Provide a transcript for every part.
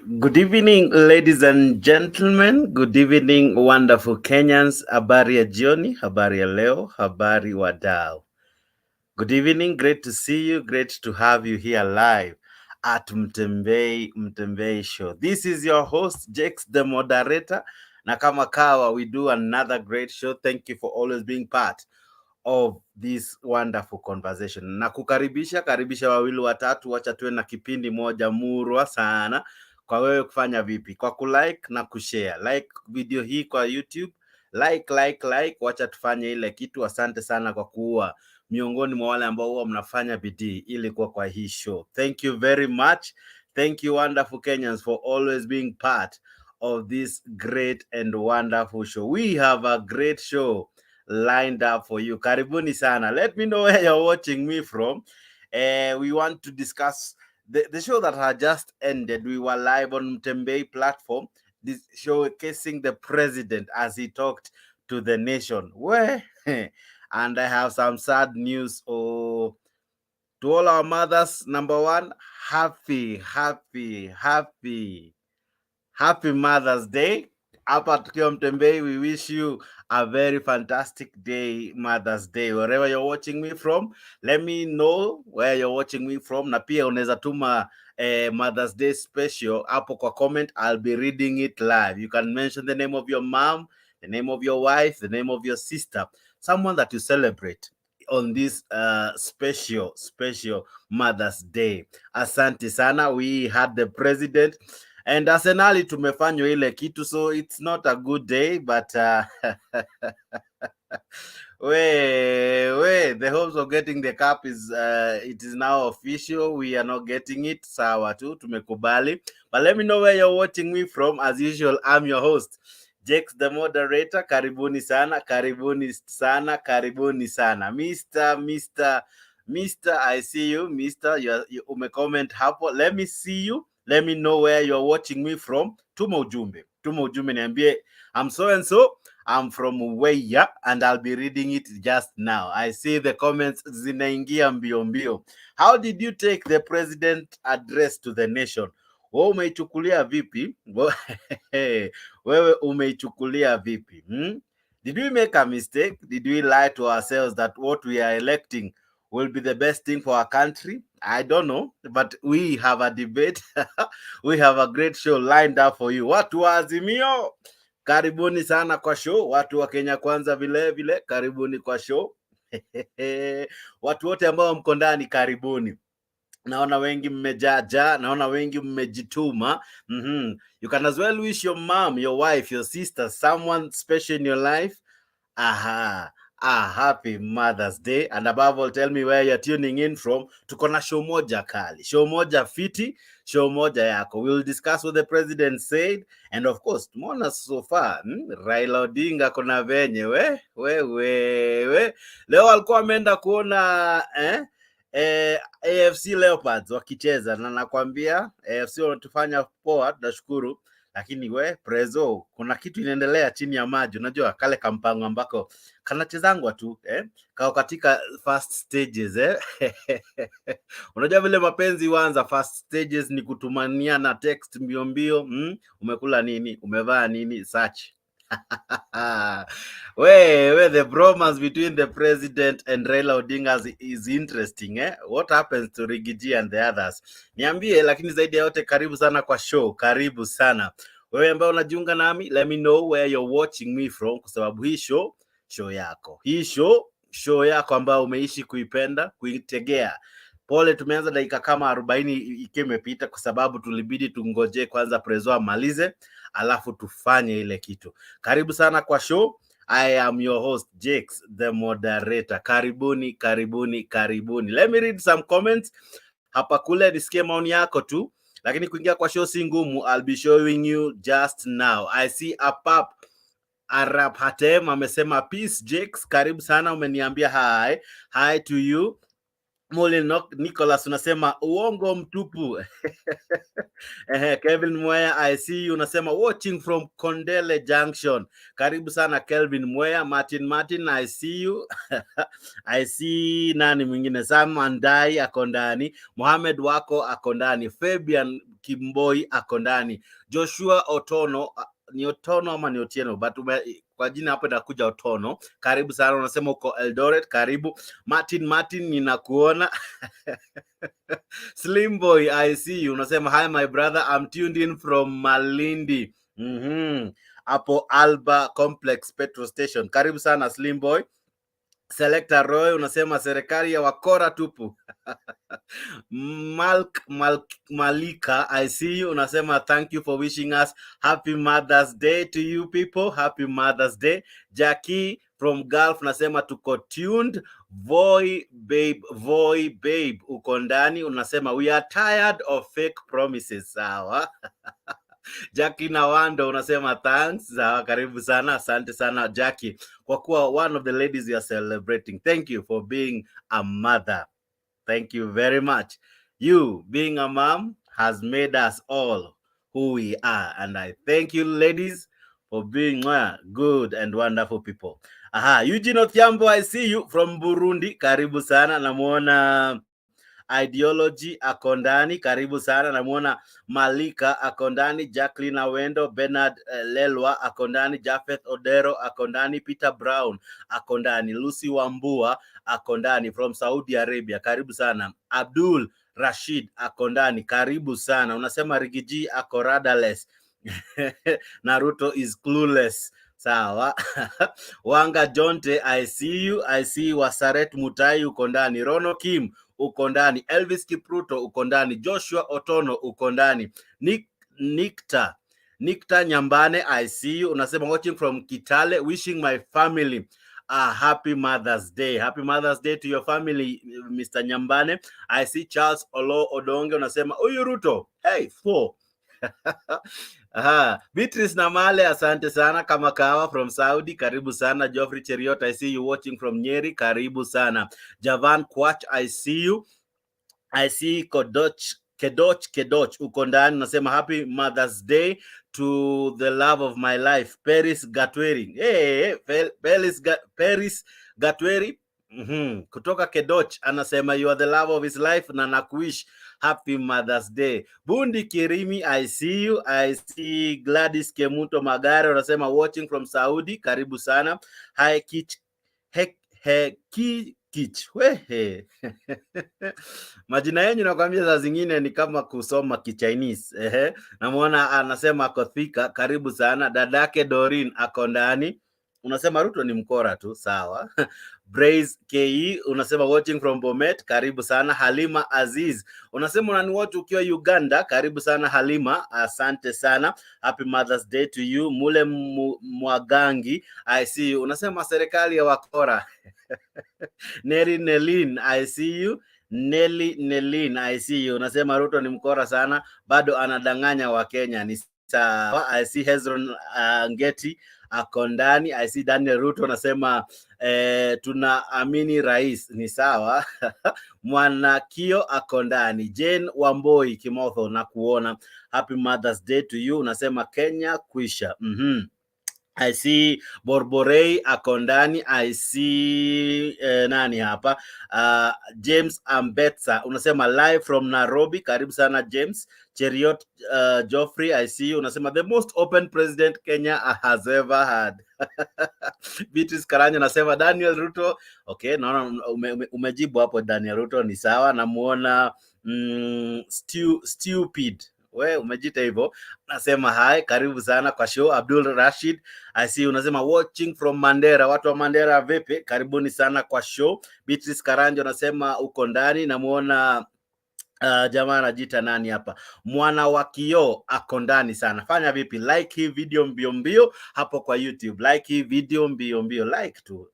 Good evening, ladies and gentlemen. Good evening, wonderful Kenyans. Habari ya jioni, habari ya leo, habari wadau. Good evening, great to see you, great to have you here live at Mtembei Show. This is your host, Jakes, the moderator. Na kama kawa, we do another great show. Thank you for always being part of this wonderful conversation. Na karibisha wawili watatu, wacha tuwe na kipindi moja murwa sana. Kwa wewe kufanya vipi? Kwa kulike na kushare. Like video hii kwa YouTube, like, wacha tufanye ile kitu. Asante sana kwa kuwa miongoni mwa wale ambao huwa mnafanya bidii ili kuwa kwa hii show. Thank you very much. Thank you wonderful Kenyans for always being part of this great and wonderful show. We have a great show lined up for you. Karibuni sana. Let me know where you're watching me from. We want to discuss the show that had just ended. We were live on Mtembei platform, this showcasing the president as he talked to the nation. Where and I have some sad news. Oh, to all our mothers, number one, happy Mother's Day. Hapa tukiwa Mtembei, we wish you a very fantastic day, Mother's Day. Wherever you're watching me from, let me know where you're watching me from. Na pia unaweza tuma Mother's Day special hapo kwa comment. I'll be reading it live. You can mention the name of your mom, the name of your wife, the name of your sister, someone that you celebrate on this special Mother's Day. Asante sana. We had the president and Arsenal tumefanywa ile kitu, so it's not a good day, but the hopes of getting the cup is it is now official. We are not getting it. Sawa tu, tumekubali. But let me know where you're watching me from. As usual, I'm your host, Jakes the moderator. Karibuni sana. Mr. I see you. Mr. You umecomment hapo. Let me see you. Let me know where you're watching me from. Tuma ujumbe niambie, I'm so and so, I'm from Weya, and I'll be reading it just now. I see the comments zinaingia mbio. How did you take the president address to the nation? Wewe umeichukulia vipi? Wewe umeichukulia vipi? Did we make a mistake? Did we lie to ourselves that what we are electing will be the best thing for our country? I don't know, but we have a debate. We have a great show lined up for you. Watu wa Azimio, karibuni sana kwa show. Watu wa Kenya Kwanza vile, karibuni kwa show. Watu wote ambao mko ndani, karibuni. Naona wengi mmejaja, naona wengi mmejituma. You can as well wish your mom, your wife, your sister, someone special in your life. Happy Mother's Day. And above all, tell me where you're tuning in from. Tuko na show moja kali, show moja fiti, show moja yako. We'll discuss what the president said, and of course, tumeona so far Raila Odinga kuna venye we leo alikuwa ameenda kuona AFC Leopards wakicheza, na nakwambia AFC wanatufanya poa, tunashukuru. Lakini prezo, kuna kitu inaendelea chini ya maji. Unajua kale kampango ambako kanachezangwa tu kao katika first stages Unajua vile mapenzi huanza, first stages ni kutumania na text mbio. Umekula nini, umevaa nini, search. The bromance between the president and Raila Odinga is interesting. What happens to Rigiji and the others? Niambie, lakini zaidi ya yote, karibu sana kwa show. Karibu sana wewe ambao unajiunga nami. Let me know where you're watching me from, kwa sababu hii show yako. Hii show yako ambao umeishi kuipenda, kuitegea. Pole, tumeanza dakika kama 40 ikiwa imepita, kwa sababu tulibidi tungoje kwanza prezo amalize, alafu tufanye ile kitu. Karibu sana kwa show. I am your host, Jakes the moderator. Karibuni. Let me read some comments hapa kule, nisikie maoni yako tu, lakini kuingia kwa show si ngumu. I'll be showing you just now. I see Apap Arab Hatem amesema peace Jakes, karibu sana, umeniambia hi to you. Nicholas unasema uongo mtupu. Kevin Mwea, I see you unasema watching from Kondele Junction. Karibu sana Kelvin Mwea. Martin, I see you. I see nani mwingine, Sam Andai ako ndani, Mohamed wako ako ndani, Fabian Kimboi ako ndani, Joshua Otono, ni Otono ama ni Otieno, but kwa jina hapo inakuja Otono. Karibu sana, unasema uko Eldoret, karibu. Martin ninakuona. Slim Boy, I see you. Unasema hi my brother, I'm tuned in from Malindi. Hapo Alba Complex Petrol Station. Karibu sana Slim Boy. Selector Roy unasema serikali ya wakora tupu. Malika, I see you. Unasema thank you for wishing us happy Mother's Day to you people. Happy Mother's Day. Jackie from Gulf unasema tuko tuned. Voy babe uko ndani unasema we are tired of fake promises. Sawa. Jackie Nawando unasema thanks. Sawa, karibu sana. Asante sana Jackie kwa kuwa one of the ladies you are celebrating. Thank you for being a mother. Thank you very much. You being a mom has made us all who we are, and I thank you ladies for being good and wonderful people. Eugene Othiambo, I see you from Burundi. Karibu sana. Namuona Ideology akondani, karibu sana. Namuona Malika akondani, Jacqueline Awendo, Bernard Lelwa akondani, Jafeth Odero akondani, Peter Brown akondani, Lucy Wambua akondani from Saudi Arabia. Karibu sana. Abdul Rashid akondani, karibu sana. Unasema Rigiji ako rudderless. Naruto is clueless. Sawa. Wanga Jonte, I see you. I see Wasaret Mutai uko ndani, Rono Kim uko ndani, Elvis Kipruto uko ndani, Joshua Otono uko ndani, Nikta Nyambane, I see you. Unasema watching from Kitale, wishing my family a happy Mother's Day. Happy Mother's Day to your family, Mr. Nyambane. I see Charles Olo Odonge, unasema uyu Ruto, hey, 4. Beatrice Namale, asante sana. Kama kawa from Saudi, karibu sana. Geoffrey Cheriot, I see you watching from Nyeri, karibu sana. Javan Kwach, I see you. I see Kedoch uko ndani, unasema happy Mother's Day to the love of my life, Paris Gatweri. Hey, Paris Gatweri. Kutoka Kedoch anasema you are the love of his life na nakuish happy Mother's Day. Bundi Kirimi, I see you. I see Gladys Kemuto Magare, unasema watching from Saudi, karibu sana. Hi Kich wehe. Majina yenyu nakwambia za zingine ni kama kusoma Ki-Chinese. Namuona anasema Kothika, karibu sana. Dadake Dorin ako ndani. Unasema Ruto ni mkora tu, sawa. Braze KE unasema watching from Bomet, karibu sana. Halima Aziz unasema unaniwatch ukiwa Uganda, karibu sana Halima, asante sana. Happy Mother's Day to you. Mule Mwagangi, I see you. Unasema serikali ya wakora. Nelin, I see you. Nelin, I see you. Unasema Ruto ni mkora sana, bado anadanganya wa Kenya. Ni sawa. I see Hezron Ngeti akondani. I see Daniel Ruto nasema tunaamini rais, ni sawa. Mwanakio akondani. Jane Wamboi Kimotho na kuona. Happy Mother's Day to you. Unasema Kenya kwisha. I see Borborei akondani. I see nani hapa, James Ambetsa unasema live from Nairobi, karibu sana James. Cheriot Geoffrey, I see you. Unasema the most open president Kenya has ever had. Beatrice Karanja unasema Daniel Ruto. Okay, naona umejibu hapo. Daniel Ruto ni sawa. Namuona stupid, we umejita hivyo. Nasema hi, karibu sana kwa show. Abdul Rashid, I see unasema watching from Mandera. Watu wa Mandera vipi? Karibuni sana kwa show. Beatrice Karanja unasema uko ndani. Namuona jamaa anajiita nani hapa, mwana wa Kio ako ndani sana. Fanya vipi? Like hii video mbio hapo kwa YouTube. Like hii video mbio, like tu,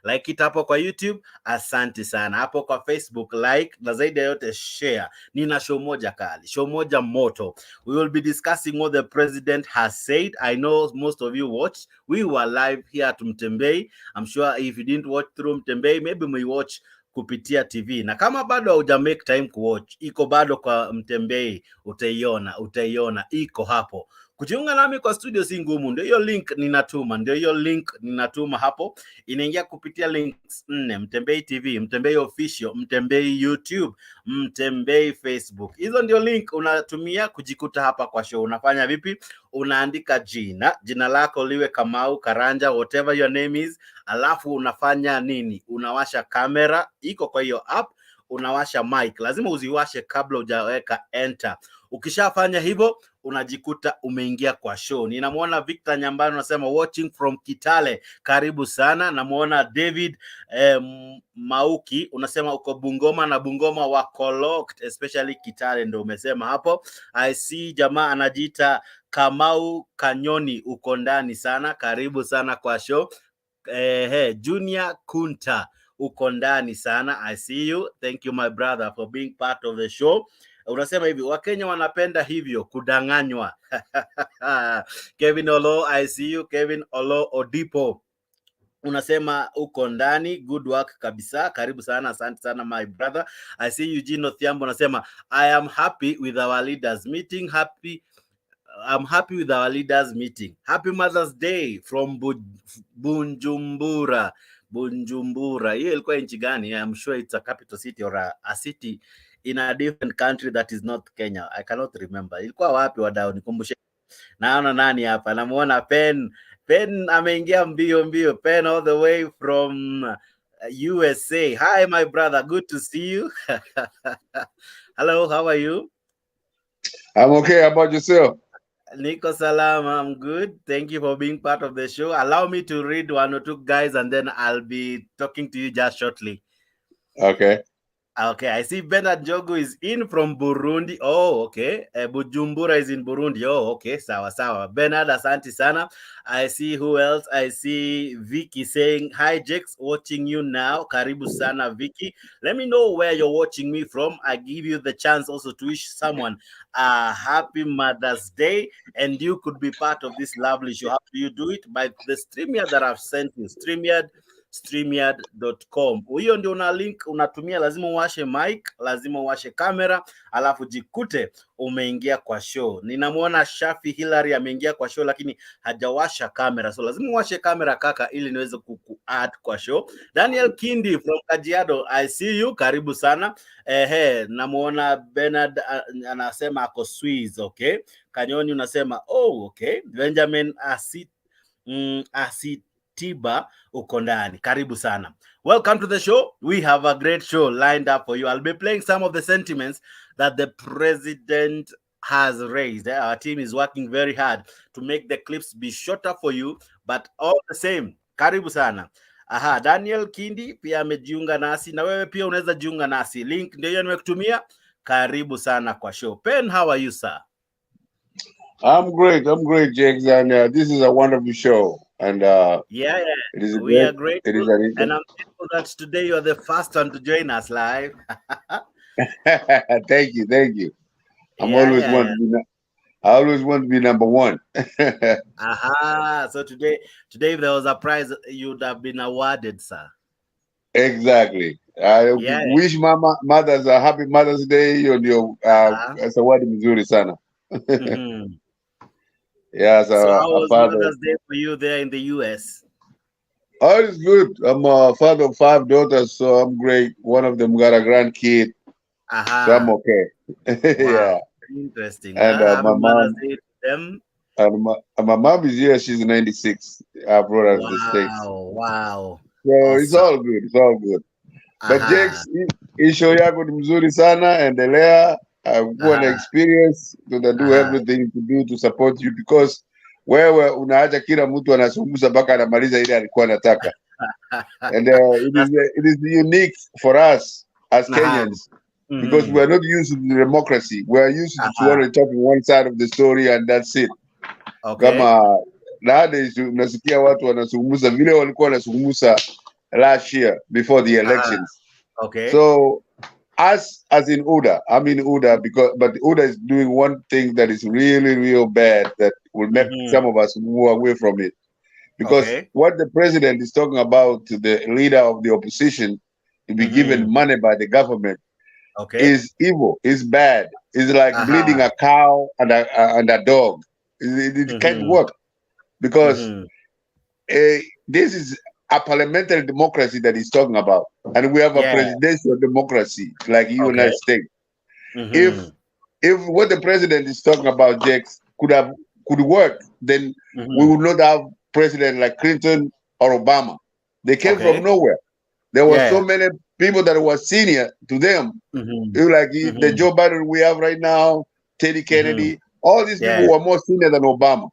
like it hapo kwa YouTube. Asante sana. Hapo kwa Facebook like, na zaidi ya yote share. Nina show moja kali, show moja moto. We will be discussing what the president has said. I know most of you watched. We were live here at Mtembei. I'm sure if you didn't watch through Mtembei, maybe we watch kupitia TV, na kama bado hauja make time kuwatch, iko bado kwa Mtembei, utaiona iko hapo. Kujiunga nami kwa studio si ngumu, ndio hiyo link ninatuma hapo, inaingia kupitia links 4: Mtembei TV, Mtembei Official, Mtembei YouTube, Mtembei Facebook. Hizo ndio link unatumia kujikuta hapa kwa show. Unafanya vipi? Unaandika jina lako liwe Kamau Karanja, whatever your name is, alafu unafanya nini? Unawasha kamera, iko kwa hiyo app, unawasha mic. Lazima uziwashe kabla hujaweka enter. Ukishafanya hivyo, unajikuta umeingia kwa show. Ninamuona Victor Nyambano anasema watching from Kitale, karibu sana. Namuona David Mauki unasema uko Bungoma, na Bungoma wako locked, especially Kitale ndio umesema hapo. I see jamaa anajiita Kamau Kanyoni, uko ndani sana, karibu sana kwa show. Junior Kunta uko ndani sana, I see you. Thank you my brother for being part of the show. Unasema hivi, Wakenya wanapenda hivyo kudanganywa. Kevin Olo, I see you. Kevin Olo Odipo unasema uko ndani, good work kabisa, karibu sana, asante sana my brother. I see Eugene Othiambo unasema I am happy with our leaders meeting. I'm happy with our leaders meeting. Happy Mother's Day from Bujumbura. Hiyo ilikuwa nchi gani? I'm sure it's a capital city or a city in a different country that is not Kenya. I cannot remember. Ilikuwa wapi wadau, nikumbushe. Naona nani hapa? Namuona Pen ameingia mbio. Pen all the way from USA. Hi my brother, good to see you. Hello, how are you? I'm okay. How about yourself? Nico Salam, I'm good. Thank you for being part of the show. Allow me to read one or two guys and then I'll be talking to you just shortly. Okay. Okay, I see Bernard Jogo is in from Burundi. Oh, okay. Bujumbura is in Burundi. Oh, okay. Sawa. Bernard, asante sana. I see who else. I see Vicky saying, hi, Jex, watching you now. Karibu sana, Vicky. Let me know where you're watching me from. I give you the chance also to wish someone a happy Mother's Day, and you could be part of this lovely show. How do you do it? By the StreamYard that I've sent you. StreamYard.com. Hiyo ndio una link unatumia, lazima uwashe mic, lazima uwashe kamera, alafu jikute umeingia kwa show. Ninamuona Shafi Hillary ameingia kwa show lakini hajawasha kamera, so lazima uwashe kamera kaka, ili niweze kuku-add kwa show. Daniel Kindi from Kajiado, I see you, karibu sana. Namuona Bernard anasema ako Swiss, okay. Kanyoni unasema oh, okay. Benjamin Tiba uko ndani, karibu sana. Welcome to the show. We have a great show lined up for you. I'll be playing some of the sentiments that the president has raised. Our team is working very hard to make the clips be shorter for you, but all the same, karibu sana. Aha, Daniel Kindi pia amejiunga nasi, na wewe pia unaweza jiunga nasi. Link ndio hiyo nimekutumia. Karibu sana kwa show. Pen, how are you, sir? I'm great, James, and this is a wonderful show. And yeah, we are grateful. It is and I'm grateful that today you're the first one to join us live. Thank you. I always want to be number one. Aha! So today, if there was a prize, you'd have been awarded, sir. Exactly. I wish mothers a happy Mother's Day on your zawadi mzuri sana. Yeah, so how was Mother's Day for you there in the US? Oh, it's good. I'm a father of 5 daughters, so I'm great. One of them got a grandkid, so I'm okay. Wow, interesting. And my Mother's Day to them. And my mom is here. She's 96. I brought her to the States. Wow. So awesome. It's all good. But Jakes, isho yako ni mzuri sana, endelea. Kuwa na experience, do everything to do to support you, because wewe unaacha kila mtu anazungumza mpaka anamaliza ile alikuwa anataka. And it is unique for us as Kenyans, because we are not used to democracy. We are used to only talking one side of the story and that's it. Okay. Kama nowadays unasikia watu wanazungumza vile walikuwa wanazungumza last year before the elections. Okay. So us as in UDA, I'm in UDA but UDA is doing one thing that is really, real bad that will make some of us move away from it. Because what the president is talking about to the leader of the opposition to be given money by the government Okay. is evil, is bad. It's like bleeding a cow and a dog. It can't work because this is a parliamentary democracy that he's talking about, and we have a Yeah. presidential democracy like Okay. United States. If what the president is talking about, Jakes, could work, then we would not have president like Clinton or Obama. They came Okay. from nowhere. There were so Yeah. many people that were senior to them. It was like the Joe Biden we have right now, Teddy Kennedy, all these people Yeah. were more senior than Obama.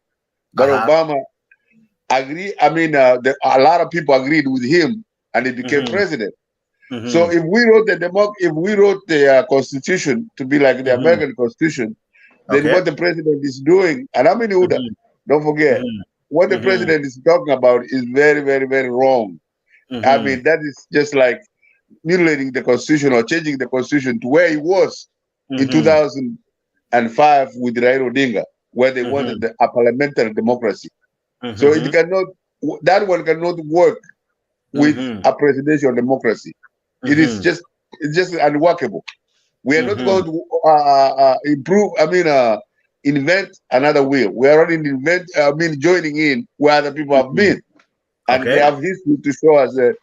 But Obama agreed. I mean, a lot of people agreed with him, and he became president. So if we wrote the Constitution to be like the American Constitution, then Okay. what the president is doing, and I mean, don't forget, what the president is talking about is very, very, very wrong. I mean, that is just like mutilating the Constitution or changing the Constitution to where it was in 2005 with Raila Odinga, where they wanted a parliamentary democracy. So it cannot, that one cannot work with a presidential democracy. It's just unworkable. We are not going to invent another wheel. We are already joining in where other people have been. And Okay. they have history to show us that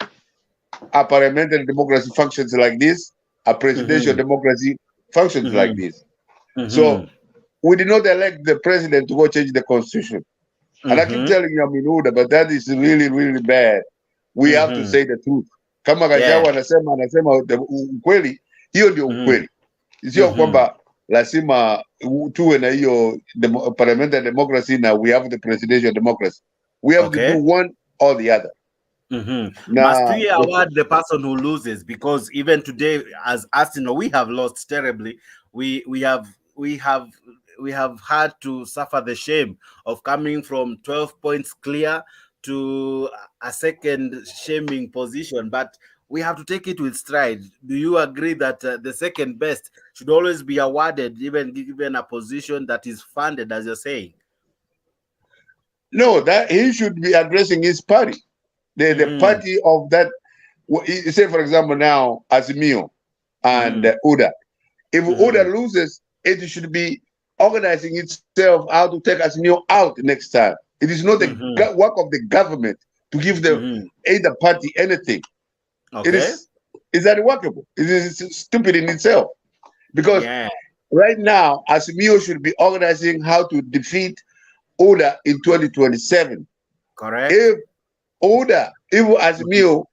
a parliamentary democracy functions like this, a presidential democracy functions like this. So we did not elect the president to go change the constitution. And I keep telling you, Aminuda, but that is really, really bad. We have to say the truth. Kama Gachagua anasema ukweli, hiyo ndio ukweli. Sio kwamba lazima tuwe na hiyo parliamentary democracy na we have the presidential democracy. We have to do one or the other. Must we award the person who loses? Because even today, as Arsenal, we have lost terribly. We have had to suffer the shame of coming from 12 points clear to a second shaming position. But we have to take it with stride. Do you agree that the second best should always be awarded, even given a position that is funded, as you're saying? No, that he should be addressing his party. The party of that, say for example now, Azimio and UDA. If UDA loses, it should be organizing itself how to take Azimio out next time. It is not the work of the government to give the either party anything. Okay. It's unworkable. It is stupid in itself. Because right now, Azimio should be organizing how to defeat UDA in 2027. Correct. If Azimio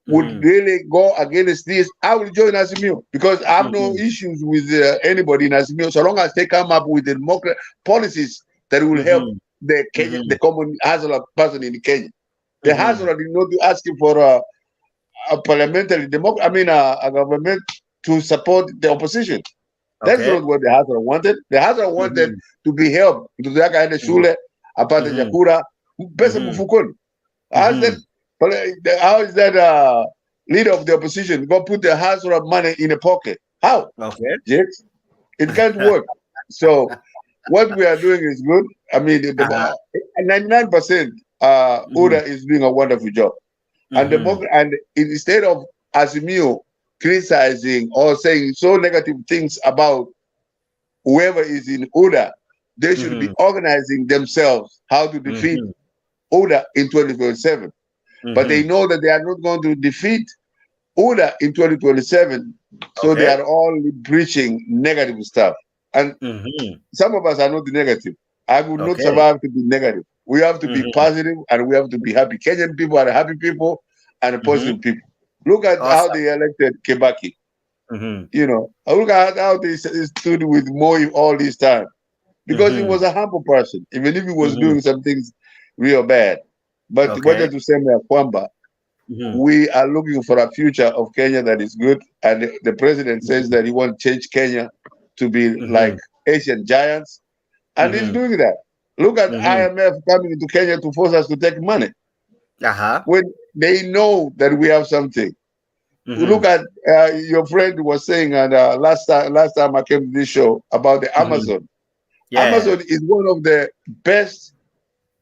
would really go against this, I will join Azimio because I have no issues with anybody in Azimio so long as they come up with democratic policies that will help the Kenya, the common Hazara person in Kenya. The Hazara did not asking for a parliamentary a government to support the opposition. That's not what the Hazara wanted. The Hazara wanted to be helped. Tutaka ende shule, apate chakula, pesa mfukoni. How is that leader of the opposition go put the Hazara money in a pocket? How? Okay. Yes. It can't work. So what we are doing is good. I mean, 99% UDA is doing a wonderful job. And instead of Azimio criticizing or saying so negative things about whoever is in UDA, they should be organizing themselves how to defeat UDA in 2027. But they know that they are not going to defeat UDA in 2027, so they are only preaching negative stuff. And some of us are not negative. I would not survive to be negative. We have to be positive and we have to be happy. Kenyan people are happy people and positive people. Look at how they elected Kebaki. You know, look at how they stood with Moi all this time. Because he was a humble person, even if he was doing some things real bad. But what to say, Kwamba, we are looking for a future of Kenya that is good. And the president says that he wants to change Kenya to be like Asian giants. And he's doing that. Look at IMF coming into Kenya to force us to take money. When they know that we have something. Look at your friend was saying, and last time I came to this show about the Amazon. Amazon is one of the best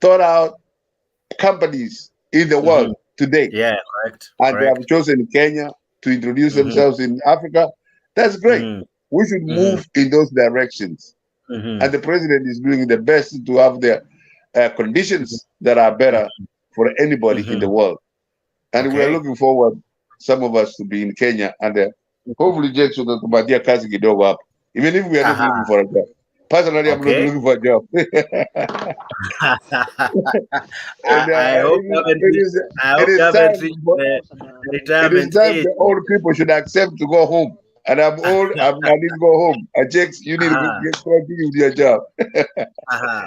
thought out companies in the world today. Yeah, correct. And they have chosen Kenya to introduce themselves in Africa, that's great. We should move in those directions. And the president is doing the best to have the conditions that are better for anybody in the world. And we are looking forward, some of us, to be in Kenya, and hopefully Jackson will kupatia kazi kidogo up. Even if we are not looking for a job. Personally, I'm not looking for a job. And, I hope you haven't reached the retirement age. The old people should accept to go home. And I'm old, I need to go home. And Jakes, you need to continue with your job.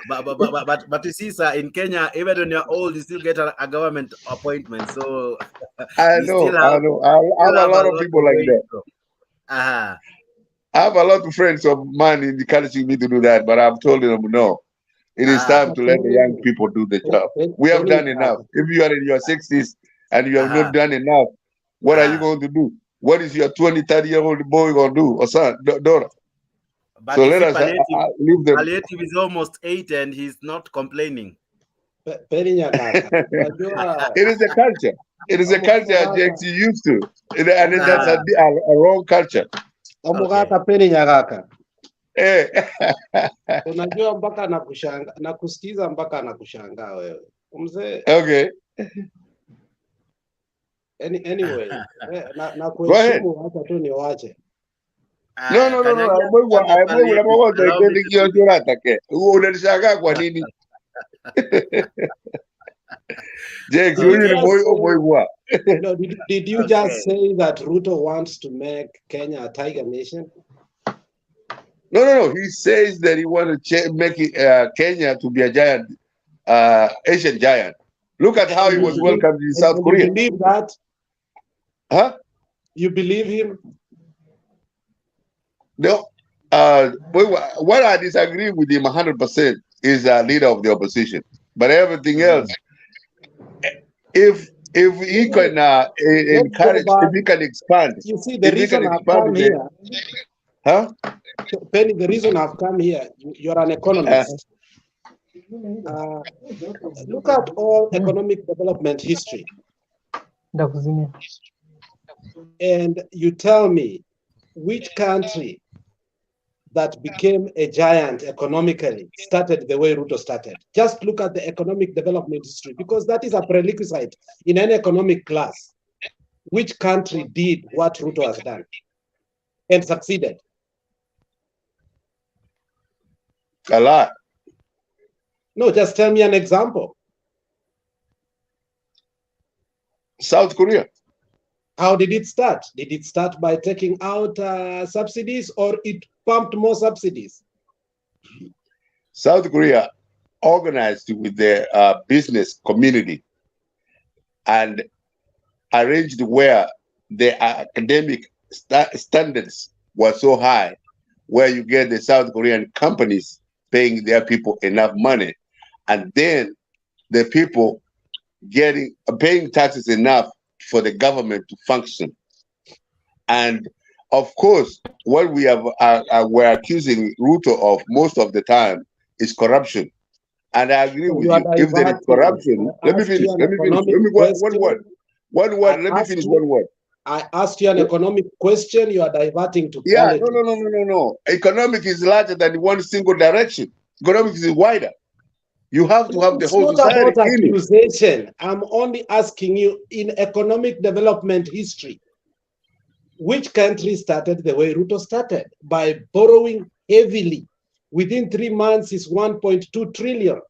But you see, sir, in Kenya, even when you're old, you still get a government appointment. So I know. I have a lot of people like that. I have a lot of friends of mine encouraging me to do that, but I've told them no. It is time to let the young people do the job. We have done enough. If you are in your 60s and you have not done enough, what are you going to do? What is your 20, 30-year-old boy going to do, or son, daughter? But so let us leave them. Palliative is almost 8 and he's not complaining. It is a culture. It is a culture, Jakes, you used to. And that's a wrong culture. Unajua mpaka nakusikiza mpaka nakushangaa wewe. Mzee. Okay. Anyway, na kuheshimu hata tu niwache. No. Unanishangaa kwa nini? Jakes, did you just say that Ruto wants to make Kenya a tiger nation? No. He says that he wants to make Kenya to be a giant, Asian giant. Look at how he was welcomed in South Korea. You believe that? Huh? You believe him? No. What I disagree with him 100% is a leader of the opposition. But everything else, if he can encourage, if he can expand. You see, the reason I've come here. Huh? Penny, the reason I've come here, you're an economist. Look at all economic development history. And you tell me which country that became a giant economically started the way Ruto started. Just look at the economic development history, because that is a prerequisite in any economic class. Which country did what Ruto has done and succeeded? A lot. No, just tell me an example. South Korea. How did it start? Did it start by taking out subsidies, or it pumped more subsidies? South Korea organized with their business community and arranged where the academic standards were so high, where you get the South Korean companies paying their people enough money, and then the people paying taxes enough for the government to function. And of course, what we're accusing Ruto of most of the time is corruption. And I agree with you. If there is corruption, let me finish. One word. I asked you an economic question. You are diverting to politics. No. Economic is larger than one single direction. Economic is wider. You have to have the whole society. It's not about accusation. I'm only asking you, in economic development history, which country started the way Ruto started? By borrowing heavily. Within 3 months is 1.2 trillion.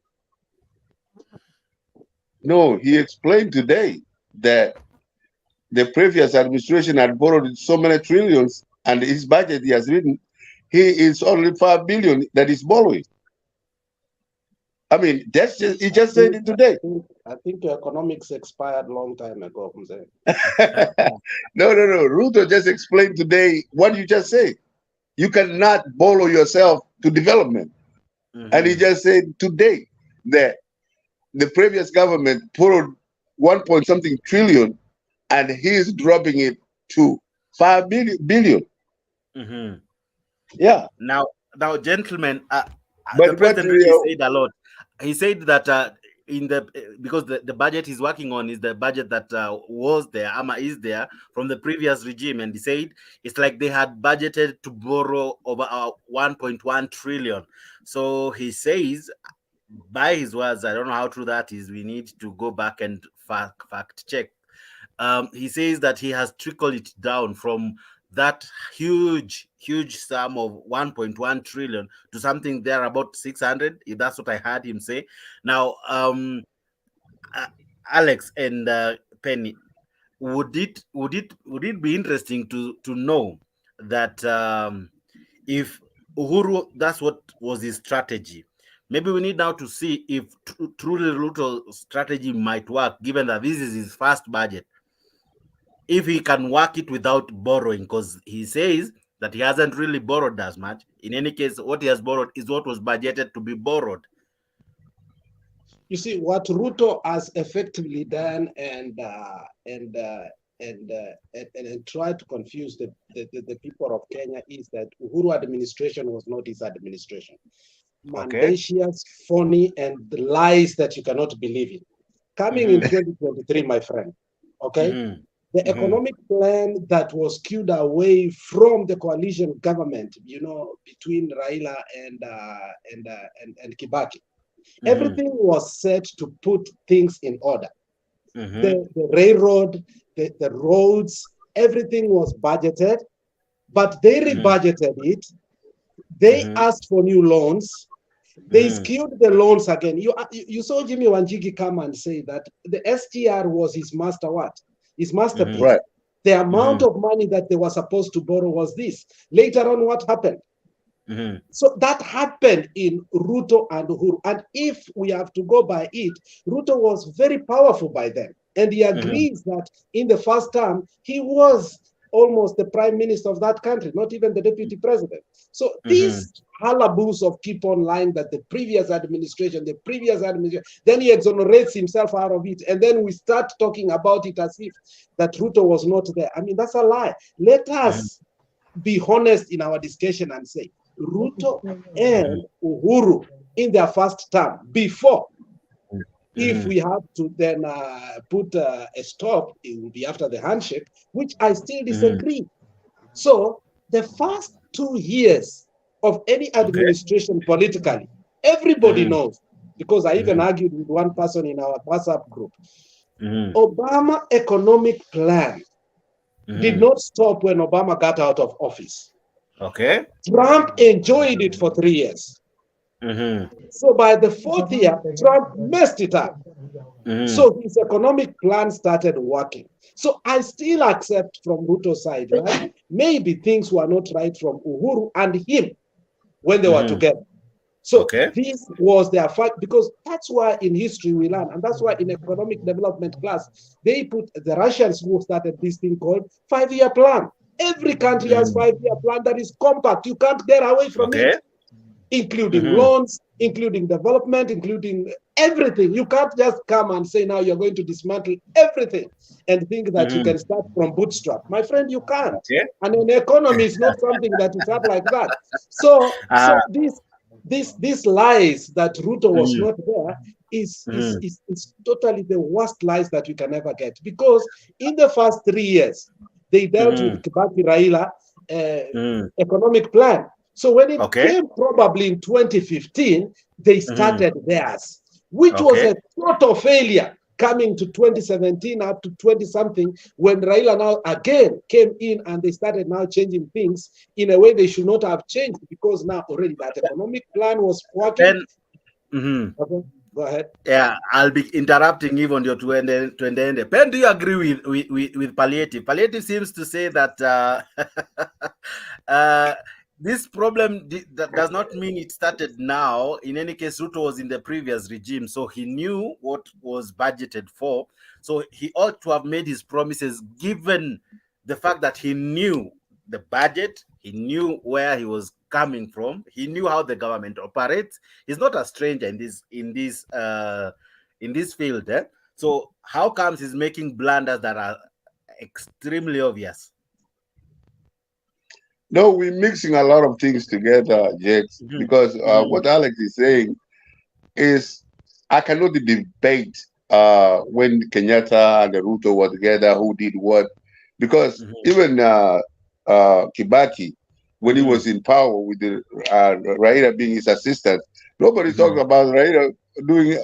No, he explained today that the previous administration had borrowed so many trillions, and his budget he has written, he is only 5 billion that is borrowing. I mean, he just said it today. I think your economics expired a long time ago. No. Ruto just explained today what you just said. You cannot borrow yourself to development. And he just said today that the previous government borrowed 1-point-something trillion, and he's dropping it to 5 billion. Yeah. Now, gentlemen, the president really said a lot. He said that in the because the budget he's working on is the budget that was there, is there from the previous regime, and he said it's like they had budgeted to borrow over 1.1 trillion. So he says, by his words, I don't know how true that is. We need to go back and fact check. He says that he has trickled it down from that huge sum of 1.1 trillion to something there about 600, if that's what I heard him say. Now, Alex and Penny, would it be interesting to know that if Uhuru, that's what was his strategy? Maybe we need now to see if truly Ruto's strategy might work, given that this is his first budget. If he can work it without borrowing, because he says that he hasn't really borrowed as much. In any case, what he has borrowed is what was budgeted to be borrowed. You see, what Ruto has effectively done and try to confuse the people of Kenya is that Uhuru administration was not his administration. Mendacious, phony, and lies that you cannot believe in. Coming in 2023, my friend, okay? The economic plan that was skewed away from the coalition government, between Raila and Kibaki. Everything was set to put things in order. The railroad, the roads, everything was budgeted, but they rebudgeted it. They asked for new loans. They skewed the loans again. You saw Jimmy Wanjigi come and say that the SGR was his his masterpiece. Right. The amount of money that they were supposed to borrow was this. Later on, what happened? So that happened in Ruto and Uhuru. And if we have to go by it, Ruto was very powerful by then. And he agrees that in the first term, he was almost the prime minister of that country, not even the deputy president. So this halaboos of keep on lying that the previous administration, then he exonerates himself out of it. And then we start talking about it as if that Ruto was not there. I mean, that's a lie. Let us be honest in our discussion and say, Ruto and Uhuru in their first term before, if we have to then put a stop, it will be after the handshake, which I still disagree. So the first 2 years of any administration politically, everybody knows, because I even argued with one person in our WhatsApp group, Obama economic plan did not stop when Obama got out of office. Trump enjoyed it for 3 years. So by the 4th year, Trump messed it up. So his economic plan started working. So I still accept from Ruto's side, right? Maybe things were not right from Uhuru and him when they were together. So this was their fight, because that's why in history we learn, and that's why in economic development class, they put the Russians who started this thing called 5-year plan. Every country has 5-year plan that is compact. You can't get away from it, including loans, including development, including everything. You can't just come and say now you're going to dismantle everything and think that you can start from bootstrap. My friend, you can't. And an economy is not something that is up like that. So these lies that Ruto was not there is totally the worst lies that we can ever get. Because in the first 3 years, they dealt with Kibaki Raila economic plan. So when it came probably in 2015, they started theirs, which was a total failure, coming to 2017 up to 20-something, when Raila now again came in and they started now changing things in a way they should not have changed, because now already that economic plan was working. Go ahead. Yeah, I'll be interrupting even your to end. Ben, do you agree with Palliative? Palliative seems to say that this problem that does not mean it started now. In any case, Ruto was in the previous regime, so he knew what was budgeted for. So he ought to have made his promises, given the fact that he knew the budget, he knew where he was coming from, he knew how the government operates. He's not a stranger in this field. So how comes he's making blunders that are extremely obvious? No, we're mixing a lot of things together, Jakes, because what Alex is saying is I cannot debate when Kenyatta and Ruto were together, who did what, because even Kibaki, when he was in power with the Raila being his assistant, nobody talked about Raila doing.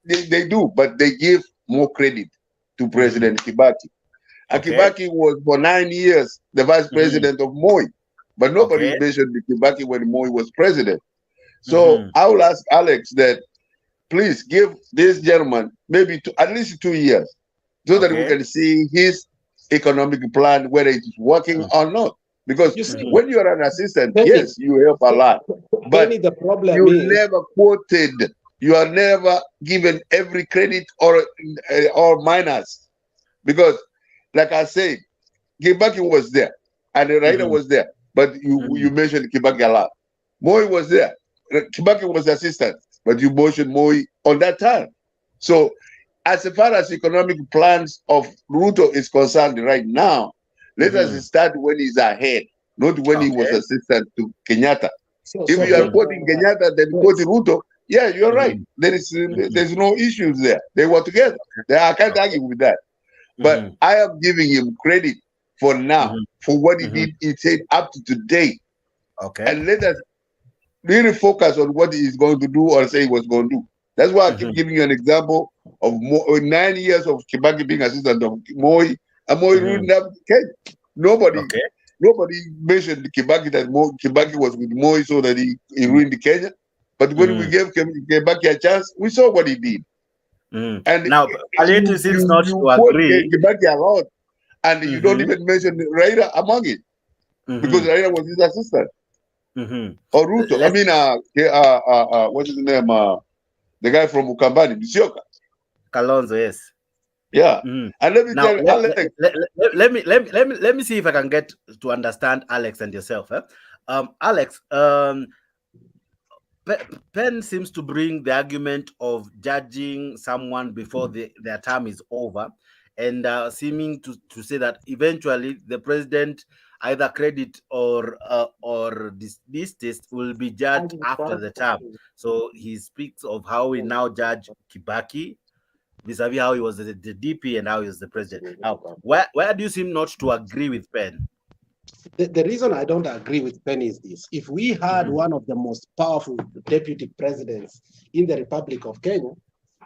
If they do, but they give more credit to President Kibaki. And Kibaki was for 9 years the vice president of Moi, but nobody mentioned Kibaki when Moi was president. So I will ask Alex that please give this gentleman maybe at least 2 years so that we can see his economic plan, whether it is working or not. Because when you are an assistant, Penny, yes, you help a lot. But Penny, the problem you is never quoted, you are never given every credit or minus. Because, like I said, Kibaki was there and the writer was there, but you mentioned Kibaki a lot. Moi was there. Kibaki was the assistant, but you mentioned Moi on that time. So, as far as economic plans of Ruto is concerned right now, let us start when he's ahead, not when he was assistant to Kenyatta. If you are quoting Kenyatta, then quoting Ruto, yeah, you're right. There's no issues there. They were together. I can't argue with that. But I am giving him credit for now, for what he did, he said up to today. And let us really focus on what he's going to do or say he was going to do. That's why I keep giving you an example of 9 years of Kibaki being assistant of Moi, and Moi ruined up Kenya. Nobody mentioned Kibaki that Kibaki was with Moi so that he ruined Kenya. But when we gave Kibaki a chance, we saw what he did. And now, Palliative seems not to quote agree. Kibaki a lot, and you don't even mention Raila among it, because Raila was his assistant. Or Ruto. I mean, what's his name? The guy from Ukambani, Bisioka. Kalonzo, yes. Yeah. And let me tell Alex. Let me see if I can get to understand Alex and yourself. Alex, Penn seems to bring the argument of judging someone before their term is over, and seeming to say that eventually the president, either credit or this test, will be judged after the term. So he speaks of how we now judge Kibaki vis-a-vis how he was the DP and how he was the president. Now, where do you seem not to agree with Penn? The reason I don't agree with Penny is this. If we had one of the most powerful deputy presidents in the Republic of Kenya,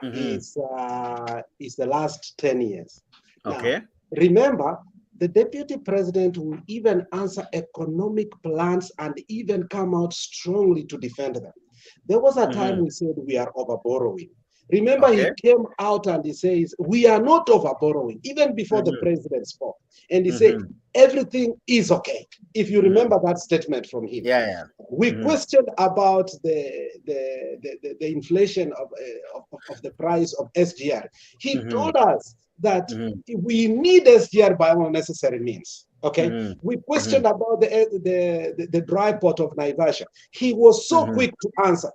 is the last 10 years. Now, remember, the deputy president will even answer economic plans and even come out strongly to defend them. There was a time we said we are over borrowing. Remember, he came out and he says, we are not over borrowing, even before the president spoke. And he said, everything is okay. If you remember that statement from him. We questioned about the inflation of the price of SGR. He told us that we need SGR by all necessary means. Okay, we questioned about the dry port of Naivasha. He was so quick to answer.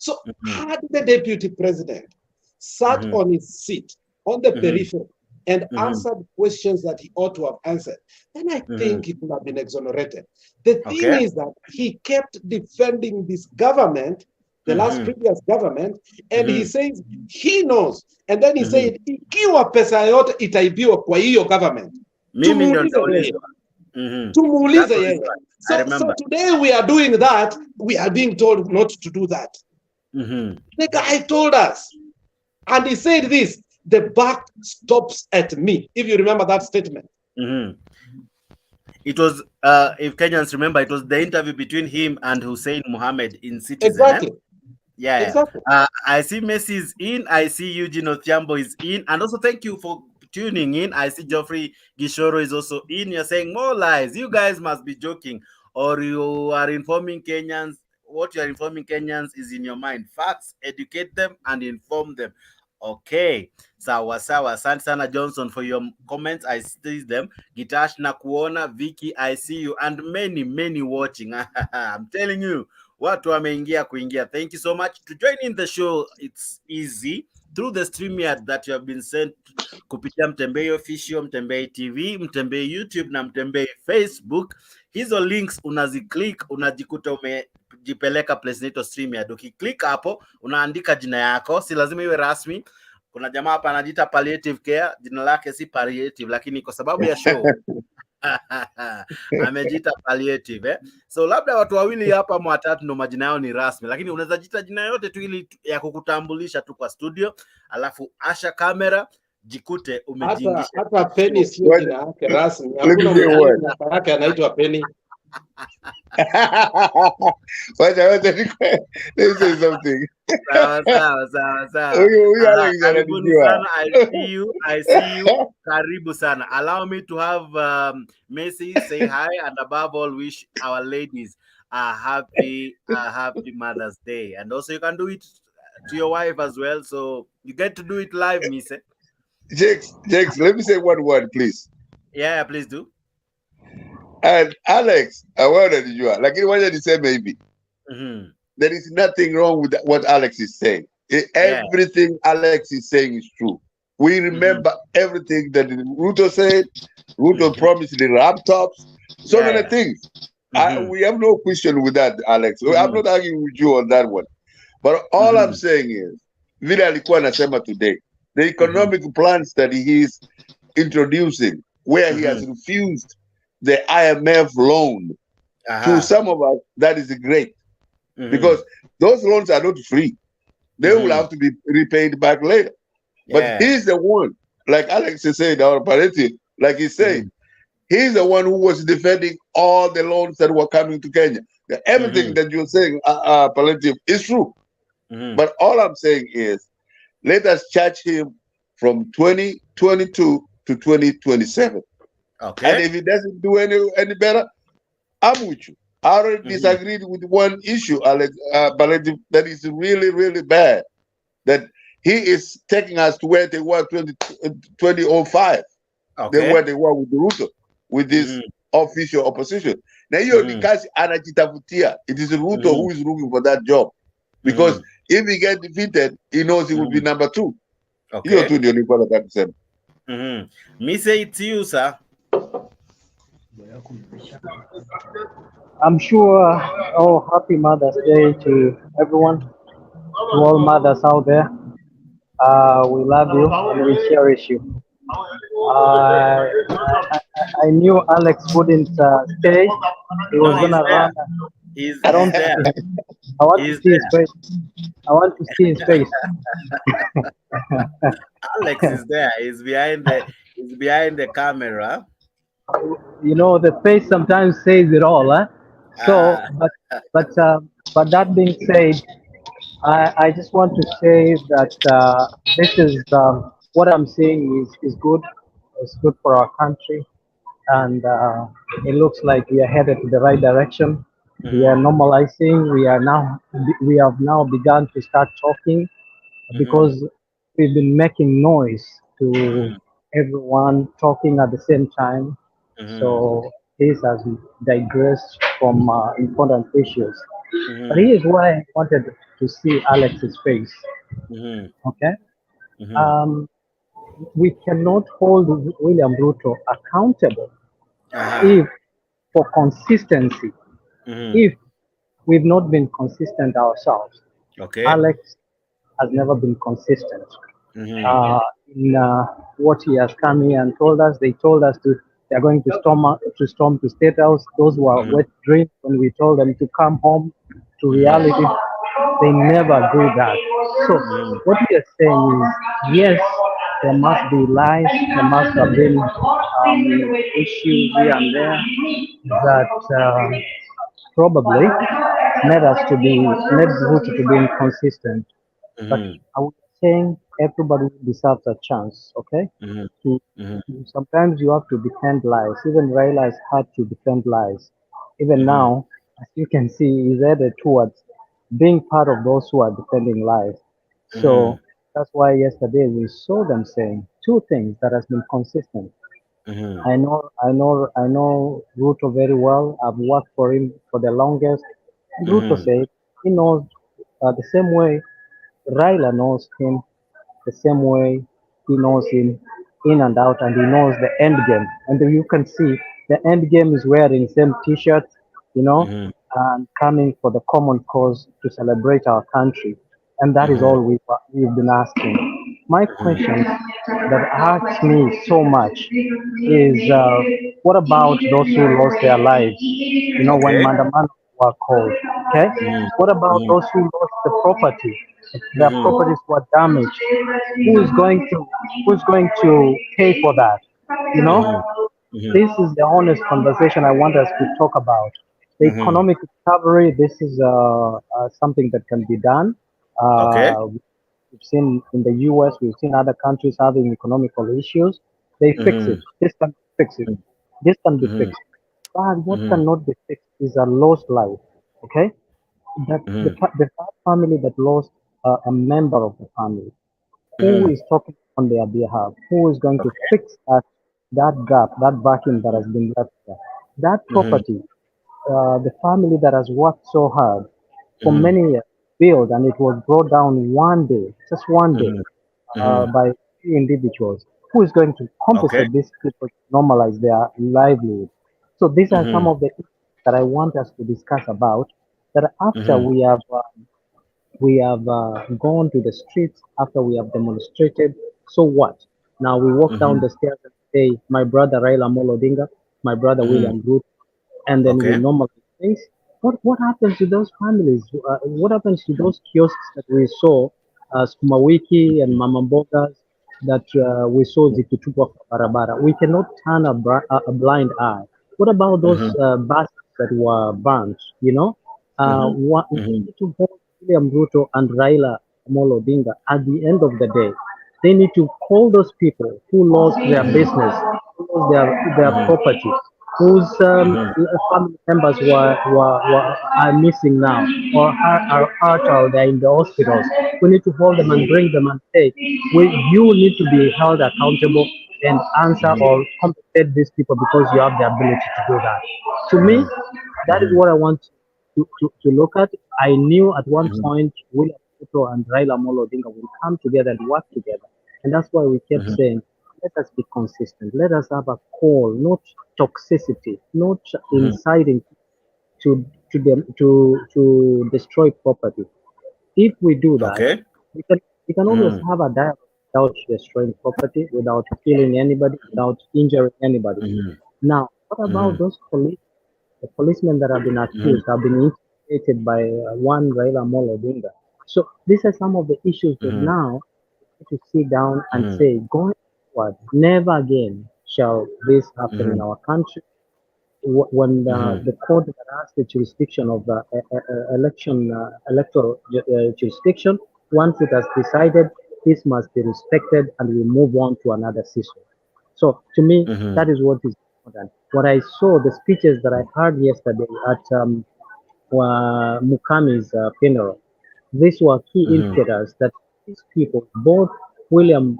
So had the deputy president sat on his seat on the periphery and answered questions that he ought to have answered, then I think he could have been exonerated. The thing is that he kept defending this government, the last previous government, and he says he knows. And then he said, ikiwa pesa yote itaibiwa kwa hiyo government, tumuulize yeye. So today we are doing that, we are being told not to do that. The guy told us, and he said this, the buck stops at me. If you remember that statement. It was, if Kenyans remember, it was the interview between him and Hussein Mohammed in Citizen. Exactly. Exactly. I see Messi is in. I see Eugene Othiambo is in. And also thank you for tuning in. I see Geoffrey Gishoro is also in. You're saying more lies. You guys must be joking, or you are informing Kenyans. What you are informing Kenyans is in your mind. Facts, educate them and inform them. Okay. Sawa sawa. Asante sana Johnson for your comments. I see them. Gitash Nakuona, Vicky, I see you, and many watching. I'm telling you, watu wameingia kuingia. Thank you so much to join in the show. It's easy through the StreamYard that you have been sent kupitia Mtembei Official, Mtembei TV, Mtembei YouTube na Mtembei Facebook. hizo links unaziclick, unajikuta umejipeleka place inaitwa StreamYard. Ukiclick hapo unaandika jina yako, si lazima iwe rasmi. Kuna jamaa hapa anajiita Palliative Care, jina lake si palliative, lakini kwa sababu ya show amejiita Palliative So labda watu wawili hapa ama watatu ndo majina yao ni rasmi, lakini unaweza jita jina yote tu ili ya kukutambulisha tu kwa studio, alafu asha kamera, jikute umejiingisha. Hata Penny sio jina yake rasmi. Hakuna mtu yake anaitwa Penny. Wacha say something. Sawa. Karibuni sana. I see you. Karibu sana. Allow me to have Messi say hi, and above all wish our ladies a happy Mother's Day. And also you can do it to your wife as well. So you get to do it live, Mise. Jakes, let me say one word, please. Yeah, please do. And Alex, I wanted you are like you wanted to say maybe. There is nothing wrong with what Alex is saying. Everything Alex is saying is true. We remember everything that Ruto said. Ruto promised the laptops, so many things. We have no question with that, Alex. I'm not arguing with you on that one. But all I'm saying is, vile alikuwa anasema today, the economic plans that he is introducing, where he has refused the IMF loan to some of us, that is great. Because those loans are not free. They will have to be repaid back later. But he's the one, like Alex is saying, our palliative, like he's saying, he's the one who was defending all the loans that were coming to Kenya. Everything that you're saying, palliative, is true. But all I'm saying is, let us charge him from 2022 to 2027. Okay. And if he doesn't do any better, I'm with you. I already disagreed with one issue, Alex, that is really, really bad. That he is taking us to where they were 2005. Where they were with Ruto, with this official opposition. Now you're because anajitafutia. It is Ruto who is looking for that job. Because if he gets defeated, he knows he will be number 2. Okay. Me say it's you, sir. I'm sure. Oh, happy Mother's Day to everyone, to all mothers out there. We love you and we cherish you. I knew Alex wouldn't stay. He was gonna run. I don't. I want to see his face. I want to see his face. Alex is there. He's behind the camera. You know, the face sometimes says it all, huh? So, but that being said, I just want to say that this is what I'm saying is good. It's good for our country, and it looks like we are headed to the right direction. We are normalizing. We have now begun to start talking because we've been making noise to everyone talking at the same time. So this has digressed from important issues. But here's why I wanted to see Alex's face. Okay? We cannot hold William Ruto accountable if for consistency. If we've not been consistent ourselves. Okay. Alex has never been consistent. In what he has come here and told us, they told us they're going to storm to State House. Those were wet dreams when we told them to come home to reality. They never do that. So what we are saying is, yes, there must be lies. There must have been issues here and there that probably led Ruto to be inconsistent. But I was saying everybody deserves a chance, okay? Sometimes you have to defend lies. Even Raila has had to defend lies. Even now, as you can see, he's headed towards being part of those who are defending lies. So that's why yesterday we saw them saying 2 things that has been consistent. I know Ruto very well. I've worked for him for the longest. And Ruto said he knows the same way Raila knows him, the same way he knows him in and out, and he knows the end game. And you can see the end game is wearing same T-shirts, and coming for the common cause to celebrate our country, and that is all we've been asking. My question that hurts me so much is, what about those who lost their lives? When Okay. Mandamano were called. Okay. What about those who lost the property? Their properties were damaged. Who's going to pay for that? You know, this is the honest conversation I want us to talk about. The economic recovery. This is something that can be done. Okay. We've seen in the US, we've seen other countries having economical issues. They fix it. This can fix it. This can be fixed. But what cannot be fixed is a lost life. Okay, that the family that lost a member of the family, who is talking on their behalf, who is going to fix that gap, that vacuum that has been left there, that property, the family that has worked so hard for many years, built, and it was brought down one day, just one day, by few individuals. Who is going to Okay. compensate these people to normalize their livelihood? So these are some of the issues that I want us to discuss about. That after we have gone to the streets, after we have demonstrated, so what? Now we walk down the stairs and say, my brother Raila Amolo Odinga, my brother William Ruto, and then we Okay. normalize things. What happens to those families? What happens to those kiosks that we saw, Skumawiki and Mama Mbogas, that we saw zikitupwa kwa barabara? We cannot turn a blind eye. What about those buses that were burnt? We need to hold William Ruto and Raila Amolo Odinga at the end of the day. They need to call those people who lost their business, who lost their property, whose family members are missing now, or are hurt, or they're in the hospitals. We need to hold them and bring them and say, you need to be held accountable and answer or compensate these people because you have the ability to do that. To me, that is what I want to look at. I knew at one point William Ruto and Raila Amolo Odinga will come together and work together. And that's why we kept saying, let us be consistent. Let us have a call, not toxicity, not inciting to destroy property. If we do that, Okay. we can always have a dialogue without destroying property, without killing anybody, without injuring anybody. Now, what about those the policemen that have been accused, have been intimidated by one Raila Amolo Odinga? So these are some of the issues that now we need to sit down and say, going forward, never again shall this happen in our country. When the court that has the jurisdiction of the electoral jurisdiction, once it has decided, this must be respected, and we move on to another system. So to me, that is what is important. What I saw, the speeches that I heard yesterday at Mukami's funeral, these were key indicators that these people, both William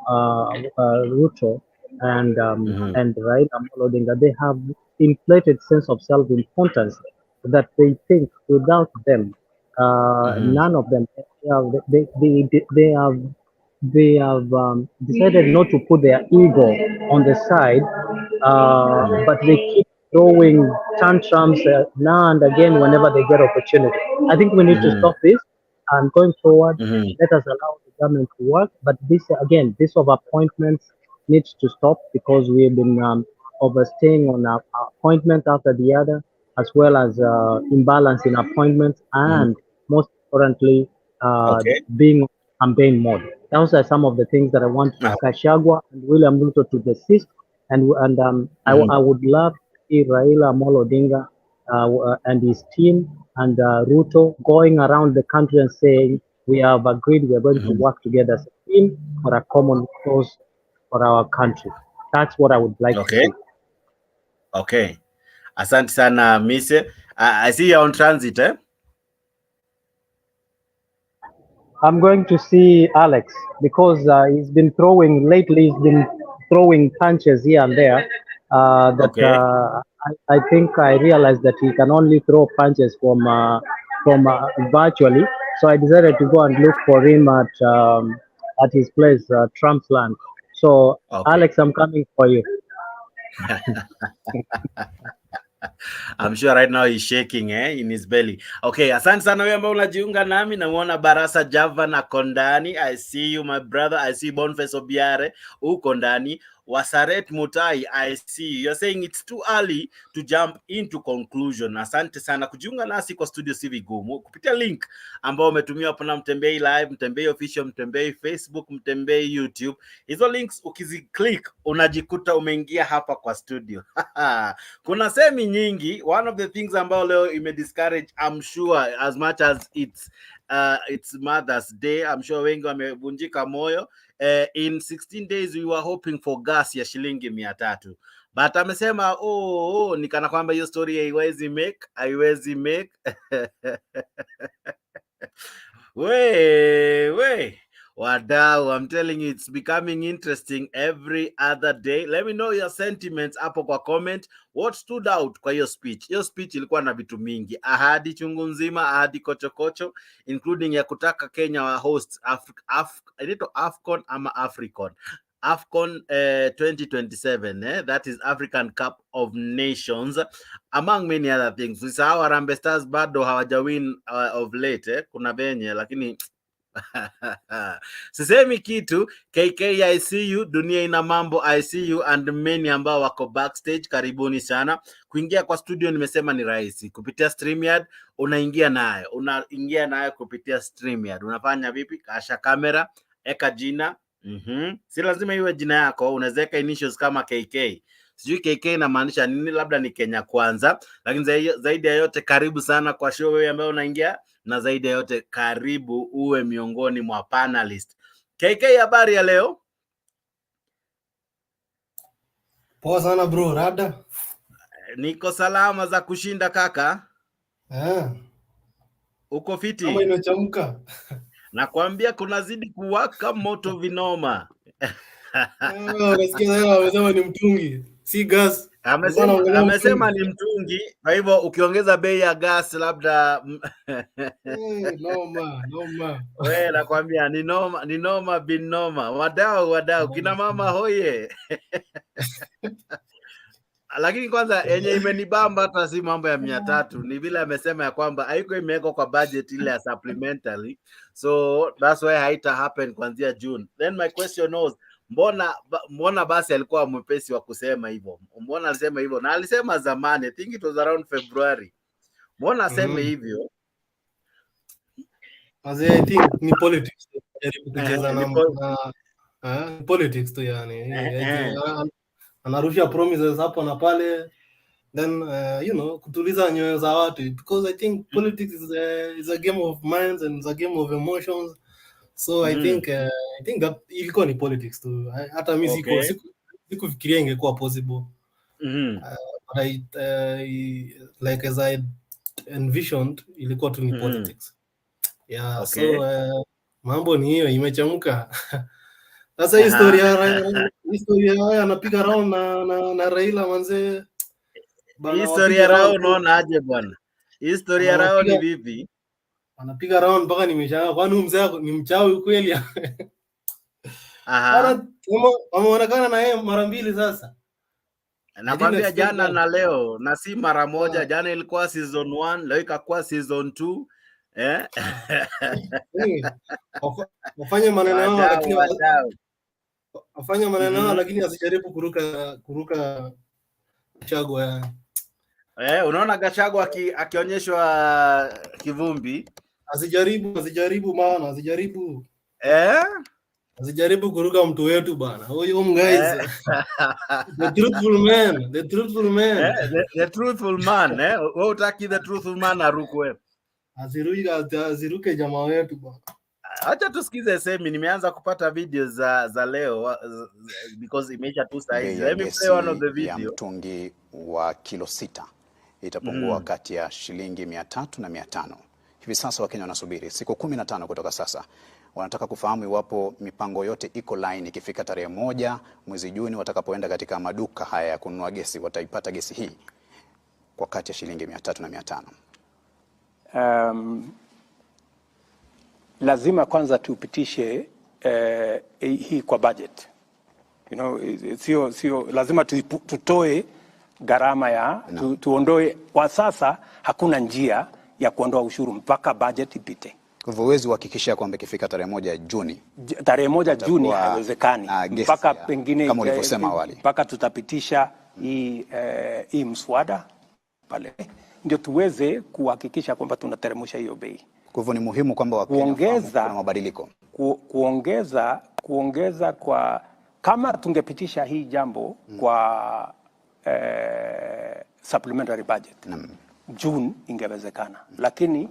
Ruto and Raila Amolo Odinga, they have inflated sense of self-importance that they think without them, none of them, they have decided not to put their ego on the side, but they keep throwing tantrums now and again whenever they get opportunity. I think we need to stop this, and going forward, let us allow the government to work. But this again, this of appointments needs to stop, because we've been overstaying on our appointment after the other, as well as imbalance in appointments, and most importantly, Okay. being on campaign mode. Those are some of the things that I want Kashagwa and William Ruto to desist. I would love to see Raila Amolo Odinga and his team and Ruto going around the country and saying, we have agreed we are going to work together as a team for a common cause for our country. That's what I would like to see. Okay. Asante sana, Mise. I see you're on transit, eh? I'm going to see Alex, because he's been throwing lately. He's been throwing punches here and there. I think I realized that he can only throw punches from virtually. So I decided to go and look for him at his place, Trump's land. So Alex, I'm coming for you. I'm sure right now he's shaking in his belly. Okay, asante sana wewe ambao unajiunga nami. Namuona Barasa Java na Kondani. I see you my brother. I see Boniface Obiare uko ndani. Wasaret Mutai, I see you. You're saying it's too early to jump into conclusion. Asante sana kujiunga nasi kwa studio si vigumu. Kupitia link ambao umetumia hapo na Mtembei Live, Mtembei Official, Mtembei Facebook, Mtembei YouTube. Hizo links ukiziclick unajikuta umeingia hapa kwa studio. Kuna semi nyingi. One of the things ambao leo imediscourage, I'm sure as much as it's Mother's Day, I'm sure wengi wamevunjika moyo. In 16 days we were hoping for gas ya shilingi 300. But amesema ni kana kwamba hiyo story haiwezi make. we wadau, I'm telling you it's becoming interesting every other day. Let me know your sentiments hapo kwa comment. What stood out kwa hiyo speech? Hiyo speech ilikuwa na vitu mingi. Ahadi chungu nzima, ahadi kochokocho, including ya kutaka Kenya wa host AFCON ama AFCON 2027, that is African Cup of Nations, among many other things. Usisahau Harambee Stars bado hawajawin of late, kuna benye lakini sisemi kitu. KK I see you, dunia ina mambo I see you, and many ambao wako backstage, karibuni sana. Kuingia kwa studio nimesema ni rahisi. Kupitia StreamYard unaingia nayo kupitia StreamYard. Unafanya vipi? Kasha kamera, eka jina. Si lazima iwe jina yako, unaweza weka initials kama KK. Sijui KK inamaanisha nini, labda ni Kenya Kwanza. Lakini zaidi ya yote karibu sana kwa show wewe ambaye unaingia, na zaidi ya yote karibu uwe miongoni mwa panelist. KK, habari ya leo? Poa sana bro, rada? Niko salama za kushinda kaka. Uko fiti? Kama imechamka. Nakwambia kunazidi kuwaka moto vinoma. Unasikia leo amesema ni mtungi, si gas. Amesema ni mtungi, kwa hivyo ukiongeza bei ya gas labda noma. Wewe nakwambia ni noma bin noma. Wadau kina mama hoye. Lakini kwanza yenye imenibamba hata si mambo ya 300, ni vile amesema ya kwamba haiko imewekwa kwa budget ile ya supplementary, so that's why haita happen kuanzia June. Then my question was, mbona basi alikuwa mwepesi wa kusema hivyo? Mbona alisema hivyo? Na alisema zamani, I think it was around February. Mbona aseme hivyo? I think ni politics. Politics tu yani. Anarusha promises hapo na pale, then kutuliza nyoyo za watu, because I think politics is a game of minds and it's a game of emotions. So I think that ilikuwa ni politics tu. Hata mimi sikufikiria ingekuwa possible. But like as I envisioned, ilikuwa tu ni politics. Yeah, okay. So mambo ni hiyo imechamka. Sasa historia anapiga round na Raila manze. Historia rao unaona aje bwana? Historia rao ni vipi? Anapiga round mpaka nimeshangaa, kwani mzee ni mchawi kweli? Ameonekana na yeye mara mbili sasa. Nakwambia jana na leo, na si mara moja. Jana ilikuwa season 1, leo ikakuwa season 2. Wafanye maneno yao lakini lakini asijaribu kuruka Gachagua. Unaona Gachagua akionyeshwa kivumbi. Asijaribu maana asijaribu kuruka mtu wetu bana. Huyo guys. The truthful man. Wewe utaki the truthful man arukwe. Asiruke jamaa wetu bana. Acha tusikize semi. Nimeanza kupata video za leo because imeisha tu saa hizi. Let me play one of the video. Ya mtungi wa kilo 6 itapungua kati ya shilingi 300 na 500. Hivi sasa Wakenya wanasubiri siku 15 kutoka sasa. Wanataka kufahamu iwapo mipango yote iko line ikifika tarehe 1 mwezi Juni, watakapoenda katika maduka haya ya kununua gesi wataipata gesi hii kwa kati ya shilingi 300 na 500. Lazima kwanza tupitishe hii kwa budget. sio lazima tutoe gharama ya tuondoe. Kwa sasa hakuna njia ya kuondoa ushuru mpaka budget ipite. Kwa hivyo huwezi kuhakikisha kwamba ikifika tarehe 1 Juni. Tarehe 1 Juni haiwezekani, mpaka pengine kama ulivyosema awali, mpaka tutapitisha hii mswada pale ndio tuweze kuhakikisha kwamba tunateremsha hiyo bei. Kwa hivyo ni muhimu kwamba kuongeza mabadiliko, kuongeza kwa, kama tungepitisha hii jambo kwa supplementary budget June ingewezekana, lakini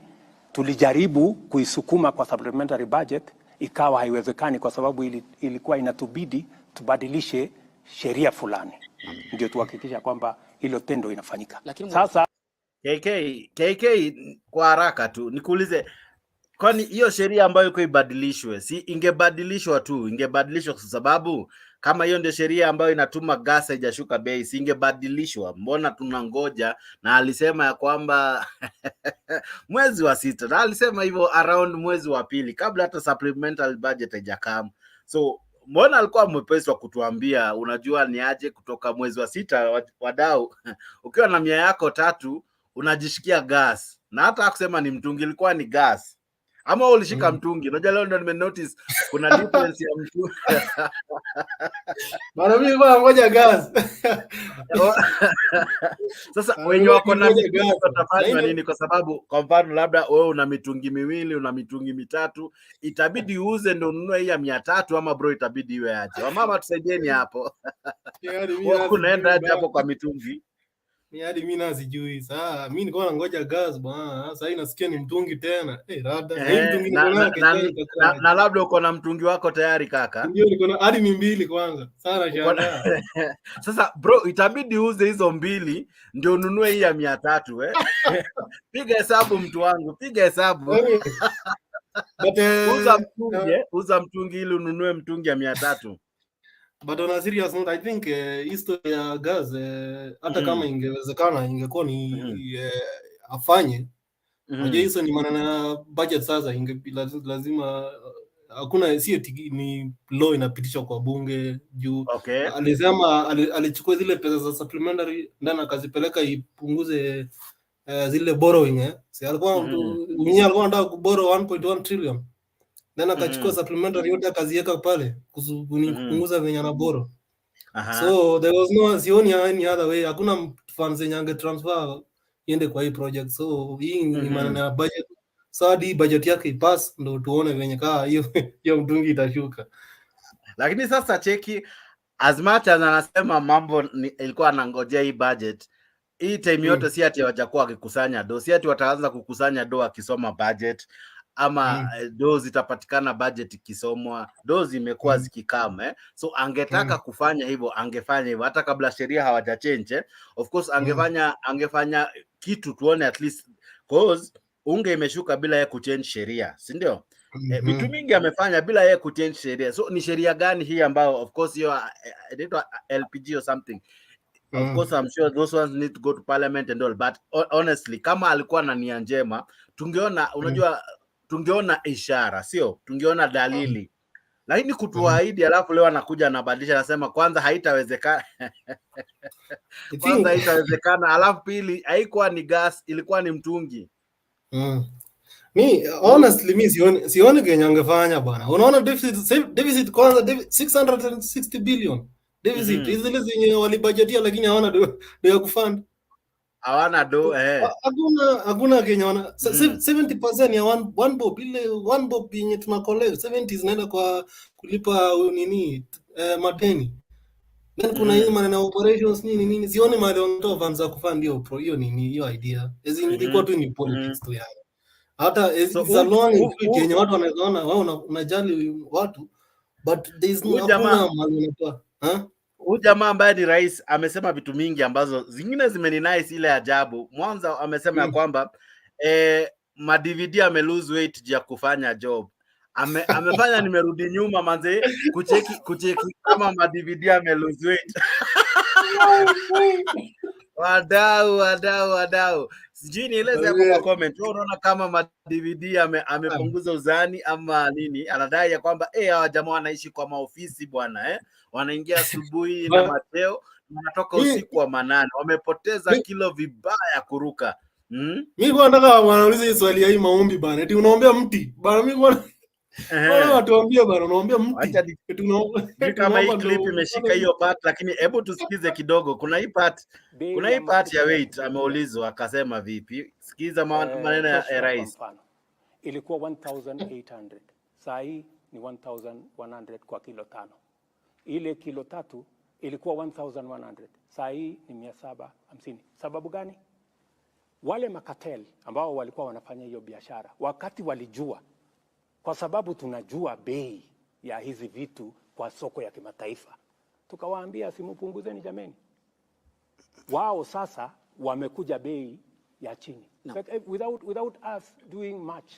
tulijaribu kuisukuma kwa supplementary budget, ikawa haiwezekani kwa sababu ilikuwa inatubidi tubadilishe sheria fulani ndio tuhakikisha kwamba hilo tendo inafanyika. Lakini sasa KK kwa haraka tu nikuulize, kwani hiyo sheria ambayo iko ibadilishwe, si ingebadilishwa tu, ingebadilishwa kwa sababu kama hiyo ndio sheria ambayo inatuma gas haijashuka bei, si ingebadilishwa? Mbona tunangoja? Na alisema ya kwamba mwezi wa 6, na alisema hivyo around mwezi wa 2 kabla hata supplemental budget haijakam. So mbona alikuwa mwepesi wa kutuambia, unajua ni aje kutoka mwezi wa 6 wadau ukiwa na 100 yako 3 unajishikia gas, na hata hakusema ni mtungi, ilikuwa ni gas. Ama ulishika mtungi? Unajua leo ndio nimenotice kuna difference ya mtungi. Bana mimi kwa ngoja gas. Sasa wenye wako na gas watafanya nini? Kwa sababu kwa mfano labda wewe una mitungi 2, una mitungi 3, itabidi uuze ndio ununue hii ya 300, ama bro itabidi iwe aje? Wamama tusaidieni hapo. Wewe unaenda aje hapo kwa mitungi? Ni hadi mimi nazijui. Sasa mimi niko ngoja gas bwana. Sasa nasikia ni mtungi tena. Mtungi na labda uko na mtungi wako tayari kaka. Ndio niko na hadi 2 kwanza. Sana shangaa. Sasa bro itabidi uuze hizo 2 ndio ununue hii ya 300 Piga hesabu mtu wangu, piga hesabu. Uza mtungi ili ununue mtungi ya 300. But on a serious note, I think history ya gas hata kama ingewezekana ingekuwa ni afanye. Unajua hizo ni maana budget sasa lazima hakuna ni law inapitishwa kwa bunge juu. Alisema alichukua zile pesa za supplementary ndana akazipeleka ipunguze zile borrowing si alikuwa mwenyewe alikuwa anataka kuborrow 1.1 trillion. Then akachukua supplementary yote akaziweka pale kupunguza venye na boro. So there was no sioni any other way. Hakuna funds zenye ange transfer iende kwa hii project. So hii ni maana ya budget. So hadi budget yake ipass ndio tuone venye kaa hiyo mtungi itashuka. Lakini sasa cheki, as much as anasema mambo ilikuwa anangojea hii budget, hii time yote si ati hawajakuwa wakikusanya do, si ati wataanza kukusanya do akisoma budget, ama do zitapatikana budget ikisomwa, do zimekuwa zikikama so angetaka kufanya hivyo, angefanya hivyo hata kabla sheria hawaja change of course angefanya kitu tuone at least, cause unge imeshuka bila yeye kuchange sheria, si ndio? Vitu mingi amefanya bila yeye kuchange sheria. So ni sheria gani hii ambayo of course hiyo inaitwa LPG or something? Of course I'm sure those ones need to go to parliament and all, but honestly kama alikuwa na nia njema tungeona, unajua tungeona ishara, sio tungeona dalili. Lakini kutuahidi alafu leo anakuja anabadilisha, anasema kwanza haitawezekana kwanza haitawezekana, alafu pili haikuwa ni gas, ilikuwa ni mtungi. Mi honestly mi sioni Kenya angefanya bwana. Unaona deficit kwanza 660 billion deficit hizo zenye walibudgetia, lakini hawana do ya kufund. Hawana do hakuna Kenya wana 70% ya one bob, ile one bob yenye tuna collect 70 zinaenda kwa kulipa nini madeni. Then kuna hii maneno operations nini sioni mahali wanatoa funds za kufund hiyo nini hiyo idea. Ilikuwa tu ni politics tu yani. Hata za long Kenya watu wanaona wao unajali watu, but there is no hakuna mahali wanatoa. Huyu jamaa ambaye ni rais amesema vitu mingi ambazo zingine zimeninice ile ajabu. Mwanza amesema ya kwamba ma-DVD ame lose weight ya kufanya job. Amefanya nimerudi nyuma manze kucheki kama ma-DVD ame lose weight. Wadau. Sijui nieleze hapo kwa comment. Wewe unaona kama DVD amepunguza uzani ama nini? Anadai ya kwamba hawa jamaa wanaishi kwa maofisi bwana wanaingia asubuhi na mateo wanatoka usiku wa manane. Wamepoteza kilo vibaya kuruka. Mimi kwa nataka wanauliza hii swali ya hii maombi bana. Eti unaombea mti. Bana mimi kwa watuambie bana unaombea mti. Eti unaomba kama hii clip imeshika hiyo part, lakini hebu tusikize kidogo. Kuna hii part ya wait ameulizwa akasema vipi? Sikiza maneno ya rais. Ilikuwa 1800. Saa hii ni 1100 kwa kilo 5. Ile kilo 3 ilikuwa 1100. Saa hii ni 750. Sababu gani? Wale makatel ambao walikuwa wanafanya hiyo biashara wakati walijua, kwa sababu tunajua bei ya hizi vitu kwa soko ya kimataifa, tukawaambia simupunguzeni jameni. Wao sasa wamekuja bei ya chini. No. Without us doing much.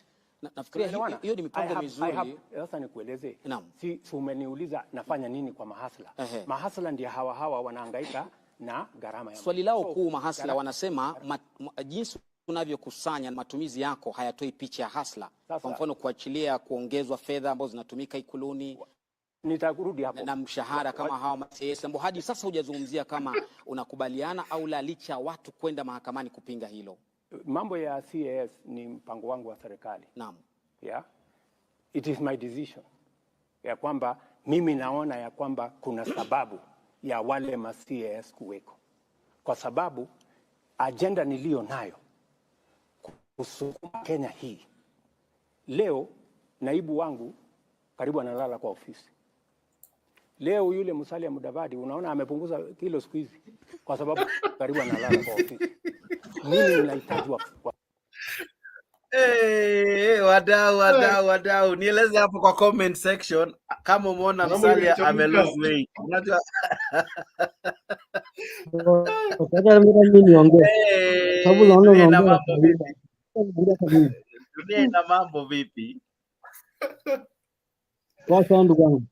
Nafikiria hiyo ni mipango mizuri. Sasa nikueleze. Si umeniuliza nafanya nini kwa mahasla. Mahasla ndio hawa wanahangaika na gharama ya swali lao kuu mahasla wanasema jinsi unavyokusanya matumizi yako hayatoi picha ya hasla. Kwa mfano kuachilia kuongezwa fedha ambazo zinatumika Ikuluni, nitarudi hapo, na mshahara kama hawa MCS ambao hadi sasa hujazungumzia kama unakubaliana au la, licha watu kwenda mahakamani kupinga hilo. Mambo ya CAS ni mpango wangu wa serikali. Naam. Yeah. It is my decision. Ya kwamba mimi naona ya kwamba kuna sababu ya wale ma CAS kuweko. Kwa sababu agenda nilio nayo kusukuma Kenya hii. Leo naibu wangu karibu analala kwa ofisi. Leo yule Musalia Mudavadi unaona amepunguza kilo siku hizi kwa sababu karibu analala kwa ofisi. Mimi ninahitaji wadau nieleze hapo kwa comment section kama umeona Musalia amelose weight. Unajua mimi niongee sababu naona dunia ina mambo vipi? Kwa sababu ndugu yangu,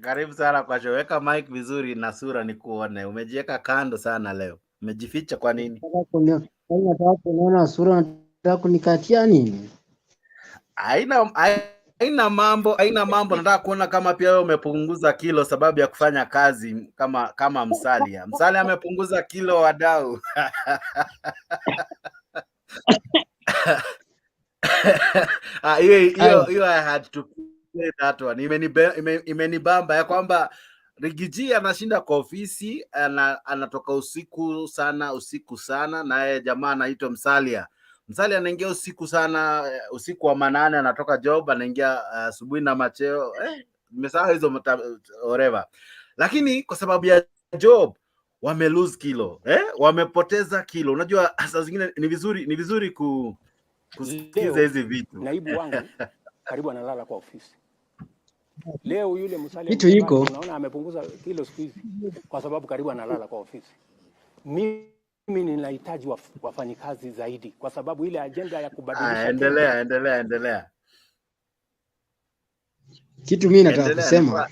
karibu sana kwa show. Weka mic vizuri na sura nikuone. Umejiweka kando sana leo. Umejificha kwa nini? Nataka kuona sura, nataka kunikatia nini? Haina mambo. Nataka kuona kama pia wewe umepunguza kilo sababu ya kufanya kazi kama Musalia. Musalia amepunguza kilo wadau. Hiyo I had to say that one. Imenibamba ya kwamba Rigiji anashinda kwa ofisi, anatoka usiku sana, naye jamaa anaitwa Musalia anaingia usiku sana, usiku wa manane anatoka job, anaingia asubuhi na macheo. Nimesahau hizo whatever. Lakini kwa sababu ya job wame lose kilo, wamepoteza kilo. Unajua saa zingine ni vizuri kusikiza hizi vitu. Naibu wangu karibu analala kwa ofisi. Leo yule Musalia unaona amepunguza kilo siku hizi kwa sababu karibu analala kwa ofisi. Mimi ninahitaji wafanyikazi zaidi kwa sababu ile agenda ya kubadilisha. Endelea. Kitu mimi nataka kusema,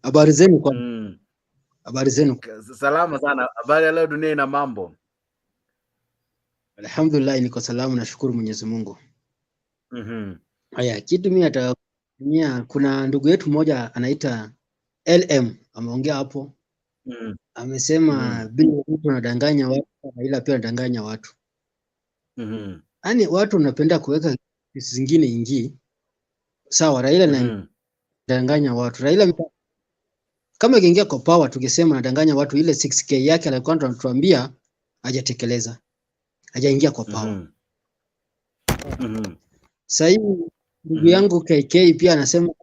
habari zenu kwa habari zenu. Salama sana. Habari leo, dunia ina mambo. Alhamdulillah, niko salama, nashukuru Mwenyezi Mungu. Haya, kitu mimi nataka kuna ndugu yetu mmoja anaita LM ameongea hapo. Amesema bila mtu anadanganya watu, ila pia anadanganya watu. Yaani watu wanapenda kuweka kesi zingine ingi. Sawa, Raila na danganya watu. Raila kama ingeingia kwa power tungesema anadanganya watu, ile 6K yake alikuwa anatuambia hajatekeleza. Hajaingia kwa power. Sasa hivi ndugu yangu KK pia anasema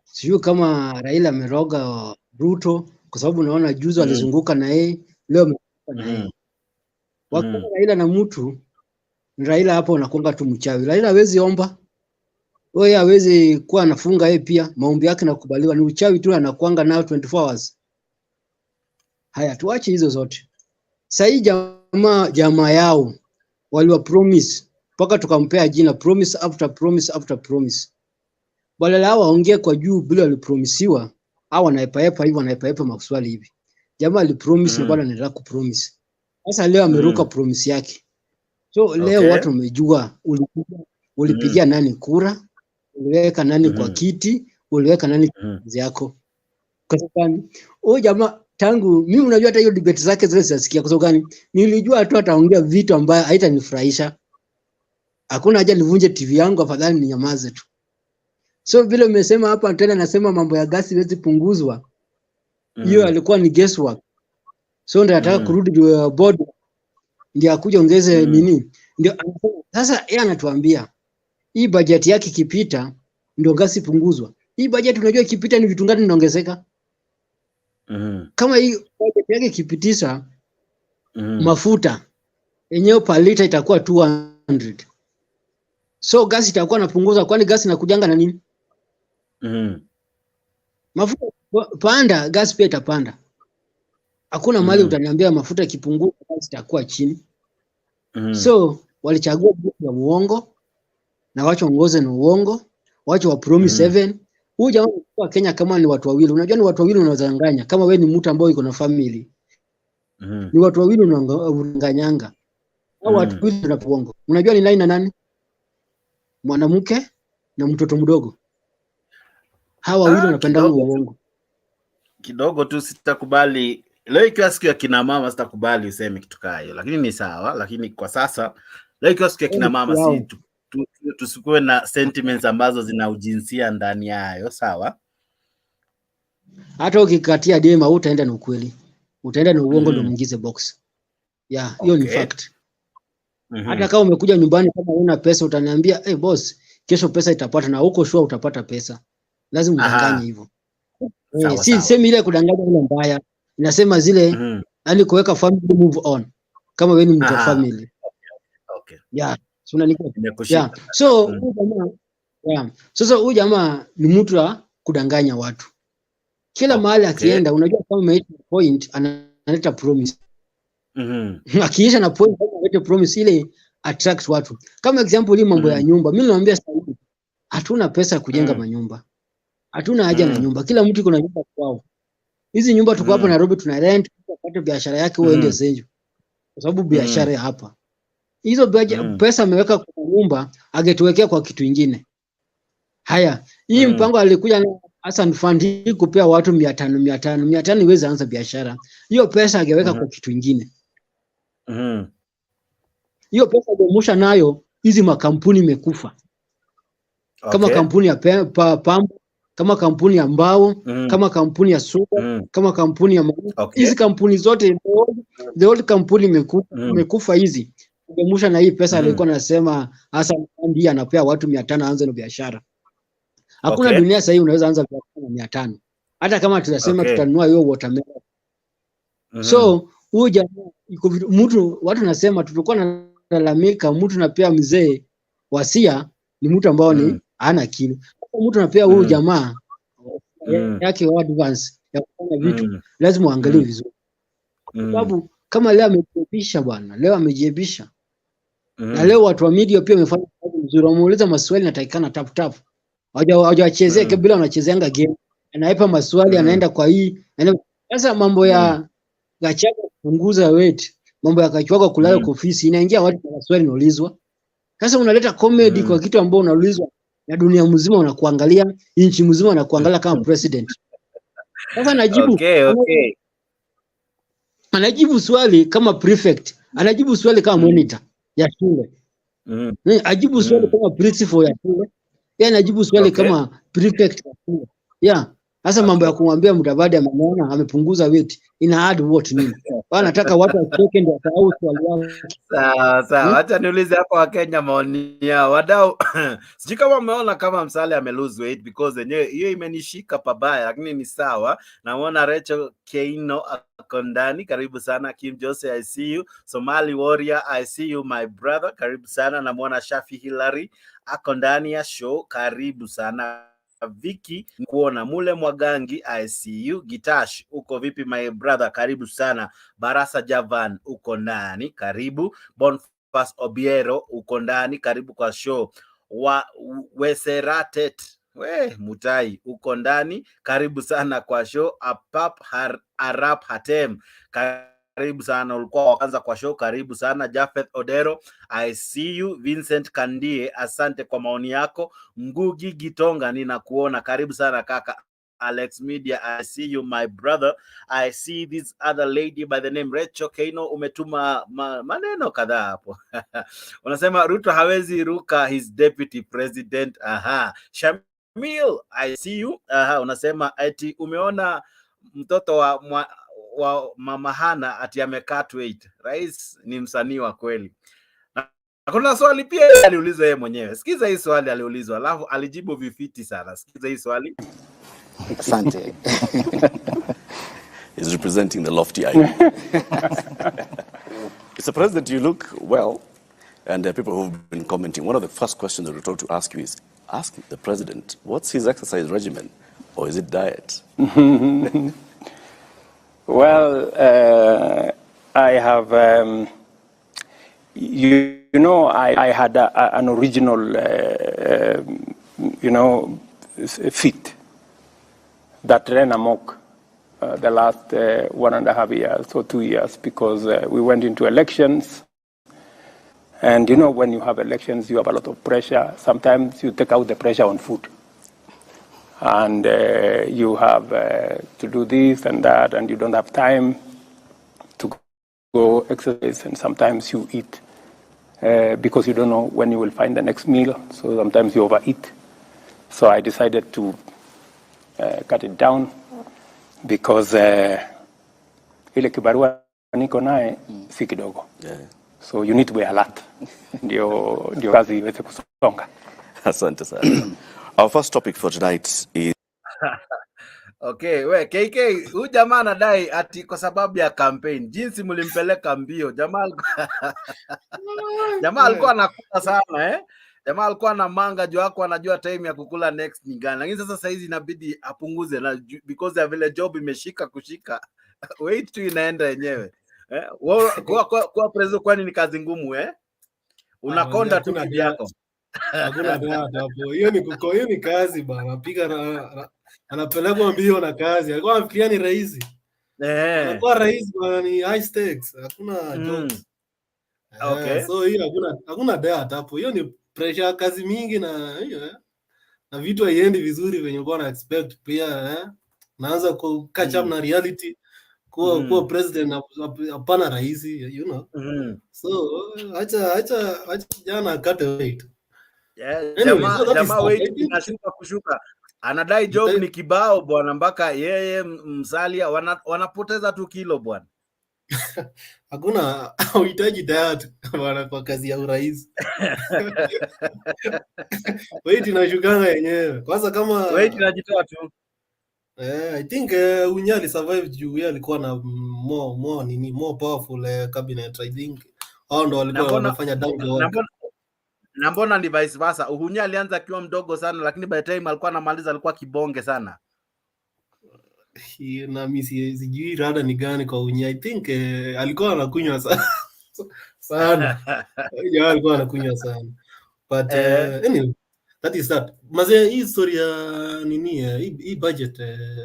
sijui kama Raila ameroga Ruto kwa sababu naona juzi alizunguka na yeye, leo amezunguka na yeye. Wakati Raila na mtu, Raila hapo anakuanga tu mchawi. Raila hawezi omba. Wewe hawezi kuwa anafunga yeye pia, maombi yake nakubaliwa, ni uchawi tu anakuanga nao 24 hours. Haya, tuache hizo zote. Sasa hii jamaa yao waliwa promise mpaka tukampea jina promise after promise after promise. Badala hao waongee kwa juu bila walipromisiwa, hao wanaipaepa hivi, wanaipaepa maswali hivi. Jamaa alipromise na bado anaendelea kupromise. Sasa leo ameruka promise yake. So leo watu wamejua ulipigia nani kura, uliweka nani kwa kiti, uliweka nani kazi yako. Kwa sababu jamaa tangu mimi unajua hata hiyo debate zake zote sisikia kwa sababu nilijua tu ataongea vitu ambaye haitanifurahisha. Hakuna haja nivunje TV yangu, afadhali ninyamaze tu. So vile umesema hapa tena nasema mambo ya gasi iwezi punguzwa. Hiyo alikuwa ni guesswork. So ndio anataka kurudi board ndio akuja ongeze nini? Ndio sasa yeye anatuambia hii budget yake ikipita ndio gasi punguzwa. Hii budget unajua ikipita ni vitu ngapi vinaongezeka? Kama hii budget yake ikipitisha mafuta yenyewe per liter itakuwa 200. So gasi itakuwa napunguza, kwani gasi inakujanga na nini? Mafuta panda, gasi pia itapanda. Hakuna mali utaniambia mafuta ikipungua gasi itakuwa chini. So walichagua ya uongo na wacho ongoze na uongo, wacho wa promise 7. Huyu jamaa kwa Kenya kama ni watu wawili. Unajua ni watu wawili unawazanganya. Kama wewe ni mtu ambaye uko na family. Ni watu wawili unanganyanga. Hao watu wawili na uongo. Unajua ni nani na nani? Mwanamke na mtoto mdogo. Hawa wawili wanapenda uongo. Kidogo tu sitakubali. Leo ikiwa siku ya kina mama sitakubali useme kitu kayo. Lakini ni sawa, lakini kwa sasa leo ikiwa siku ya kina mama tusikuwe na sentiments ambazo zina ujinsia ndani yayo, sawa? Hata ukikatia dema utaenda na ukweli. Utaenda na uongo ndio muingize box. Yeah, hiyo ni fact. Hata kama umekuja nyumbani kama una pesa utaniambia, boss, kesho pesa itapata na huko sure utapata pesa. Lazima udanganye hivyo. Si sema ile kudanganya ile mbaya. Inasema zile yani kuweka family move on. Kama wewe ni mtu wa family. Okay. Yeah, unanikuwa. Yeah. So sasa huyu jamaa ni mtu wa kudanganya watu. Kila mahali akienda unajua kama umeita point analeta promise. Akiisha na point analeta promise ile attract watu. Kama example hii mambo ya nyumba, mimi naambia sasa hivi hatuna pesa kujenga manyumba. Hatuna haja na nyumba. Kila mtu iko na nyumba kwao. Hizi nyumba tuko hapa Nairobi tuna rent, tupate biashara yake uende Zenju. Kwa sababu biashara hapa. Hizo pesa ameweka kwa nyumba, angetuwekea kwa kitu kingine. Haya, hii mpango alikuja na Hassan Fund hii kupea watu 500 iweze anza biashara. Hiyo pesa angeweka kwa kitu kingine. Hiyo pesa angemusha nayo hizi makampuni imekufa. Kama kampuni ya pambo, kama kampuni ya mbao, kama kampuni ya sugar, kama kampuni ya hizi kampuni zote the old kampuni imekufa hizi. Angemusha na hii pesa alikuwa anasema Hassan Fund anapea watu 500 aanze na biashara. Hakuna dunia sasa hii unaweza anza biashara 500. Hata kama tunasema tutanunua hiyo watermelon. So huyu jamaa mtu watu nasema tulikuwa nalalamika mtu napea mzee wasia ni mtu ambao ni hana akili. Mtu napea huyu jamaa yake advance ya kufanya vitu lazima uangalie vizuri. Sababu kama leo amejiebisha bwana, leo amejiebisha. Na leo watu wa media pia wamefanya kazi nzuri. Wameuliza maswali natakikana tap. Hawajachezea kabla wanachezeanga game. Anaipa maswali anaenda kwa hii. Sasa mambo ya Gachagua kupunguza weight, mambo ya Gachagua kulala kwa ofisi inaingia watu kwa maswali naulizwa. Sasa unaleta comedy kwa kitu ambao unaulizwa na dunia mzima unakuangalia, nchi mzima unakuangalia kama president. Sasa anajibu anajibu swali kama prefect, anajibu swali kama monitor ya shule. Ajibu swali kama principal ya shule. Yeye anajibu swali kama prefect ya shule. Yeah. Sasa mambo ya kumwambia Mudavadi ameona amepunguza weight ina add what nini? Wanataka watu wacheke ndio wasahau swali wao. Sawa. Acha niulize hapo wa Kenya maoni yao. Wadau, sijui kama umeona kama Msale ame lose weight because yenyewe hiyo imenishika pabaya, lakini ni sawa. Namuona Rachel Keino ako ndani, karibu sana. Kim Jose, I see you. Somali Warrior, I see you my brother, karibu sana. Namuona Shafi Hillary ako ndani ya show, karibu sana. Viki kuona Mule Mwagangi, I see you. Gitash, uko vipi my brother, karibu sana. Barasa Javan uko ndani, karibu. Bonfas Obiero uko ndani, karibu kwa show. Weseratet Mutai uko ndani, karibu sana kwa show. Apap Arab Hatem, karibu sana, ulikuwa wa kwanza kwa show, karibu sana. Jafeth Odero, I see you. Vincent Kandie, asante kwa maoni yako. Ngugi Gitonga, ninakuona, karibu sana kaka. Alex Media, I see you my brother. I see this other lady by the name Rachel Keino, umetuma maneno kadhaa hapo. Unasema Ruto hawezi ruka his deputy president. Aha. Shamil, I see you. Aha, unasema eti umeona mtoto wa Mama Hana ati amecut weight. Rais ni msanii wa kweli. Kuna swali pia aliulizwa yeye mwenyewe. Sikiza hii swali aliulizwa, alafu alijibu vifiti sana. Sikiza hii swali. Asante. He's representing the lofty eye. Mr. President, you look well, and people who've been commenting, one of the first questions that we're told to ask you is, ask the president, what's his exercise regimen, or is it diet? Well, I have, you know, I had an original, fit that ran amok the last 1.5 years or 2 years, because we went into elections. And, you know, when you have elections, you have a lot of pressure. Sometimes you take out the pressure on food. And you have to do this and that, and you don't have time to go exercise. And sometimes you eat because you don't know when you will find the next meal. So sometimes you overeat. So I decided to cut it down because ile kibarua niko naye si kidogo. So you need to weigh a lot. Ndio kazi iweze kusonga. Asante sana. Our first topic for tonight is Okay, we KK, huyu jamaa anadai ati kwa sababu ya campaign, jinsi mlimpeleka mbio, jamaa alikuwa anakula sana Jamaa alikuwa na manga juu yako, anajua time ya kukula next ni gani. Lakini sasa hizi inabidi apunguze na because ya vile job imeshika kushika. Wait tu inaenda yenyewe. Kwa prezo kwani ni kazi ngumu Unakonda tu bibi yako. Hakuna data hapo. Hiyo ni kazi bana. Piga na anapelekwa mbio na kazi. Alikuwa anafikiria ni rahisi. Alikuwa rahisi bana, ni high stakes. Hakuna jokes. Okay. So hiyo hakuna data hapo. Hiyo ni pressure, kazi mingi na hiyo na vitu haiendi vizuri venye ulikuwa na expect pia naanza ku catch up na reality kuwa president hapana rahisi, you know. So acha jana cut weight. Jamaa weight inashuka kushuka. Anadai job ni kibao bwana, mpaka yeye Msalia wanapoteza 2 kilo bwana. Hakuna uhitaji diet bwana kwa kazi ya urais. Weight inashukanga yenyewe. Kwanza kama weight inajitoa tu. I think Unyali survive juu yeye alikuwa na more powerful cabinet. I think hao ndo walikuwa wanafanya down the work. Na mbona ni vice versa? Uhunya alianza akiwa mdogo sana, lakini by the time alikuwa anamaliza alikuwa kibonge sana. Na mimi sijui rada ni gani kwa Uhunya. I think alikuwa anakunywa sana. Yeah, alikuwa anakunywa sana. But anyway, that is that. Mazee, hii story ya nini hii budget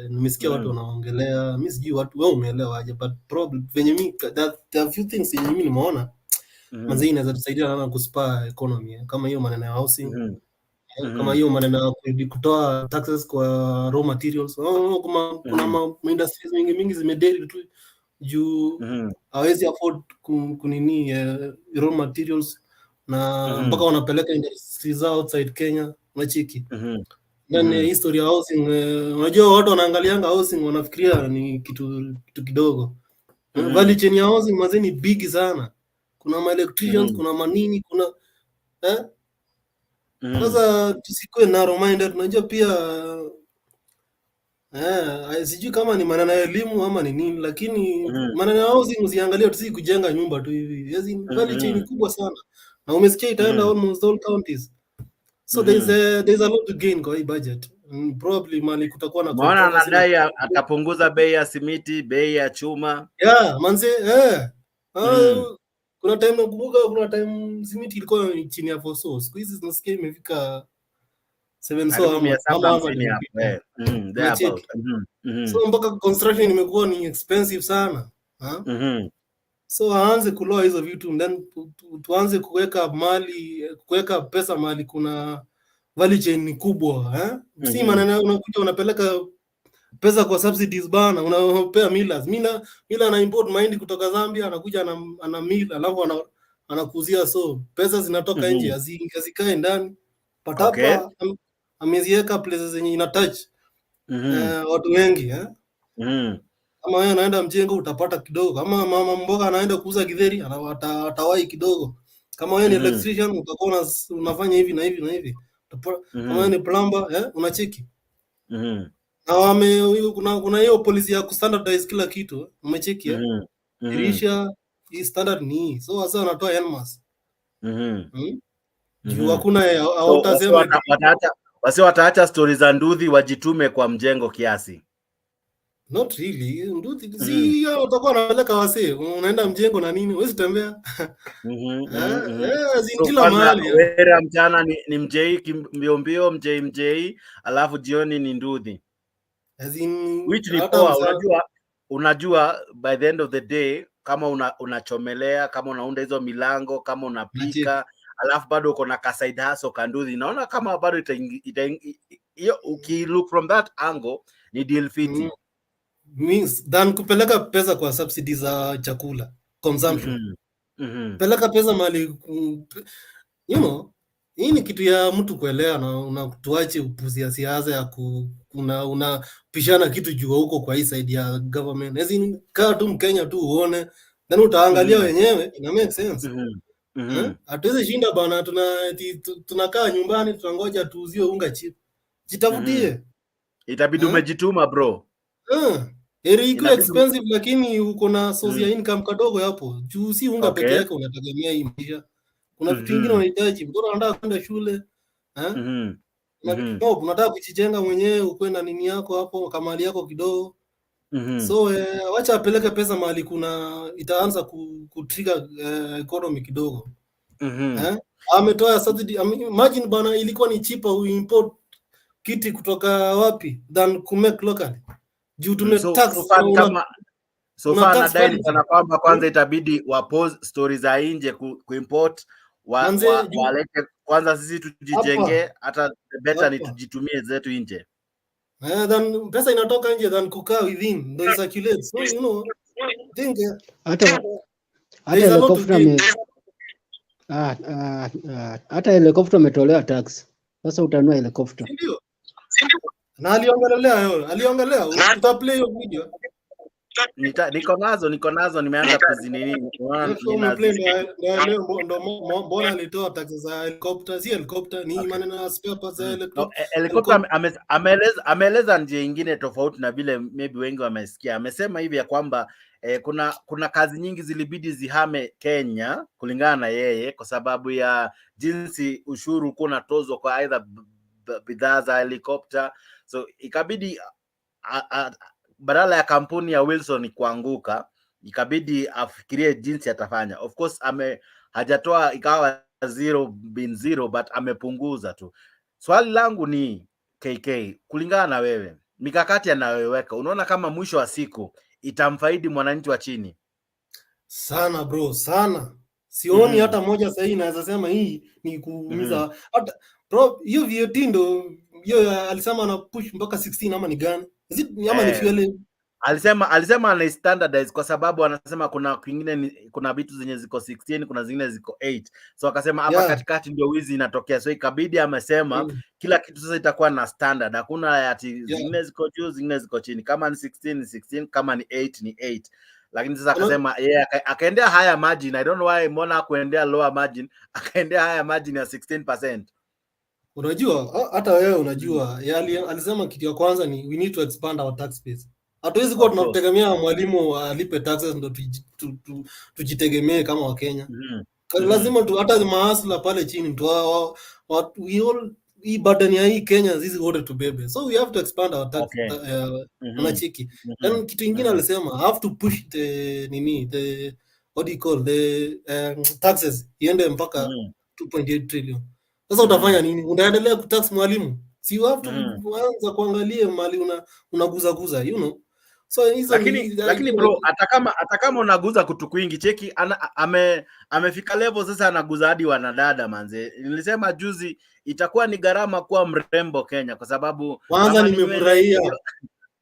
nimesikia watu wanaongelea. Mimi sijui watu wao umeelewa aje, but problem venye mimi there are few things yenye mimi nimeona mazee inaweza tusaidia sana kuspur economy, kama hiyo maneno ya housing, kama hiyo maneno ya kutoa taxes kwa raw materials. Kuna industries mingi zimedeli tu juu hawezi afford kunini raw materials na mpaka wanapeleka industries zao outside Kenya machiki. Then history ya housing, unajua watu wanaangalianga housing wanafikiria ni kitu kidogo. Value chain ya housing mazee ni big sana. Kuna electricians, kuna manini, kuna sasa tusikue narrow minded. Unajua pia sijui kama ni maneno ya elimu ama ni nini, lakini maneno ya housing usiangalie tu, si kujenga nyumba tu hivi. Yaani value chain kubwa sana. Na umesikia itaenda almost all counties. So there's a lot to gain kwa hii budget. Probably mali kutakuwa na maana anadai atapunguza bei ya simiti, bei ya chuma. Yeah, manze kuna time nakumbuka, kuna time simiti ilikuwa chini ya 4 so. Siku hizi tunasikia imefika 7 so so mpaka construction imekuwa ni expensive sana. So aanze kuloa hizo vitu, then tuanze kuweka pesa mali kuna value chain kubwa si maneno unakuja unapeleka pesa kwa subsidies bana, unapea millers. Mila ana import mahindi kutoka Zambia, anakuja ana mill, alafu anakuzia, so pesa zinatoka nje, hazikae ndani. Patapa ameziweka places zenye ina touch watu wengi Kama wewe anaenda mjengo utapata kidogo, kama mama mboga anaenda kuuza githeri atawai kidogo, kama wewe ni electrician utakuwa unafanya hivi na hivi na hivi, kama wewe ni plumber unacheki na kuna hiyo policy ya kustandardize kila kitu, umecheki dirisha hii standard ni hii, so wasa wanatoa NMAS juu hakuna hautasema wasi wataacha stories za nduthi wajitume kwa mjengo kiasi. Not really. Nduthi si utakuwa unapeleka wasee, unaenda mjengo na nini, huwezi tembea. Kila mahali. Wera mchana ni mjei mbio mjei, alafu jioni ni nduthi. Which ni poa, unajua by the end of the day kama unachomelea, kama unaunda hizo milango, kama unapika, alafu bado uko na kaside hustle kanduthi. Naona kama bado look from that angle ni deal fiti. Means than kupeleka pesa kwa subsidies za chakula consumption. Peleka pesa mali, hii ni kitu ya mtu kuelewa, na unatuache upuzi ya siasa ya unapishana kitu juu huko kwa hii side ya government. Kaa tu Mkenya tu uone, then utaangalia wenyewe, ina make sense. Hatuwezi shinda bana, tunakaa nyumbani tunangoja tuuziwe unga chip. Jitafutie. Itabidi umejituma bro. Iko expensive lakini uko na source ya income kadogo hapo. Juu si unga peke yake unategemea hii maisha. Kuna vitu vingine unahitaji. Mtoto anataka kwenda shule, unataka kujijenga mwenyewe, ukwenda nini yako hapo, kamali yako kidogo. So wacha apeleke pesa mahali itaanza kutrigger economy kidogo. Ametoa subsidy. Imagine bana, ilikuwa ni cheaper import kiti kutoka wapi than kumake locally. Juu tumetax so far nadai sana kwamba kwanza itabidi wapose stories za nje kuimport walete kwanza, sisi tujijenge, hata better ni tujitumie zetu nje. Then pesa inatoka nje than kukaa within the circulate. So think hata helicopter umetolewa tax. Sasa utanua helicopter. Ndio. Na aliongelea utaplay hiyo video. Niko nazo nimeanza kuzinini. Mbona alitoa taxes za helicopter? Si helicopter ni maneno ya spare parts za helicopter. Helicopter ameeleza njia nyingine tofauti na vile maybe wengi wamesikia. Amesema hivi ya kwamba kuna kazi nyingi zilibidi zihame Kenya kulingana na yeye, kwa sababu ya jinsi ushuru uko unatozwa kwa aidha bidhaa za helicopter. So ikabidi badala ya kampuni ya Wilson kuanguka, ikabidi afikirie jinsi atafanya. Of course hajatoa ikawa 0 but amepunguza tu. Swali langu ni KK, kulingana na wewe, mikakati anayoweka, unaona kama mwisho wa siku itamfaidi mwananchi wa chini? Sana bro, sana. Sioni hata moja sasa hii naweza sema hii ni kuumiza. Hata bro, hiyo VAT ndo hiyo alisema ana push mpaka 16 ama ni gani? Is it ama ni fuel? Alisema ana standardize kwa sababu anasema kuna kwingine kuna vitu zenye ziko 16, kuna zingine ziko 8. So akasema hapa katikati ndio wizi inatokea. So ikabidi amesema kila kitu sasa itakuwa na standard. Hakuna ati zingine ziko juu, zingine ziko chini. Kama ni 16 ni 16, kama ni 8 ni 8. Lakini sasa akasema akaendea higher margin. I don't know why mbona kuendea lower margin, akaendea higher margin ya 16%. Unajua hata wewe unajua alisema kitu ya kwanza ni we need to expand our tax base. Hatuwezi kuwa tunategemea mwalimu alipe taxes ndo tujitegemee kama Wakenya. Lazima hata mahasla pale chini hii burden ya hii Kenya zizi wote tubebe. So we have to expand our tax unachiki. Then kitu kingine alisema have to push the what do you call the taxes iende mpaka 2.8 trillion. Sasa utafanya nini? Unaendelea kutax mwalimu? Si you have to kuanza kuangalia mali unaguza So easily, lakini bro, hata kama unaguza kutu kwingi, cheki amefika level sasa anaguza hadi wanadada manze. Nilisema juzi itakuwa ni gharama kuwa mrembo Kenya, kwa sababu kwanza nimefurahia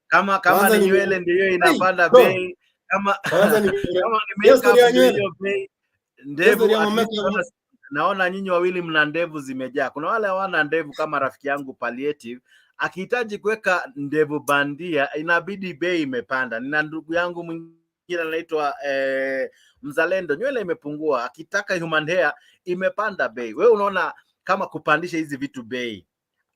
kama ni nywele ndio inapanda bei, kama ni makeup ndio bei, ndevu naona nyinyi wawili mna ndevu zimejaa. Kuna wale hawana ndevu kama rafiki yangu Palliative, akihitaji kuweka ndevu bandia inabidi bei imepanda. Nina ndugu yangu mwingine anaitwa Mzalendo, nywele imepungua, akitaka human hair imepanda bei. Wewe unaona kama kupandisha hizi vitu bei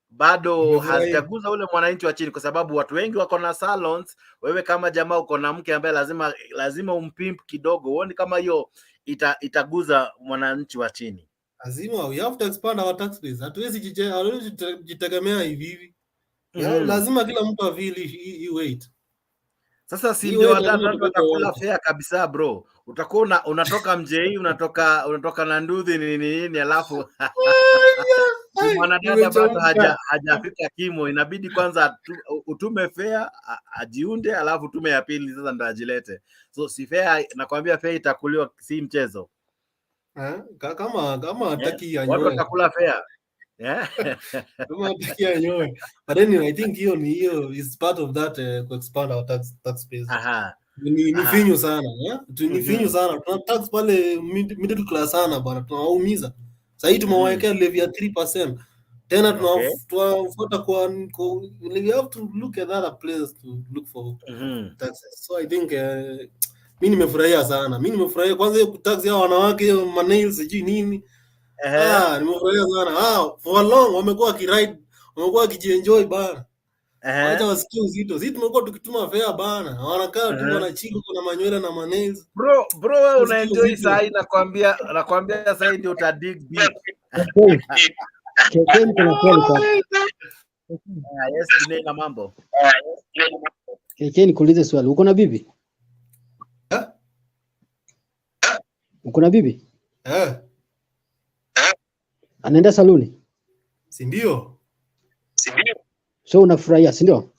bado hazijaguza ule mwananchi wa chini, kwa sababu watu wengi wako na salons. Wewe kama jamaa uko na mke ambaye lazima umpimp kidogo, uone kama hiyo itaguza mwananchi wa chini. Lazima we have to expand our tax base. Hatuwezi jitegemea hivi. Lazima kila mtu avili hii weight. Sasa si ndio watakula fair kabisa bro. Utakuwa unatoka mjei, unatoka na nduthi nini alafu mwanadada bado hajafika kimo, inabidi kwanza utume fair ajiunde, alafu tume ya pili sasa ndo ajilete. So si fair, nakwambia fair itakuliwa, si mchezo. Kama hataki ya nyoe. Watu watakula fair. Yeah. Kama hataki ya nyoe. But anyway, I think hiyo is part of that to expand our tax base. Ni finyu sana, ni finyu sana. Tuna tax pale middle class sana bwana, tunawaumiza. Sasa hivi tumewawekea levy ya 3%. Tena tunafuata kwa we have to look at other places to look for taxes. So I think mimi nimefurahia sana. Mimi nimefurahia kwanza hiyo kutax ya wanawake, hiyo manails sijui nini. Nimefurahia sana. For long wamekuwa kiride, wamekuwa wakijienjoy bana. Acha wasikie uzito. Sisi tumekuwa tukituma fare bana. Wanakaa tu wanachili na manywele na manails. Bro wewe unaenjoy saa hii, nakwambia sasa hii ndio utadig deep. Kekeni kuna kweli kwa. Yes, nina mambo. Kekeni kuulize swali. Uko na bibi? Uko na bibi? Anaenda saluni? Si ndio? So unafurahia, si ndio?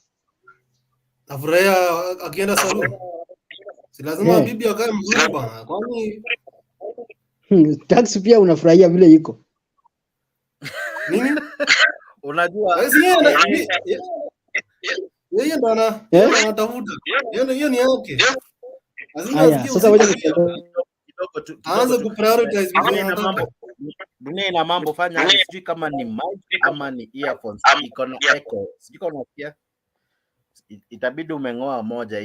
Nafurahia akienda saluni. Si lazima bibi akae mzuri bana. Kwani tax pia unafurahia vile iko? Nini? Unajua yeye ndo anatafuta. Hiyo ni yake. Haya, sasa waje kidogo aanze kuprioritize dunia ina mambo. Fanya sijui kama ni mic ama ni earphones, iko na echo, sijui kama unasikia. Itabidi umeng'oa moja,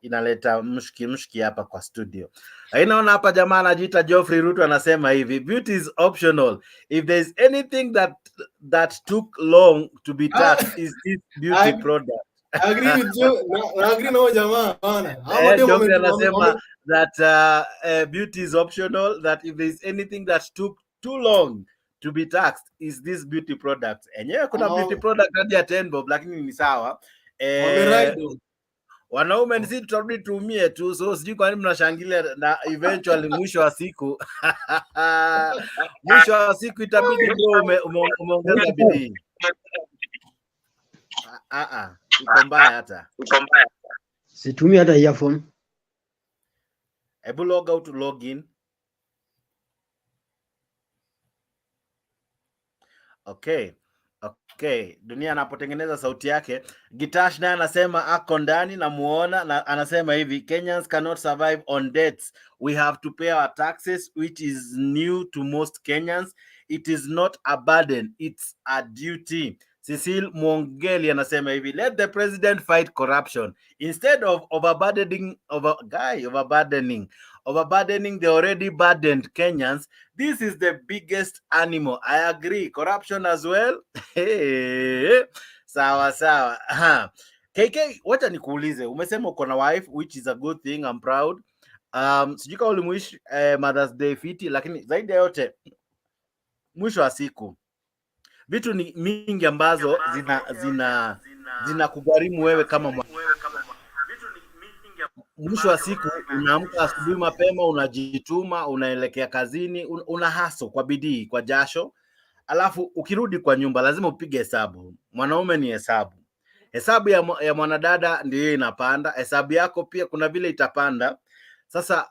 inaleta mshiki hapa kwa studio. Naona hapa jamaa anajiita Geoffrey Ruto anasema hivi, beauty is optional. If there is anything that took long to be taxed is this beauty product. Agree with you. Agree na jamaa bana. Geoffrey anasema that beauty is optional, that if there is anything that took too long to be taxed is this beauty product. Enyewe kuna beauty product hadi ya 10 bob, lakini ni sawa. Wanaume ni sisi tutarudi tuumie tu, so sijui kwa nini mnashangilia, na eventually mwisho wa siku itabidi ndio umeongeza bidii. Iko mbaya hata. Situmii hata earphone. Hebu log out to log in. Okay. Dunia anapotengeneza sauti yake, Gitash naye anasema ako ndani na muona, na anasema hivi, Kenyans cannot survive on debts. We have to pay our taxes, which is new to most Kenyans. It is not a burden, it's a duty. Cecil Mwongeli anasema hivi, let the president fight corruption instead of overburdening the already burdened Kenyans. This is the biggest animal. I agree. Corruption as well. Sawa. KK, wacha nikuulize. Umesema uko na wife, which is a good thing. I'm proud. Sijui kama ulimuishi Mother's Day fiti, lakini zaidi ya yote mwisho wa siku vitu ni mingi ambazo zina kugharimu wewe kama mwisho wa siku. Unaamka asubuhi mapema, unajituma, unaelekea kazini, una hustle kwa bidii, kwa jasho, alafu ukirudi kwa nyumba lazima upige hesabu. Mwanaume ni hesabu. Hesabu ya mwanadada ndio inapanda, hesabu yako pia kuna vile itapanda. Sasa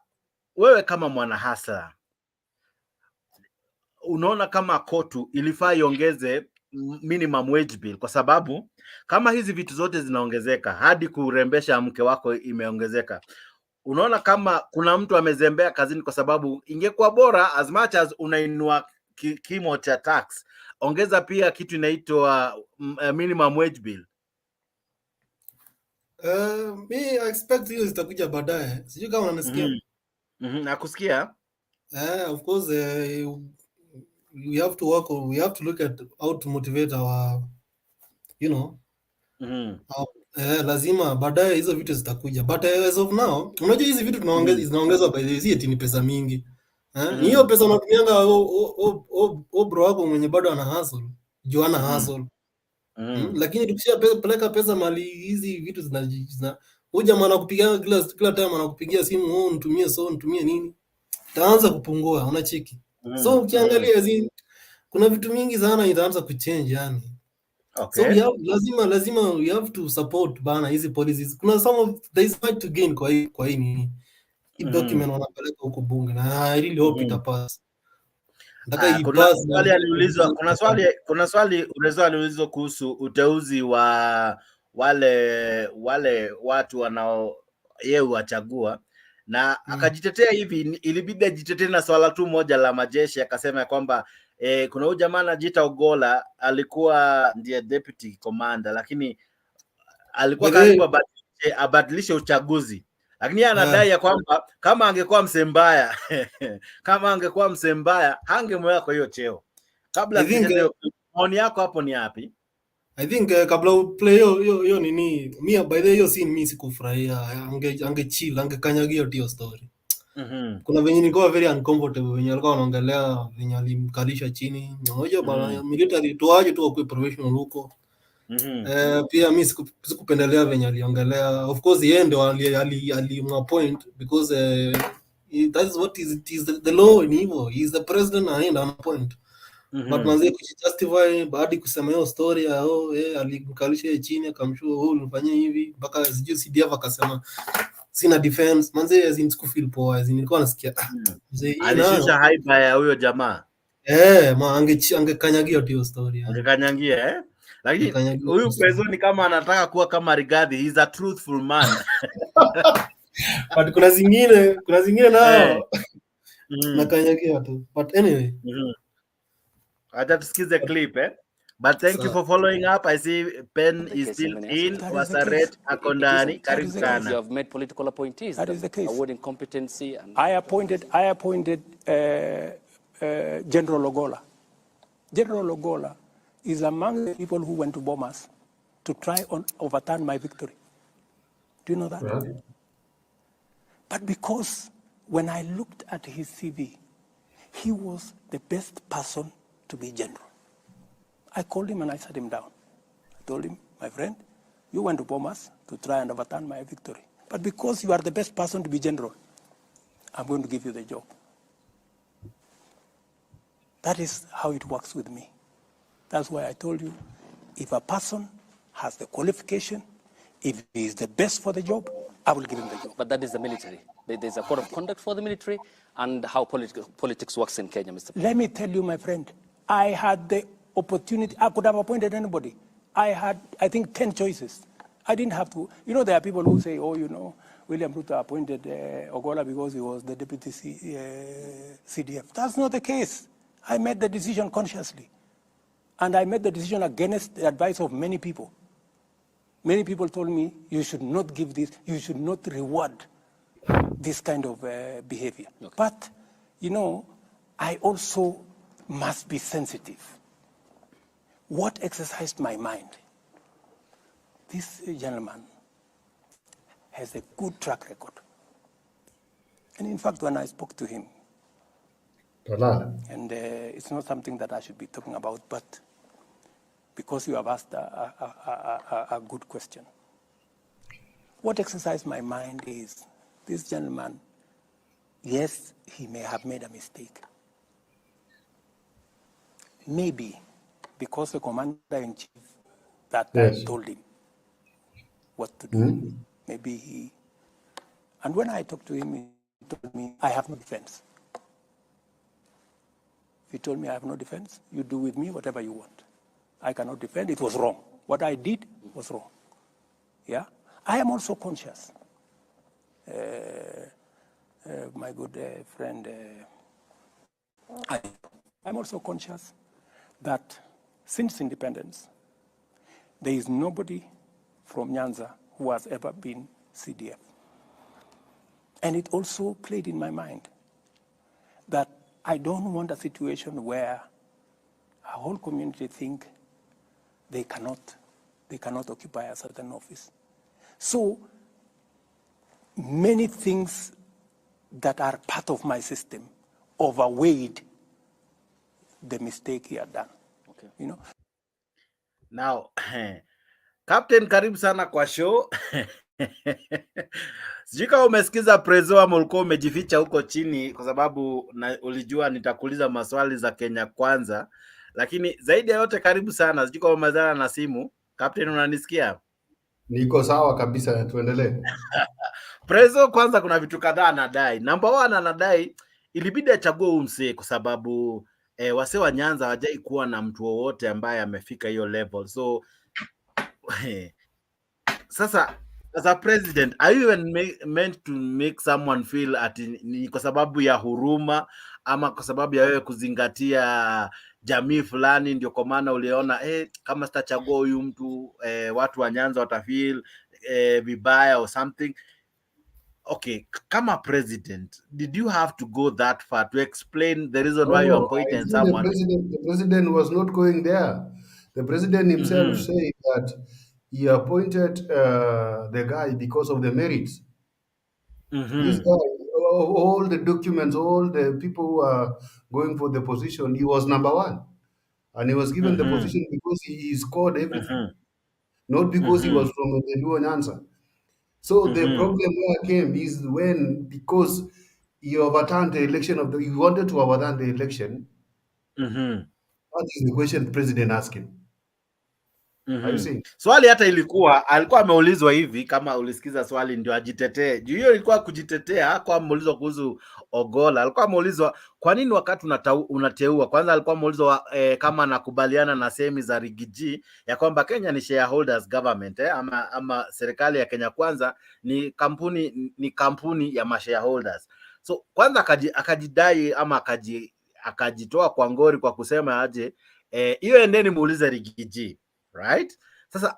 wewe kama mwanahasla, unaona kama kotu ilifaa iongeze minimum wage bill, kwa sababu kama hizi vitu zote zinaongezeka, hadi kurembesha mke wako imeongezeka, unaona kama kuna mtu amezembea kazini, kwa sababu ingekuwa bora as much as unainua kimo cha tax, ongeza pia kitu inaitwa minimum wage bill. Me I expect hiyo zitakuja baadaye. Sijui kama unanisikia. Nakusikia. Of course, we have to work on, we have to look at how to motivate our, you know, lazima baadaye hizo vitu zitakuja, but as of now, unajua hizi vitu zinaongezwa by the way, eti ni pesa mingi. Hiyo pesa unatumianga o bro wako mwenye bado ana hustle, juu ana hustle. Lakini tukishapeleka pesa mali, hizi vitu zina huyu jamaa anakupigia kila time, anakupigia simu, nitumie nini, taanza kupungua, unacheki. So ukiangalia kuna vitu mingi sana itaanza kuchange yani. Okay. So lazima we have to support bana hizi policies. Kuna there is much to gain kwa hii nini. Hii document wanapeleka huko bunge, na I really hope it pass. Kuna swali unaweza aliulizwa kuhusu uteuzi wa wale watu wanao yeye wachagua, na akajitetea hivi, ilibidi ajitetee na swala tu moja la majeshi, akasema kwamba kuna huyu jamaa anajiita Ogola, alikuwa ndiye deputy commander, lakini alikuwa karibu abadilishe uchaguzi, lakini yeye anadai ya kwamba kama angekuwa msembaya kama angekuwa msembaya hangemweka kwa hiyo cheo. Kabla maoni yako hapo ni yapi? I think kabla play hiyo nini, mimi by the way hiyo scene mimi sikufurahia. Ange chill, angekanyagia hiyo story. Kuna venye nilikuwa very uncomfortable venye alikuwa anaongelea venye alimkalisha chini. Unajua bana, military tuaje tu kwa professional huko. Pia mimi sikupendelea venye aliongelea. Of course yeye ndo ali-appoint because that is what is the law in Igbo. He is the president and he appoint. But manze kujustify baada kusema hiyo story ya alimkalisha chini akamshua ulifanyia hivi, mpaka sijui CDF akasema sina defense. Manze as in school poa, nilikuwa nasikia alishusha haiba ya huyo jamaa. Angekanyagia hiyo story. Angekanyagia lakini huyu Pezo ni kama anataka kuwa kama Rigathi, he is a truthful man. But kuna zingine nao nakanyagia tu. But anyway, acha tusikize clip But thank you for following up. I see Ben is still in. Wasaret Akondani, karibu sana. You have made political appointees. That is the case. Awarding competency. And I appointed General Ogola. General Ogola is among the people who went to Bomas to try and overturn my victory. Do you know that? Yeah. But because when I looked at his CV, he was the best person to be general. I called him and I sat him down. I told him, my friend, you went to Bomas to try and overturn my victory. But because you are the best person to be general, I'm going to give you the job. That is how it works with me. That's why I told you, if a person has the qualification, if he is the best for the job, I will give him the job. But that is the military. There's a code of conduct for the military and how politics works in Kenya, Mr. Let me tell you, my friend, I had the opportunity. I could have appointed anybody. I had, I think, 10 choices. I didn't have to. You know, there are people who say, oh, you know, William Ruto appointed Ogola because he was the deputy CDF. That's not the case. I made the decision consciously. And I made the decision against the advice of many people. Many people told me, you should not give this, you should not reward this kind of behavior. Okay. But, you know, I also must be sensitive. What exercised my mind? This gentleman has a good track record. And in fact, when I spoke to him, and it's not something that I should be talking about, but because you have asked a good question. What exercised my mind is this gentleman, yes, he may have made a mistake. Maybe because the commander-in-chief that time told him, what to do. Maybe he... And when I talked to him, he told me, I have no defense. He told me, I have no defense. You do with me whatever you want. I cannot defend. It was wrong. What I did was wrong. Yeah? I am also conscious. My good friend, I'm also conscious that since independence, there is nobody from Nyanza who has ever been CDF. And it also played in my mind that I don't want a situation where a whole community think they cannot occupy a certain office. So many things that are part of my system overweighed the mistake he had done. Okay. You know? Now, Captain, karibu sana kwa show. Sijui kama umesikiza Prezo ama ulikuwa umejificha huko chini kwa sababu ulijua nitakuuliza maswali za Kenya kwanza. Lakini zaidi ya yote karibu sana. Sijui kama umezana na simu. Captain, unanisikia? Niko sawa kabisa, tuendelee. Prezo kwanza kuna vitu kadhaa anadai. Number 1 anadai ilibidi achague huyu msee kwa sababu wasee wa Nyanza hawajai kuwa na mtu wowote ambaye amefika hiyo level. So sasa as a president, are you even meant to make someone feel ati ni kwa sababu ya huruma ama kwa sababu ya wewe kuzingatia jamii fulani ndio kwa maana uliona kama sitachagua huyu mtu watu wa Nyanza watafeel vibaya or something? Okay, kama president, did you have to go that far to explain the reason why you appointed someone? The president was not going there. The president himself said that he appointed the guy because of the merits. This guy, all the documents, all the people who are going for the position, he was number 1. And he was given the position because he scored everything, not because he was from the Luo Nyanza. So the problem where came is when, because he overturned the election he wanted to overturn the election. That is the question the president asked him. Are you seeing? Swali hata alikuwa ameulizwa hivi, kama ulisikiza swali ndio ajitetee. Juu hiyo ilikuwa kujitetea, hakuwa ameulizwa kuhusu Ogola. Alikuwa ameulizwa kwa nini wakati unateua. Kwanza alikuwa ameulizwa kama anakubaliana na semi za Rigiji ya kwamba Kenya ni shareholders government ama serikali ya Kenya Kwanza ni kampuni ya shareholders. So kwanza akajidai ama akajitoa kwa ngori kwa kusema aje hiyo endeni muulize Rigiji. Right? Sasa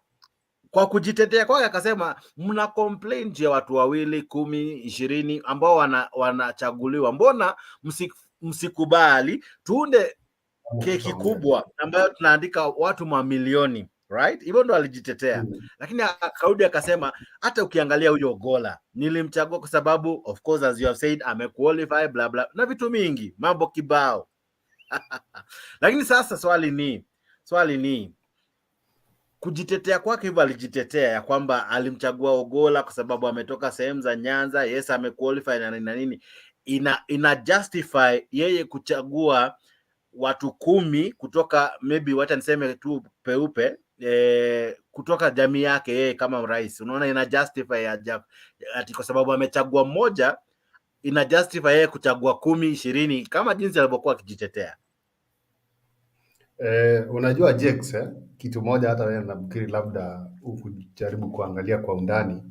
kwa kujitetea kwake akasema mna complaint ya watu wawili 10, 20 ambao wanachaguliwa. Mbona msikubali tuunde keki kubwa ambayo tunaandika watu mamilioni, right? Hivyo ndo alijitetea. Lakini akarudi akasema hata ukiangalia huyo Ogola nilimchagua kwa sababu of course as you have said amequalify bla bla na vitu mingi, mambo kibao. Lakini sasa swali ni kujitetea kwake hivyo alijitetea ya kwamba alimchagua Ogola kwa sababu ametoka sehemu za Nyanza, yes amequalify na nini. Ina justify yeye kuchagua watu 10 kutoka maybe wacha niseme tu peupe kutoka jamii yake yeye kama rais. Unaona ina justify ati kwa sababu amechagua mmoja, ina justify yeye kuchagua 10, 20 kama jinsi alivyokuwa akijitetea. Unajua Jex, kitu moja hata wewe nafikiri labda ukujaribu kuangalia kwa undani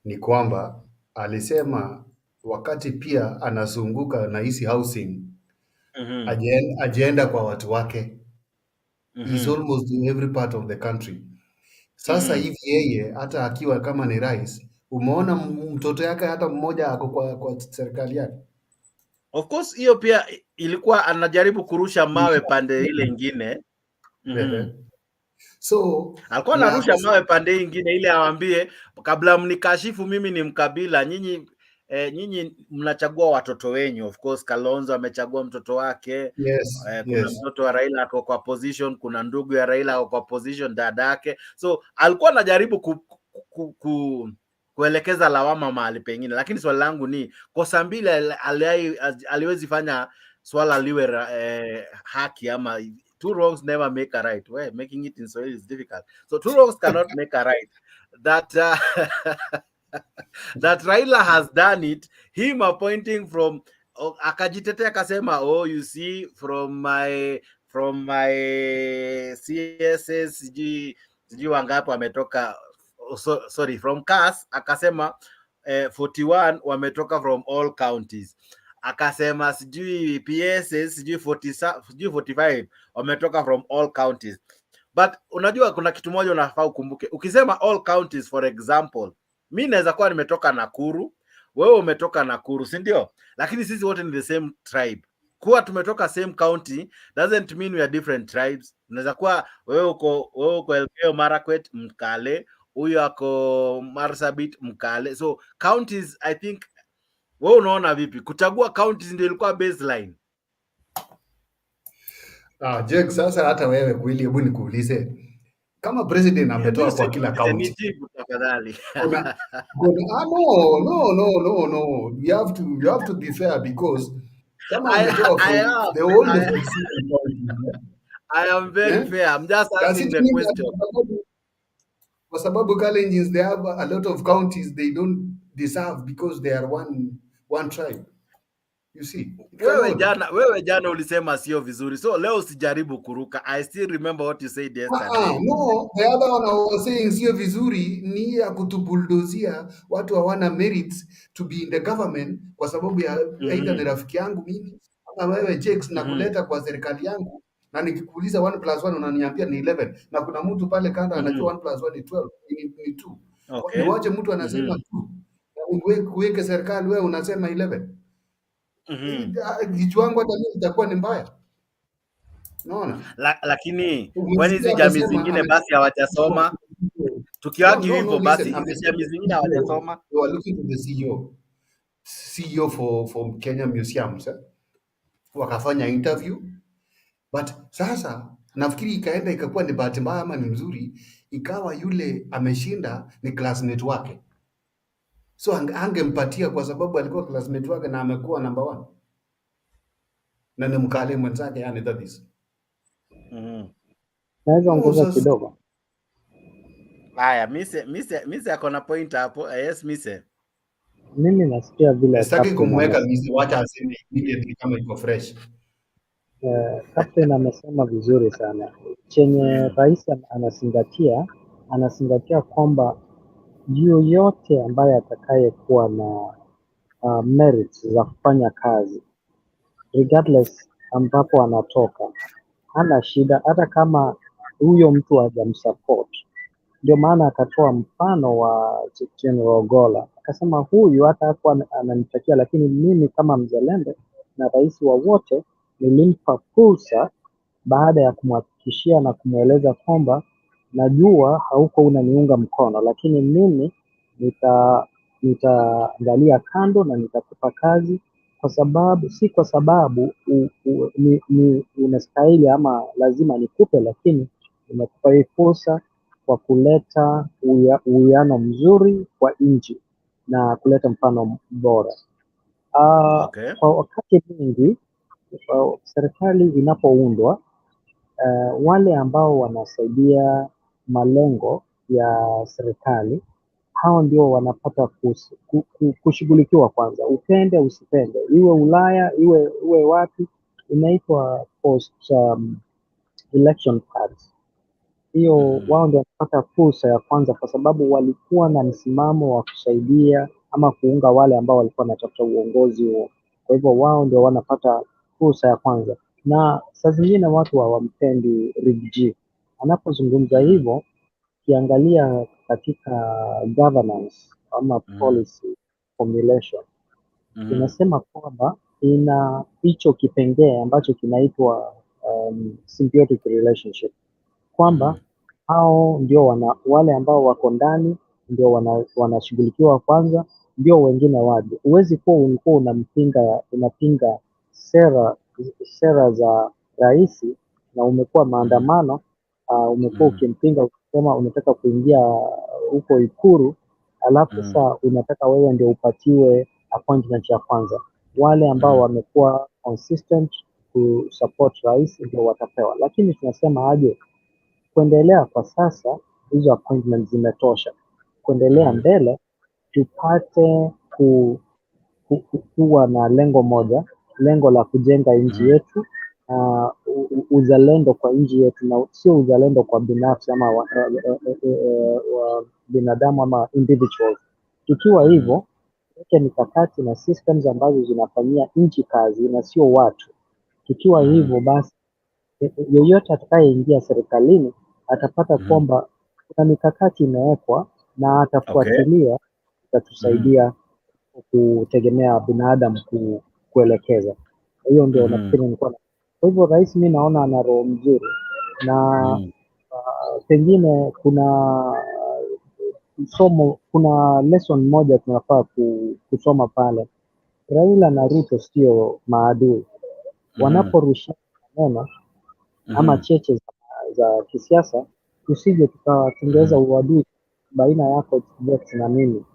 ni kwamba alisema wakati pia anazunguka na hizi housing ajienda kwa watu wake. He's almost in every part of the country. Sasa hivi yeye hata akiwa kama ni rais, umeona mtoto yake hata mmoja ako kwa serikali yake. Of course hiyo pia ilikuwa anajaribu kurusha mawe pande ile ingine. So alikuwa anarusha mawe pande ingine ile awaambie kabla mnikashifu mimi ni mkabila, nyinyi mnachagua watoto wenyu. Of course Kalonzo amechagua mtoto wake. Kuna mtoto wa Raila ako kwa position, kuna ndugu ya Raila ako kwa position, dadake. So alikuwa anajaribu kuelekeza lawama mahali pengine, lakini swali langu ni kosa mbili aliwezi fanya swala liwe haki ama 2 wrongs never make a right. Well, making it in Swahili is difficult. So 2 wrongs cannot make a right. that that Raila has done it, him appointing from akajitetea akasema, oh, you see, from my CSS sijui wangapi wametoka, sorry, from CAS akasema 41 wametoka from all counties. Akasema sijui PSS sijui 45 wametoka from all counties. But unajua kuna kitu moja unafaa ukumbuke. Ukisema all counties, for example, mimi naweza kuwa nimetoka Nakuru, wewe umetoka Nakuru, si ndio? Lakini sisi wote ni the same tribe. Kuwa tumetoka same county doesn't mean we are different tribes. Unaweza kuwa wewe uko Elgeyo Marakwet Mkale, huyu ako Marsabit Mkale. So counties, I think, wewe unaona vipi? Kuchagua counties ndio ilikuwa baseline. Jake, sasa hata wewe kweli, hebu nikuulize, kama president ametoa kwa kila county, nijibu tafadhali. no. You have to be fair, because kama ametoa from the whole I am very fair. I'm just asking the question. Kwa sababu Kalenjins, they have a lot of counties they don't deserve because they are one tribe. You see, wewe jana ulisema sio vizuri, so leo usijaribu kuruka. I still remember what you said yesterday. No, the other one I was saying sio vizuri ni ya kutubuldozia watu hawana merits to be in the government kwa sababu ya either ni rafiki yangu mimi ama wewe Jakes, na kuleta kwa serikali yangu, na nikikuuliza 1+1 unaniambia ni 11, na kuna mtu pale kando anajua 1+1 ni 12, ni 2. Okay. Niwache mtu anasema 2, kuweke serikali wewe unasema 11. Kichwangu hata mimi itakuwa ni mbaya. Naona. Lakini kwani hizi jamii zingine basi hawajasoma? Tukiwagi hivyo basi hizi jamii zingine hawajasoma. You are looking to the CEO for Kenya Museums, wakafanya interview, but sasa nafikiri ikaenda ikakuwa ni bahati mbaya ama ni mzuri, ikawa yule ameshinda ni classmate wake, so angempatia kwa sababu alikuwa classmate wake na amekuwa number 1 na ni Mkale mwenzake, yani that is. Naweza ongeza kidogo. Haya, mise ako na point hapo. Yes, mise. Mimi nasikia vile sitaki kumweka mise, wacha aseme immediately kama iko fresh. Captain amesema vizuri sana. Chenye rais anazingatia kwamba yoyote ambaye atakayekuwa na merits za kufanya kazi regardless ambapo anatoka, hana shida, hata kama huyo mtu hajamsupport. Ndio maana akatoa mfano wa General Ogolla, akasema huyu hata hakuwa ananitakia, lakini mimi kama mzalendo na rais wa wote nilimpa fursa baada ya kumhakikishia na kumweleza kwamba najua hauko unaniunga mkono, lakini mimi nitaangalia kando na nitakupa kazi kwa sababu unastahili ama lazima nikupe, lakini nimekupa hii fursa kwa kuleta uwiano mzuri kwa nchi na kuleta mfano bora. Okay. Kwa wakati mwingi serikali inapoundwa, wale ambao wanasaidia malengo ya serikali, hao ndio wanapata kushughulikiwa kwanza, upende usipende, iwe Ulaya iwe wapi, inaitwa post election cards. Hiyo wao ndio wanapata fursa ya kwanza, kwa sababu walikuwa na msimamo wa kusaidia ama kuunga wale ambao walikuwa wanatafuta uongozi huo. Kwa hivyo wao ndio wanapata fursa ya kwanza, na saa zingine watu hawampendi Riggy anapozungumza hivyo. Ukiangalia katika governance ama policy formulation, inasema kwamba ina hicho kipengee ambacho kinaitwa symbiotic relationship, kwamba hao ndio wale ambao wako ndani ndio wanashughulikiwa kwanza, ndio wengine waje. Huwezi kuwa ulikuwa unapinga sera za rais na umekuwa maandamano, umekuwa ukimpinga ukisema unataka kuingia huko Ikuru, alafu sasa unataka wewe ndio upatiwe appointment ya kwanza. Wale ambao wamekuwa consistent to support rais ndio watapewa, lakini tunasema aje kuendelea kwa sasa hizo appointments zimetosha. kuendelea mbele, tupate kuwa na lengo moja, lengo la kujenga nchi yetu, uzalendo kwa nchi yetu, na sio uzalendo kwa binafsi ama binadamu ama individuals. Tukiwa hivyo, tuweke mikakati na systems ambazo zinafanyia nchi kazi na sio watu. Tukiwa hivyo basi, yoyote atakayeingia serikalini atapata kwamba kuna mikakati imewekwa na atafuatilia, itatusaidia kutegemea binadamu kuelekeza. Hiyo ndio nafikiri nilikuwa. Kwa hivyo rais, mimi naona ana roho mzuri na pengine kuna lesson moja tunafaa kusoma pale. Raila na Ruto sio maadui. Wanaporusha maneno ama cheche za kisiasa, tusije tukatengeza uadui baina yako na mimi.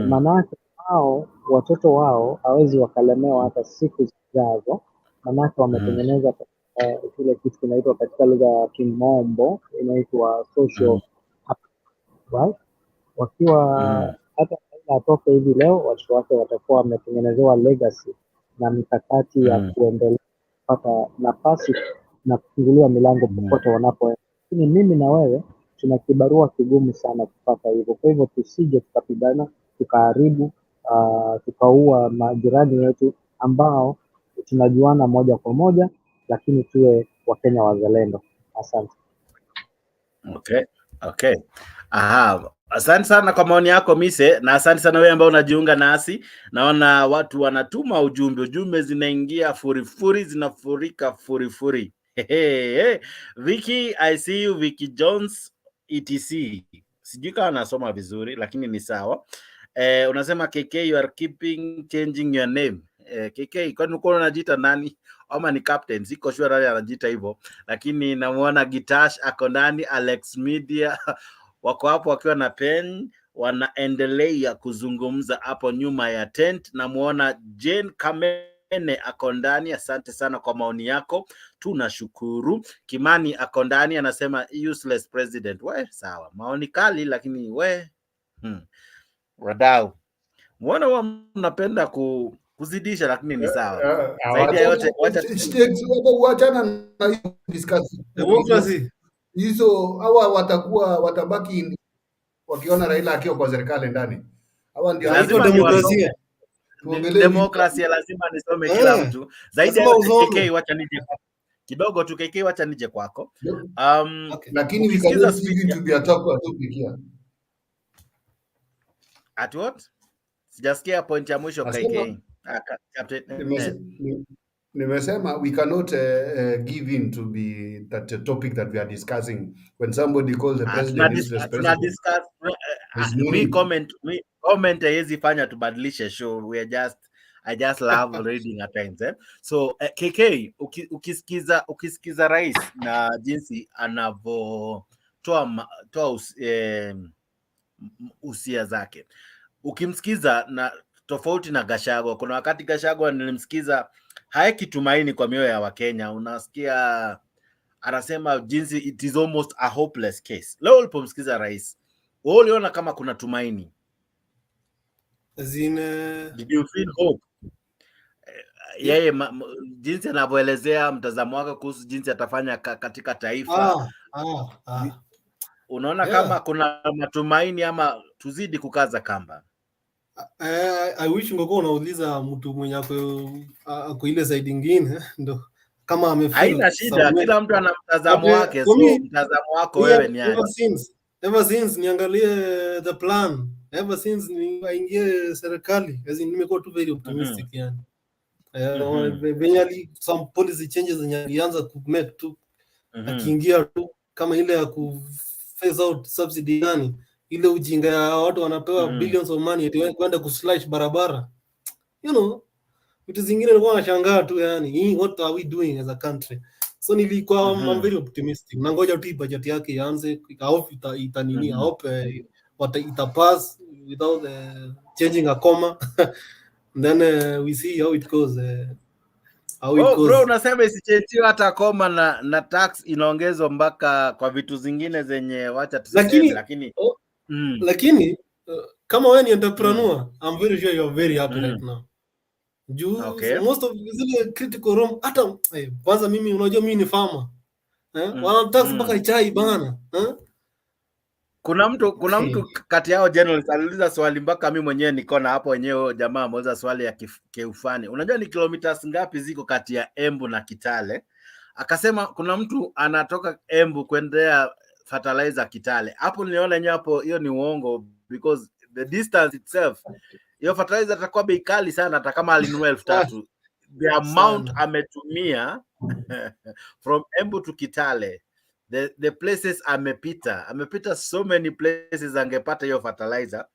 Manake hao watoto wao hawezi wakalemewa hata siku zijazo, manake wametengeneza kile kitu kinaitwa katika lugha ya Kimombo inaitwa social right? Wakiwa hata atoke hivi leo, watoto wake watakuwa wametengenezewa legacy na mikakati ya kuendelea kupata nafasi na kufunguliwa milango popote wanapoenda. Lakini mimi na wewe tuna kibarua kigumu sana kupata hivyo. Kwa hivyo tusije tukapigana, tukaharibu, tukaua majirani wetu ambao tunajuana moja kwa moja, lakini tuwe Wakenya wazalendo. Asante. Okay. Asante sana kwa maoni yako Mise, na asante sana wewe ambao unajiunga nasi. Naona watu wanatuma ujumbe zinaingia furifuri, zinafurika furifuri. Vicky, I see you, Vicky Jones etc. Sijui kama nasoma vizuri lakini ni sawa. Unasema KK, you are keeping changing your name. KK, kwani uko unajiita nani? Ama ni captain? Siko sure nani anajiita hivyo, lakini namuona Gitash ako ndani, Alex Media wako hapo wakiwa na pen, wanaendelea kuzungumza hapo nyuma ya tent. Namuona Jane Kamene ako ndani, asante sana kwa maoni yako, tunashukuru. Kimani ako ndani anasema useless president. We sawa, maoni kali lakini we wadau, mbona wa mnapenda kuzidisha, lakini ni sawa. Zaidi ya yote wachana na discuss democracy hizo. Hawa watabaki wakiona Raila akiwa kwa serikali ndani. Hawa ndio lazima demokrasia. Demokrasia lazima nisome kila mtu. Zaidi ya yote KK, wacha nije kidogo tu KK, wacha nije kwako. Lakini we cannot see to be a topic here. At what? Sijasikia point ya mwisho KK. Nimesema we cannot give in to be that topic that we are discussing when somebody calls the president useless president. We comment haiwezi fanya tubadilishe show. I just love reading at times. So KK, ukisikiza rais na jinsi anavyotoa usia zake, ukimsikiza na tofauti na Gachagua. Kuna wakati Gachagua nilimsikiza haeki tumaini kwa mioyo ya Wakenya. Unasikia anasema jinsi it is almost a hopeless case. Leo ulipomsikiza rais, wewe uliona kama kuna tumaini? Did you feel hope? Yeye jinsi anavyoelezea mtazamo wake kuhusu jinsi atafanya katika taifa. Unaona kama kuna matumaini ama tuzidi kukaza kamba? I wish ungekuwa unauliza mtu mwenye ako ile side nyingine ndo kama amefeel. Haina shida, kila mtu ana mtazamo wake. So mtazamo wako wewe ni aje? Ever since niangalie the plan, ever since niingie serikali, nimekuwa tu very optimistic yani. Venye some policy changes zenye alianza ku make tu akiingia tu kama ile ya ku phase out subsidy yani, ile ujinga ya watu wanapewa billions of money eti kwenda kuslash barabara, you know, vitu zingine nilikuwa nashangaa tu yani, what are we doing as a country? So nilikuwa I'm very optimistic, na ngoja tu budget yake ianze, I hope I hope itapass without changing a comma and then we see how it goes. Bro, unasema isichange hata koma na tax inaongezwa mpaka kwa vitu zingine zenye wacha tuseme, lakini Lakini kama wewe ni entrepreneur, I'm very sure you're very happy right now. Most of zile critical room hata kwanza mimi unajua mimi ni farmer. Wanatax mpaka chai bana. Kuna mtu kati yao journalist aliuliza swali mpaka mimi mwenyewe niko na hapo wenyewe, jamaa ameuliza swali ya keufani. Unajua ni kilomita ngapi ziko kati ya Embu na Kitale? Akasema kuna mtu anatoka Embu kuendea fertilizer Kitale. Hapo niliona yenyewe hapo hiyo ni uongo, because the distance itself, hiyo fertilizer itakuwa bei kali sana hata kama alinunua 3,000. The amount ametumia from Embu to Kitale, the places amepita so many places angepata hiyo fertilizer.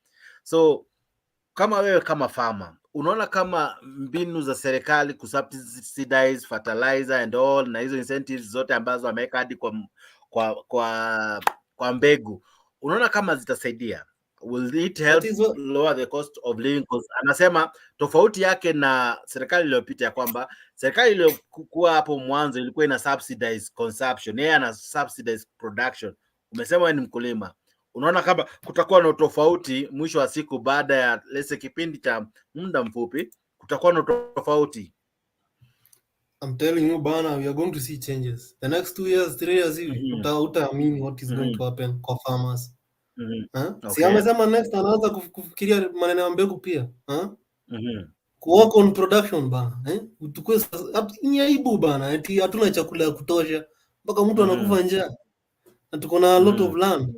So kama wewe kama farmer unaona kama mbinu za serikali kusubsidize fertilizer and all na hizo incentives zote ambazo ameweka hadi kwa mbegu, unaona kama zitasaidia? Will it help lower the cost of living? Because anasema tofauti yake na serikali iliyopita ya kwamba serikali iliyokuwa hapo mwanzo ilikuwa ina subsidize consumption, yeye ana subsidize production. Umesema wewe ni mkulima, unaona kama kutakuwa na tofauti mwisho wa siku baada ya lese kipindi cha muda mfupi kutakuwa na tofauti? I'm telling you bana, we are going to see changes the next 2 years 3 years hivi. Utaamini what is going to happen kwa farmers. Si amesema next anaanza kufikiria maneno ya mbegu pia. Work on production bana. Utukue ni aibu bana, eti hatuna chakula ya kutosha mpaka mtu anakufa njaa na tuko na a lot of land.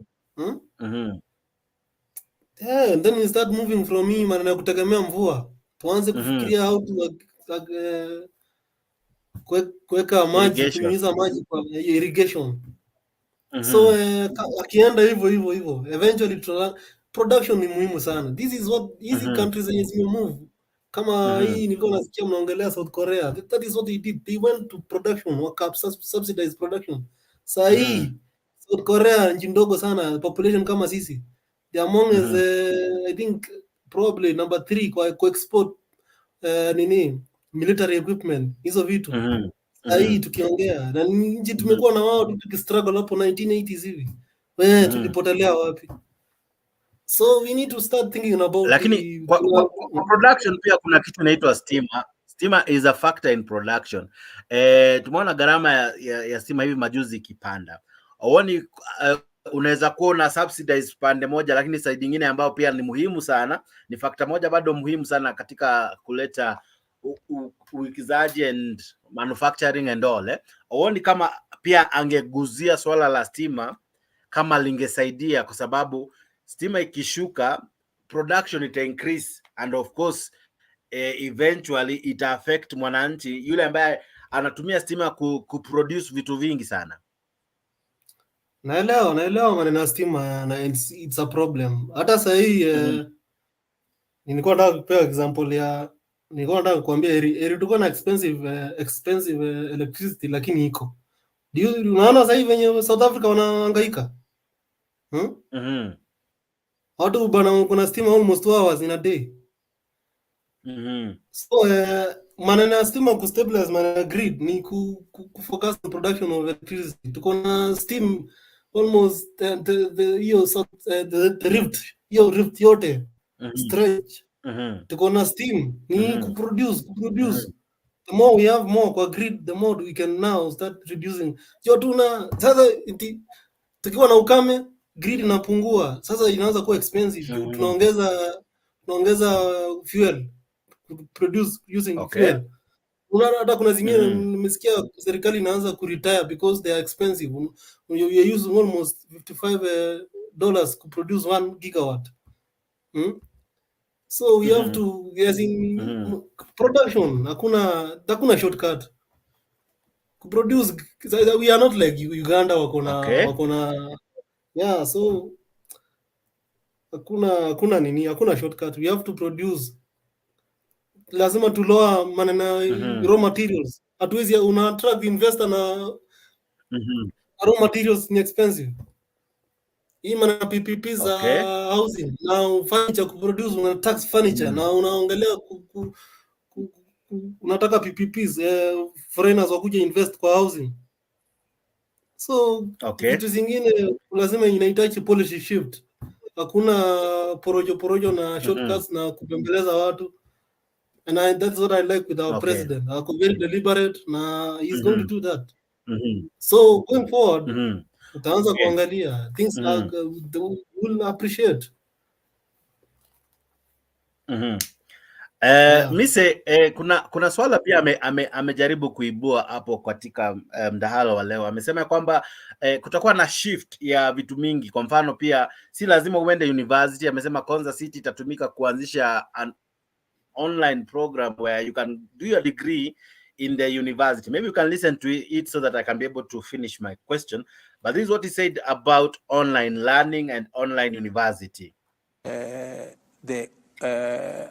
And then we start moving from hii maneno ya kutegemea mvua, tuanze kufikiria how to kuweka maji, kunyunyiza maji kwa irrigation. So akienda hivyo eventually production ni muhimu sana. This is what easy countries zenye move kama hii nilikuwa nasikia mnaongelea South Korea. That is what they did, they went to production, waka subsidize production. Saa hii South Korea nchi ndogo sana, population kama sisi, they among is I think probably number 3 kwa export military equipment, hizo vitu. Hii tukiongea na nchi tumekuwa na wao tukistruggle hapo 1980s hivi. Tulipotelea wapi? So we need to start thinking about. Lakini kwa production pia kuna kitu inaitwa stima. Stima is a factor in production. Tumeona gharama ya stima hivi majuzi ikipanda. Uoni unaweza kuwa na subsidize pande moja, lakini side nyingine ambayo pia ni muhimu sana, ni factor moja bado muhimu sana katika kuleta uwekezaji and manufacturing and all. Uoni kama pia angeguzia swala la stima kama lingesaidia, kwa sababu stima ikishuka production ita increase and of course eventually ita affect mwananchi yule ambaye anatumia stima kuproduce vitu vingi sana. Naelewa maneno ya stima na it's a problem. Hata sasa hii nilikuwa nataka kupewa example ya, nilikuwa nataka kukuambia tuko na expensive electricity lakini iko. Unaona sasa hivi venye South Africa wanahangaika. Watu bana kuna stima almost 2 hours in a day. So maneno ya stima kustabilize maneno grid ni kufocus on production of electricity. Tuko na steam almost the rift yote stretch. Tuko na steam ni kuproduce. The more we have more kwa grid, the more we can now start reducing. Sasa tukiwa na ukame grid inapungua, sasa inaanza kuwa expensive. Tunaongeza fuel, produce using fuel. Unaona hata kuna zingine nimesikia serikali inaanza kuretire because they are expensive. You are using almost $55 to produce 1 gigawatt. So we have to production, hakuna shortcut. Kuproduce, we are not like Uganda wakona so hakuna shortcut. We have to produce. Lazima to lower manena raw materials. Hatuwezi una attract investor na raw materials ni expensive. Hii manena PPP za housing na furniture kuproduce, una tax furniture na unaongelea unataka PPPs foreigners wakuja invest kwa housing. So vitu zingine lazima inahitaji policy shift. hakuna porojo na shortcuts na kupembeleza watu. And that's what I like with our president. Very deliberate na he's going to do that. So going forward, utaanza kuangalia things like will appreciate. Mise kuna swala pia amejaribu kuibua hapo katika mdahalo wa leo. Amesema kwamba kutakuwa na shift ya vitu mingi. Kwa mfano pia si lazima uende university. Amesema Konza City itatumika kuanzisha an online program where you can do your degree in the university. Maybe you can listen to it so that I can be able to finish my question. But this is what he said about online learning and online university. The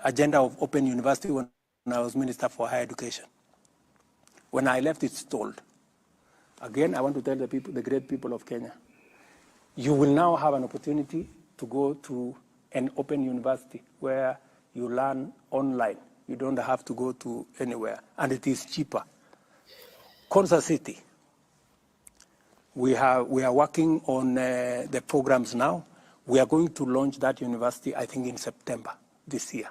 agenda of Open University when I was Minister for Higher Education. When I left, it stalled. Again, I want to tell the people, the great people of Kenya, you will now have an opportunity to go to an open university where you learn online. You don't have to go to anywhere, and it is cheaper. Konza City, we are working on the programs now. We are going to launch that university, I think, in September this year.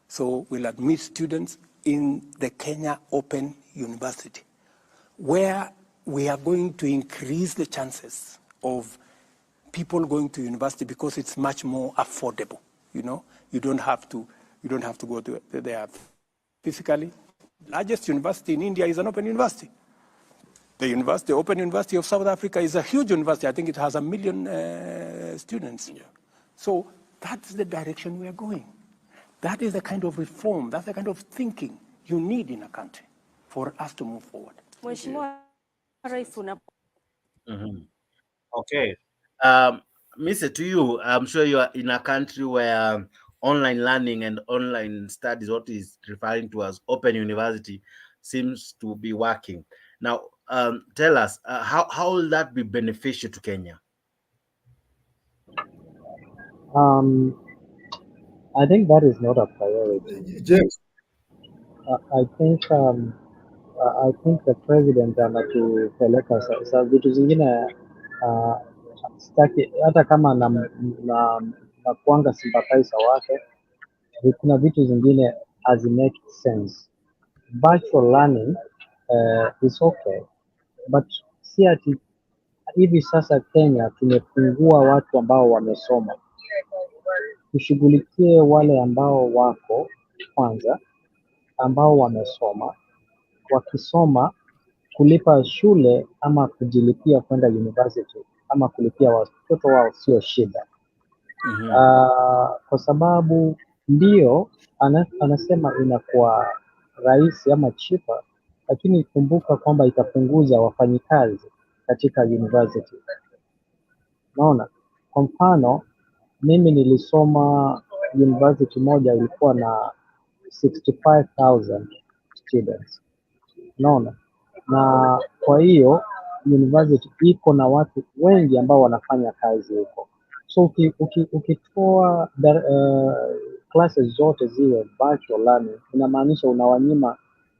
So we'll admit students in the Kenya Open University, where we are going to increase the chances of people going to university because it's much more affordable. You know, you don't have to go to there physically. Largest university in India is an open university. The Open University of South Africa is a huge university. I think it has 1 million students. Yeah. So that's the direction we are going. That is the kind of reform, that's the kind of thinking you need in a country for us to move forward. Okay. Mr. To you, I'm sure you are in a country where online learning and online studies, what is referring to as open university, seems to be working. Now, tell us, how will that be beneficial to Kenya? I think that is not a priority. James. I think the president anatupeleka sasa vitu zingine sitaki hata kama na kuanga sympathizer wake, kuna vitu zingine as make sense. Virtual learning is okay, but si ati hivi sasa Kenya tumepungua watu ambao wamesoma. Tushughulikie wale ambao wako kwanza, ambao wamesoma, wakisoma kulipa shule ama kujilipia kwenda university ama kulipia watoto wao sio shida. Kwa sababu ndio anasema inakuwa rahisi ama cheaper, lakini kumbuka kwamba itapunguza wafanyikazi katika university. Naona kwa mfano mimi nilisoma university moja ilikuwa na 65,000 students. Naona na kwa hiyo university iko na watu wengi ambao wanafanya kazi huko. So ukitoa classes zote ziwe virtual learning, inamaanisha unawanyima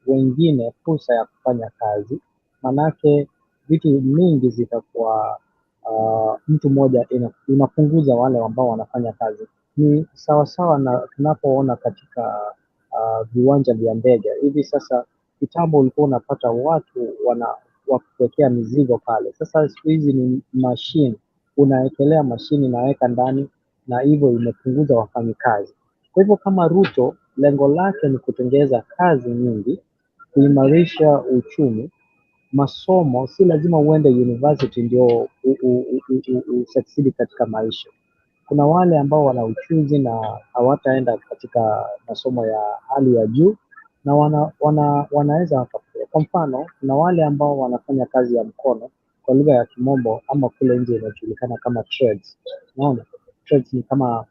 wengine fursa ya kufanya kazi, manake vitu mingi zitakuwa mtu mmoja inapunguza wale ambao wanafanya kazi. Ni sawasawa na tunapoona katika viwanja vya ndege hivi sasa. Kitambo ulikuwa unapata watu wakuwekea mizigo pale. Sasa siku hizi ni mashine, unawekelea mashine inaweka ndani, na hivyo imepunguza wafanyikazi. Kwa hivyo kama Ruto lengo lake ni kutengeza kazi nyingi, kuimarisha uchumi, masomo si lazima uende university ndio usucceed katika maisha. Kuna wale ambao wana uchuzi na hawataenda katika masomo ya hali ya juu na wanaweza wakafanya. Kwa mfano, kuna wale ambao wanafanya kazi ya mkono kwa lugha ya Kimombo ama kule nje inajulikana kama trades. Unaona? Trades ni kama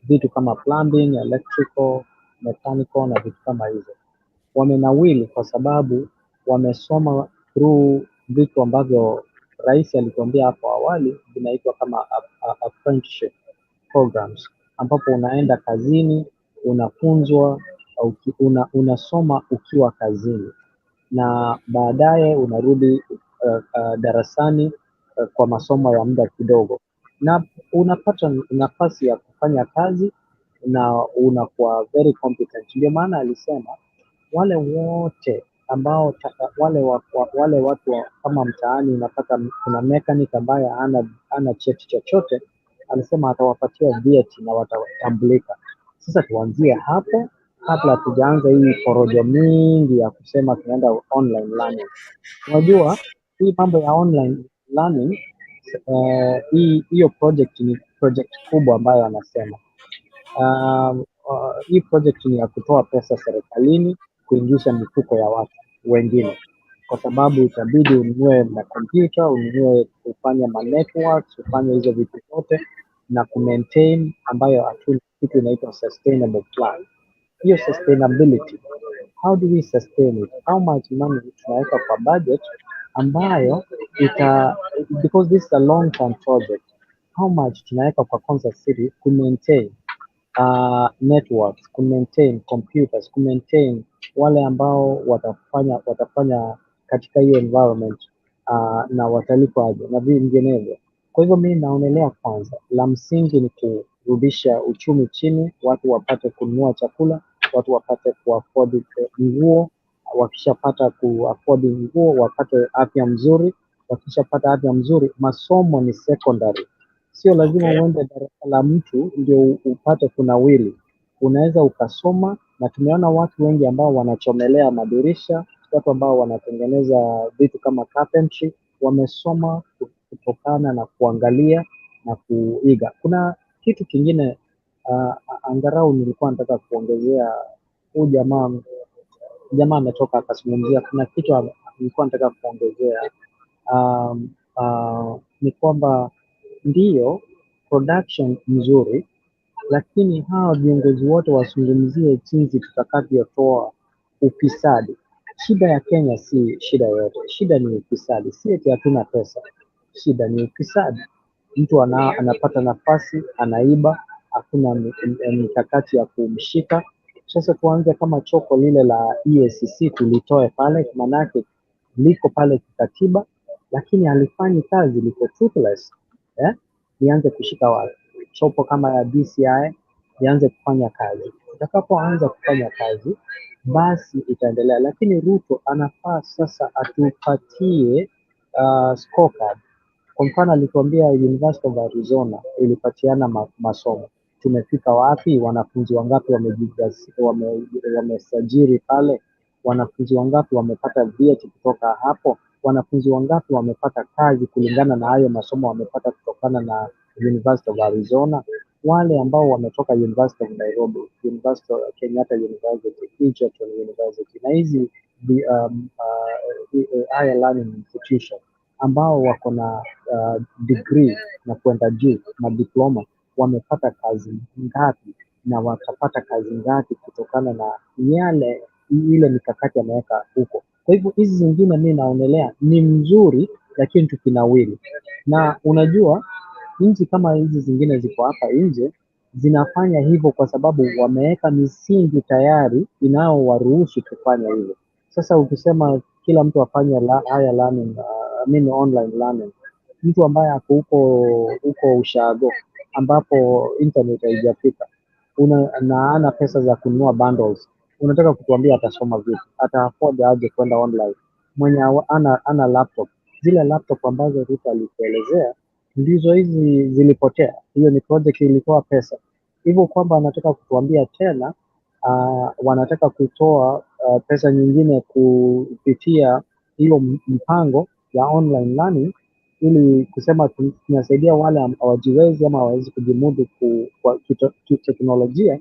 vitu kama plumbing, electrical, mechanical na vitu kama hizo. Wamenawili kwa sababu wamesoma through vitu ambavyo rais alituambia hapo awali vinaitwa kama apprenticeship programs, ambapo unaenda kazini, unafunzwa, unasoma ukiwa kazini na baadaye unarudi darasani kwa masomo ya muda kidogo. na unapata nafasi ya kufanya kazi na unakuwa very competent. Ndio maana alisema wale wote ambao wale watu kama mtaani unapata kuna mechanic ambaye hana cheti chochote, alisema atawapatia vyeti na watatambulika. Sasa tuanzie hapo kabla hatujaanza hii porojo mingi ya kusema tunaenda online learning. Unajua hii mambo ya online learning hiyo project ni project kubwa ambayo anasema hii project ni ya kutoa pesa serikalini kuingisha mifuko ya watu wengine, kwa sababu itabidi ununue na kompyuta, ununue kufanya ma networks, ufanye hizo vitu zote na kumaintain, ambayo hatuna kitu inaitwa sustainable plan. Hiyo sustainability, how do we sustain it? How much money tunaweka kwa budget ambayo because this is a long term project, how much tunaweka kwa Concert City ku maintain networks, ku maintain computers, ku maintain wale ambao watafanya katika hiyo environment na watalipwa aje na vinginevyo. Kwa hivyo mimi naonelea kwanza la msingi ni kurudisha uchumi chini, watu wapate kununua chakula, watu wapate kuafford nguo, wakishapata kuafford nguo wapate afya mzuri, wakishapata afya mzuri masomo ni secondary. Sio lazima uende darasa la mtu ndio upate kunawili. Unaweza ukasoma, na tumeona watu wengi ambao wanachomelea madirisha, watu ambao wanatengeneza vitu kama carpentry, wamesoma kutokana na kuangalia na kuiga. Kuna kitu kingine angarau nilikuwa nataka kuongezea. Huyu jamaa ametoka akazungumzia, kuna kitu nilikuwa nataka kuongezea ni kwamba ndiyo production nzuri, lakini hawa viongozi wote wazungumzie jinsi tutakavyotoa ufisadi. Shida ya Kenya si shida yoyote, shida ni ufisadi. Si eti hatuna pesa, shida ni ufisadi. Mtu anapata nafasi anaiba, hakuna mikakati ya kumshika. Sasa tuanze kama choko lile la EACC tulitoe pale, manake liko pale kikatiba, lakini halifanyi kazi, liko toothless. Nianze kushika watu. Chopo kama ya DCI ianze kufanya kazi. Itakapoanza kufanya kazi basi itaendelea, lakini Ruto anafaa sasa atupatie scorecard. Kwa mfano alituambia University of Arizona ilipatiana masomo. Tumefika wapi? Wanafunzi wangapi wamesajili pale? Wanafunzi wangapi wamepata vyeti kutoka hapo? Wanafunzi wangapi wamepata kazi kulingana na hayo masomo wamepata kutokana na University of Arizona? Wale ambao wametoka University of Nairobi, University of Kenyatta University, Egerton University na hizi higher learning institution ambao wako na degree na kwenda juu na diploma, wamepata kazi ngapi na watapata kazi ngapi kutokana na ile mikakati ameweka huko. Kwa hivyo hizi zingine mimi naonelea ni mzuri, lakini tukinawili. Na unajua nchi kama hizi zingine ziko hapa nje zinafanya hivyo kwa sababu wameweka misingi tayari inayowaruhusu kufanya hivyo. Sasa ukisema kila mtu afanye higher learning, online learning, mtu ambaye ako huko ushago ambapo internet haijafika na ana pesa za kununua bundles, unataka kutuambia atasoma vipi? Ata afford aje kwenda online? Mwenye ana laptop, zile laptop ambazo Ruto alikuelezea ndizo hizi zilipotea. Hiyo ni project ilitoa pesa, hivyo kwamba anataka kutuambia tena wanataka kutoa pesa nyingine kupitia hiyo mpango ya online learning, ili kusema tunasaidia wale hawajiwezi ama hawawezi kujimudu kwa teknolojia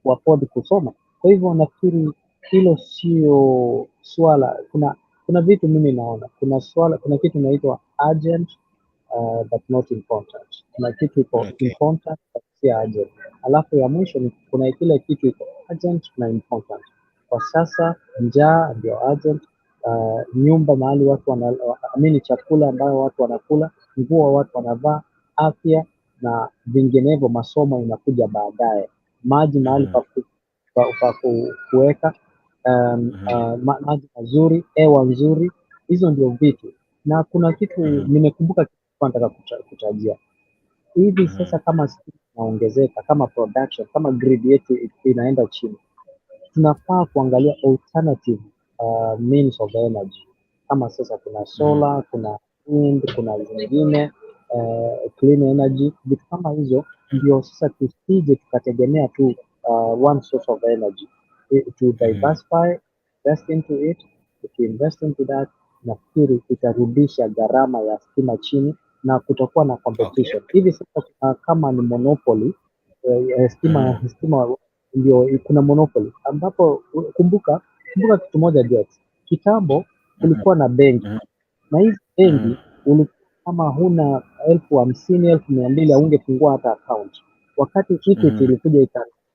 kuafford kusoma. Kwa hivyo nafikiri hilo sio swala. Kuna vitu mimi naona kuna kitu inaitwa urgent but not important. Kuna kitu iko important but si urgent. Alafu ya mwisho kuna kile kitu iko urgent na important. Kwa sasa njaa ndio urgent, nyumba mahali watu chakula ambayo watu wanakula, nguo watu wanavaa, afya na vinginevyo, masomo inakuja baadaye, maji mahali pa kuweka maji mazuri, hewa nzuri, hizo ndio vitu. Na kuna kitu nimekumbuka nataka kutajia. Hivi sasa kama stima inaongezeka, kama production, kama grid yetu inaenda chini, tunafaa kuangalia alternative means of energy. Kama sasa kuna solar, kuna wind, kuna zingine clean energy, vitu kama hizo, ndio sasa tusije tukategemea tu one source of energy. To diversify, invest into it. Tukiinvest into that, nafikiri itarudisha gharama ya stima chini na kutakuwa na competition. Hivi sasa kama ni monopoly stima ndio kuna monopoly, ambapo kumbuka kitu moja Jex, kitambo kulikuwa na benki na hizi benki kama huna 50,000 200,000 haungefungua hata account. Wakati Equity ilikuja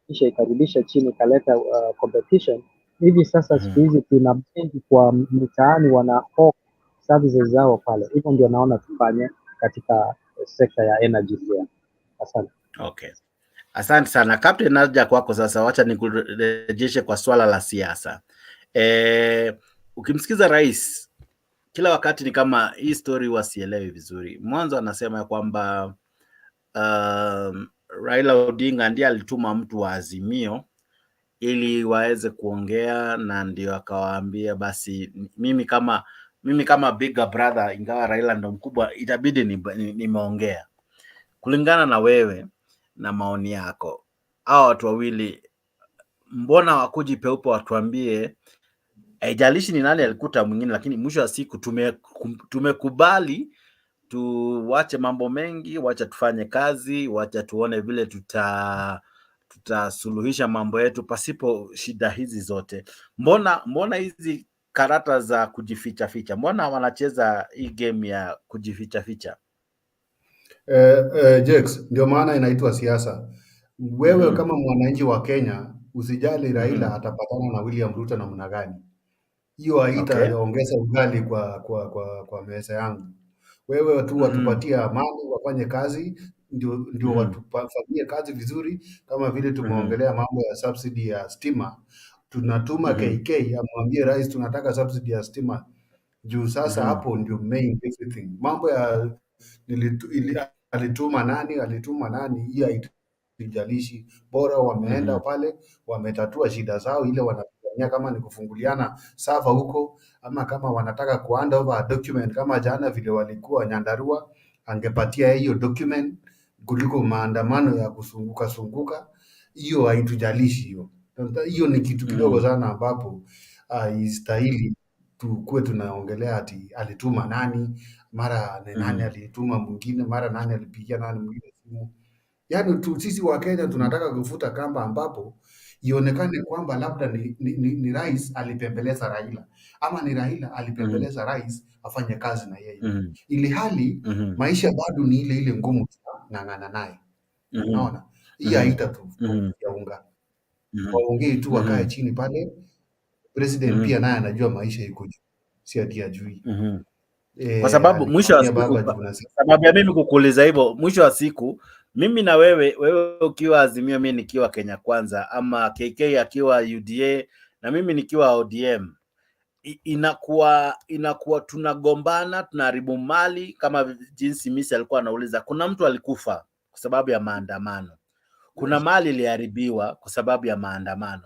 ikarudisha chini ikaleta competition, hivi sasa siku hizi tuna benki kwa mitaani wana services zao pale. Hivyo ndio naona tufanye katika sekta ya energy here. Asante. Okay. Asante sana Captain, naja kwako sasa. Wacha nikurejeshe kwa swala la siasa. Ukimsikiza rais kila wakati ni kama hii story wasielewi vizuri. Mwanzo anasema kwamba Raila Odinga ndiye alituma mtu wa Azimio ili waweze kuongea, na ndio akawaambia basi mimi kama bigger brother, ingawa Raila ndo mkubwa, itabidi nimeongea. Kulingana na wewe na maoni yako, hao watu wawili mbona wakuji peupe watuambie, haijalishi ni nani alikuta mwingine, lakini mwisho wa siku tumekubali tuwache mambo mengi, wacha tufanye kazi, wacha tuone vile tutasuluhisha mambo yetu pasipo shida hizi zote. Mbona hizi karata za kujificha ficha, mbona wanacheza hii game ya kujificha ficha? Jex, ndio maana inaitwa siasa. Wewe kama mwananchi wa Kenya usijali Raila atapatana na William Ruto namna gani. Hiyo haitaongeza ugali kwa meza yangu. Wewe tu watupatie amani, wafanye kazi, ndio watufanyie kazi vizuri, kama vile tumeongelea mambo ya subsidy ya stima. Tunatuma KK amwambie rais tunataka subsidy ya stima. Juu sasa hapo ndio main everything. Mambo ya alituma nani, hiyo haijalishi, bora wameenda pale wametatua shida zao ile wanafanya, kama ni kufunguliana server huko, ama kama wanataka ku hand over a document kama jana vile walikuwa Nyandarua, angepatia hiyo document kuliko maandamano ya kusunguka. Hiyo haitujalishi hiyo. Hiyo ni kitu kidogo sana ambapo istahili tukuwe tunaongelea ati alituma nani, mara nani alituma mwingine, mara nani alipigia nani mwingine simu. Yaani sisi wa Kenya tunataka kufuta kamba ambapo ionekane kwamba labda ni rais alipembeleza Raila, ama ni Raila alipembeleza rais afanye kazi na yeye. Ili hali maisha bado ni ile ngumu, ng'ang'ana naye. Unaona? Hii haitatufungia unga. Waongee tu, wakae chini pale. President pia naye anajua maisha iko juu, si ati ajui. Kwa sababu mwisho wa siku, sababu ya mimi kukuuliza hivyo, mwisho wa siku mimi na wewe ukiwa Azimio, mimi nikiwa Kenya Kwanza, ama KK akiwa UDA na mimi nikiwa ODM, inakuwa tunagombana, tunaharibu mali, kama jinsi Misi alikuwa anauliza. Kuna mtu alikufa kwa sababu ya maandamano, kuna mali iliharibiwa kwa sababu ya maandamano.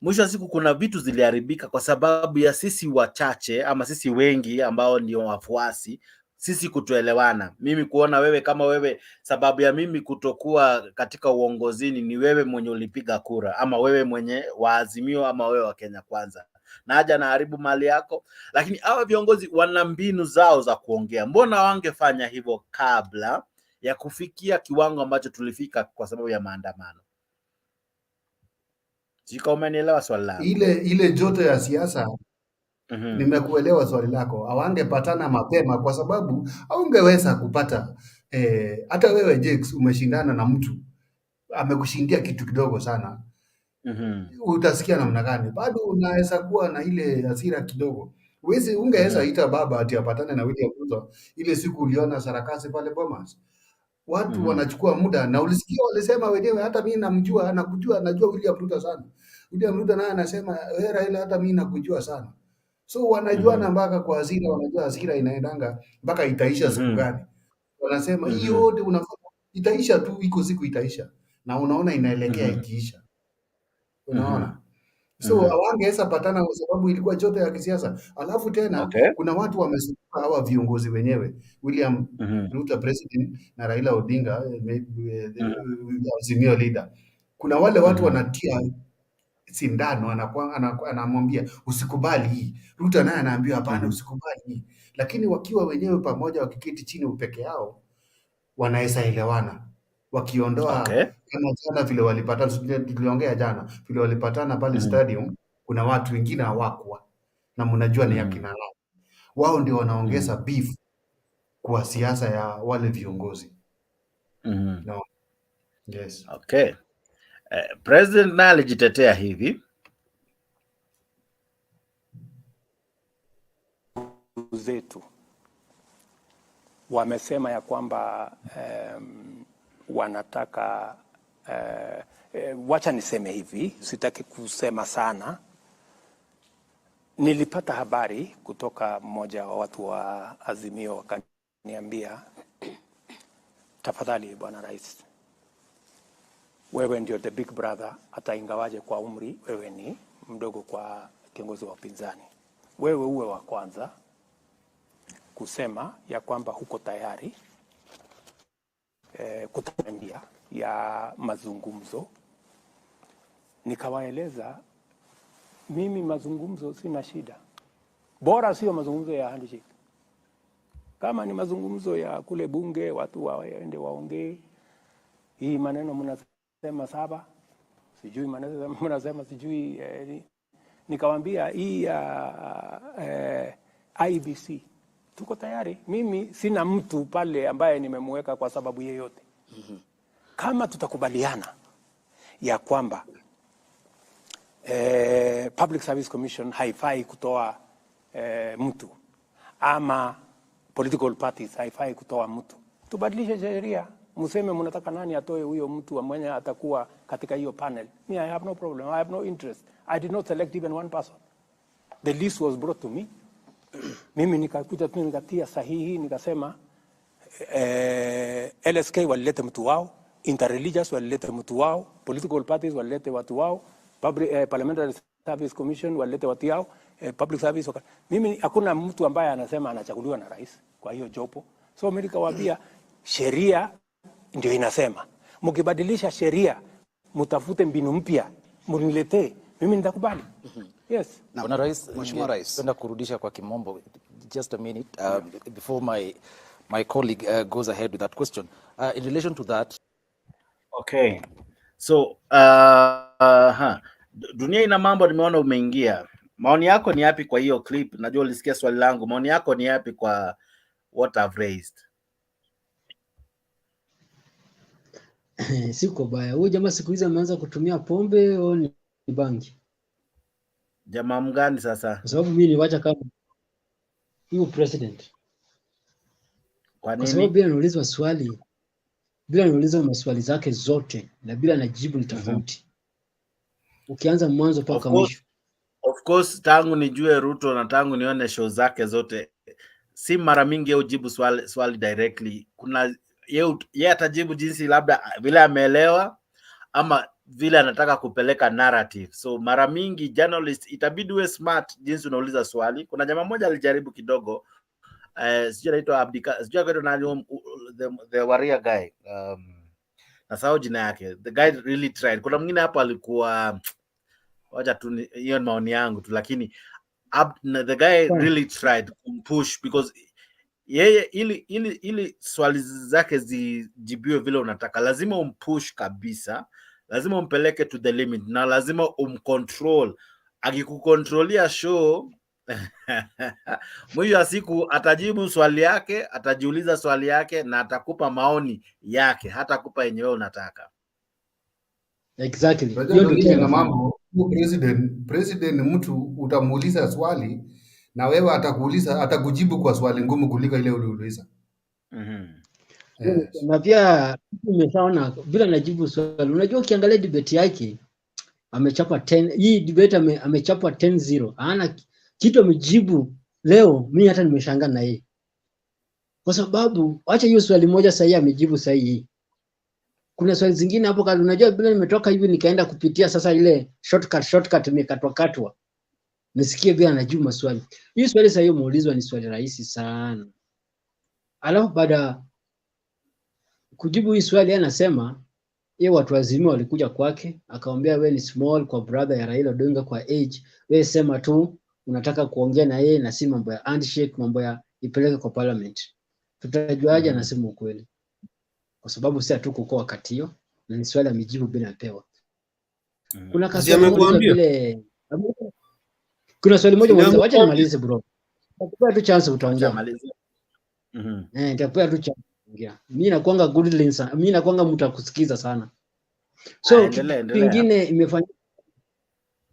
Mwisho wa siku kuna vitu ziliharibika kwa sababu ya sisi wachache ama sisi wengi ambao ndio wafuasi, sisi kutoelewana. Mimi kuona wewe kama wewe, sababu ya mimi kutokuwa katika uongozini ni wewe mwenye ulipiga kura, ama wewe mwenye wa Azimio, ama wewe wa Kenya Kwanza, na haja na haribu mali yako. Lakini hawa viongozi wana mbinu zao za kuongea. Mbona wangefanya hivyo kabla ya kufikia kiwango ambacho tulifika kwa sababu ya maandamano? Sika, umenielewa swali langu? Ile joto ya siasa. Nimekuelewa swali lako. Hawangepatana mapema kwa sababu haungeweza kupata hata wewe Jex umeshindana na mtu amekushindia kitu kidogo sana. Utasikia namna gani? Bado unaweza kuwa na ile hasira kidogo. Ungeweza ita baba ati apatane na William Ruto ile siku uliona sarakasi pale Bomas. Watu wanachukua muda, na ulisikia walisema wenyewe, hata mimi namjua, najua William Ruto sana. William Ruto naye anasema wewe Raila, hata mimi nakujua sana. So wanajuana mpaka kwa hasira, wanajua hasira inaendanga mpaka itaisha siku gani. Wanasema hii yote unafanya itaisha tu, iko siku itaisha, na unaona inaelekea ikiisha, unaona. So hawangeweza patana kwa sababu ilikuwa joto ya kisiasa. Alafu tena kuna watu wamesuka hawa viongozi wenyewe, William Ruto president na Raila Odinga Azimio leader. Kuna wale watu wanatia sindano, anamwambia usikubali hii. Ruto naye anaambiwa hapana, usikubali hii. Lakini wakiwa wenyewe pamoja, wakiketi chini upeke yao, wanaweza elewana. Wakiondoa kama jana vile walipatana, tuliongea jana vile walipatana pale stadium, kuna watu wengine hawakuwa na mnajua ni akina nani. Wao ndio wanaongeza beef kwa siasa ya wale viongozi. No. Yes. Okay. President naye alijitetea hivi zetu wamesema ya kwamba wanataka wacha niseme hivi, sitaki kusema sana. Nilipata habari kutoka mmoja wa watu wa Azimio, wakaniambia, tafadhali Bwana Rais, wewe ndio the big brother, hata ingawaje kwa umri wewe ni mdogo kwa kiongozi wa upinzani. Wewe uwe wa kwanza kusema ya kwamba huko tayari kutaingia ya mazungumzo. Nikawaeleza mimi mazungumzo sina shida, bora sio mazungumzo ya handshake. Kama ni mazungumzo ya kule bunge, watu waende waongee. Hii maneno mnasema saba, sijui maneno mnasema sijui nikawaambia hii IBC tuko tayari. Mimi sina mtu pale ambaye nimemweka kwa sababu yeyote. Kama tutakubaliana ya kwamba Public Service Commission haifai kutoa mtu, ama political parties haifai kutoa mtu, tubadilishe sheria, mseme mnataka nani atoe huyo mtu mwenye atakuwa katika hiyo panel. Me, I have no problem, I have no interest. I did not select even one person. The list was brought to me. Mimi nikakuja tu nikatia sahihi, nikasema LSK walilete mtu wao, interreligious walilete mtu wao, political parties walilete watu wao, Parliamentary Service Commission walilete watu wao, public service. Mimi hakuna mtu ambaye anasema anachaguliwa na rais kwa hiyo jopo. So mimi nikawaambia sheria ndio inasema, mkibadilisha sheria mtafute mbinu mpya mniletee, mimi nitakubali. Yes. Bwana Rais, Mheshimiwa Rais, napenda kurudisha kwa kimombo just a minute before my colleague goes ahead with that question. In relation to that. Okay. So Dunia Ina Mambo nimeona umeingia. Maoni yako ni yapi kwa hiyo clip? Najua ulisikia swali langu. Maoni yako ni yapi kwa what I've raised? Siko baya. Huyu jamaa siku hizi ameanza kutumia pombe au ni bangi? Jamaa mgani sasa? Kwa sababu mimi niwacha kama huyu president. Kwa nini? Kwa sababu bila niulizwa swali, bila niulizwa maswali zake zote na bila najibu ni tofauti. Ukianza mwanzo mpaka mwisho. Of course, tangu nijue Ruto na tangu nione show zake zote, si mara mingi yeye ujibu swali directly. Kuna yeye atajibu jinsi labda vile ameelewa ama vile anataka kupeleka narrative. So mara mingi journalist itabidi uwe smart jinsi unauliza swali. Kuna jamaa mmoja alijaribu kidogo, sijui anaitwa Abdika, sijui akaitwa nani, the warrior guy, nasahau jina yake. The guy really tried. Kuna mwingine hapo alikuwa, wacha tu hiyo ni maoni yangu tu, lakini the guy really tried push, because yeye ili swali zake zijibiwe vile unataka, lazima umpush kabisa, lazima umpeleke to the limit, na lazima umcontrol. Akikukontrolia show mwisho wa siku atajibu swali yake, atajiuliza swali yake na atakupa maoni yake, hata kupa yenyewe unataka. Exactly. Hiyo ndio na mambo. President mtu utamuuliza swali na wewe atakujibu kwa swali ngumu kuliko ile uliuliza. Yes. Na pia umeshaona bila najibu swali. Unajua ukiangalia debate yake amechapa 10, hii debate amechapa 10-0. Hana kitu amejibu leo, mimi hata nimeshangaa na yeye. Kwa sababu acha hiyo swali moja sahihi amejibu sahihi. kuna swali zingine hapo kali, unajua bila nimetoka hivi nikaenda kupitia sasa ile shortcut imekatwa. Nisikie bila anajibu maswali. Hii swali sasa hiyo muulizwa ni swali rahisi sana. Alafu baada kujibu hii swali anasema yeye watu wazima walikuja kwake, akamwambia wewe ni small kwa brother ya Raila Odinga kwa age, wewe sema tu unataka kuongea na yeye na si mambo ya handshake, mambo ya ipeleke kwa parliament. Tutajuaje? Anasema ukweli. Kwa sababu sisi hatuko kwa wakati hiyo na ni swali amejibu bila pewa. Kuna kaswali moja vile kuna swali moja muuliza, wacha nimalize bro. Nitakupa tu chance utaongea. Nitakupa tu chance utaongea. Mimi nakuanga good listener. Mimi nakuanga mtu akusikiza sana. So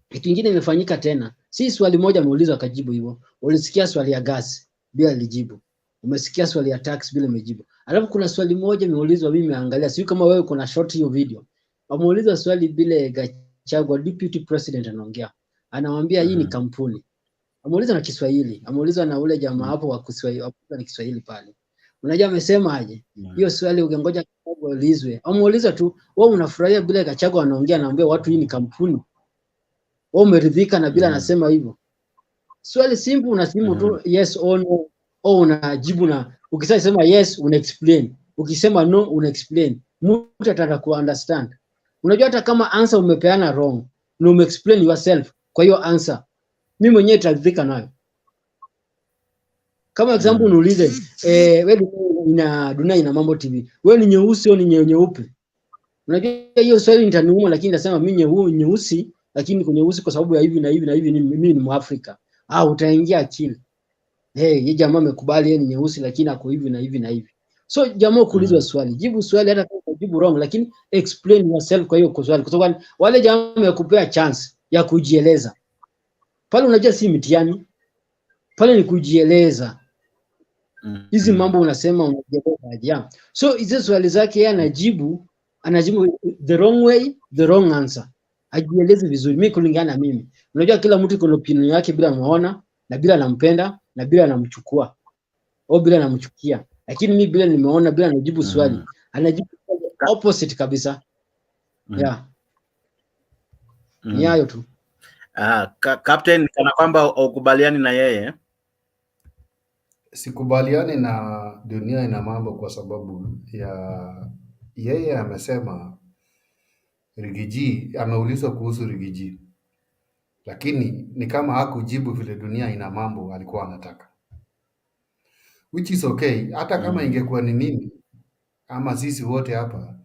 kitu ingine imefanyika tena. Si swali moja ameulizwa akajibu hivyo. Ulisikia swali ya gas bila alijibu. Umesikia swali ya tax bila umejibu. Alafu kuna swali moja ameulizwa, mimi nimeangalia. Sio kama wewe kuna short hiyo video. Ameulizwa swali bila Gachagua deputy president anaongea. Anamwambia hii ni kampuni. Ameulizwa na Kiswahili. Ameulizwa na ule jamaa hapo wa Kiswahili, na Kiswahili pale. Unajua amesema aje? Hiyo swali ungengoja Gachagua ulizwe. Ameulizwa tu, wewe unafurahia bila Gachagua anaongea, anaambia watu hii ni kampuni. Wewe umeridhika na bila anasema hivyo? Swali simple, unasimu tu yes or no, au unajibu na ukisema yes una explain, ukisema no una explain. Mtu atataka ku understand. Unajua hata kama answer umepeana wrong, na ume explain yourself kwa hiyo answer, mimi mwenyewe nitaridhika nayo. Kama example uniulize wewe dunia ina mambo TV, wewe ni nyeusi au ni nyeupe? Unajua hiyo swali nitaniuma, lakini nasema mimi nyeusi, lakini kwa nyeusi kwa sababu ya hivi na hivi na hivi, mimi ni Mwafrika. Utaingia akili. Yeye jamaa amekubali yeye ni nyeusi lakini ako hivi na hivi na hivi. So jamaa kuulizwa swali, jibu swali hata kama jibu wrong, lakini explain yourself kwa hiyo swali. Kwa sababu wale jamaa wamekupea chance ya kujieleza. Pale unajua si mtihani. Pale ni kujieleza. Hizi mambo unasema unajieleza. So hizo swali zake yeye anajibu the wrong way, the wrong answer. Ajieleze vizuri. Mimi kulingana na mimi. Unajua kila mtu kuna opinion yake bila muona na bila anampenda na bila anamchukua au bila anamchukia. Lakini mimi bila nimeona bila anajibu swali. Anajibu opposite kabisa. Yeah. Ni hayo tu. Captain, kana kwamba ukubaliani na yeye? Sikubaliani na dunia ina mambo kwa sababu ya yeye amesema Rigiji, ameulizwa kuhusu Rigiji, lakini ni kama hakujibu vile dunia ina mambo alikuwa anataka, which is okay. Hata kama ingekuwa ni mimi ama sisi wote hapa,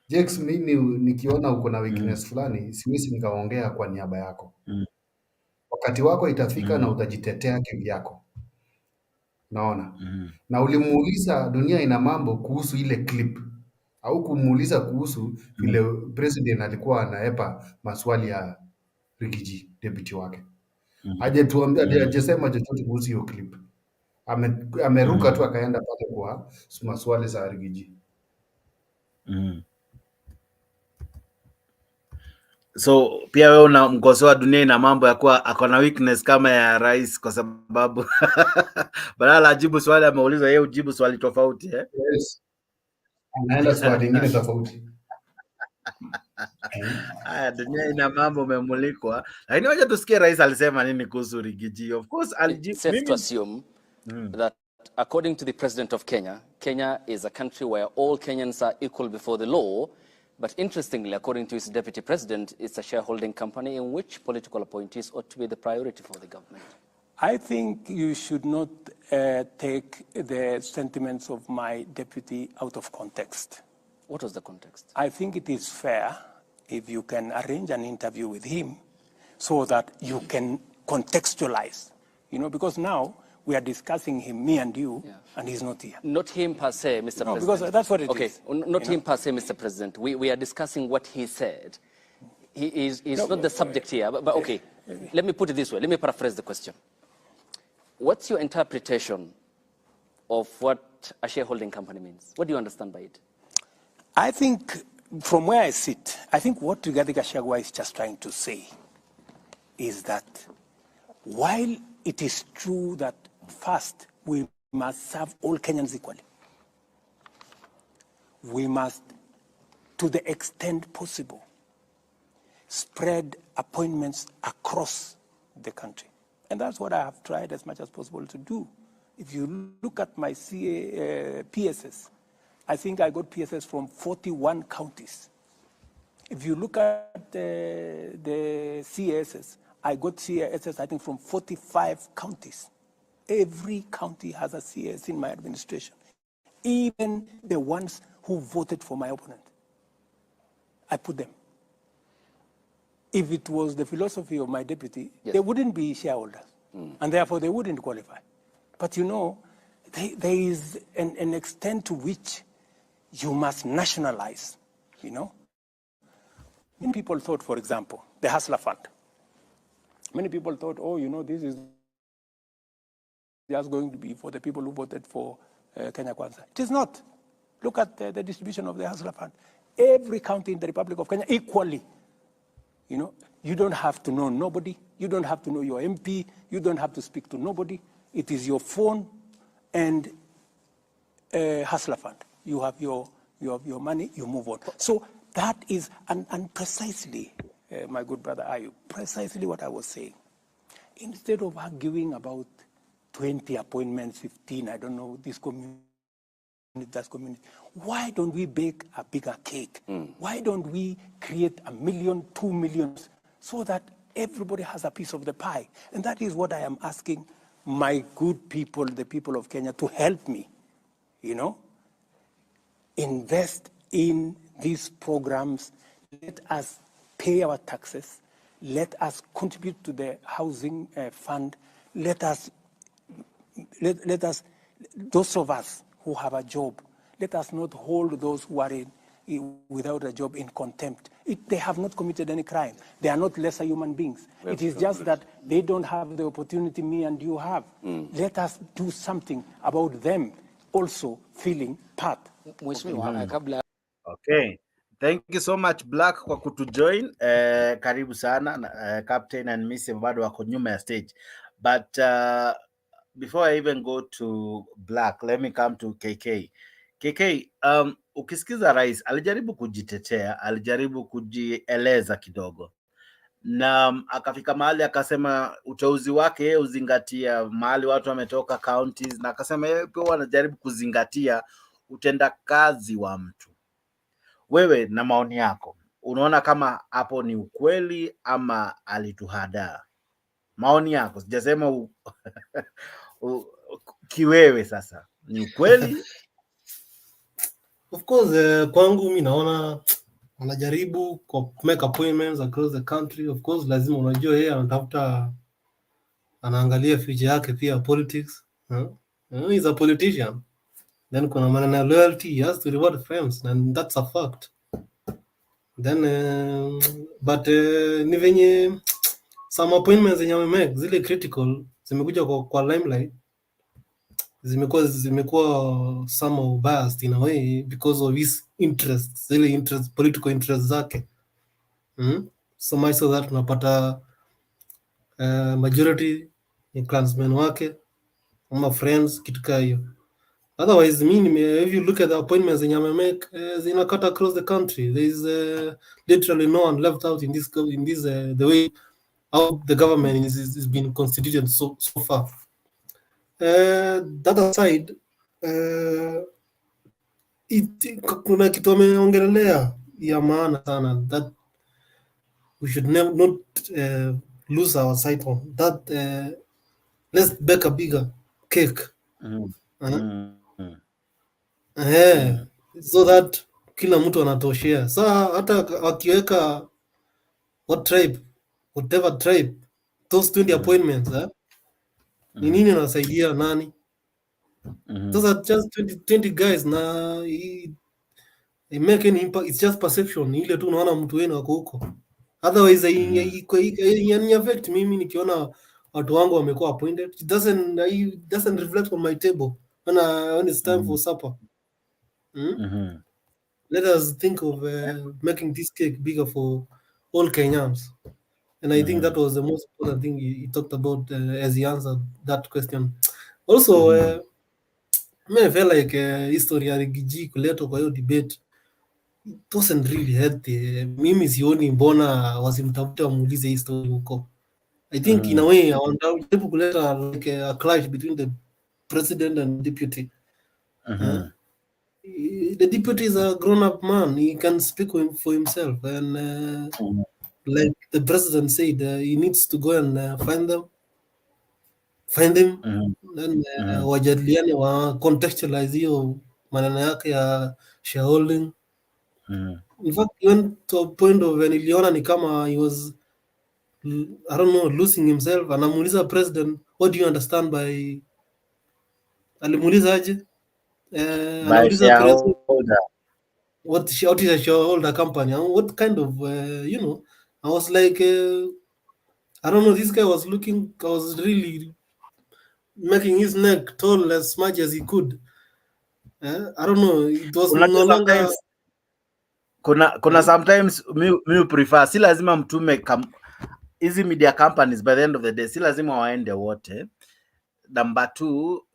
Jex, mimi nikiona uko na weakness fulani siwezi nikaongea kwa niaba yako. Wakati wako itafika na utajitetea kivyako. Naona. Na ulimuuliza dunia ina mambo kuhusu ile clip, au kumuuliza kuhusu vile president alikuwa anaepa maswali ya Rigiji deputy wake. Hajetuambia hajasema chochote kuhusu hiyo clip. Ameruka tu akaenda pale kwa maswali za Rigiji. So pia wewe unamkosoa dunia ina mambo ya kuwa ako na weakness kama ya rais, kwa sababu badala ajibu swali ameulizwa yeye ujibu swali tofauti Yes. Anaenda swali lingine tofauti. Dunia ina mambo umemulikwa, lakini wacha tusikie rais alisema nini kuhusu Rigiji. Of course it's safe to assume that according to the president of Kenya, Kenya is a country where all Kenyans are equal before the law. But interestingly, according to his deputy president, it's a shareholding company in which political appointees ought to be the priority for the government. I think you should not take the sentiments of my deputy out of context. What was the context? I think it is fair if you can arrange an interview with him so that you can contextualize, because now we are discussing him, me and you, and he's not here. Not him per se, Mr. President. Because that's what it is. Okay, not him per se, Mr. President. We are discussing what he said. He's not the subject here, but okay. Let me put it this way. Let me paraphrase the question. What's your interpretation of what a shareholding company means? What do you understand by it? I think, from where I sit, I think what Rigathi Gachagua is just trying to say is that while it is true that first, we must serve all Kenyans equally. We must to the extent possible, spread appointments across the country. And that's what I have tried as much as possible to do. If you look at my PSS, I think I got PSS from 41 counties. If you look at the CSS, I got CSS, I think, from 45 counties. Every county has a CS in my administration, even the ones who voted for my opponent. I put them. If it was the philosophy of my deputy, they wouldn't be shareholders, and therefore they wouldn't qualify. But you know, there is an extent to which you must nationalize, you know. Many people thought, for example, the Hustler Fund. Many people thought, oh, you know, this is just going to be for the people who voted for Kenya Kwanza. It is not. Look at the distribution of the Hustler Fund. Every county in the Republic of Kenya equally. You know, you don't have to know nobody. You don't have to know your MP. You don't have to speak to nobody. It is your phone and Hustler Fund. You have your money, you move on. So that is, and precisely, my good brother Ayub, precisely what I was saying. Instead of arguing about 20 appointments, 15, I don't know, this community, that community, why don't we bake a bigger cake? Why don't we create 1 million, 2 million, so that everybody has a piece of the pie? And that is what I am asking my good people, the people of Kenya, to help me, you know, invest in these programs. Let us pay our taxes. Let us contribute to the housing fund. Let us, those of us who have a job, let us not hold those who are without a job in contempt. They have not committed any crime. They are not lesser human beings. It is just that they don't have the opportunity me and you have. Let us do something about them also feeling part. Okay. Thank you so much Black kwa kutujoin. Karibu sana. Captain and Miss bado wako nyuma ya stage. But before I even go to Black, let me come to KK. KK, ukisikiza rais alijaribu kujitetea, alijaribu kujieleza kidogo, na akafika mahali akasema uteuzi wake yeye uzingatia mahali watu wametoka counties, na akasema yeye pia anajaribu kuzingatia utendakazi wa mtu. Wewe na maoni yako, unaona kama hapo ni ukweli ama alituhadaa? Maoni yako, sijasema kiwewe sasa, ni ukweli? Of course, kwangu mimi naona anajaribu make appointments across the country. Of course, lazima unajua yeye anatafuta, anaangalia future yake pia politics. He's a politician. Then kuna maneno ya loyalty, he has to reward friends, and that's a fact. Then but ni venye some appointments zenye amemake zile critical zimekuja kwa limelight, zimekuwa somehow biased in a way because of his interests, zile political interests zake. So much so that unapata majority ni clansmen wake ama friends, kitu kama hiyo. Otherwise, if you look at the appointments zenye amemake, zinakata across the country. There is literally no one left out in this the way how the government is being constituted so far. That aside, kuna kitu ameongelelea ya maana sana, that we should not lose our sight on that. Let's bake a bigger cake. So that kila mtu anatoshea. Saa hata akiweka whatever tribe, those 20 appointments, ni nini anasaidia nani? Those are just 20 guys, na it make any impact. It's just perception, ile tu unaona mtu wenu wako huko. Otherwise yani affect mimi nikiona watu wangu wamekuwa appointed. It doesn't reflect on my table when it's time for supper. Let us think of making this cake bigger for all Kenyans. And I think that was the most important thing he talked about as he answered that question. Also, I feel like history ya Rigiji kuletwa kwa hiyo debate it wasn't really healthy. Mimi sioni mbona wasimtafute wamuulize hii story huko. I think in a way wanajaribu kuleta like a clash between the president and deputy. The deputy is a grown-up man. He can speak for himself, and like the president said, he needs to go and find them, then wajadiliane wa contextualize hiyo maneno yake ya shareholding. In fact, he went to a point of niliona ni kama he was, I don't know, losing himself. Anamuuliza president, what do you understand by, alimuuliza aje? Anauliza president, what is a shareholder company? What kind of, you know, I was like, I don't know, this guy was really making his neck tall as much as he could. I don't know, it was no longer... Kuna sometimes mi prefer, si lazima mtume hizi media companies by the end of the day, si lazima waende wote. Number two,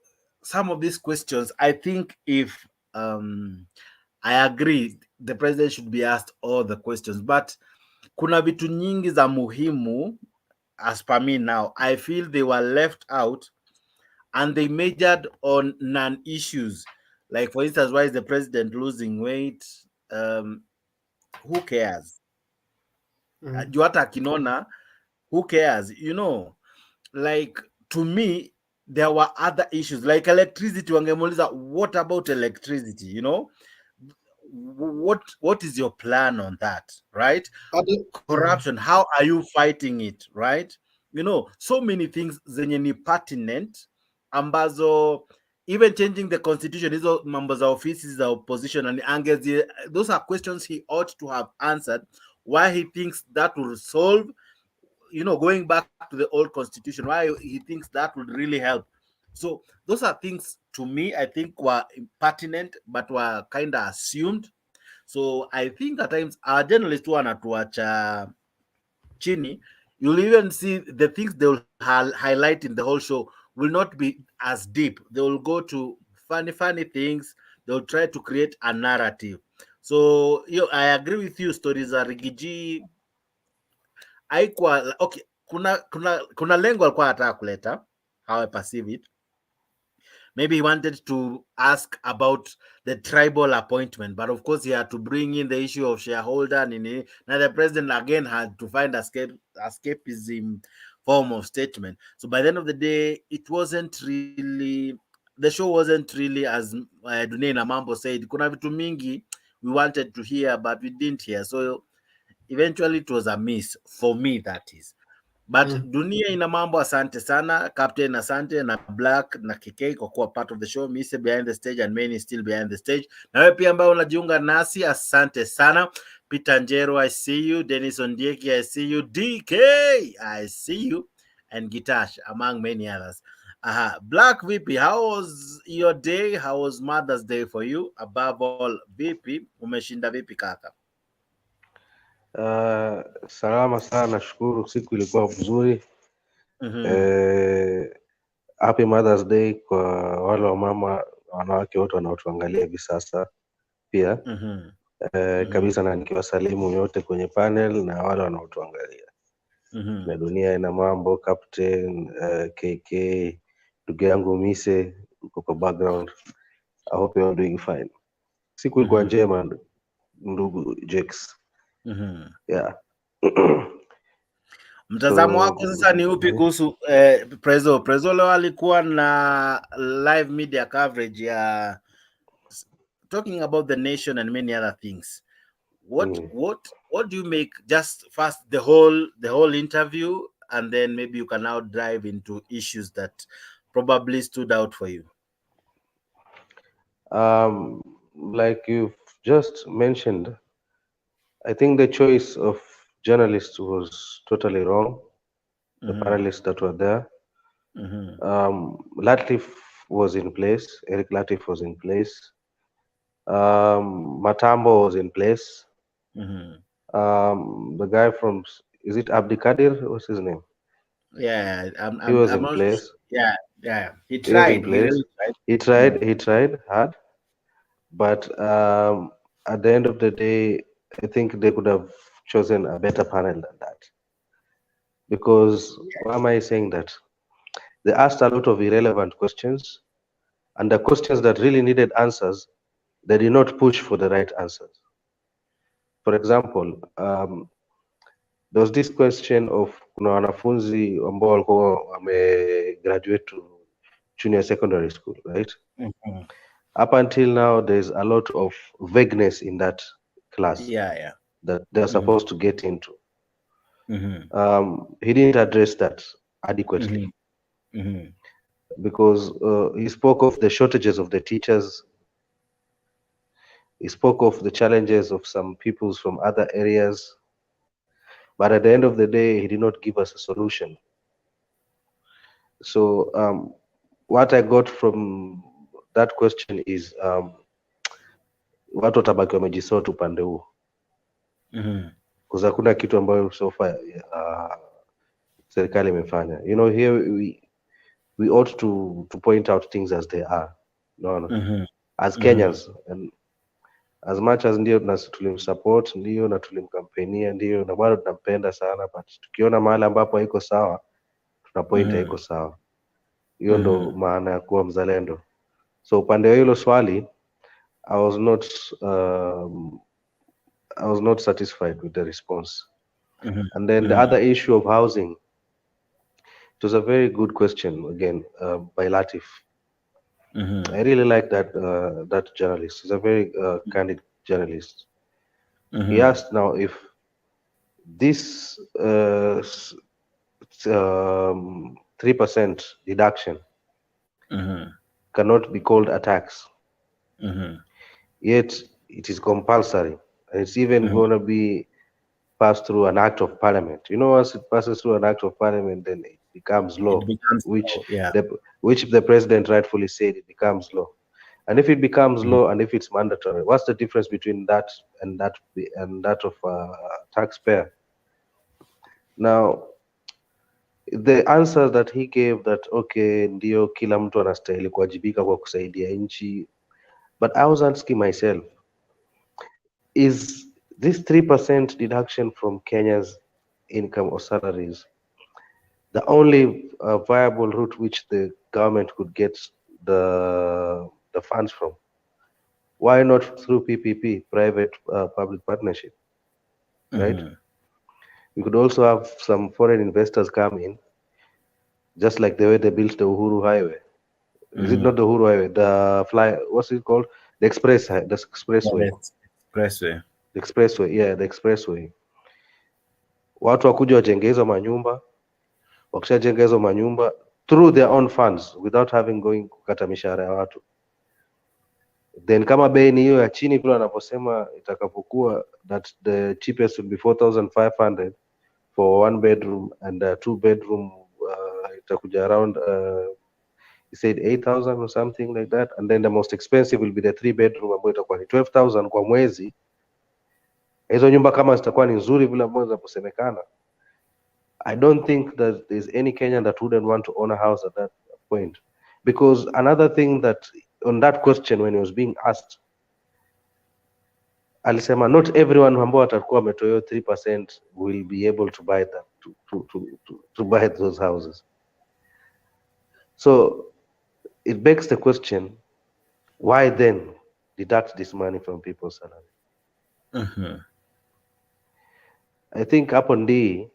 some of these questions, I think if I agree the president should be asked all the questions, but kuna vitu nyingi za muhimu, as per me now, I feel they were left out and they majored on non-issues. Like, for instance, why is the president losing weight? Who cares? Juata Kinona, who cares? You know, like, to me, there were other issues like electricity. Wangemuuliza, what about electricity? You know, what is your plan on that, right? Corruption, how are you fighting it, right? You know, so many things zenye ni pertinent ambazo, even changing the constitution, hizo mambo za ofisi za opposition, and angezi, those are questions he ought to have answered, why he thinks that will solve, you know, going back to the old constitution, why he thinks that would really help. So those are things, to me, I think were pertinent but were kind of assumed. So I think at times our journalists wanatuacha chini. You'll even see the things they will highlight in the whole show will not be as deep. They will go to funny things. They'll try to create a narrative. So I agree with you. Stories are Rigiji haikuwa okay. Kuna lengo alikuwa anataka kuleta, how I perceive it. Maybe he wanted to ask about the tribal appointment, but of course he had to bring in the issue of shareholder. Now the president again had to find escapism form of statement. So by the end of the day, it wasn't really, the show wasn't really, as Dunia na Mambo said, kuna vitu mingi we wanted to hear but we didn't hear. So eventually it was a miss for me, that is. But Dunia ina Mambo, asante sana Captain, asante na Black na KK kwa kuwa part of the show. Mise behind the stage and many still behind the stage. Na wewe pia ambao unajiunga nasi, asante sana. Peter Njero, I see you. Dennis Ondieki, I see you. DK, I see you. And Gitash, among many others. Black VP, how was your day? How was Mother's Day for you? Above all, VP, umeshinda vipi kaka? Salama sana, nashukuru, siku ilikuwa vizuri. Happy Mother's Day kwa wale wa mama, wanawake wote wanaotuangalia hivi sasa pia. Kabisa, na nikiwasalimu yote kwenye panel na wale wanaotuangalia. Na Dunia ina Mambo, Captain, KK, ndugu yangu Mise uko kwa background. I hope you are doing fine. Siku ilikuwa njema ndugu Jex. Yeah. Mtazamo wako sasa ni upi kuhusu Prezo leo alikuwa na live media coverage ya talking about the nation and many other things. What do you make, just first the whole interview, and then maybe you can now dive into issues that probably stood out for you? Like you've just mentioned, I think the choice of journalists was totally wrong. The panelists that were there. Latif was in place. Eric Latif was in place. Matambo was in place. The guy from, is it Abdikadir? What's his name? Yeah, he was in place. Yeah. He tried. He tried hard. But at the end of the day, I think they could have chosen a better panel than that. Because why am I saying that? They asked a lot of irrelevant questions, and the questions that really needed answers, they did not push for the right answers. For example, there was this question of kuna wanafunzi ambao walikuwa wamegraduate to junior secondary school, right? Up until now, there's a lot of vagueness in that class that they're supposed to get into. He didn't address that adequately because he spoke of the shortages of the teachers. He spoke of the challenges of some peoples from other areas. But at the end of the day, he did not give us a solution. So what I got from that question is watu watabaki wamejisort upande huu. Because hakuna kitu ambayo so far serikali imefanya. You know, here we ought to point out things as they are. No. As Kenyans, and as much as ndio tulimsupport, ndio na tulimkampenia, ndio na bado tunampenda sana, but tukiona mahali ambapo haiko sawa, tuna point haiko sawa. Hiyo ndo maana ya kuwa mzalendo. So upande wa hilo swali, I was not satisfied with the response. And then the other issue of housing, it was a very good question again by Latif. I really like that journalist. He's a very candid journalist. He asked now if this 3% deduction cannot be called a tax. Yet it is compulsory, and it's even going to be passed through an act of parliament. You know, once it passes through an act of parliament, then it becomes law, which the president rightfully said it becomes law. And if it becomes law, and if it's mandatory, what's the difference between that and that of a taxpayer? Now, the answer that he gave that okay, ndio kila mtu anastahili kuwajibika kwa kusaidia nchi, but I was asking myself, is this 3% deduction from Kenya's income or salaries the only viable route which the government could get the funds from? Why not through PPP, private public partnership, right? We could also have some foreign investors come in, just like the way they built the Uhuru Highway. Is it not the Uhuru Highway? What's it called? The expressway. The expressway, yeah, the expressway. Watu wakuja wajenge hizo manyumba, wakishajenga hizo manyumba through their own funds without having going kukata mishahara ya watu. Then kama bei ni hiyo ya chini vile wanaposema itakapokuwa, that the cheapest will be 4,500 for 1 bedroom and 2 bedroom itakuja around he said 8,000 or something like that, and then the most expensive will be the 3 bedroom ambayo itakuwa ni 12,000 kwa mwezi. Hizo nyumba kama zitakuwa ni nzuri vile ambazo zinaposemekana, I don't think that there's any Kenyan that wouldn't want to own a house at that point. Because another thing that on that question when he was being asked, alisema not everyone ambao atakuwa ametoa 3% will be able to buy that to buy those houses. So it begs the question, why then deduct this money from people's salary? I think hapo ndiye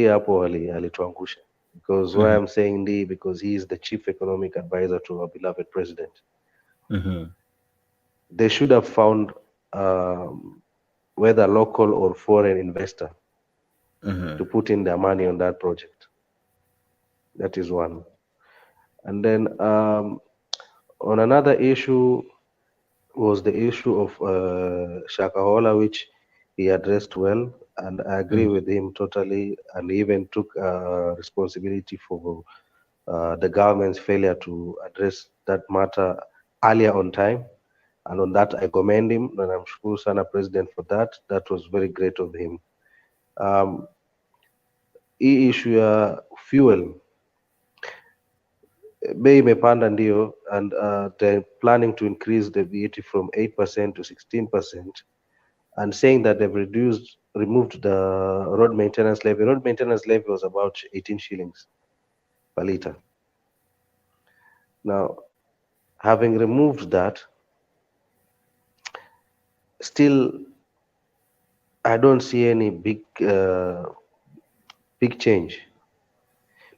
hapo alituangusha, because why I'm saying ndiye, because he is the chief economic advisor to our beloved president. They should have found whether local or foreign investor to put in their money on that project. That is one. And then on another issue was the issue of Shakahola, which he addressed well, and I agree with him totally, and he even took responsibility for the government's failure to address that matter earlier on time. And on that, I commend him, and I'm sure Sana President for that. That was very great of him. Hii issue ya fuel, bei imepanda ndio, and they're planning to increase the VAT from 8% to 16%, and saying that they've removed the road maintenance levy. Road maintenance levy was about 18 shillings per liter. Now, having removed that, still I don't see any big change,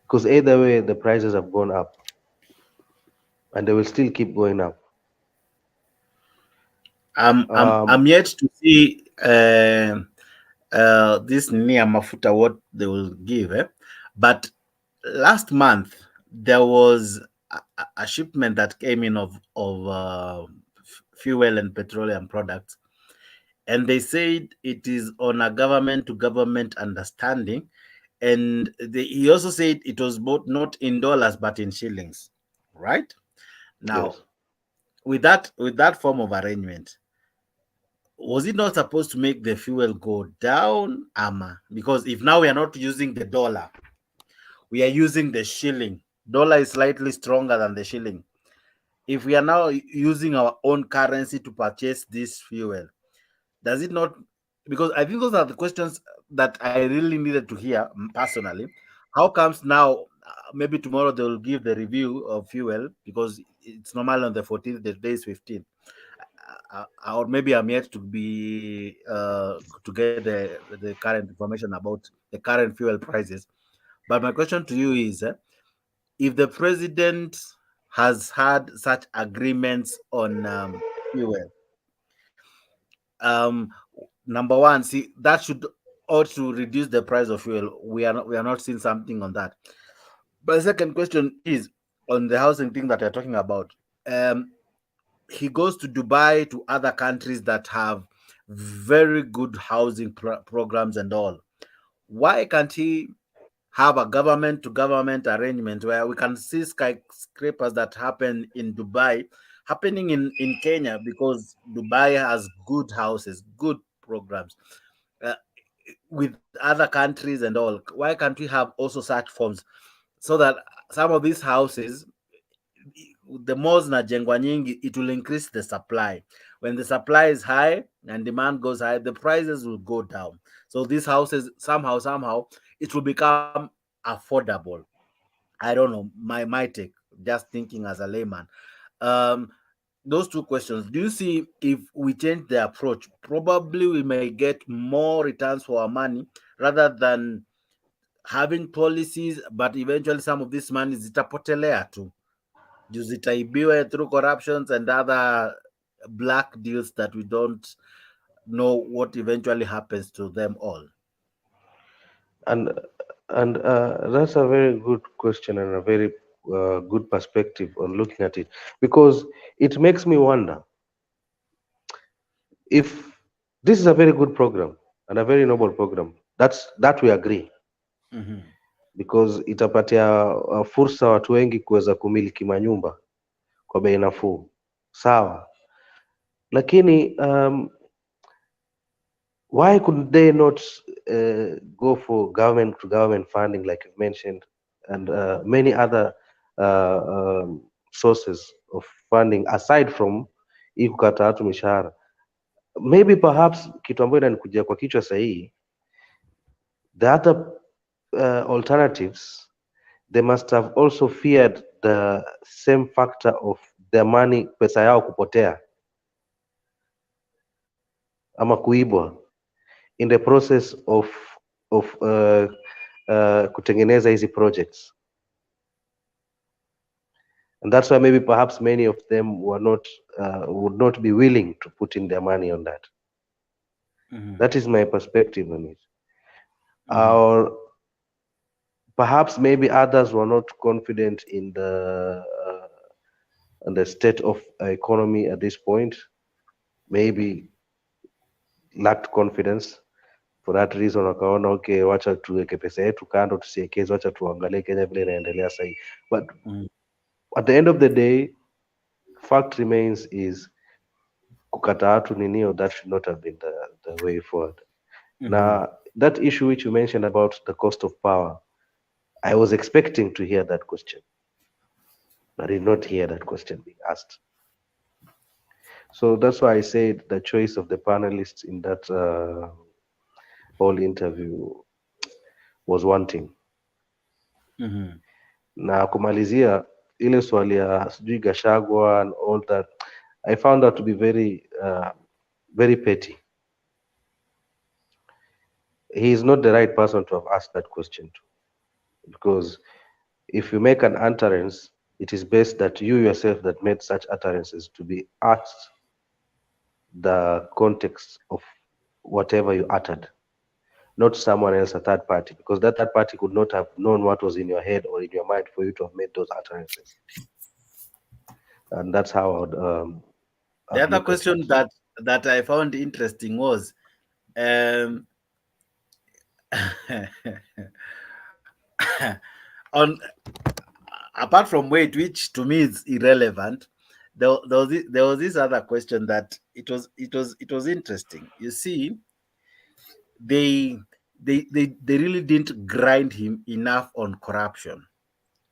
because either way the prices have gone up and they will still keep going up. I'm yet to see this near mafuta what they will give, but last month there was a shipment that came in of fuel and petroleum products, and they said it is on a government to government understanding, and he also said it was both not in dollars but in shillings, right? Now, yes. with that form of arrangement, was it not supposed to make the fuel go down, Ama? Because if now we are not using the dollar, we are using the shilling. Dollar is slightly stronger than the shilling. If we are now using our own currency to purchase this fuel, does it not? Because I think those are the questions that I really needed to hear personally. How comes now? Maybe tomorrow they will give the review of fuel because it's normal on the 14th. The day is 15th. Or maybe I'm yet to get the current information about the current fuel prices. But my question to you is, if the president has had such agreements on fuel, um, number one, see that should ought to reduce the price of fuel. We are not seeing something on that. But the second question is on the housing thing that you're talking about. Um, he goes to Dubai, to other countries that have very good housing programs and all. Why can't he have a government to government arrangement where we can see skyscrapers that happen in Dubai happening in Kenya, because Dubai has good houses, good programs uh, with other countries and all? Why can't we have also such forms so that some of these houses, the more zinajengwa nyingi, it will increase the supply. When the supply is high and demand goes high, the prices will go down. So these houses somehow it will become affordable. I don't know, my take, just thinking as a layman. um those two questions, do you see if we change the approach, probably we may get more returns for our money rather than having policies, but eventually some of this money zitapotelea tu juu zitaibiwe through corruptions and other black deals that we don't know what eventually happens to them all? And that's a very good question and a very good perspective on looking at it, because it makes me wonder if this is a very good program and a very noble program. That we agree, because itapatia fursa watu wengi kuweza kumiliki manyumba kwa bei nafuu, sawa, lakini why could they not go for government to government funding like you mentioned, and many other sources of funding aside from hii kukata watu mishahara? Maybe perhaps kitu ambayo inanikujia kwa kichwa sahihi, the other alternatives, they must have also feared the same factor of their money, pesa yao kupotea ama kuibwa in the process of kutengeneza hizi projects, and that's why maybe perhaps many of them were not would not be willing to put in their money on that. That is my perspective on it. Or perhaps maybe others were not confident in the state of economy at this point, maybe lacked confidence. For that reason wakaona okay, wacha tuweke pesa yetu kando, tusiwekeze, wacha tuangalie Kenya vile inaendelea sasa. But at the end of the day, fact remains is kukata watu ninio, that should not have been the way forward. Now that issue which you mentioned about the cost of power, I was expecting to hear that question. I did not hear that question being asked. So that's why I said the choice of the panelists in that whole interview was wanting. Na kumalizia ile swali ya sijui Gachagua and all that, I found that to be very petty. He is not the right person to have asked that question to, because if you make an utterance, it is best that you yourself that made such utterances to be asked the context of whatever you uttered, not someone else, a third party, because that third party could not have known what was in your head or in your mind for you to have made those utterances. And that's how I would, the other question that I found interesting was, on apart from weight, which to me is irrelevant, there was this other question that it was interesting. You see, they really didn't grind him enough on corruption,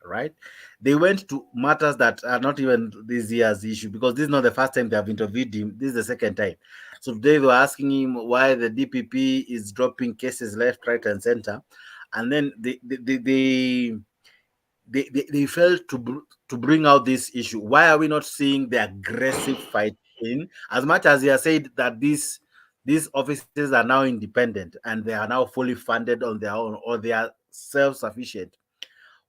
right? They went to matters that are not even this year's issue, because this is not the first time they have interviewed him. This is the second time. So they were asking him why the DPP is dropping cases left, right, and center, and then they failed to bring out this issue. Why are we not seeing the aggressive fighting? As much as he has said that these offices are now independent and they are now fully funded on their own, or they are self-sufficient,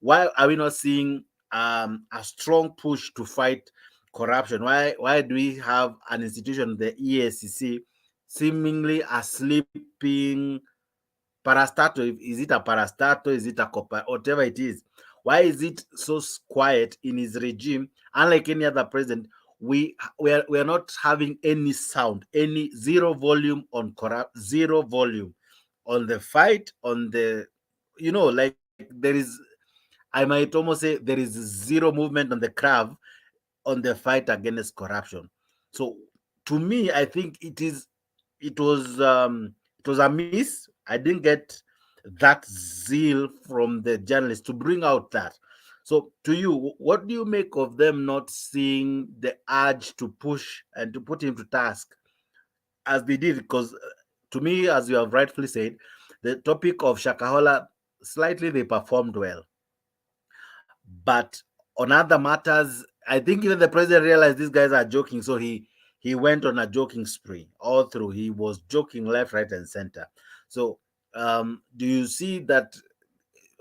why are we not seeing a strong push to fight corruption? Why do we have an institution, the EACC, seemingly a sleeping parastato? Is it a parastato? Is it a copper? Whatever it is. Why is it so quiet in his regime? Unlike any other president, we are not having any sound, any zero volume on corrupt, zero volume on the fight, on the, like there is, I might almost say there is zero movement on the curve on the fight against corruption. So to me, I think it was a miss. I didn't get that zeal from the journalists to bring out that. So to you, what do you make of them not seeing the urge to push and to put him to task as they did? Because to me, as you have rightfully said, the topic of Shakahola, slightly they performed well. But on other matters, I think even the president realized these guys are joking, so he went on a joking spree all through. He was joking left, right, and center. So, do you see that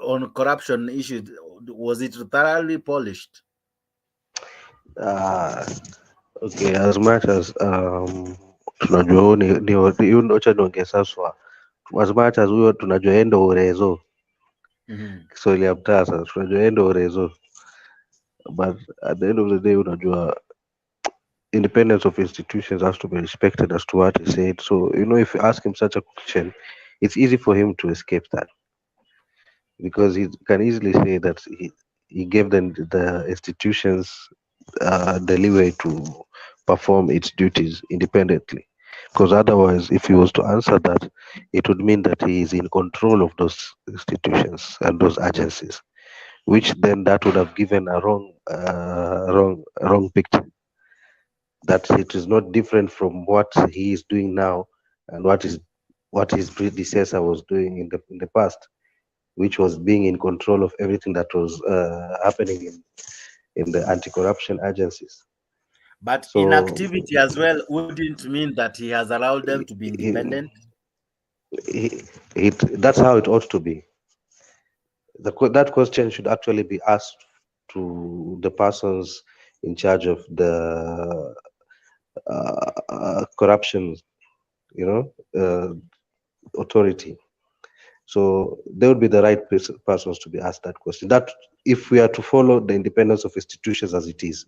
on corruption issues, was it thoroughly polished? Okay, as much as tunajua huu hiyo ndio cha niongeza swa, as much as huyo tunajua endo urezo Kiswahili ya mtaa, sasa tunajua endo urezo, but at the end of the day unajua independence of institutions has to be respected as to what he said. So if you ask him such a question, it's easy for him to escape that, because he can easily say that he gave them the institutions the leeway to perform its duties independently. Because otherwise, if he was to answer that, it would mean that he is in control of those institutions and those agencies, which then that would have given a wrong picture. That it is not different from what he is doing now and what his predecessor was doing in the past, which was being in control of everything that was happening in the anti-corruption agencies. But so, inactivity as well wouldn't mean that he has allowed them to be independent. That's how it ought to be. That question should actually be asked to the persons in charge of the corruption, authority. So they would be the right persons to be asked that question. That if we are to follow the independence of institutions as it is,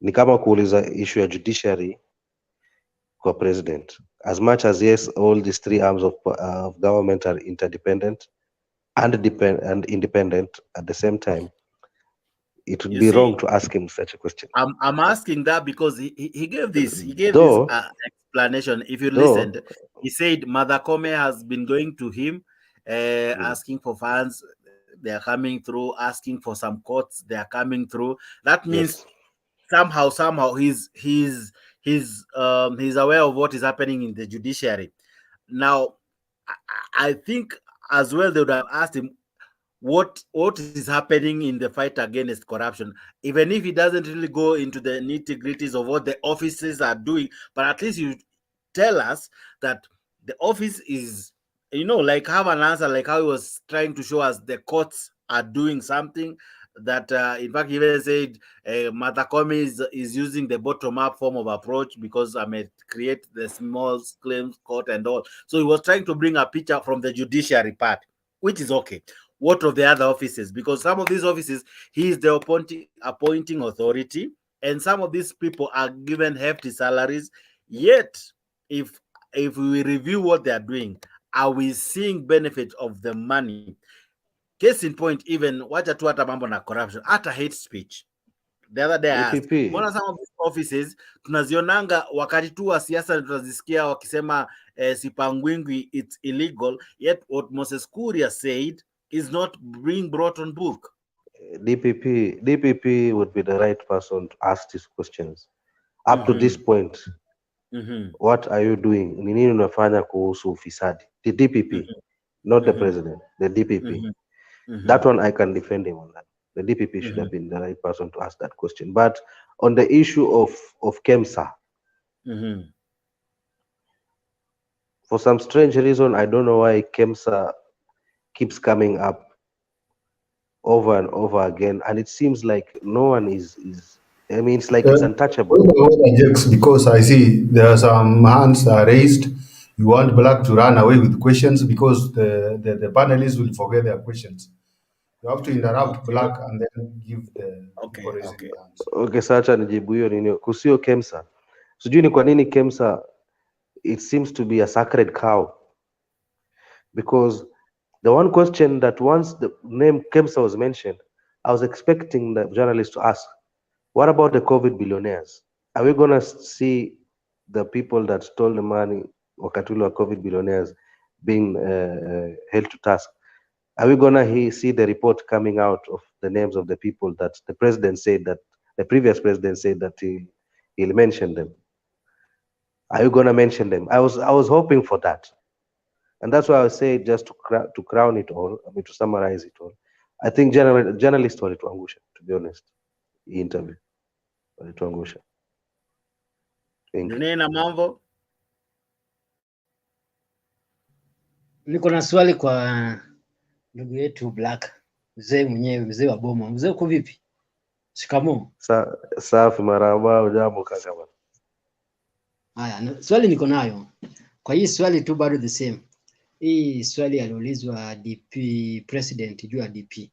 ni kama kuuliza issue ya judiciary kwa president. As much as yes, all these three arms of government are interdependent and independent at the same time, it would be wrong to ask him such a question. I'm asking that because he gave this explanation. If you listened, he said Mother Kome has been going to him asking for funds. they are coming through, asking for some courts, they are coming through. That means somehow he's aware of what is happening in the judiciary. Now, I think as well they would have asked him what is happening in the fight against corruption, even if he doesn't really go into the nitty-gritties of what the offices are doing, but at least you tell us that the office is, like, have an answer, like how he was trying to show us the courts are doing something that in fact he even said Martha Koome is using the bottom-up form of approach because I may create the small claims court and all. So he was trying to bring a picture from the judiciary part, which is okay. What of the other offices? Because some of these offices, he is the appointing authority, and some of these people are given hefty salaries. Yet, if we review what they are doing, are we seeing benefit of the money? Case in point, even wacha tu hata mambo na corruption, hata hate speech. The other day I asked, mbona some of these offices tunazionanga wakati tu wa siasa tunazisikia wakisema sipangwingwi it's illegal, yet what Moses Kuria said is not being brought on book. DPP would be the right person to ask these questions. Up to this point, what are you doing? Ni nini unafanya kuhusu ufisadi? The DPP, not the president, the DPP. That one I can defend him on that. The DPP should have been the right person to ask that question. But on the issue of KEMSA, for some strange reason, I don't know why KEMSA keeps coming up over and over again, and it seems like no one is I mean, it's like it's untouchable. Because I see there are some hands are raised. You want Black to run away with questions because the panelists will forget their questions. You have to interrupt Black and then give the people raising their hands. Okay, sacha nijibu hiyo nini kusio KEMSA. Sijui ni kwa nini KEMSA, it seems to be a sacred cow, because the one question that once the name KEMSA was mentioned, I was expecting the journalist to ask, what about the COVID billionaires? Are we gonna see the people that stole the money, wakati ule wa COVID billionaires, being held to task? Are we gonna see the report coming out of the names of the people that the president said that the previous president said that he'll mention them? Are you gonna mention them? I was hoping for that, and that's why I say just to crown it all. I mean, to summarize it all, I think journalists walituangusha, to be honest. Interview walituangusha. Nina mambo. Niko na swali kwa ndugu yetu Black, mzee mwenyewe, mzee wa boma. Mzee uko vipi? Shikamoo. Safi, marahaba, ujambo kaka bwana. Haya, swali niko nayo. Kwa hii swali tu bado the same. Hii swali aliulizwa DP president juu ya DP.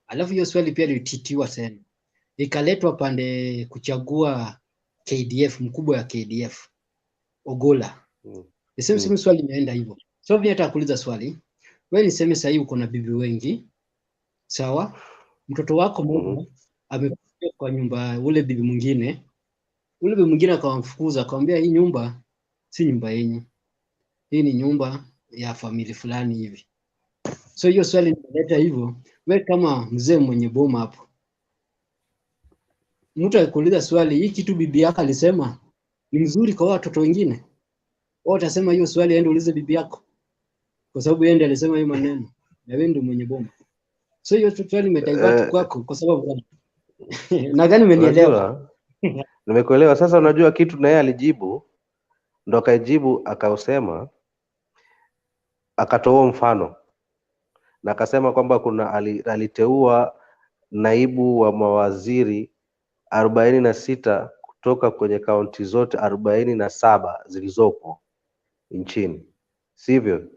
Alafu hiyo swali pia ilititiwa sana. Ikaletwa pande kuchagua KDF, mkubwa ya KDF Ogola. The same swali imeenda hivyo. So mimi nitakuuliza swali. Wewe niseme sasa hivi uko na bibi wengi. Sawa? Mtoto wako mmoja amekuja kwa nyumba ule bibi mwingine. Ule bibi mwingine akamfukuza, akamwambia hii nyumba si nyumba yenyu. Hii ni nyumba ya familia fulani hivi. So hiyo swali nimeleta hivyo. Wewe kama mzee mwenye boma hapo, mtu akikuuliza swali hii, kitu bibi yako alisema ni mzuri kwa watoto wengine, wewe utasema hiyo swali aende ulize bibi yako, kwa sababu yeye ndiye alisema hiyo maneno na wewe ndio mwenye boma. So hiyo swali nimetaivati kwako kwa sababu nadhani umenielewa. Nimekuelewa. Sasa unajua kitu na yeye alijibu, ndo akajibu akausema, akatoa mfano na akasema kwamba kuna aliteua naibu wa mawaziri 46 kutoka kwenye kaunti zote 47 zilizopo nchini, sivyo?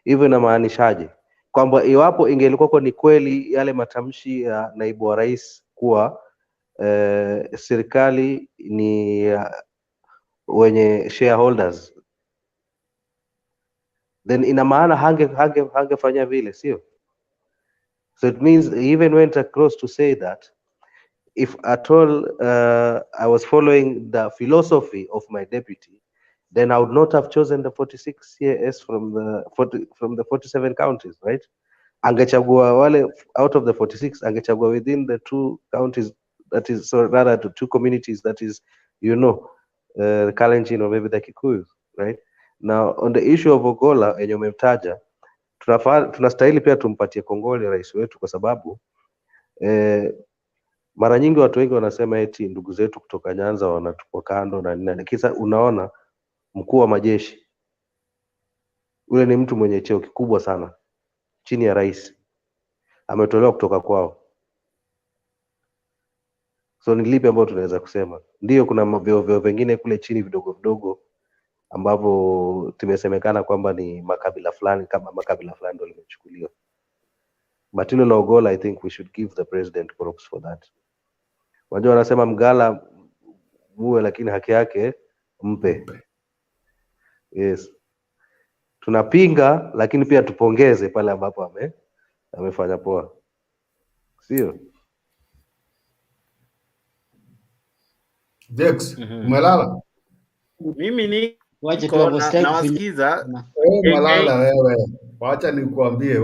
Hivyo inamaanishaje? Kwamba iwapo ingelikuwa ni kweli yale matamshi ya naibu wa rais kuwa serikali ni wenye shareholders, then ina maana hangefanya vile, sio? So it means he even went across to say that if at all I was following the philosophy of my deputy, then I would not have chosen the 46 CAS from the 47 counties, right? angechagua wale out of the 46, angechagua within the 2 counties, that is, so rather to 2 communities, that is, Kalenjin or maybe the Kikuyu, right? Now on the issue of Ogolla yenye umemtaja, tunastahili pia tumpatie kongole rais wetu, kwa sababu mara nyingi watu wengi wanasema eti ndugu zetu kutoka Nyanza wanatupwa kando na nini. Kisa unaona mkuu wa majeshi ule ni mtu mwenye cheo kikubwa sana chini ya rais, ametolewa kutoka kwao. So ni lipi ambalo tunaweza kusema? Ndio kuna vyeo vingine kule chini vidogo vidogo ambavyo tumesemekana kwamba ni makabila fulani, kama makabila fulani ndio limechukuliwa. But ile la Ogolla, I think we should give the president props for that. Wajua wanasema mgala muwe, lakini haki yake mpe. Yes. Tunapinga lakini pia tupongeze pale ambapo amefanya poa. Sio? Jex, umelala? Mimi ni Wacha tu nawasikiza. Malala wewe. Wacha nikuambie,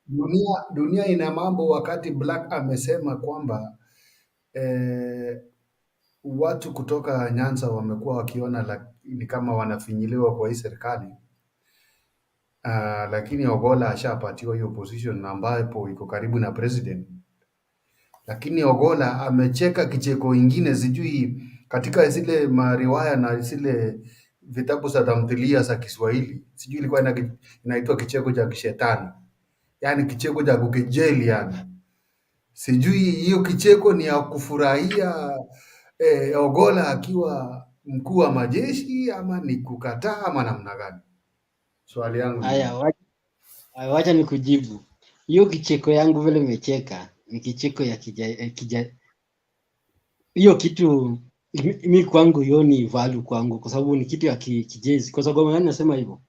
nimeona dunia ina mambo, wakati Black amesema kwamba watu kutoka Nyanza wamekuwa wakiona ni kama wanafinyiliwa kwa hii serikali. Lakini Ogolla ashapatiwa hiyo position ambapo iko karibu na president. Lakini Ogolla amecheka kicheko ingine, sijui katika zile mariwaya na zile vitabu za tamthilia za Kiswahili, sijui ilikuwa inaitwa kicheko cha kishetani, yani kicheko cha kukejeli yani. Sijui hiyo kicheko ni ya kufurahia Ogolla akiwa mkuu wa majeshi, ama ni kukataa, ama namna gani? Swali yangu. Haya, wacha nikujibu. Hiyo kicheko yangu vile nimecheka ni kicheko ya hiyo kitu mi kwangu hiyo ni value kwangu, kwa sababu ni kitu ya kijezi. Kwa sababu gani nasema hivyo?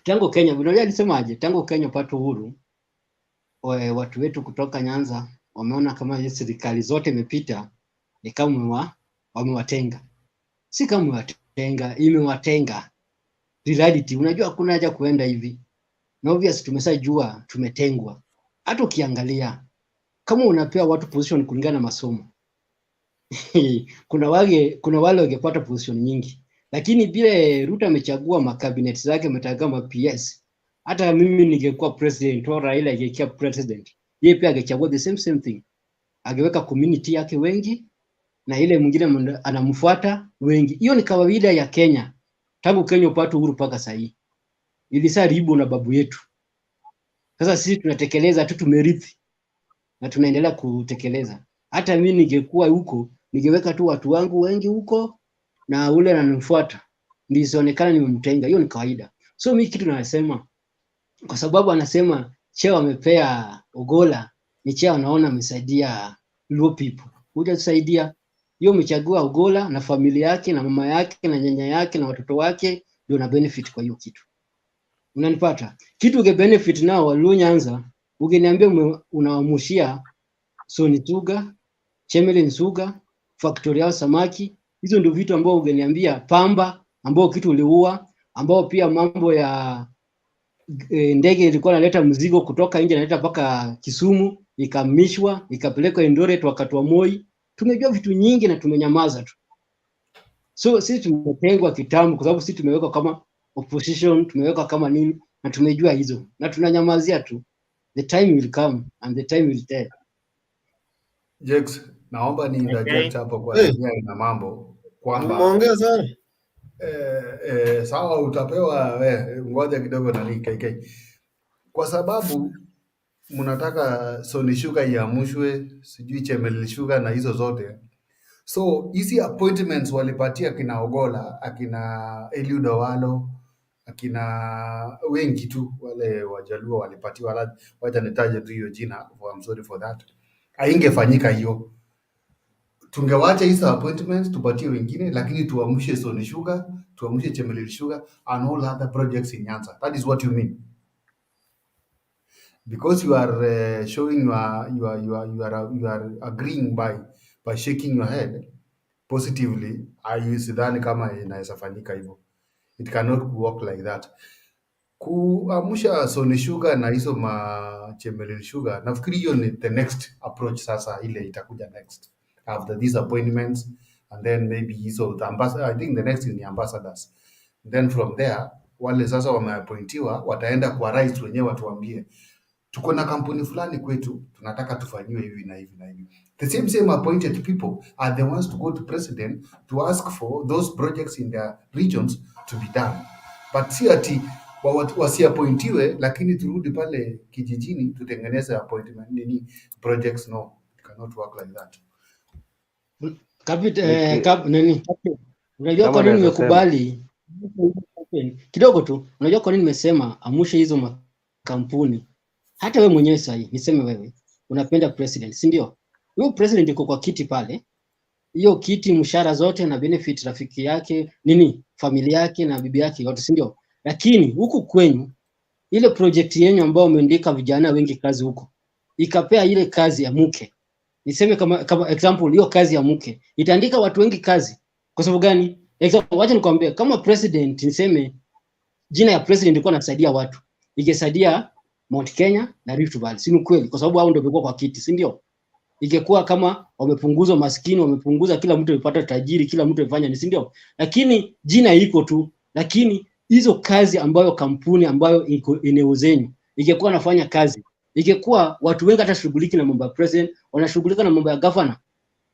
Tangu Kenya, unajua alisemaje? Tangu Kenya pata uhuru, watu wetu kutoka Nyanza wameona kama serikali zote imepita ni kama wamewatenga. Si kama wamewatenga, imewatenga. Reality, unajua kuna haja kuenda hivi. Na obvious tumesajua tumetengwa. Hata ukiangalia kama unapewa watu position kulingana na masomo. kuna wale wangepata position nyingi. Lakini bila Ruto amechagua makabinet zake, ametaga ma PS. Hata mimi ningekuwa president au Raila angekuwa president, yeye pia angechagua the same thing. Angeweka community yake wengi na ile mwingine anamfuata wengi. Hiyo ni kawaida ya Kenya. Tangu Kenya upate uhuru mpaka sasa hii. Ilisaribu na babu yetu. Sasa sisi tunatekeleza tu, tumerithi na tunaendelea kutekeleza. Hata mimi ningekuwa huko, ningeweka tu watu wangu wengi huko na ule ananifuata, ndisionekana nimemtenga. Hiyo ni kawaida. So mimi kitu nasema, kwa sababu anasema cheo amepea Ogolla, ni cheo anaona amesaidia low people. Huja tusaidia. Hiyo umechagua Ogolla na familia yake na mama yake na nyanya yake na watoto wake ndio na benefit kwa hiyo kitu. Unanipata? Kitu uge benefit nao Waluo Nyanza, ungeniambia unawamushia Soni Tuga, Chemelin Suga, factory ya samaki. Hizo ndio vitu ambao ungeniambia, pamba ambao kitu uliua, ambao pia mambo ya ndege ilikuwa inaleta mzigo kutoka nje inaleta mpaka Kisumu, ikamishwa, ikapelekwa Eldoret wakati wa Moi. Tumejua vitu nyingi na tumenyamaza tu. So sisi tumetengwa kitambo kwa sababu sisi tumewekwa kama opposition, tumewekwa kama nini, na tumejua hizo na tunanyamazia tu. The time will come and the time will tell. Jex, naomba ni interject hapo kwa dunia ina mambo kwamba umeongea sana. Sawa, utapewa ngoja kidogo na KK, kwa sababu mnataka Soni Sugar iamushwe, sijui Chemelil Sugar na hizo zote. So hizi appointments walipatia akina Ogolla, akina Eliud Owalo, akina wengi tu wale Wajaluo walipatiwa, wacha nitaje tu hiyo jina, I'm sorry for that. Haingefanyika hiyo. Tungewacha hizo appointments tupatie wengine, lakini tuamshe Soni Sugar, tuamshe Chemelil Sugar and all other projects in Nyanza. That is what you mean. Because you are showing you are agreeing by shaking your head positively. Sidhani kama inaweza fanyika hivyo. It cannot work like that. kuamsha Sony Sugar na hizo Chemelil Sugar, nafikiri hiyo ni the next approach. Sasa ile itakuja next after these appointments, and then maybe hizo the ambassador, I think the next is the ambassadors, then from there wale sasa wameappointiwa wataenda kwa rais wenyewe watuambie tuko na kampuni fulani kwetu tunataka tufanyiwe hivi na hivi na hivi. The same appointed people are the ones to go to president to ask for those projects in their regions to be done, but si ati wasiappointiwe lakini turudi pale kijijini tutengeneze appointment nini projects. No, it cannot work like that. Unajua kwa nini nimekubali kidogo tu? Unajua kwa nini nimesema amushe hizo makampuni? Hata wewe mwenyewe sasa niseme wewe unapenda president, si ndio? Huyo president yuko kwa kiti pale, hiyo kiti mshahara zote na benefit rafiki yake nini familia yake na bibi yake yote, si ndio? Lakini huku kwenyu ile project yenu ambayo umeandika vijana wengi kazi huko, ikapea ile kazi ya mke, niseme kama example, hiyo kazi ya mke itaandika watu wengi kazi. Kwa sababu gani? Example, wacha nikwambie, kama president niseme jina ya president ilikuwa inasaidia watu, ingesaidia Mount Kenya na Rift Valley, si kweli? Kwa sababu hao ndio walikuwa kwa kiti, si ndio? Ingekuwa kama wamepunguza maskini, wamepunguza kila mtu alipata tajiri, kila mtu alifanya, si ndio? Lakini jina iko tu, lakini hizo kazi ambayo kampuni ambayo iko eneo zenyu ingekuwa nafanya kazi, ingekuwa watu wengi hata shughuliki na mambo ya president, wanashughulika na mambo ya governor,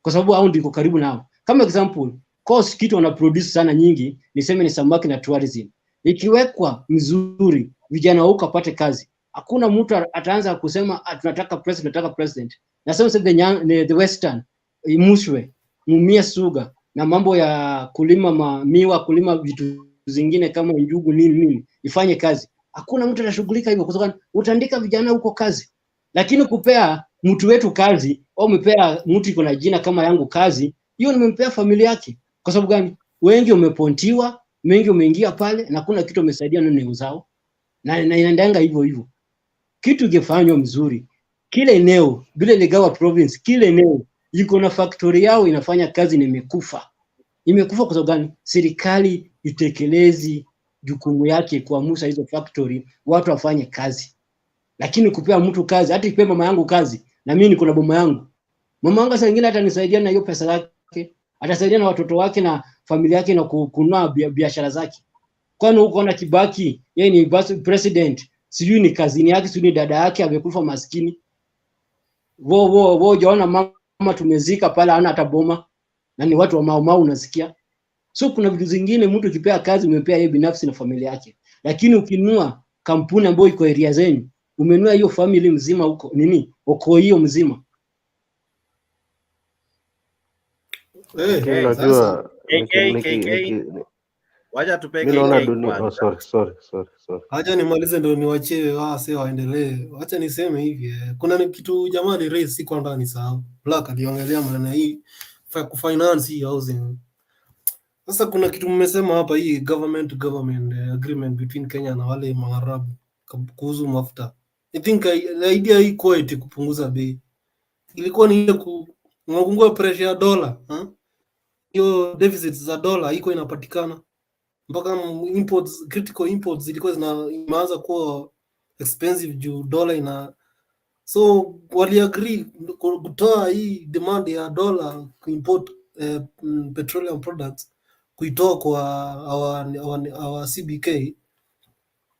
kwa sababu hao ndio karibu nao. Kama example, cost kitu wana produce sana nyingi, niseme ni samaki na tourism. Ikiwekwa mzuri, vijana huko apate kazi, hakuna mtu ataanza kusema tunataka president. Na sasa the western imushwe mumia suga na mambo ya kulima miwa, kulima vitu zingine kama njugu nini ifanye kazi. Hakuna mtu anashughulika hivyo, kwa sababu utaandika vijana huko kazi. Lakini kupea mtu wetu kazi au mpea mtu iko na jina kama yangu kazi, hiyo nimempea familia yake. Kwa sababu gani? Wengi umepontiwa, wengi umeingia pale na kuna kitu umesaidia nini uzao. Na inaendanga hivyo. Kitu kifanywa mzuri, kile eneo bila legawa province, kile eneo iko na factory yao inafanya kazi, nimekufa kwa sababu gani? Serikali itekelezi jukumu yake kuamsha hizo factory watu wafanye kazi. Lakini kupea mtu kazi, hata ipe mama yangu kazi na mimi niko na boma yangu, mama yangu sasa nyingine atanisaidia na hiyo pesa yake, atasaidia na watoto wake na familia yake na kununua biashara zake. Kwani uko na Kibaki yeye ni president, sijui ni kazini yake, sijui ni dada yake amekufa maskini. Jaona mama tumezika pale hana hata boma na ni watu wa mau unasikia. So kuna vitu zingine mtu ukipea kazi umepea yeye binafsi na familia yake. Lakini ukinunua kampuni ambayo iko area zenyu, umenunua hiyo family mzima huko uko hiyo mzima. Unajua wacha tupeke sorry. Acha nimalize ndio niwachie wase waendelee. Acha niseme hivi, kuna kitu jamaa ni raise siko ndani sawa. Black aliongelea maana hii kufinance hii housing. Sasa kuna kitu mmesema hapa, hii government agreement between Kenya na wale Magharibi kuhusu mafuta. I think the idea hii kwa eti kupunguza bei. Ilikuwa ni ile kuongeza pressure ya dola, hiyo deficit za dola iko inapatikana mpaka critical imports zilikuwa imeanza kuwa expensive juu dola ina, so wali agree kutoa hii demand ya dola kuimport petroleum products, kuitoa kwa our CBK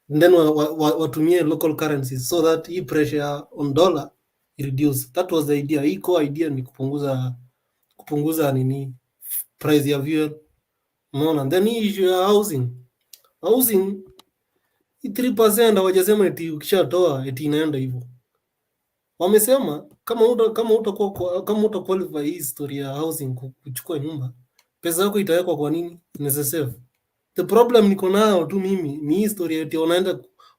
and then watumie local currencies so that hii pressure on dollar reduce. That was the idea. Hii core idea ni kupunguza nini price ya fuel. Unaona, then hii issue ya housing 3% hawajasema eti ukishatoa eti inaenda hivyo. Wamesema kama uta qualify hii story ya housing kuchukua nyumba, pesa yako itawekwa kwa nini? NSSF. The problem niko nayo tu mimi ni hii story eti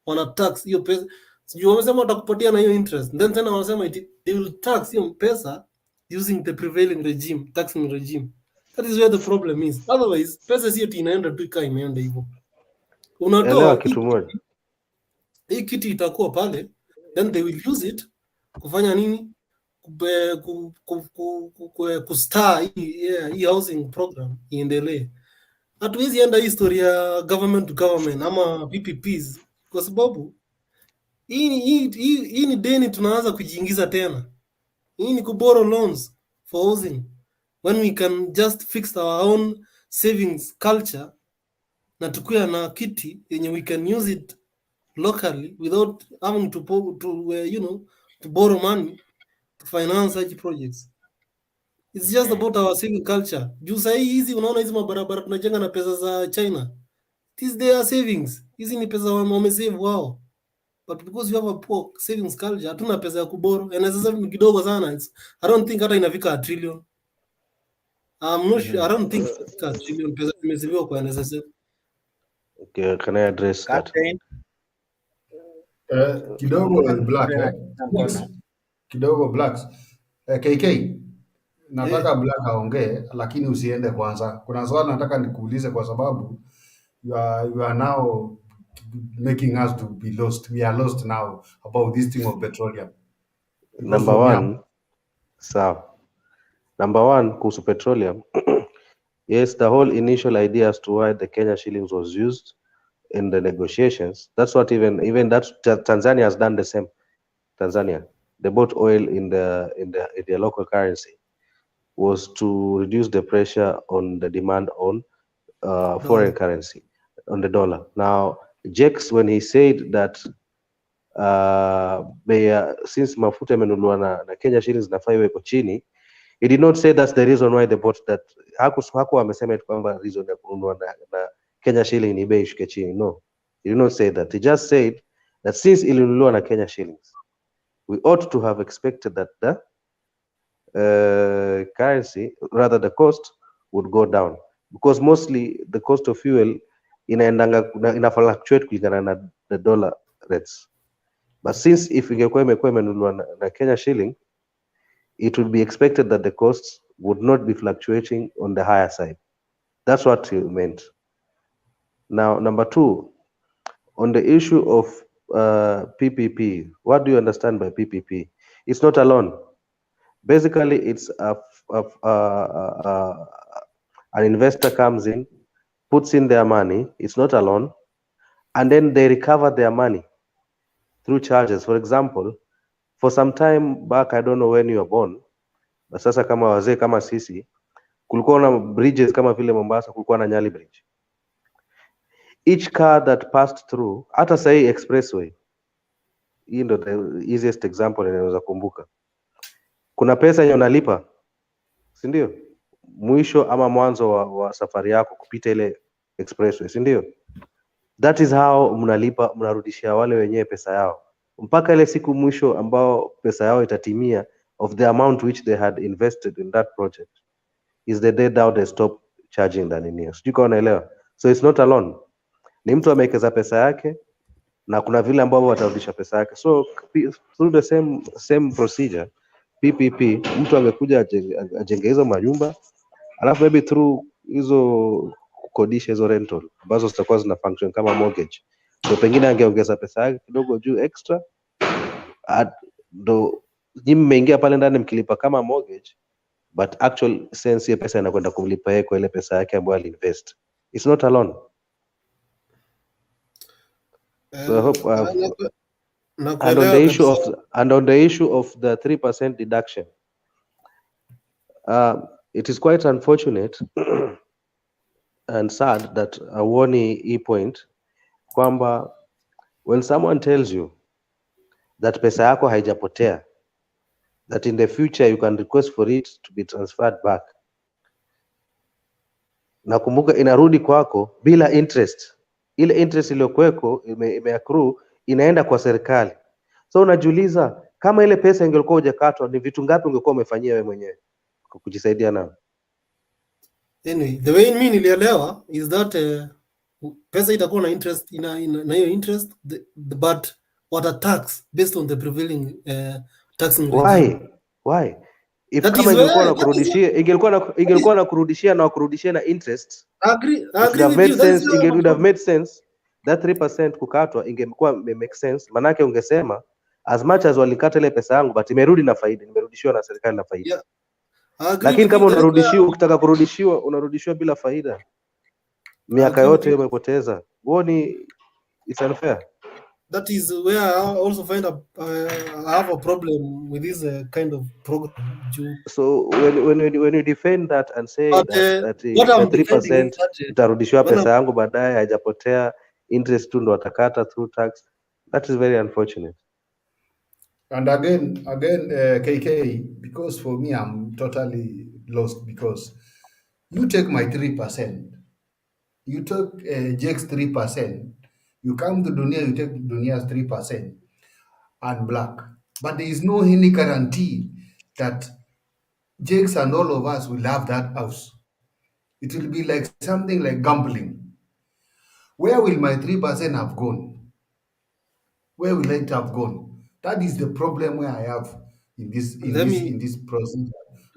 wana tax hiyo pesa. Sijui wamesema watakupatia na hiyo interest. Then tena wanasema eti they will tax hiyo pesa using the prevailing regime, taxing regime. That is where the problem is. Otherwise, pesa sio inaenda tu kaa imeenda hivyo. Unatoa kitu moja. Hii kitu itakuwa pale, then they will use it kufanya nini? Kustar hii housing program iendelee. Hatuwezi enda history ya government to government ama PPPs. kwa sababu hii ni deni tunaanza kujiingiza tena. Hii ni kuborrow loans for housing when we can just fix our own savings culture na tukuya na kiti yenye we can use it locally without having to to borrow money to finance such projects. It's just about our saving culture. Juu sahi hizi unaona hizi mabarabara tunajenga na pesa za China. These they are savings. Hizi ni pesa wamesave wao. But because you have a poor savings culture, hatuna pesa ya kuboro. NSSF ni kidogo sana. I don't think hata inafika a trillion. I'm not sure. I don't think inafika a trillion pesa zimeseviwa kwa NSSF. Okay, can I address that? Kidogo black, kidogo blacks. KK, nataka black aongee, lakini usiende kwanza. Kuna swali nataka nikuulize kwa sababu you are now making us to be lost. We are lost now about this thing of petroleum. Number one, kuhusu petroleum. Yes, the whole initial idea as to why the Kenya shillings was used in the negotiations, that's what even that Tanzania has done the same. Tanzania, they bought oil in their local currency, was to reduce the pressure on the demand on foreign currency, on the dollar. Now, Jex, when he said that since mafuta yamenunuliwa na Kenya shillings nafaa iwe iko chini, he did not say that's the reason why they bought that. Hakuwa amesema kwamba reason ya kununua na Kenya shilling ni bei ishuke chini. No, he did not say that. He just said that since ilinunuliwa na Kenya shillings, we ought to have expected that the currency, rather the cost, would go down, because mostly the cost of fuel ina fluctuate kulingana na the dollar rates. But since if ingekuwa imekuwa imenunuliwa na Kenya shilling, it would be expected that the costs would not be fluctuating on the higher side. That's what he meant. Now, number two, on the issue of PPP, what do you understand by PPP? It's not a loan. Basically, it's an investor comes in, puts in their money. It's not a loan, and then they recover their money through charges. For example, for some time back, I don't know when you were born, but sasa kama wazee kama sisi, kulikuwa na bridges kama vile Mombasa, kulikuwa na Nyali Bridge. Each car that passed through, hata sahi expressway, hii ndo the easiest example ninaweza kumbuka. Kuna pesa yenye unalipa, si ndio? Mwisho ama mwanzo wa safari yako kupita ile expressway, si ndio? That is how mnalipa, mnarudishia wale wenyewe pesa yao mpaka ile siku mwisho ambao pesa yao itatimia of the amount which they had invested in that project, is the day now they stop charging the nini. Sijui kama unaelewa. So it's not a loan. Ni mtu amewekeza pesa yake na kuna vile ambao watarudisha pesa yake. So through the same procedure, PPP, mtu angekuja ajenge hizo manyumba, alafu maybe through hizo kukodisha hizo rental ambazo zitakuwa zina function kama mortgage, so pengine angeongeza pesa yake kidogo juu extra, ndo nyinyi mmeingia pale ndani mkilipa kama mortgage, but actual sense ya pesa inakwenda kumlipa yeye kwa ile pesa yake ambayo aliinvest. It's not a loan. So I hope and on the issue of the 3% deduction, it is quite unfortunate and sad that Awoni point kwamba when someone tells you that pesa yako haijapotea, that in the future you can request for it to be transferred back, na kumbuka inarudi kwako bila interest. Ile interest iliyokuweko imeaccrue inaenda kwa serikali. So unajiuliza kama ile pesa ingekuwa hujakatwa, ni vitu ngapi ungekuwa umefanyia wewe mwenyewe kujisaidia nayo? Anyway, the way mimi nilielewa is that pesa itakuwa na interest na hiyo interest but what a tax based on the prevailing taxing regime. Why? If kama ingekuwa na kurudishia, ingekuwa na kurudishia na kurudishia na interest. Agree with you. It would have made sense that 3% kukatwa ingekuwa make sense. Manake ungesema as much as walikata ile pesa yangu but imerudi na faida, nimerudishiwa na serikali na faida. Yeah. Lakini kama unarudishiwa, ukitaka kurudishiwa, unarudishiwa bila faida, miaka yote umepoteza. Huoni it's unfair? that is where I also find I have a problem with this kind of program. So when you defend that and say But that what I'm the defending is 3% that itarudishiwa when pesa yangu baadaye, haijapotea, interest tu ndo watakata through tax, that is very unfortunate. And again, KK, because for me, I'm totally lost because you take my 3%, you took Jake's 3%, you come to Dunia, you take Dunia's 3% and black. But there is no any guarantee that Jake's and all of us will have that house. It will be like something like gambling. Where will my 3% have gone? Where will it have gone? That is the problem where I have in this procedure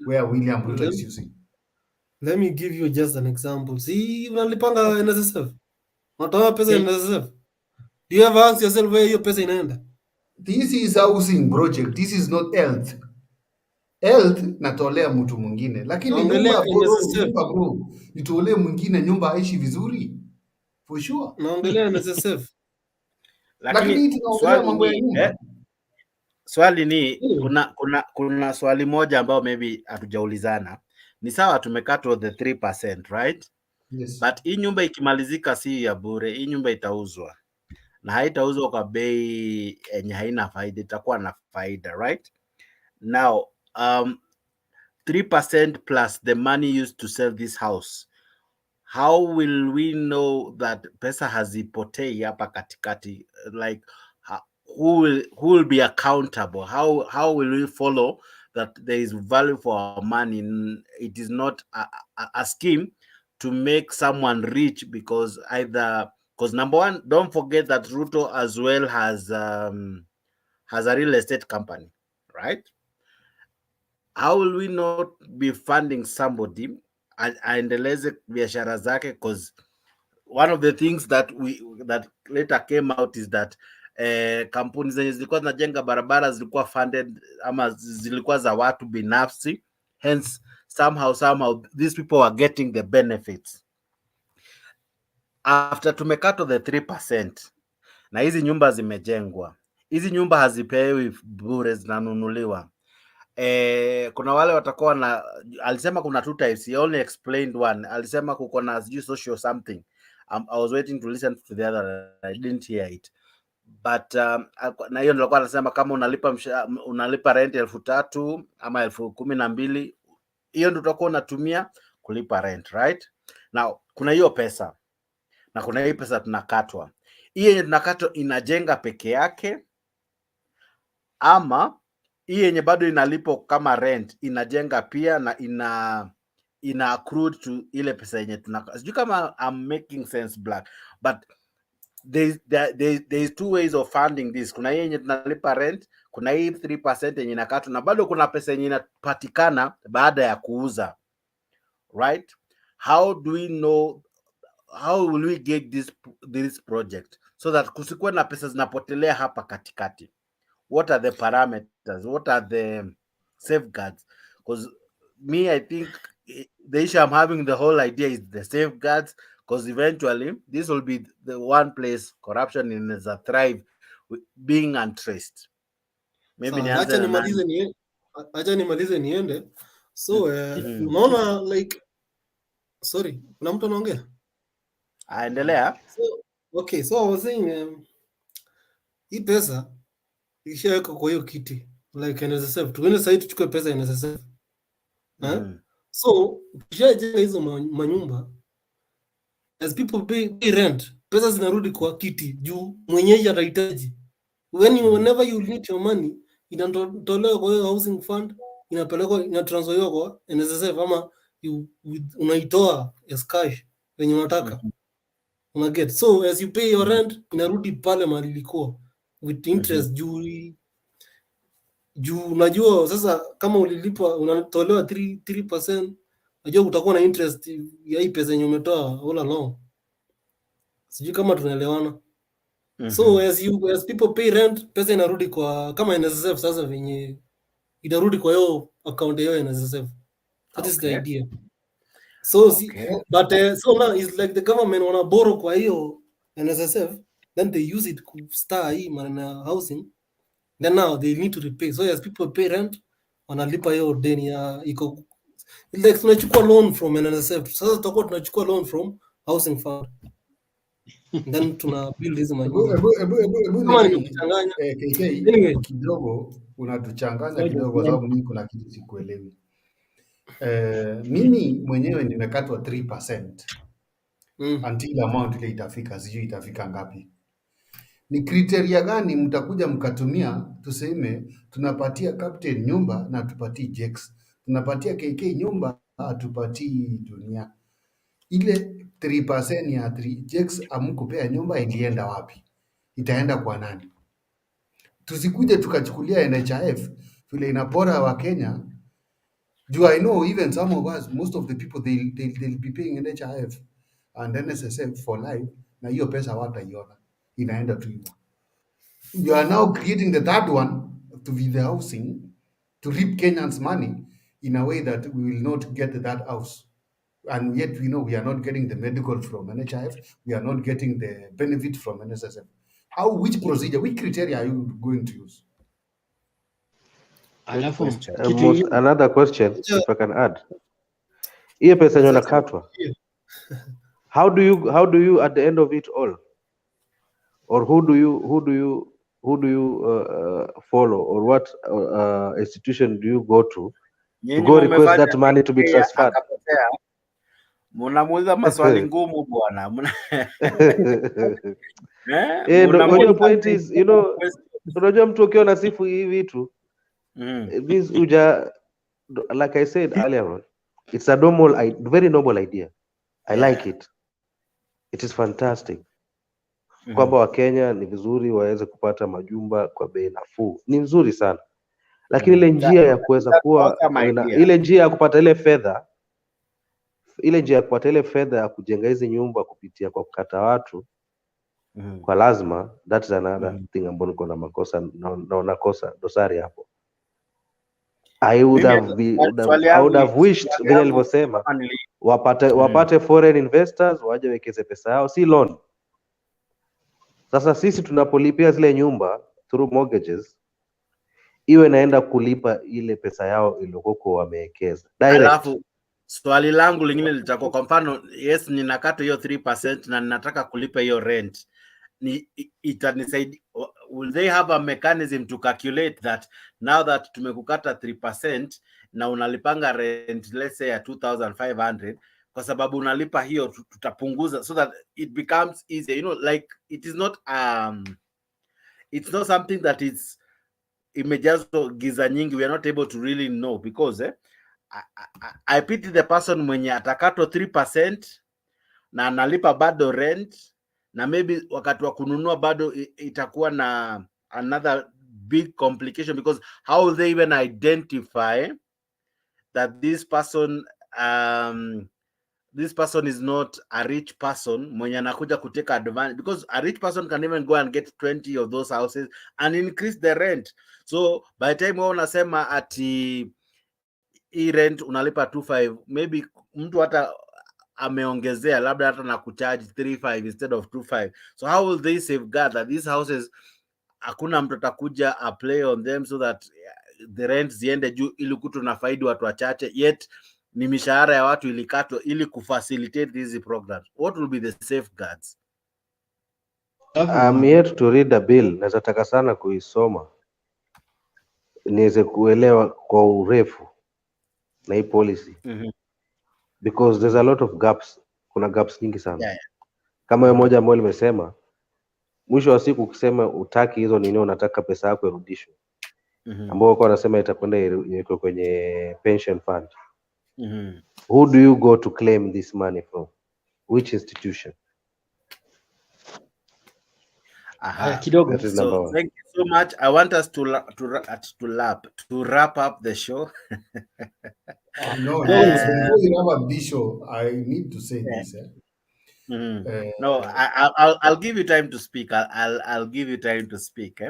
where William Ruto is using. Let me give you just an example. See, unalipanga NSSF. Unatoa pesa NSSF. Do you ever ask yourself where your pesa inaenda? This is housing project. This is not health. Health natolea mtu mwingine, lakini nyumba bro, nitolee mwingine nyumba aishi vizuri for sure. Naongelea NSSF. Lakini tunaongelea mambo ya nyumba. Swali ni kuna swali moja ambao maybe hatujaulizana. Ni sawa tumekatwa the 3%, right? Yes. But hii nyumba ikimalizika si ya bure, hii nyumba itauzwa. Na haitauzwa kwa bei yenye haina faida, itakuwa na faida, right? Now, 3% plus the money used to sell this house. How will we know that pesa hazipotei hapa katikati? Like, who will be accountable? How will we follow that there is value for our money? It is not a scheme to make someone rich because number one, don't forget that Ruto as well has a real estate company, right? How will we not be funding somebody aendeleze biashara zake? Because one of the things that later came out is that kampuni zenye zilikuwa zinajenga barabara zilikuwa funded ama zilikuwa za watu binafsi, hence somehow these people are getting the benefits. After tumekatwa the 3% na hizi nyumba zimejengwa, hizi nyumba hazipewi bure, zinanunuliwa. Kuna wale watakuwa na, alisema kuna two types, he only explained one. Alisema kuko na social something. I was waiting to listen to the other, I didn't hear it. But na hiyo nilikuwa nasema kama unalipa rent 3,000 ama 12,000, hiyo ndio utakuwa unatumia kulipa rent, right? Now kuna hiyo pesa na kuna hii pesa tunakatwa. Hii yenye tunakatwa inajenga peke yake ama hii yenye bado inalipo kama rent inajenga pia na ina accrued to ile pesa yenye tunaka. Sijui kama I'm making sense black, but there is two ways of funding this. Kuna hii yenye tunalipa rent, kuna hii 3% yenye inakatwa na bado kuna pesa yenye inapatikana baada ya kuuza, right? How do we know, how will we get this project so that kusikuwe na pesa zinapotelea hapa katikati? What are the parameters? What are the safeguards? Because me, I think the issue I'm having, the whole idea is the safeguards, because eventually this will be the one place corruption is a thrive, being untraced. Maybe acha nimalize niende. So unaona like, sorry, kuna mtu anaongea? Aendelea. Okay, so I was saying hii pesa ishaweka kwa hiyo kiti like NSSF, tuende sasa tuchukue pesa NSSF. So tukishajenga hizo manyumba, as people pay rent, pesa zinarudi kwa kiti juu mwenyeji atahitaji. Whenever you need your money, inatolewa kwa hiyo housing fund, inapelekwa, inatransferiwa kwa NSSF ama unaitoa as cash when unataka. Unaget. So as you pay your rent, inarudi pale mahali ilikuwa with interest juu unajua sasa kama ulilipa unatolewa 3%, unajua utakuwa na interest ya hii pesa yenye umetoa all along. Sijui kama tunaelewana. So as people pay rent, pesa inarudi kwa kama NSSF sasa venye inarudi kwa hiyo account ya NSSF. That is the idea. So but so now it's like the government wanna borrow kwa hiyo NSSF, then they use it to star hii maneno housing, then now they need to repay. So as people pay rent, wanalipa hiyo deni ya iko like tunachukua loan from NSSF. Sasa tutakuwa tunachukua loan from housing fund. Then tuna build hizo manyumba. Kama ni kuchanganya. Anyway, kidogo unatuchanganya kidogo kwa sababu mimi kuna kitu sikuelewi. Mimi mwenyewe nimekatwa 3% until amount ile itafika, sijui itafika ngapi. Ni kriteria gani mtakuja mkatumia tuseme tunapatia captain nyumba na tupatie Jex, tunapatia KK nyumba atupatii Dunia? Ile 3% ya 3 Jex amkupea nyumba ilienda wapi? Itaenda kwa nani? Tusikuje tukachukulia NHIF vile inapora wa Kenya. Do I know even some of us, most of the people they'll be paying NHIF and NSSF for life, na hiyo pesa wataiona inaenda tu hivyo. You are now creating the third one to be the housing, to reap Kenyans' money in a way that we will not get that house. And yet we know we are not getting the medical from NHIF, we are not getting the benefit from NSSF. Which procedure, which criteria are you going to use? Another question, if I can add. Hiyo pesa yenye unakatwa. How do you at the end of it all? Or who do you follow, or what institution do you go to go request that money to be transferred? Munamuuliza maswali ngumu bwana. The point is, unajua mtu ukiwa na sifu hivi vitu, this like I said earlier on, it's a very noble idea. I like it. It is fantastic. Kwamba Wakenya ni vizuri waweze kupata majumba kwa bei nafuu, ni nzuri sana, lakini ile njia ya kuweza kuwa ile njia ya kupata ile fedha, ya kujenga hizi nyumba kupitia kwa kukata watu kwa lazima, that's another thing ambayo niko na makosa na kosa dosari hapo. I would have wished vile nilivyosema wapate foreign investors waje wekeze pesa yao, si loan. Sasa sisi tunapolipia zile nyumba through mortgages, iwe naenda kulipa ile pesa yao iliyoko wamewekeza direct. Alafu swali langu lingine litakuwa kwa mfano, yes ninakata hiyo 3% na ninataka kulipa hiyo rent, itanisaidia, will they have a mechanism to calculate that now that tumekukata 3% na unalipanga rent let's say ya 2500, kwa sababu unalipa hiyo tutapunguza, so that it becomes easier, like it is not it's not something that is imejazwa giza nyingi. We are not able to really know, because I pity the person mwenye atakato 3% na analipa bado rent, na maybe wakati wa kununua bado itakuwa na another big complication, because how will they even identify that this person is not a rich person mwenye anakuja kuteka advantage, because a rich person can even go and get 20 of those houses and increase the rent. So by the time wewe unasema ati hii rent unalipa 25, maybe mtu hata ameongezea labda hata na kucharge 35 instead of 25. So how will they safeguard that these houses hakuna mtu atakuja a play on them so that the rent ziende juu ili kutu na faidi watu wachache, yet ni mishahara ya watu ilikatwa ili kufacilitate these programs? What will be the safeguards? I'm here to read the bill. Naweza taka sana kuisoma niweze kuelewa kwa urefu na hii policy. Because there's a lot of gaps. Kuna gaps nyingi sana. Kama hiyo moja ambayo nimesema, mwisho wa siku ukisema utaki hizo nini, unataka pesa yako irudishwe, ambao kwa wanasema itakwenda iwekwe kwenye pension fund. Who do you go to claim this money from? Which institution? Kidogo. So thank you so much. I want us to wrap up the show. No, before you wrap up this show, I need to say this. No, I'll give you time to speak. I'll give you time to speak.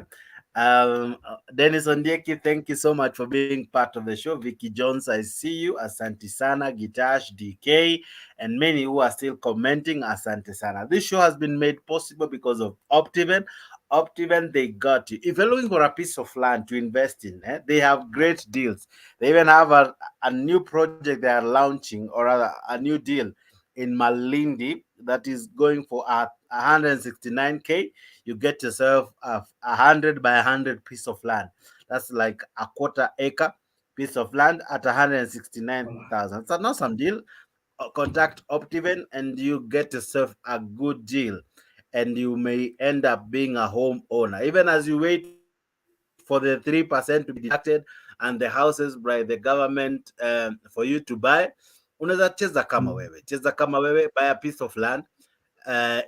Dennis Ondieki, thank you so much for being part of the show. Vicky Jones, I see you. Asante sana. Gitash, DK, and many who are still commenting. Asante sana. This show has been made possible because of Optiven. Optiven, they got you. If you're looking for a piece of land to invest in, they have great deals. They even have a new project they are launching, or rather a new deal in Malindi that is going for 169K. You get yourself a 100 by 100 piece of land. That's like a quarter acre piece of land at 169,000. It's an awesome deal. Contact Optiven and you get yourself a good deal, and you may end up being a homeowner. Even as you wait for the 3% to be deducted and the houses by the government for you to buy, unaweza cheza kama wewe, buy a piece of land.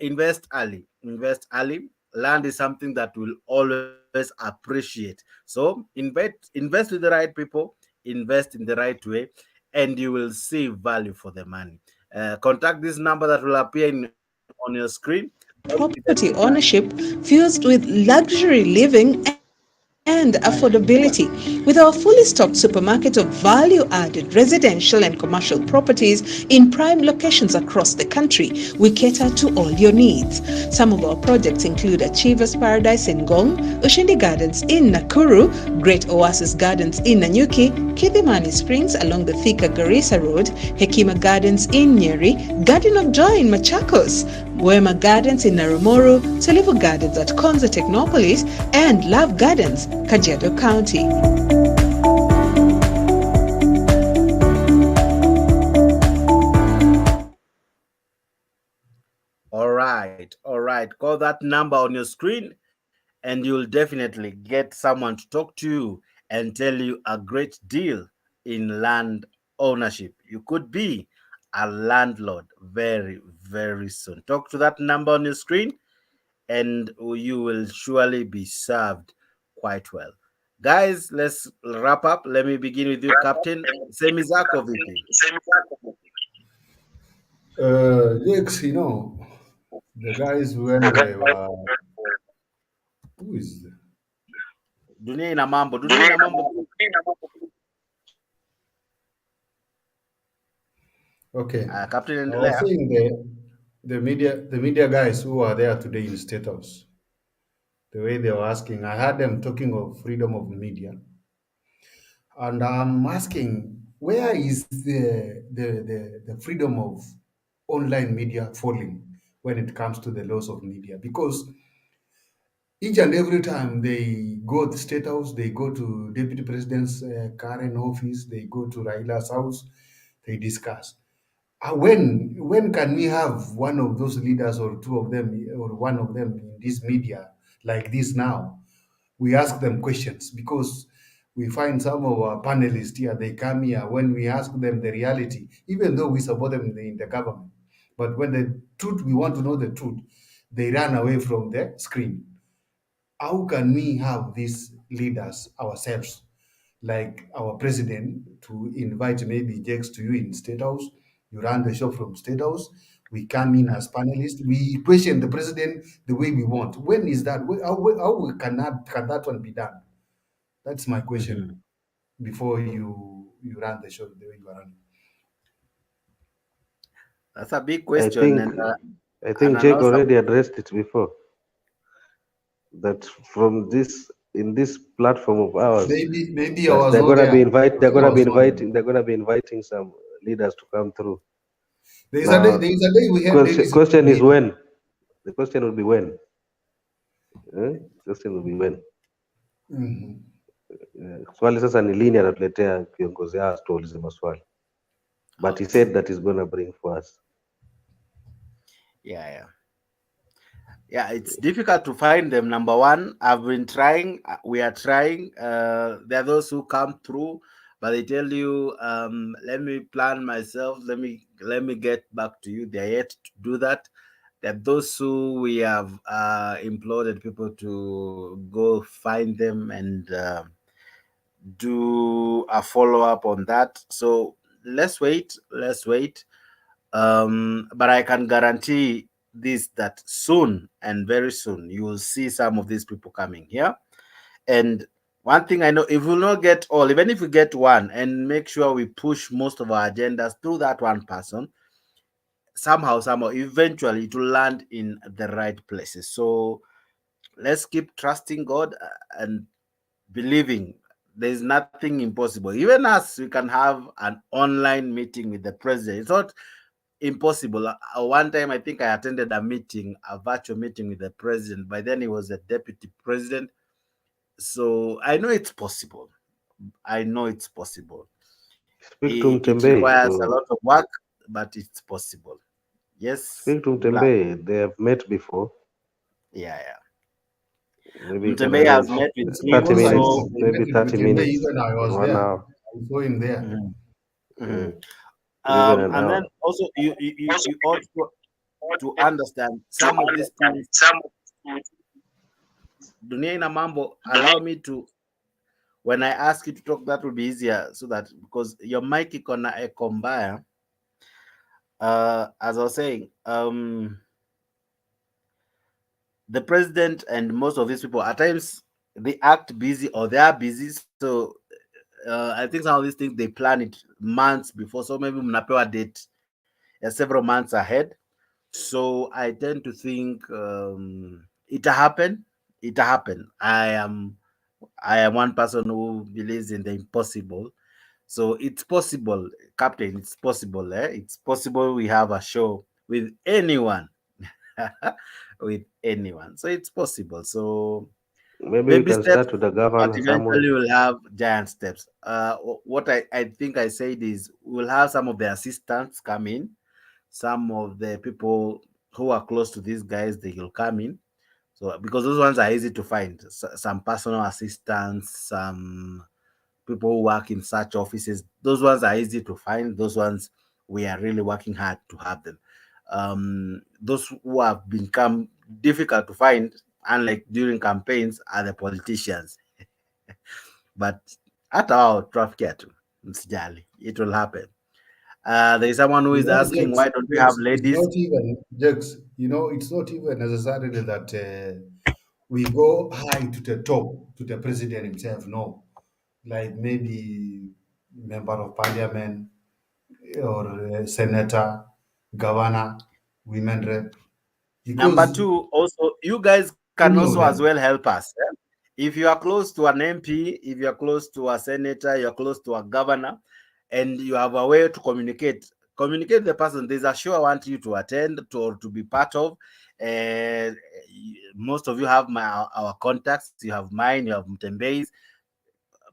Invest early. Invest early. Land is something that will always appreciate. So invest with the right people, invest in the right way, and you will see value for the money. Contact this number that will appear on your screen. Property ownership fused with luxury living and affordability. With our fully stocked supermarket of value added residential and commercial properties in prime locations across the country, we cater to all your needs. Some of our projects include Achievers Paradise in Gong, Ushindi Gardens in Nakuru, Great Oasis Gardens in Nanyuki, Kidimani Springs along the Thika Garissa Road, Hekima Gardens in Nyeri, Garden of Joy in Machakos, Wema Gardens in Narumoro, Tulivu Gardens at Konza Technopolis, and Love Gardens, Kajiado County. All right. Call that number on your screen, and you'll definitely get someone to talk to you and tell you a great deal in land ownership. You could be a landlord very, very soon. Talk to that number on your screen, and you will surely be served quite well. Guys, let's wrap up. Let me begin with you, Captain. Semizako VP. Yes, the guys when they were, who is there? Dunia ina mambo. Dunia ina mambo. Okay. Captain, I was saying the media guys who are there today in State House, the way they were asking, I heard them talking of freedom of media. And I'm asking, where is the freedom of online media falling when it comes to the laws of media? Because each and every time they go to State House, they go to Deputy President's current office, they go to Raila's house, they discuss. When can we have one of those leaders or two of them or one of them in this media like this now? We ask them questions because we find some of our panelists here, they come here when we ask them the reality, even though we support them in the government. But when the truth, we want to know the truth, they run away from the screen. How can we have these leaders ourselves, like our president, to invite maybe Jakes to you in State House? You run the show from State House. We come in as panelists. We question the president the way we want. When is that? How can that one be done? That's my question. Before you run the show the way you are running. That's a big question. I think Jake already addressed it before. That from this in this platform of ours, maybe I was they're not gonna there. be they're gonna be inviting some leaders to come through. There is a day we have question is when. The question will be when. Question will be when. Swali sasa ni lini anatuletea kiongozi hao tuulize maswali. But he said that he's gonna bring for us. Yeah, it's difficult to find them. Number one, I've been trying. We are trying. There are those who come through, but they tell you, "Let me plan myself. Let me get back to you." They are yet to do that. There are those who we have implored people to go find them and do a follow up on that. So let's wait. But I can guarantee this, that soon and very soon you will see some of these people coming here. And one thing I know, if we'll not get all, even if we get one and make sure we push most of our agendas through that one person, somehow, eventually it will land in the right places. So let's keep trusting God and believing there's nothing impossible. Even us, we can have an online meeting with the president. It's not impossible. One time, I think I attended a meeting, a virtual meeting with the president. By then, he was a deputy president. So I know it's possible. I know it's possible. Speak to It Mtembei. requires a lot of work, but it's possible. Yes. Speak to Mtembei. They have met before. Yeah. Maybe you can Mtembei has arrange met with 30 him, minutes, so maybe 30 minutes, even I was 1 there. hour. I saw him there. Even an and hour. then also you also to understand some of these things. Dunia ina mambo, allow me to, when I ask you to talk, that will be easier, so that, because your mic iko na echo mbaya. As I was saying, the president and most of these people at times they act busy or they are busy. So I think some of these things they plan it months before. So maybe mnapewa date several months ahead. So I tend to think it'll happen. It'll happen. I am one person who believes in the impossible. So it's possible, Captain. It's possible. It's possible we have a show with anyone. With anyone. So it's possible. So maybe we can steps, start with the but governor somewhere. eventually we'll have giant steps. What I think I said is we'll have some of the assistants come in, some of the people who are close to these guys, they will come in. So because those ones are easy to find, some personal assistants, some people who work in such offices, those ones are easy to find. Those ones we are really working hard to have them. Those who have become difficult to find, unlike during campaigns, are the politicians. But at our traffic, it will happen. There is someone who is asking, Jakes, why don't we have Jakes, it's ladies? not even Jakes, it's not even necessarily that we go high to the top to the president himself. No, like maybe member of parliament or senator, governor, women rep. Number Because two, also, you guys can any of also as them, well help us. If you are close to an MP, if you are close to a senator, you're close to a governor, and you have a way to communicate the person. There's a show I want you to attend or to be part of. Most of you have our contacts. You have mine. You have Mtembei's.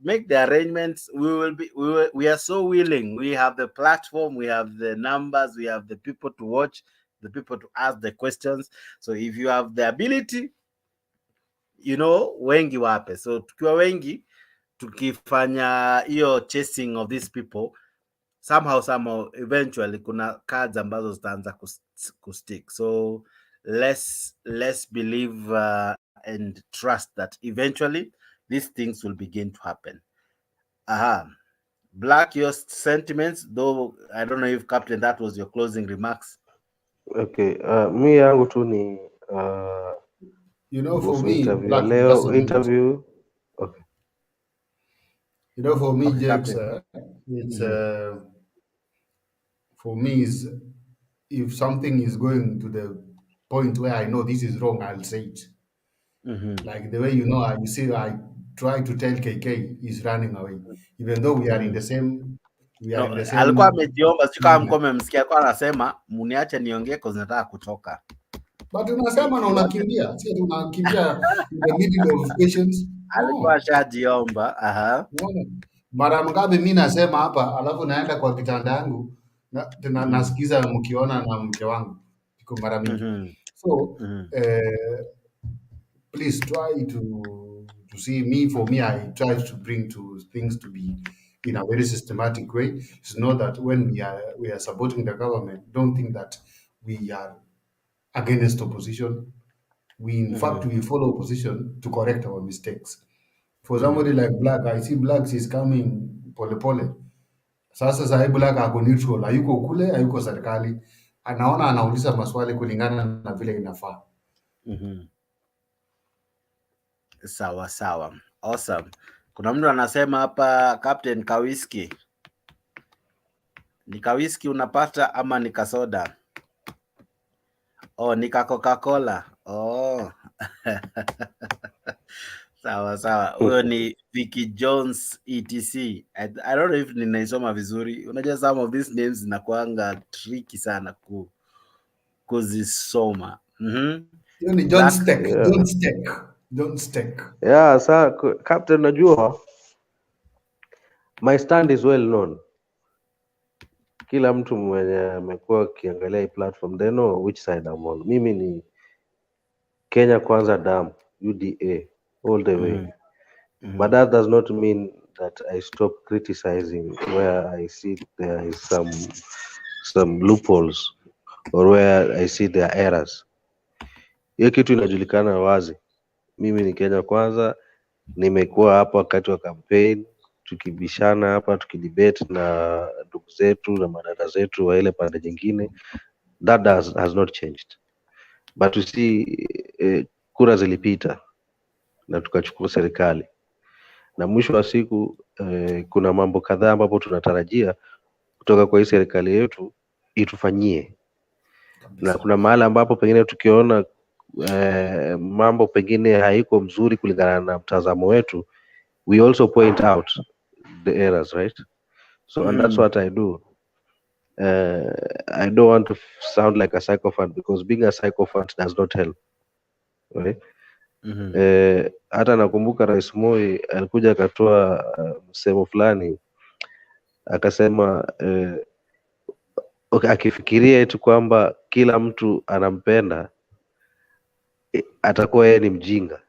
Make the arrangements. We are so willing. We have the platform, we have the numbers, we have the people to watch, the people to ask the questions. So if you have the ability, wengi wape. So tukiwa wengi, tukifanya hiyo chasing of these people, somehow eventually kuna cards ambazo zitaanza kustick. So let's believe and trust that eventually these things will begin to happen. Black, your sentiments, though I don't know if Captain, that was your closing remarks. Okay, mi yangu tu ni for me, interview Black, leo just a minute. interview. Okay. For me, okay, Jakes, it's for me is if something is going to the point where I know this is wrong, I'll say it. Like the way you see, I try to tell KK is running away, even though we are in the same. We are in the same. Alikuwa amejiomba, sio kama mko mmemsikia, kwa anasema mniache niongee kwa nataka kutoka. But unasema na unakimbia, sio tunakimbia in the middle of questions. Alikuwa ashajiomba. Mara ngapi mimi nasema hapa, alafu naenda kwa kitanda yangu nasikiza mkiona na mke wangu iko mara mingi. So please try to see me. For me, I try to bring to things to be in a very systematic way. It's not that when we are supporting the government, don't think that we are against opposition. We in fact we follow opposition to correct our mistakes. For somebody like Black, I see Blacks is coming pole pole. Sasa sahi Black ako neutral, hayuko kule, hayuko serikali, anaona anauliza maswali kulingana na vile inafaa. Sawa. Awesome. Kuna mtu anasema hapa Captain Kawiski. Ni kawiski unapata ama ni kasoda? Oh, ni Coca-Cola. Oh. Sawa sawa. Huyo ni Vicky Jones ETC. I don't know if ninaisoma vizuri. Unajua some of these names zinakuanga tricky sana kuzisoma. Hiyo ni John Steck. John Steck. John Steck. Yeah, sir, Captain, najua my stand is well known. Kila mtu mwenye amekuwa akiangalia hii platform they know which side I'm on. Mimi ni Kenya Kwanza Dam, UDA all the way. But that does not mean that I stop criticizing where I see there is some loopholes or where I see there are errors. Hiyo kitu inajulikana wazi. Mimi ni Kenya Kwanza, nimekuwa hapa wakati wa campaign tukibishana hapa tukidebate na ndugu zetu na madada zetu wa ile pande nyingine. That has not changed. But you see, kura zilipita na tukachukua serikali, na mwisho wa siku kuna mambo kadhaa ambapo tunatarajia kutoka kwa hii serikali yetu itufanyie, na kuna mahali ambapo pengine tukiona mambo pengine haiko mzuri kulingana na mtazamo wetu, we also point out the errors, right? So and that's what I do. I don't want to sound like a sycophant because being a sycophant does not help, right? Hata nakumbuka Rais Moi alikuja akatoa msemo fulani akasema akifikiria eti kwamba kila mtu anampenda atakuwa yeye ni mjinga.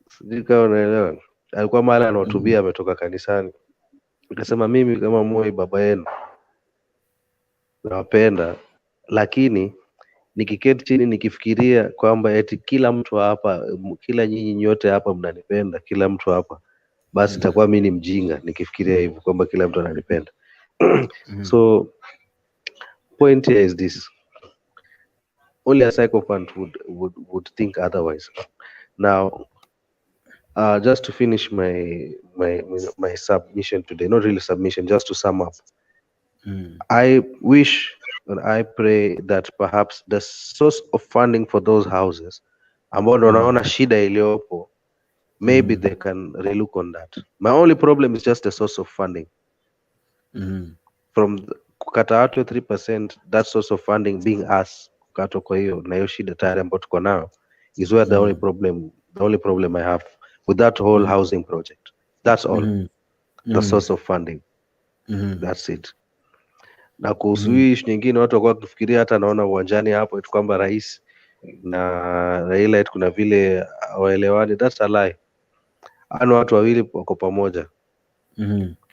Sijui kama unaelewa. Alikuwa mahali anahutubia ametoka kanisani akasema, mimi kama Moi baba yenu nawapenda, lakini nikiketi chini nikifikiria kwamba eti kila mtu hapa, kila nyinyi nyote hapa mnanipenda, kila mtu hapa, basi itakuwa mimi ni mjinga nikifikiria hivyo kwamba kila mtu ananipenda. So point here is this: only a psychopath would think otherwise. Now, just to finish my submission today, not really submission, just to sum up, I wish and I pray that perhaps the source of funding for those houses, ambao ndo naona shida iliyopo, maybe they can relook on that. My only problem is just the source of funding. From kukata watu 3%, that source of funding being us, kukato kwa hiyo na hiyo shida tayari ambayo tuko nayo, is where the only problem I have with that whole housing project. That's all. The source of funding. That's it. Na kuhusu issue nyingine watu wako kufikiria, hata naona uwanjani hapo eti kwamba rais na Raila eti kuna vile waelewani. That's a lie. Ano watu wawili wako pamoja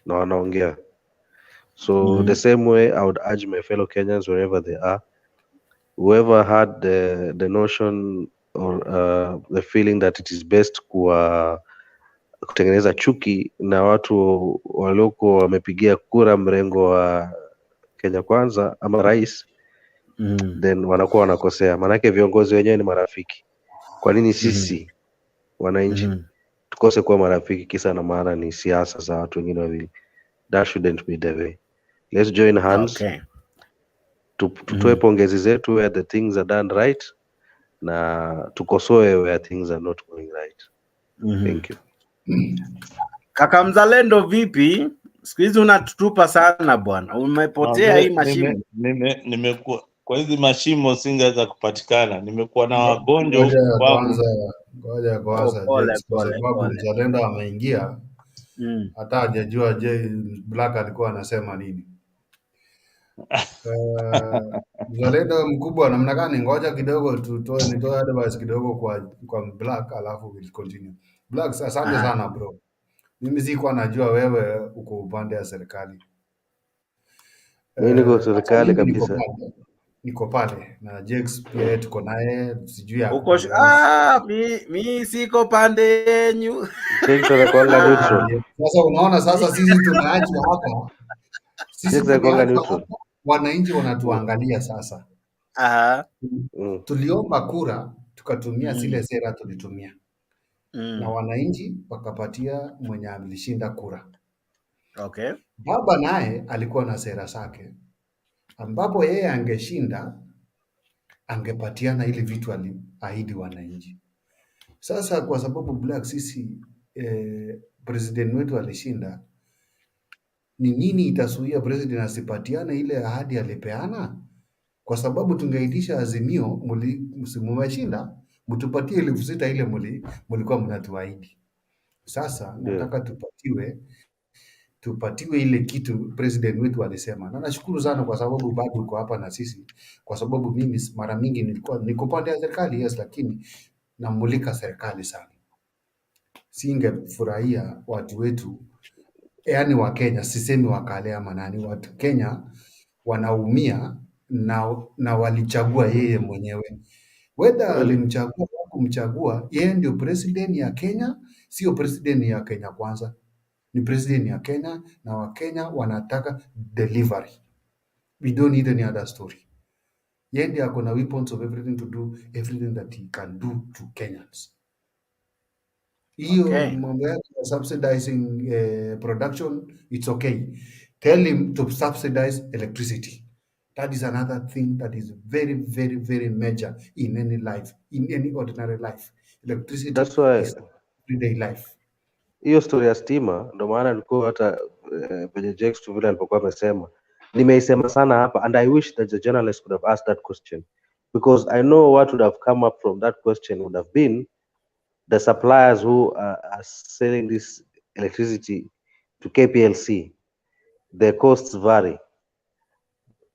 na wanaongea. So the same way I would urge my fellow Kenyans wherever they are, whoever had the notion or the feeling that it is best kutengeneza chuki na watu walioko wamepigia kura mrengo wa Kenya Kwanza ama rais, then wanakuwa wanakosea. Maanake viongozi wenyewe ni marafiki. Kwa nini sisi wananchi tukose kuwa marafiki kisa na maana ni siasa za watu wengine wawili? That shouldn't be the way. Let's join hands. Tutoe pongezi zetu where the things are done right, na tukosoe where things are not going right. Thank you. Kaka Mzalendo, vipi? Siku hizi unatutupa sana bwana. Umepotea hii mashimo. Nimekuwa kwa hizi mashimo singeweza kupatikana. Nimekuwa na wagonjwa huko kwangu. Ngoja kwanza, kwa sababu Mzalendo ameingia. Hata hajajua Black alikuwa anasema nini. Mzalendo mkubwa namna gani? Ngoja kidogo nitoe advice kidogo kwa Black, alafu we'll continue. Black, asante sana bro. Mimi sikuwa najua wewe uko upande ya serikali. Mimi niko serikali kabisa. Niko pale na Jex pia tuko naye, sijui uko mimi siko pande yenu. Jex anakuanga neutral. Sasa unaona, sasa sisi tumeachwa hapa. Sisi tumeachwa hapa. Wananchi wanatuangalia sasa. Tuliomba kura tukatumia zile sera tulitumia. na wananchi wakapatia mwenye alishinda kura. Okay. Baba naye alikuwa na sera zake, ambapo yeye angeshinda angepatiana ile vitu aliahidi wananchi. Sasa kwa sababu Black sisi president wetu alishinda, ni nini itazuia president asipatiane ile ahadi alipeana? Kwa sababu tungeitisha azimio, mmeshinda, mtupatie 6,000 ile mlikuwa mnatuahidi. Sasa nataka tupatiwe ile kitu president wetu alisema, na nashukuru sana kwa sababu bado uko hapa na sisi, kwa sababu mimi mara mingi niko pande ya serikali, yes, lakini namulika serikali sana. Singefurahia watu wetu, yani wa Kenya, sisemi wakale ama nani, watu Kenya wanaumia na walichagua yeye mwenyewe, whether alimchagua au kumchagua, yeye ndio president ya Kenya, sio president ya Kenya kwanza, ni president ya Kenya, na Wakenya wanataka delivery. We don't need any other story. Yeye ndio ako na weapons of everything to do everything that he can do to Kenyans. Hiyo mambo yake ya subsidizing production, it's okay. Tell him to subsidize electricity. That is another thing that is very, very, very major in any life, in any ordinary life. Electricity That's why is everyday life. Hiyo story ya stima ndo maana nilikuwa hata penye Jex tu vile alipokuwa amesema, nimeisema sana hapa, and I wish that the journalist could have asked that question, because I know what would have come up from that question would have been the suppliers who are selling this electricity to KPLC, their costs vary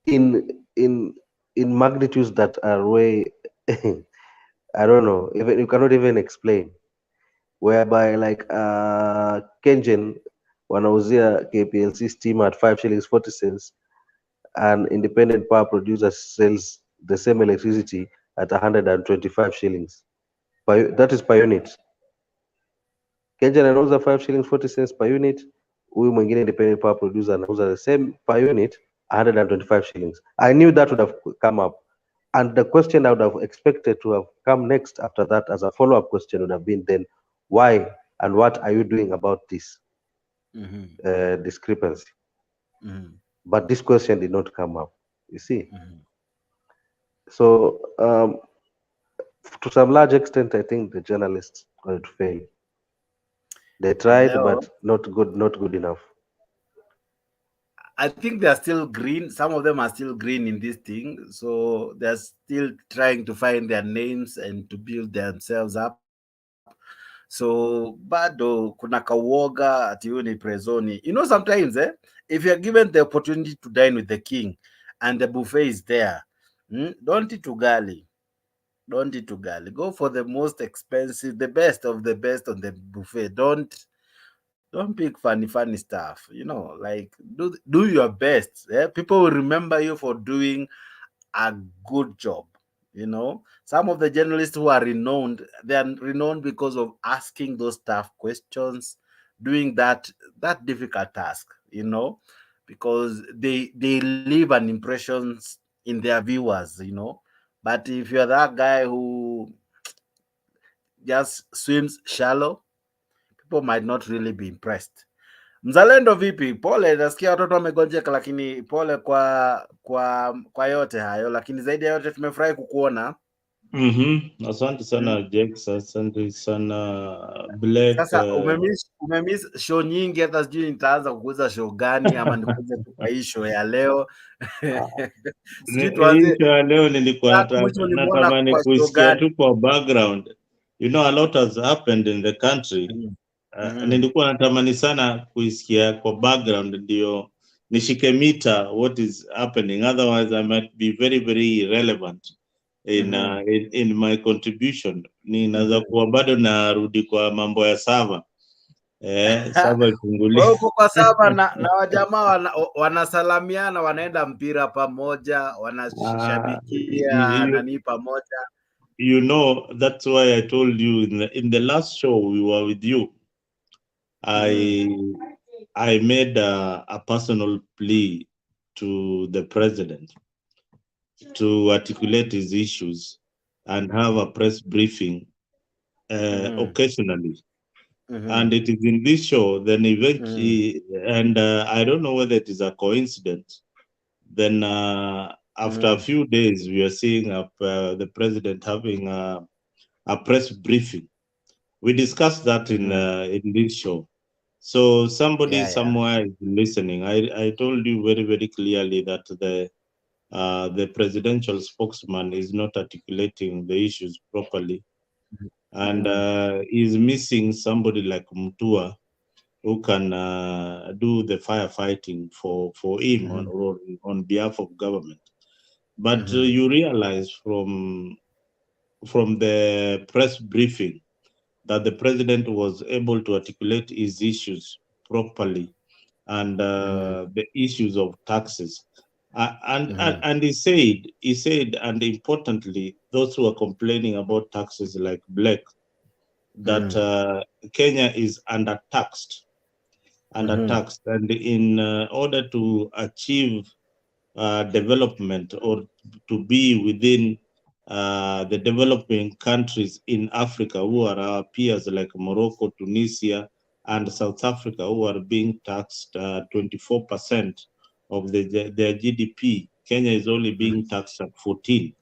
in magnitudes that are way I don't know, even you cannot even explain, whereby like Kengen wanauzia KPLC steam at 5 shillings 40 cents, and independent power producer sells the same electricity at 125 shillings. That is per unit. Kengen anauza 5 shillings 40 cents per unit, huyu mwingine independent power producer anauza the same per unit 125 shillings. I knew that would have come up, and the question I would have expected to have come next after that as a follow-up question would have been then, why and what are you doing about this discrepancy? But this question did not come up, you see. So to some large extent, I think the journalists got to fail. They tried, but not good enough. I think they are still green. Some of them are still green in this thing. So they're still trying to find their names and to build themselves up. So bado kuna kawoga ati huyu ni prezoni. You know, sometimes if you're given the opportunity to dine with the king and the buffet is there, don't eat ugali. Don't eat ugali. Go for the most expensive, the best of the best on the buffet. Don't pick funny stuff. You know, like do your best. People will remember you for doing a good job. You know, some of the journalists who are renowned, they are renowned because of asking those tough questions, doing that difficult task, you know, because they leave an impression in their viewers, you know. But if you're that guy who just swims shallow, people might not really be impressed. Mzalendo vipi? Pole, nasikia watoto wamegonjeka, lakini pole kwa yote hayo, lakini zaidi ya yote tumefurahi kukuona. Asante sana Jex, asante sana Black. Sasa umemiss show nyingi, hata sijui nitaanza kukuza show gani ama nikuze kwa hii show ya leo. Hii show ya leo nilikuwa natamani kuisikia tu kwa background. You know, a lot has happened in the country. Nilikuwa natamani sana kuisikia kwa background ndio nishike mita what is happening, otherwise I might be very very irrelevant in my contribution. Ninaweza kuwa bado narudi kwa mambo ya sava. Sava ifunguliwe. Huko kwa sava na wajamaa wanasalamiana, wanaenda mpira pamoja, wanashabikia nani pamoja. You know, that's why I told you in the last show we were with you, I made a personal plea to the president to articulate his issues and have a press briefing occasionally. And it is in this show, then eventually, and I don't know whether it is a coincidence, then after a few days, we are seeing the president having a press briefing. We discussed that in this show. So somebody somewhere is listening. I told you very, very clearly that the presidential spokesman is not articulating the issues properly. And is missing somebody like Mutua who can do the firefighting for him on behalf of government. But you realize from the press briefing that the president was able to articulate his issues properly, and the issues of taxes. And he said, and importantly, those who are complaining about taxes like Black, that Kenya is undertaxed, and in order to achieve development, or to be within the developing countries in Africa who are our peers like Morocco, Tunisia, and South Africa, who are being taxed 24% of their GDP. Kenya is only being taxed at 14%.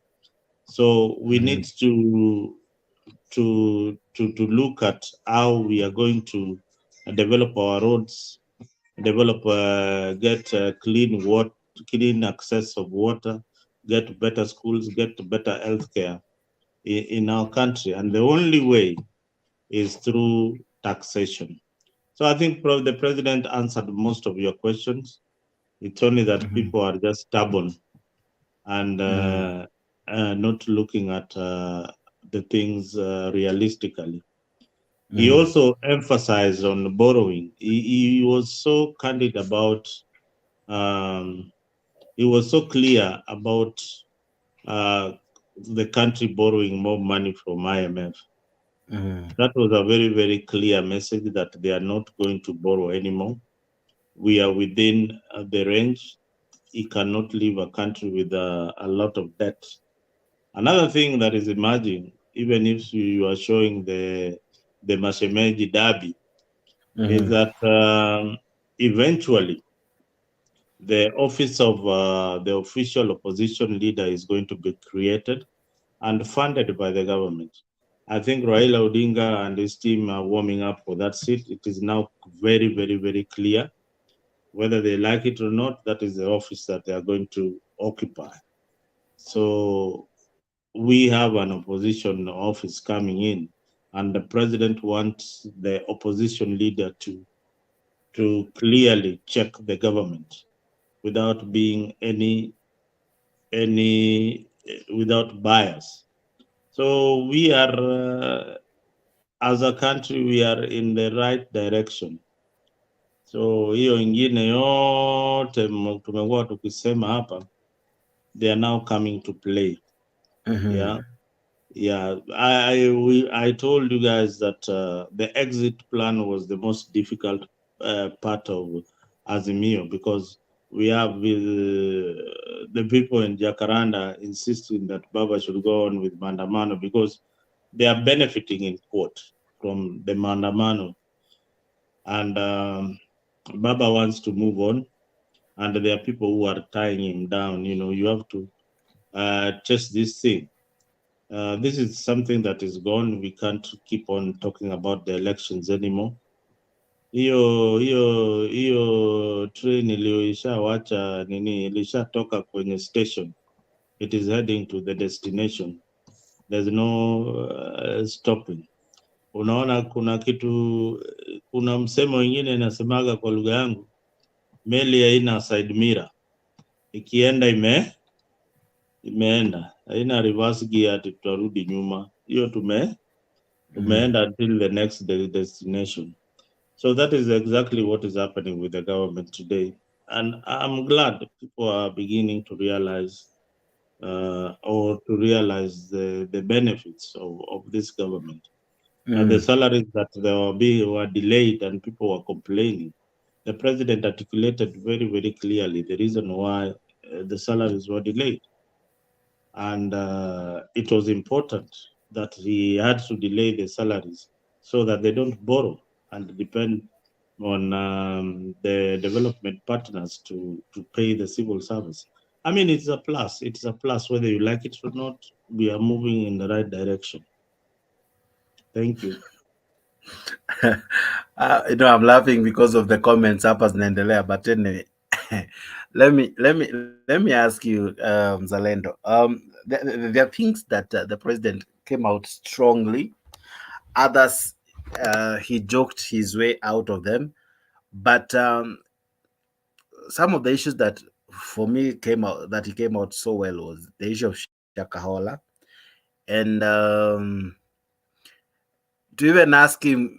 So we need to look at how we are going to develop our roads, get clean water, clean access of water, get better schools, get better healthcare in our country. And the only way is through taxation. So I think the president answered most of your questions. It's only that people are just stubborn and not looking at the things realistically. He also emphasized on borrowing. He was so candid about, he was so clear about the country borrowing more money from IMF. That was a very, very clear message that they are not going to borrow anymore. We are within the range. He cannot leave a country with a lot of debt. Another thing that is emerging, even if you are showing the Mashemeji Derby, is that eventually the office of the official opposition leader is going to be created and funded by the government. I think Raila Odinga and his team are warming up for that seat. It is now very, very, very clear. Whether they like it or not, that is the office that they are going to occupy. So we have an opposition office coming in, and the president wants the opposition leader to clearly check the government without being without bias. So we are, as a country, we are in the right direction. So hiyo ingine yote tumekuwa tukisema hapa, they are now coming to play. I told you guys that the exit plan was the most difficult part of Azimio, because we have the people in Jacaranda insisting that Baba should go on with Mandamano because they are benefiting in court from the Mandamano, and Baba wants to move on, and there are people who are tying him down. You have to test this thing. This is something that is gone. We can't keep on talking about the elections anymore. Hiyo train iliyoishawacha ilishatoka kwenye station. It is heading to the destination. There's no stopping. Unaona, kuna msemo wengine inasemaga kwa lugha yangu, meli haina side mirror, ikienda imeenda, haina reverse gear ati tutarudi nyuma. Hiyo tumeenda until the next destination. So that is exactly what is happening with the government today, and I'm glad people are beginning to realize the benefits of this government. The salaries that were delayed and people were complaining, the president articulated very, very clearly the reason why the salaries were delayed. And it was important that he had to delay the salaries so that they don't borrow and depend on the development partners to pay the civil service. I mean, it's a plus. It's a plus whether you like it or not. We are moving in the right direction. Thank you. I'm laughing because of the comments hapa zinaendelea, but anyway, let me ask you, Zalendo. There are things that the president came out strongly. Others, he joked his way out of them. But some of the issues that, for me, he came out so well was the issue of Shakahola, and to even ask him,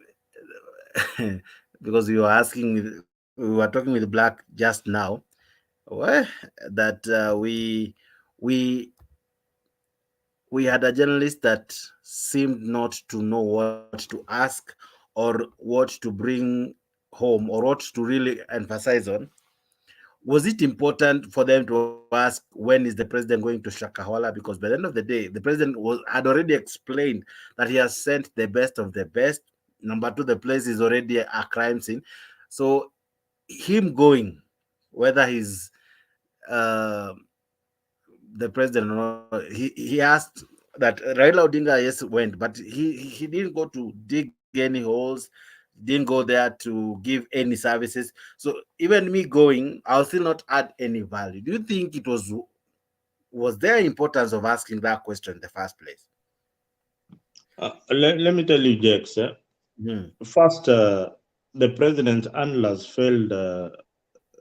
because we were talking with Black just now, well, that we had a journalist that seemed not to know what to ask or what to bring home or what to really emphasize on. Was it important for them to ask, when is the president going to Shakahola? Because by the end of the day, the president had already explained that he has sent the best of the best. Number two, the place is already a crime scene. So him going, whether he's the president or not, he asked that Raila Odinga, yes, went, but he didn't go to dig any holes, didn't go there to give any services. So even me going, I'll still not add any value. Do you think it was there importance of asking that question in the first place? Let me tell you, Jax. First, the president's handlers failed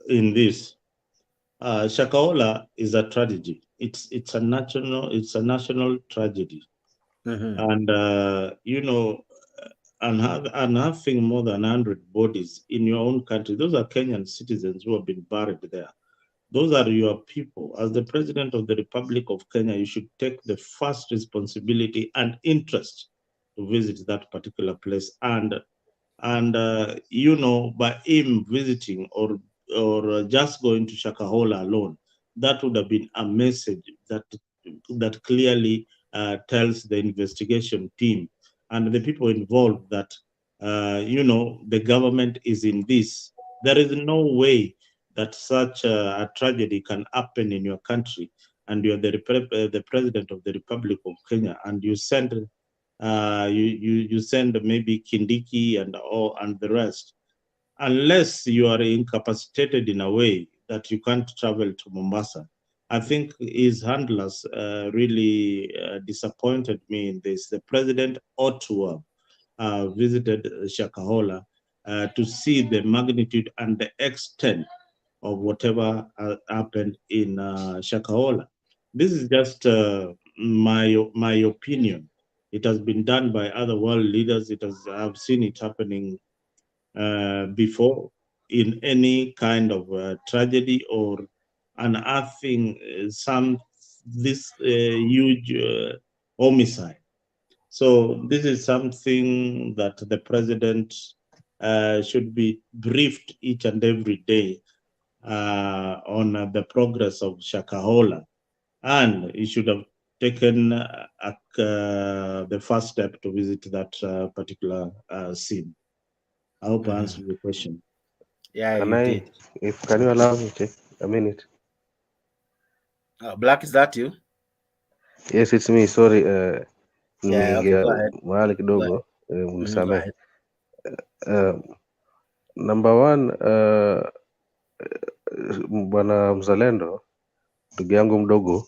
in this. Shakahola is a tragedy. It's a national tragedy, and and having more than 100 bodies in your own country, those are Kenyan citizens who have been buried there. Those are your people. As the president of the Republic of Kenya, you should take the first responsibility and interest to visit that particular place. And by him visiting or just going to Shakahola alone, that would have been a message that clearly tells the investigation team and the people involved that the government is in this. There is no way that such a tragedy can happen in your country, and you're the president of the Republic of Kenya, and you send you send maybe Kindiki and the rest, unless you are incapacitated in a way that you can't travel to Mombasa. I think his handlers really disappointed me in this. The president ought to have visited Shakahola to see the magnitude and the extent of whatever happened in Shakahola. This is just my opinion. It has been done by other world leaders. I've seen it happening before in any kind of tragedy or unearthing this huge homicide. So this is something that the president should be briefed each and every day on the progress of Shakahola, and he should have taken the first step to visit that particular scene. I hope I answered your question. Yeah, Can you I, did. Can you allow me to a minute? Black, is that you? Yes, it's me. Sorry. Yeah, okay, go ahead. Mahali kidogo, Go mnisamehe. ahead. Number one, bwana Mzalendo, ndugu yangu mdogo,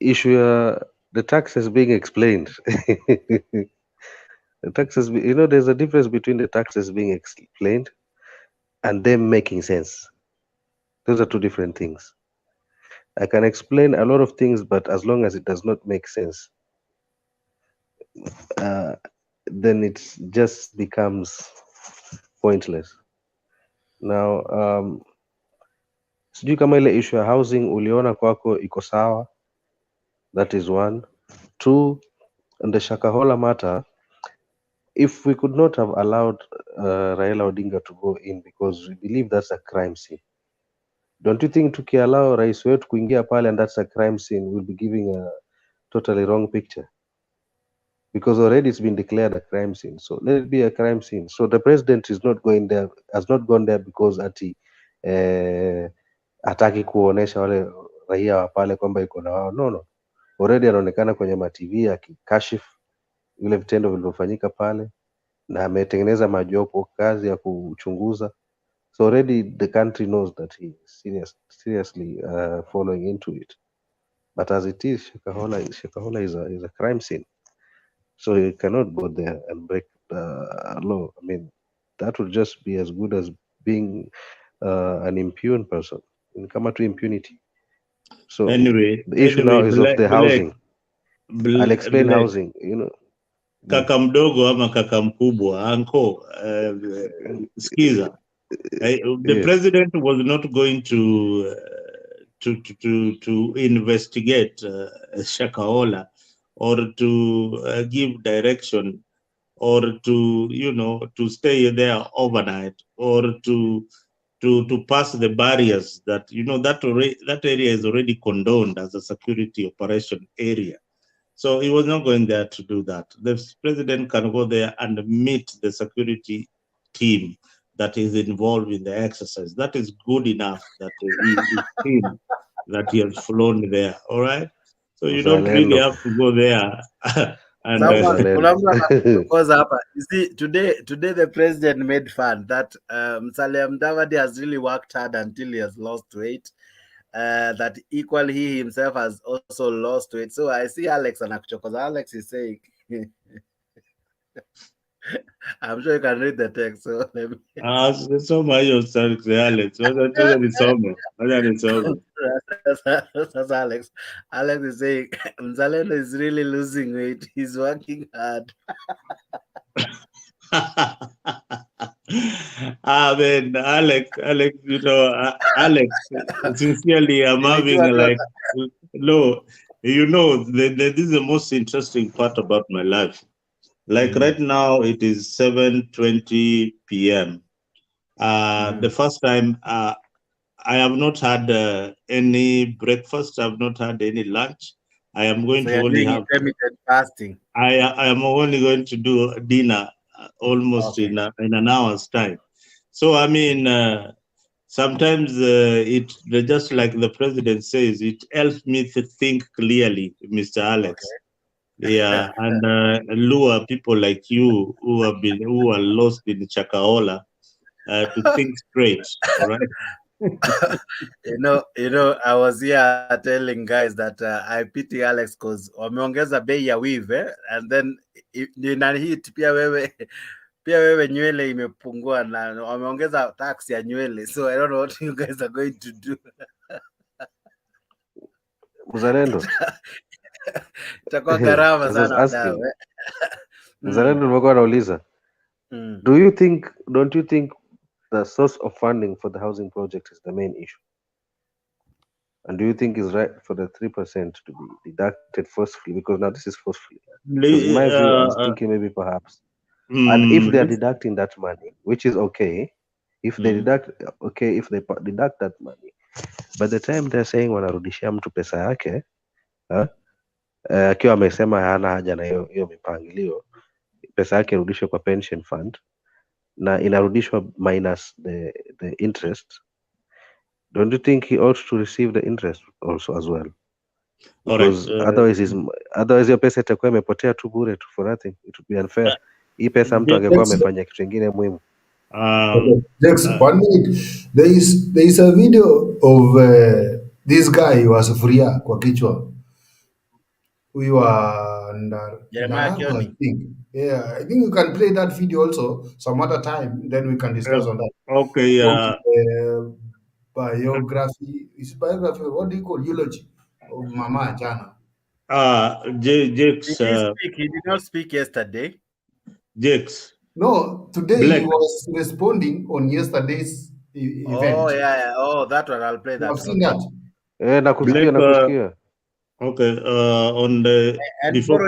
issue ya the taxes being explained. The taxes, there's a difference between the taxes being explained and them making sense. Those are two different things. I can explain a lot of things, but as long as it does not make sense, then it just becomes pointless. Now, sijui kama ile issue ya housing uliona kwako iko sawa. That is one. Two, on the Shakahola matter, if we could not have allowed Raila Odinga to go in because we believe that's a crime scene, don't you think tukiallow rais wetu kuingia pale and that's a crime scene, we'll be giving totally wrong picture, because already it's been declared a crime scene. So let it be a crime scene. So the president is not going there, has not gone there because ati hataki kuonesha wale raia wa pale kwamba iko na wao. No. Already anaonekana kwenye matv akikashifu vile vitendo vilivyofanyika pale, na ametengeneza majopo kazi ya kuchunguza. So already the country knows that he is seriously following into it. But as it is, Shakahola is a crime scene. So you cannot go there and break the law. I mean, that would just be as good as being an impune person. Kama to impunity. So anyway, the issue now is of the housing. I'll explain housing, Kaka mdogo ama kaka mkubwa, anko, skiza. The president was not going to investigate Shakahola or to give direction or to stay there overnight or to pass the barriers that that area is already condoned as a security operation area. So he was not going there to do that. The president can go there and meet the security team that is involved in the exercise. That is good enough that he that he has flown there. All right. So you don't really have to go there. And you see, today the president made fun that Musalia Mudavadi has really worked hard until he has lost weight. That equally he himself has also lost weight. So I see Alex and because Alex is saying, I'm sure you can read the text. So let me. That's Alex. Alex is saying Mzalendo is really losing weight. He's working hard. Man, Alex, Alex, sincerely, I'm having like, no, this is the most interesting part about my life. Like right now, it is 7:20 p.m. The first time I have not had any breakfast. I have not had any lunch. I am going to only have intermittent fasting. I am only going to do dinner almost in an hour's time. So I mean, sometimes it just like the president says, it helps me to think clearly, Mr. Alex. Yeah, and lure people like you who are lost in Chakahola to think straight. All right. I was here telling guys that I pity Alex because wameongeza bei ya weave and then nina hit pia wewe nywele imepungua na wameongeza tax ya nywele, so I don't know what you guys are going to do. Mzalendo. Itakuwa gharama sana dawa. Mzalendo nimekuwa nauliza. Don't you think the source of funding for the housing project is the main issue? And do you think it's right for the 3% to be deducted forcefully? Because now this is forcefully. Because in my view, I was thinking maybe perhaps. And if they are deducting that money, which is okay, if they deduct that money, by the time they're saying wanarudishia mtu pesa yake, akiwa amesema hana haja na hiyo mipangilio, pesa yake irudishwe kwa pension fund na inarudishwa minus the interest, don't you think he ought to receive the interest also as well? Because otherwise your pesa itakuwa imepotea tu bure tu for nothing. It would be unfair. Hii pesa mtu angekuwa amefanya kitu kingine muhimu. One minute. There is a video of this guy wa sufuria kwa kichwa. We were I think. Yeah, I think you can play that video also some other time. Then we can discuss on that. Okay. Biography. Is biography? What do you call eulogy of Mama Jana? Jakes. He did not speak yesterday. Jakes. No, today he was responding on yesterday's event. Oh yeah. Oh, that one I'll play that. I've seen that. Nakusikia. Okay. On the before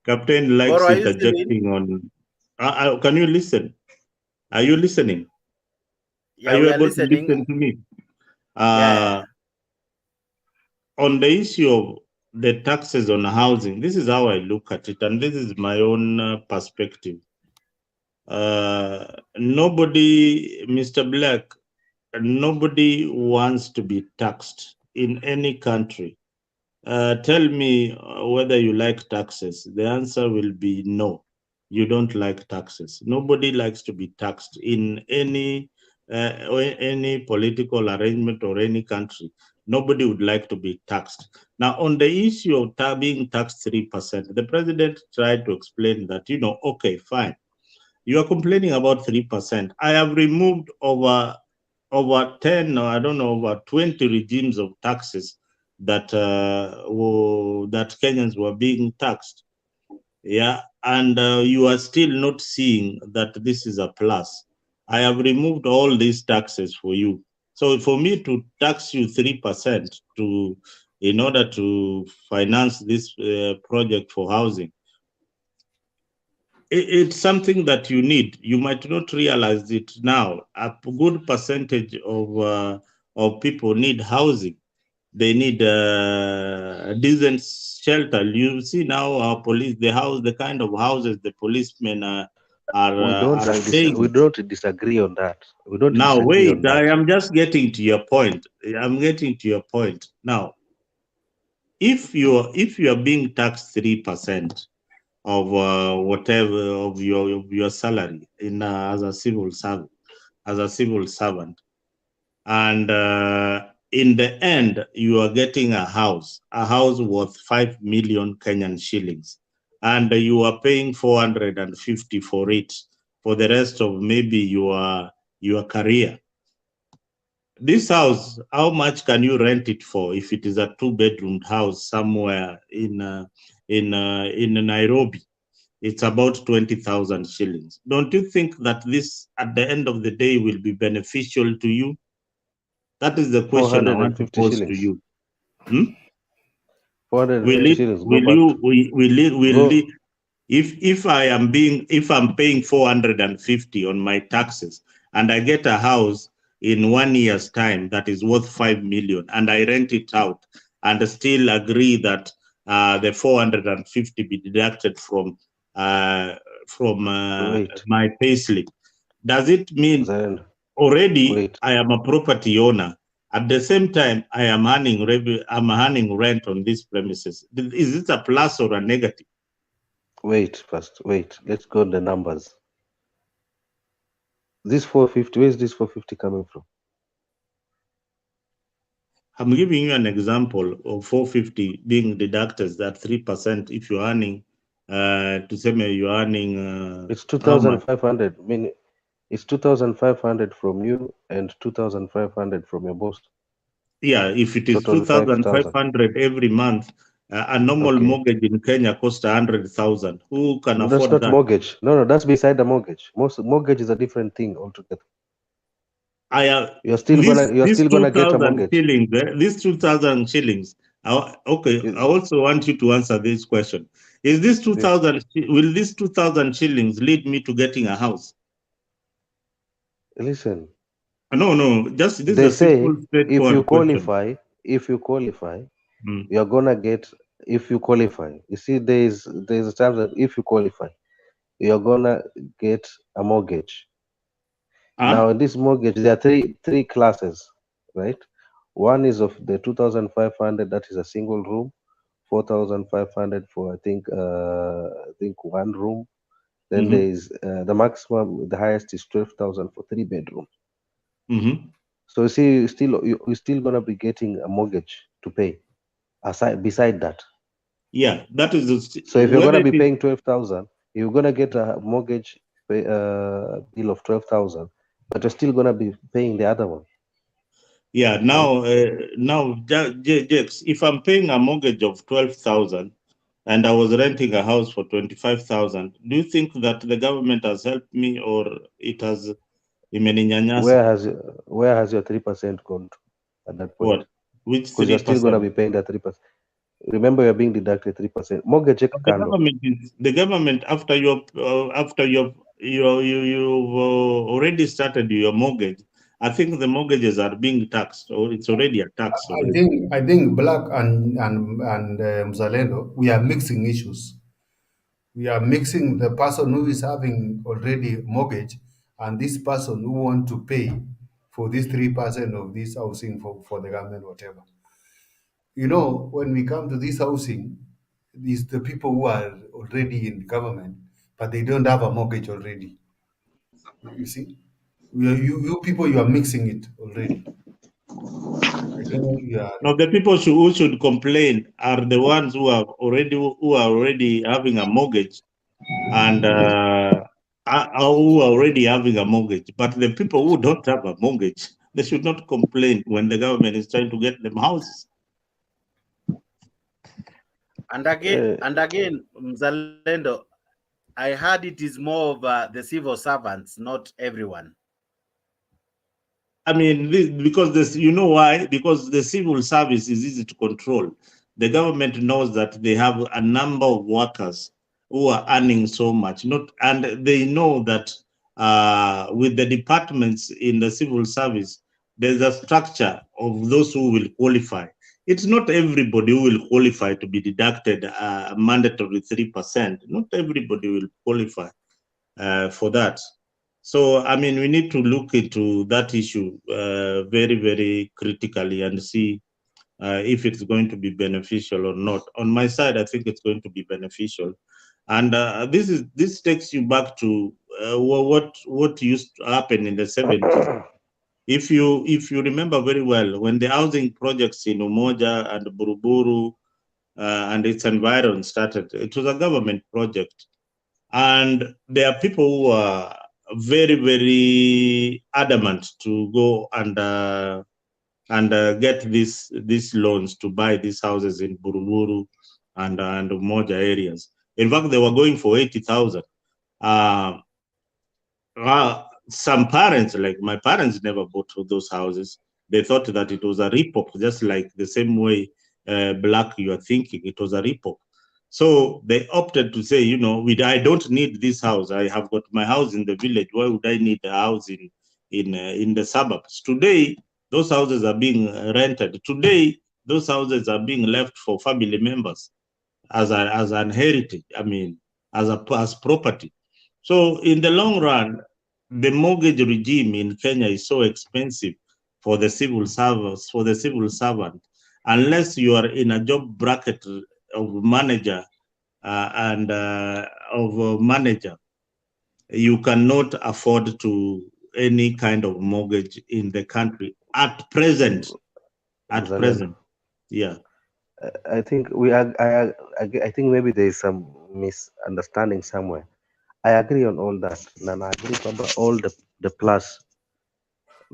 Captain likes Boro, interjecting on. Can you listen? Are you listening? Yeah, are you we are able listening. to listen to me? on the issue of the taxes on housing, this is how I look at it, and this is my own perspective. Nobody, Mr. Black, nobody wants to be taxed in any country. Tell me whether you like taxes. The answer will be no. You don't like taxes. Nobody likes to be taxed in any political arrangement or any country. Nobody would like to be taxed. Now, on the issue of being taxed 3%, the president tried to explain that, okay, fine. You are complaining about 3%. I have removed over 10, or I don't know, over 20 regimes of taxes that that Kenyans were being taxed. Yeah, and you are still not seeing that this is a plus. I have removed all these taxes for you. So for me to tax you 3% in order to finance this project for housing, it's something that you need. You might not realize it now. A good percentage of people need housing. They need a decent shelter. You see now our police, the kind of houses the policemen are staying. We don't disagree on that. We don't now disagree wait, on that. I am just getting to your point. I'm getting to your point. Now, if you are being taxed 3% of whatever of your salary in as a civil servant, and in the end you are getting a house worth 5 million Kenyan shillings, and you are paying 450 for it for the rest of maybe your career. This house, how much can you rent it for if it is a 2-bedroom house somewhere in Nairobi? It's about 20,000 shillings. Don't you think that this, at the end of the day, will be beneficial to you? That is the question I want to pose to you. 450 shillings. If I'm paying 450 on my taxes and I get a house in 1 year's time that is worth 5 million and I rent it out and still agree that the 450 be deducted from my payslip, does it mean already I am a property owner? At the same time, I am earning rent on these premises. Is it a plus or a negative? Wait, let's go on the numbers. This 450, where is this 450 coming from? I'm giving you an example of 450 being deducted at 3% if you're earning, to say you're earning. It's 2,500. I mean, it's 2,500 from you and 2,500 from your boss. Yeah, if it is 2,500 every month, a normal mortgage in Kenya costs 100,000. Who can afford that? That's not mortgage. No, that's beside the mortgage. Mortgage is a different thing altogether. You're still gonna get a mortgage. These 2,000 shillings. Okay, I also want you to answer this question. Is this 2,000? Will this 2,000 shillings lead me to getting a house? Listen. No. Just this they is a say simple, straightforward question. If you qualify, you're gonna get. If you qualify, you see, there's a time that if you qualify, you're gonna get a mortgage. Now, in this mortgage, there are three classes, right? One is of the 2,500. That is a single room. 4,500 for I think one room. Then there is the maximum. The highest is 12,000 for 3 bedrooms. So you see, you're still gonna be getting a mortgage to pay beside that. Yeah, that is. So if you're gonna be paying 12,000, you're gonna get a mortgage bill of 12,000, but you're still gonna be paying the other one. Yeah. Now, Jakes, if I'm paying a mortgage of 12,000 and I was renting a house for 25,000, do you think that the government has helped me or it has? Where has your 3% gone to at that point? What? Which 3%? Because you're still gonna be paying that 3%. Remember, you're being deducted 3%. Mortgage. The government after you've already started your mortgage I think the mortgages are being taxed, or it's already a tax already. I think Black and Mzalendo, we are mixing issues. We are mixing the person who is having already mortgage and this person who want to pay for this 3% of this housing for the government, whatever. You know, when we come to this housing, these the people who are already in government, but they don't have a mortgage already. You see, you people, you are mixing it already. I don't know you are. Now, the people who should complain are the ones who are already having a mortgage, and who are already having a mortgage. But the people who don't have a mortgage, they should not complain when the government is trying to get them houses. And again, Mzalendo, I heard it is more of the civil servants, not everyone. I mean, because this, you know why? Because the civil service is easy to control. The government knows that they have a number of workers who are earning so much, and they know that with the departments in the civil service, there's a structure of those who will qualify. It's not everybody who will qualify to be deducted a mandatory 3%. Not everybody will qualify for that. So, I mean, we need to look into that issue very, very critically and see if it's going to be beneficial or not. On my side, I think it's going to be beneficial. And this takes you back to what used to happen in the 70s. If you remember very well, when the housing projects in Umoja and Buruburu and its environs started, it was a government project. And there are people who are very, very adamant to go and get these loans to buy these houses in Buruburu and Umoja areas. In fact, they were going for 80,000. Some parents, like my parents, never bought those houses. They thought that it was a rip-off, just like the same way Black you are thinking, it was a rip-off. So they opted to say, you know, I don't need this house. I have got my house in the village. Why would I need a house in the suburbs? Today, those houses are being rented. Today, those houses are being left for family members as an heritage. I mean, as property. So in the long run, the mortgage regime in Kenya is so expensive for the civil servant, unless you are in a job bracket of manager you cannot afford to any kind of mortgage in the country at present. Yeah. I think I think maybe there is some misunderstanding somewhere. I agree on all that, and I agree about all the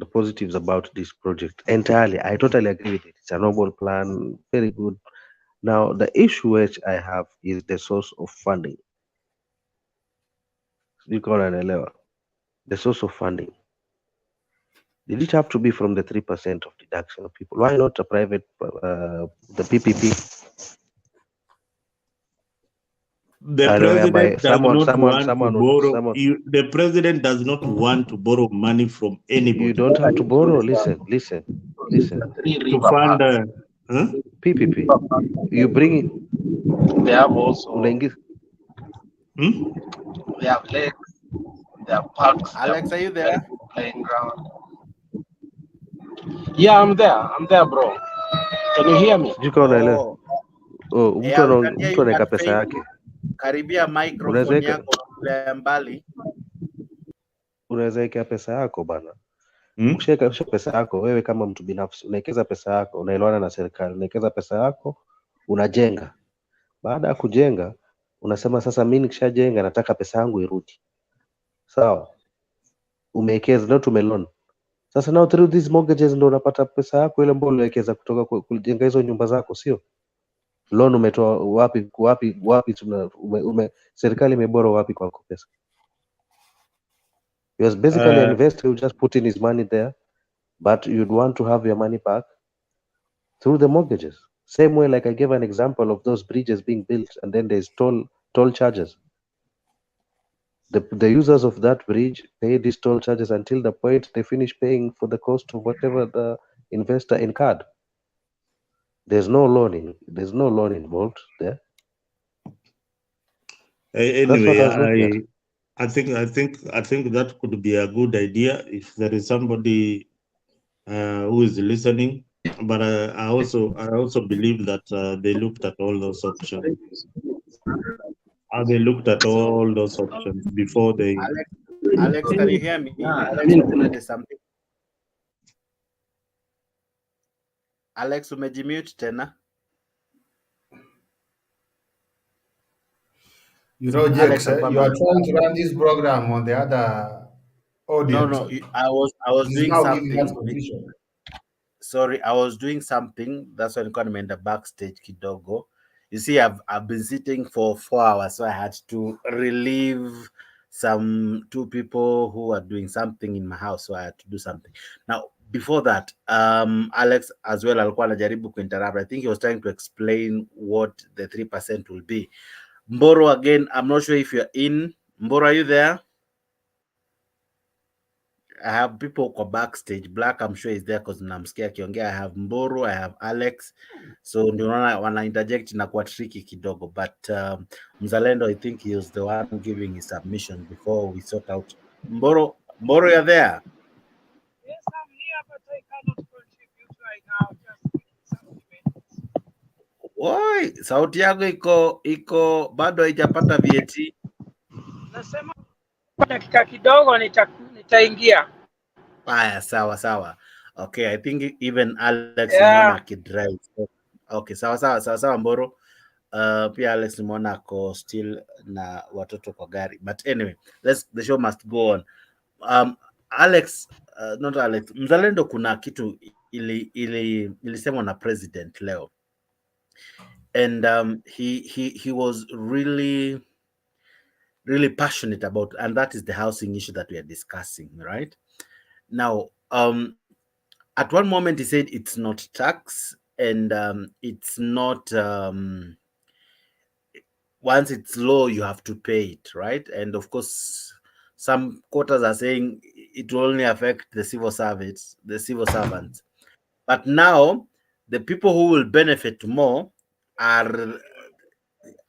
positives about this project entirely. I totally agree with it. It's a noble plan, very good. Now, the issue which I have is the source of funding. You call it the source of funding. Did it have to be from the 3% of deduction of people? Why not a private, the PPP? The president does not want to borrow. The president does not want to borrow money from anybody. You don't have to borrow. Listen. To fund PPP. You bring it. They have also. They have lakes. They have parks. Alex, are you there? Playing ground. Yeah, I'm there, bro. Can you hear me? Mtu anaweka pesa yake. Karibia microphone yako mbali. Unaweza weka pesa yako bana. Ukishaweka pesa yako wewe kama mtu binafsi, unawekeza pesa yako, unaelewana na serikali, unawekeza pesa yako, unajenga. Baada ya kujenga, unasema sasa mimi nikishajenga nataka pesa yangu irudi. Sawa. Umewekeza na tumeloan. Sasa now through these mortgages ndo unapata pesa yako ile ambayo uliwekeza kutoka kujenga hizo nyumba zako, sio? Loan umetoa wapi serikali imebora wapi kwa pesa? He was basically an investor who just put in his money there, but you'd want to have your money back through the mortgages. Same way like I gave an example of those bridges being built and then there's toll charges. The users of that bridge pay these toll charges until the point they finish paying for the cost of whatever the investor incurred. There's no loan involved there. Anyway, I think that could be a good idea if there is somebody who is listening. But I also believe that they looked at all those options. They looked at all those options before they. Alex, can you hear me? Alex, something. Alex, umejimute tena. You know, Jax, you are trying to run this program on the other audience. No, I was doing now something. giving us permission. Sorry, I was doing something. That's why I in the backstage kidogo. You see, I've been sitting for 4 hours, so I had to relieve two people who are doing something in my house, so I had to do something. Now, before that, Alex as well alikuwa anajaribu kuinterrupt. I think he was trying to explain what the 3% will be. Mboro, again, I'm not sure if you're in. Mboro, are you there? I have people kwa backstage. Black, I'm sure is there because namsikia akiongea. I have Mboro, I have Alex. So ndio naona wana interject na kwa tricky kidogo, but Mzalendo, I think he was the one giving his submission before we sort out. Mboro, you're there? Yes, I'm here, but I cannot contribute right now. Just Woi, sauti yako iko bado haijapata VAT. nasema dakika kidogo nitaingia. Haya, sawa. Okay, I think even Alex nimeona akidrive. Okay, sawa Mboro. Pia Alex nimeona ako still na watoto kwa gari. But anyway, the show must go on. Alex, not Alex, Mzalendo, kuna kitu ilisemwa na president leo. And he was really passionate about, and that is the housing issue that we are discussing, right? Now, at one moment he said it's not tax, and it's not once it's low you have to pay it, right? And of course, some quarters are saying it will only affect the civil servants. But now the people who will benefit more are,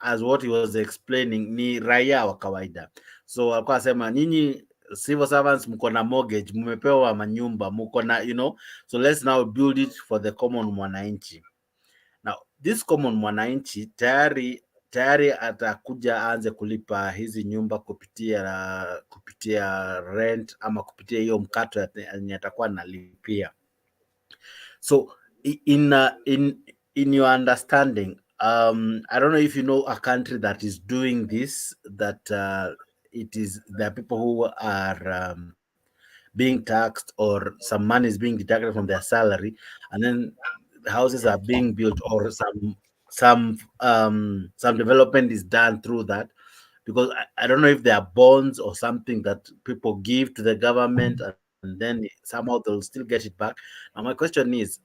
as what he was explaining, ni raia wa kawaida. So alikuwa asema nyinyi civil servants mko na mortgage, mmepewa manyumba, mko na, so let's now build it for the common mwananchi. Now this common mwananchi tayari atakuja aanze kulipa hizi nyumba kupitia rent ama kupitia hiyo mkato yenye atakuwa analipia. So in your understanding, I don't know if you know a country that is doing this, that there are people who are being taxed, or some money is being deducted from their salary, and then houses are being built, or some development is done through that. Because I don't know if there are bonds or something that people give to the government, and then somehow they'll still get it back. Now my question is,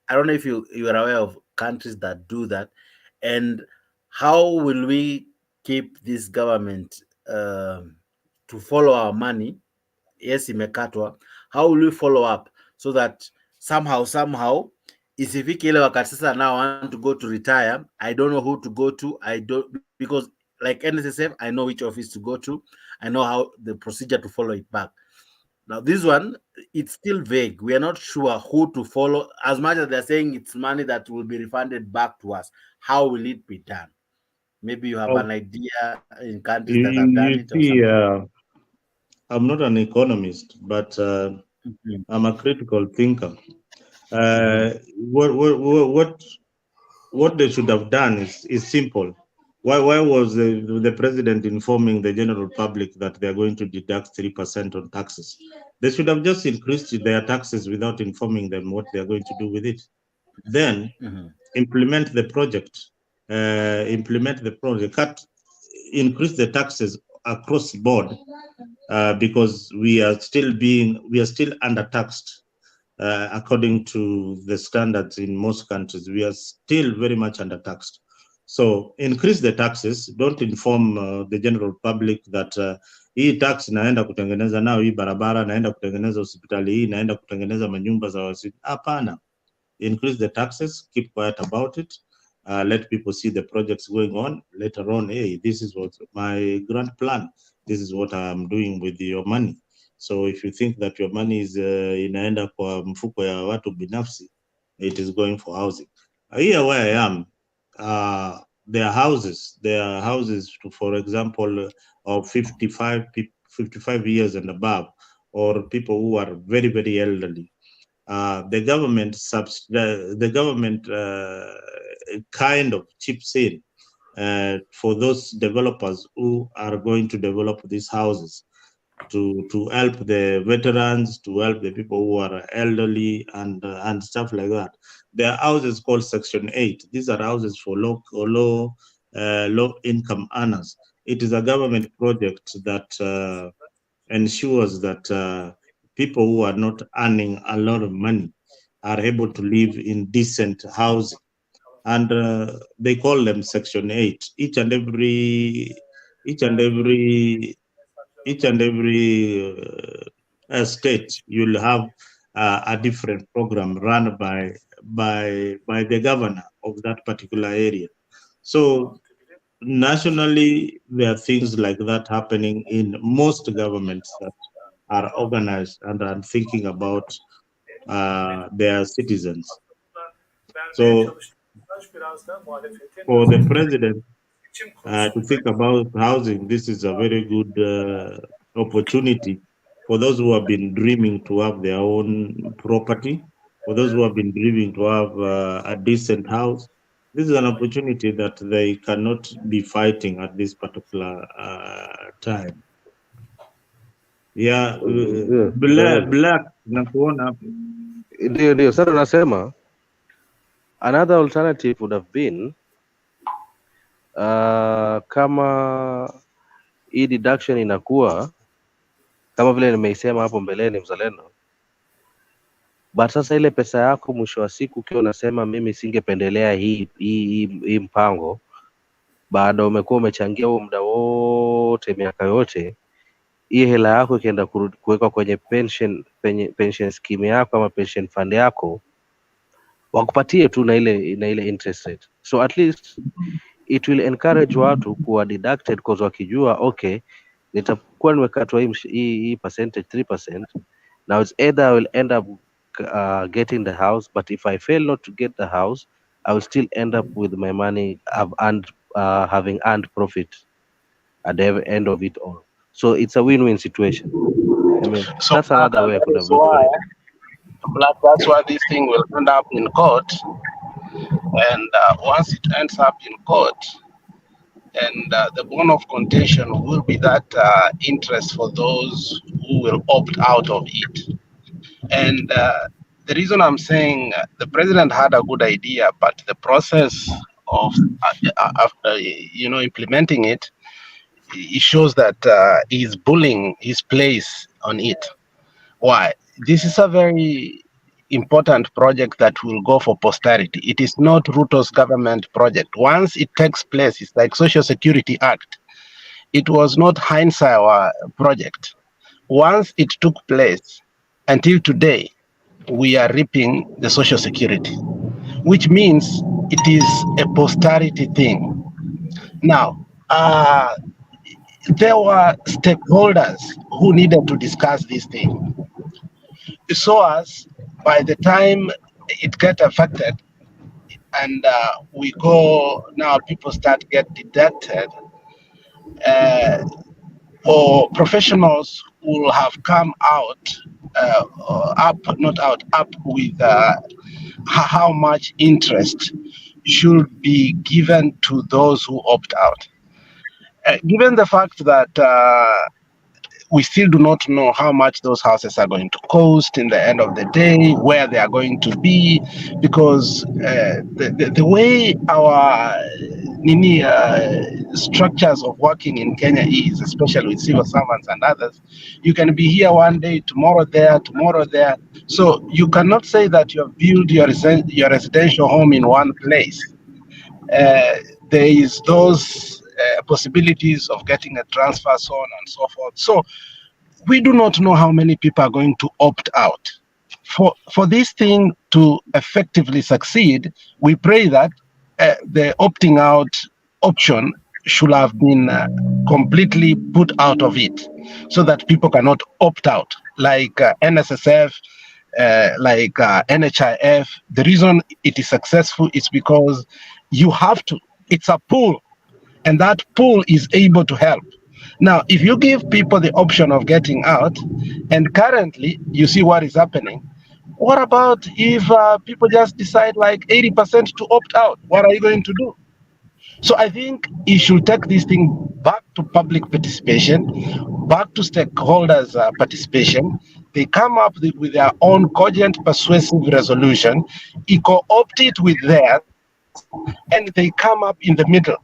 I don't know if you are aware of countries that do that, and how will we keep this government to follow our money? Yes, imekatwa. How will we follow up so that somehow isifike ile wakati sasa now I want to go to retire, I don't know who to go to, because like NSSF, I know which office to go to, I know how the procedure to follow it back. Now this one, it's still vague. We are not sure who to follow, as much as they're saying it's money that will be refunded back to us. How will it be done? Maybe you have an idea in countries that have done it or something. I'm not an economist, but I'm a critical thinker. What they should have done is simple. Why was the president informing the general public that they are going to deduct 3% on taxes? They should have just increased their taxes without informing them what they are going to do with it. Then implement the project, increase the taxes across the board, because we are still undertaxed. According to the standards in most countries, we are still very much undertaxed. So increase the taxes. Don't inform the general public that hii tax naenda kutengeneza nao hii barabara, naenda kutengeneza hospitali hii, naenda kutengeneza manyumba za wasi. Hapana. Increase the taxes, keep quiet about it. Let people see the projects going on. Later on, hey, this is what my grand plan. This is what I'm doing with your money. So if you think that your money is inaenda kwa mfuko ya watu binafsi, it is going for housing. Here where I am, there are houses, for example, of 55 years and above, or people who are very, very elderly. The government kind of chips in for those developers who are going to develop these houses to help the veterans, to help the people who are elderly and stuff like that. There are houses called Section 8. These are houses for low income earners. It is a government project that ensures that people who are not earning a lot of money are able to live in decent housing, and they call them Section 8. Each and every state, you'll have a different program run by the governor of that particular area. So nationally, there are things like that happening in most governments that are organized and are thinking about their citizens. So for the president to think about housing, this is a very good opportunity for those who have been dreaming to have their own property, for those who have been dreaming to have a decent house. This is an opportunity that they cannot be fighting at this particular time. Yeah, black nakuona hapo. Ndio sasa nasema another alternative would have been kama hii deduction inakuwa kama vile nimeisema hapo mbeleni mzalendo, but sasa ile pesa yako mwisho wa siku ukiwa unasema mimi singependelea hii mpango, baada umekuwa umechangia huo muda wote miaka yote, hii hela yako ikienda kuwekwa kwenye pension scheme yako ama pension fund yako, wakupatie tu na ile interest rate. So at least it will encourage watu kuwa deducted because wakijua okay, nitakuwa nimekatwa hii percentage 3%. Now it's either I will end up getting the house, but if I fail not to get the house, I will still end up with my money I've earned, having earned profit at the end of it all. So it's a win-win situation. I mean, so that's another way I could have looked at it. That's why this thing will end up in court, and once it ends up in court, and the bone of contention will be that interest for those who will opt out of it. And the reason I'm saying the president had a good idea, but the process of implementing it, it shows that he's bullying his place on it. Why? This is a very important project that will go for posterity. It is not Ruto's government project. Once it takes place, it's like Social Security Act. It was not Hindsight project. Once it took place, until today, we are reaping the Social Security, which means it is a posterity thing. Now, there were stakeholders who needed to discuss this thing. So as by the time it get affected and we go now, people start get deducted, or professionals will have come out, up with how much interest should be given to those who opt out. Given the fact that we still do not know how much those houses are going to cost in the end of the day, where they are going to be, because the way our structures of working in Kenya is, especially with civil servants and others, you can be here one day, tomorrow there. So you cannot say that you have built your residential home in one place. there is those possibilities of getting a transfer, so on and so forth. So we do not know how many people are going to opt out. For this thing to effectively succeed, we pray that the opting out option should have been completely put out of it, so that people cannot opt out, like NSSF, like NHIF. The reason it is successful is because you have to, it's a pool, and that pool is able to help. Now, if you give people the option of getting out, and currently you see what is happening, what about if people just decide like 80% to opt out? What are you going to do? So I think you should take this thing back to public participation, back to stakeholders' participation. They come up with their own cogent, persuasive resolution, eco-opt it with theirs, and they come up in the middle.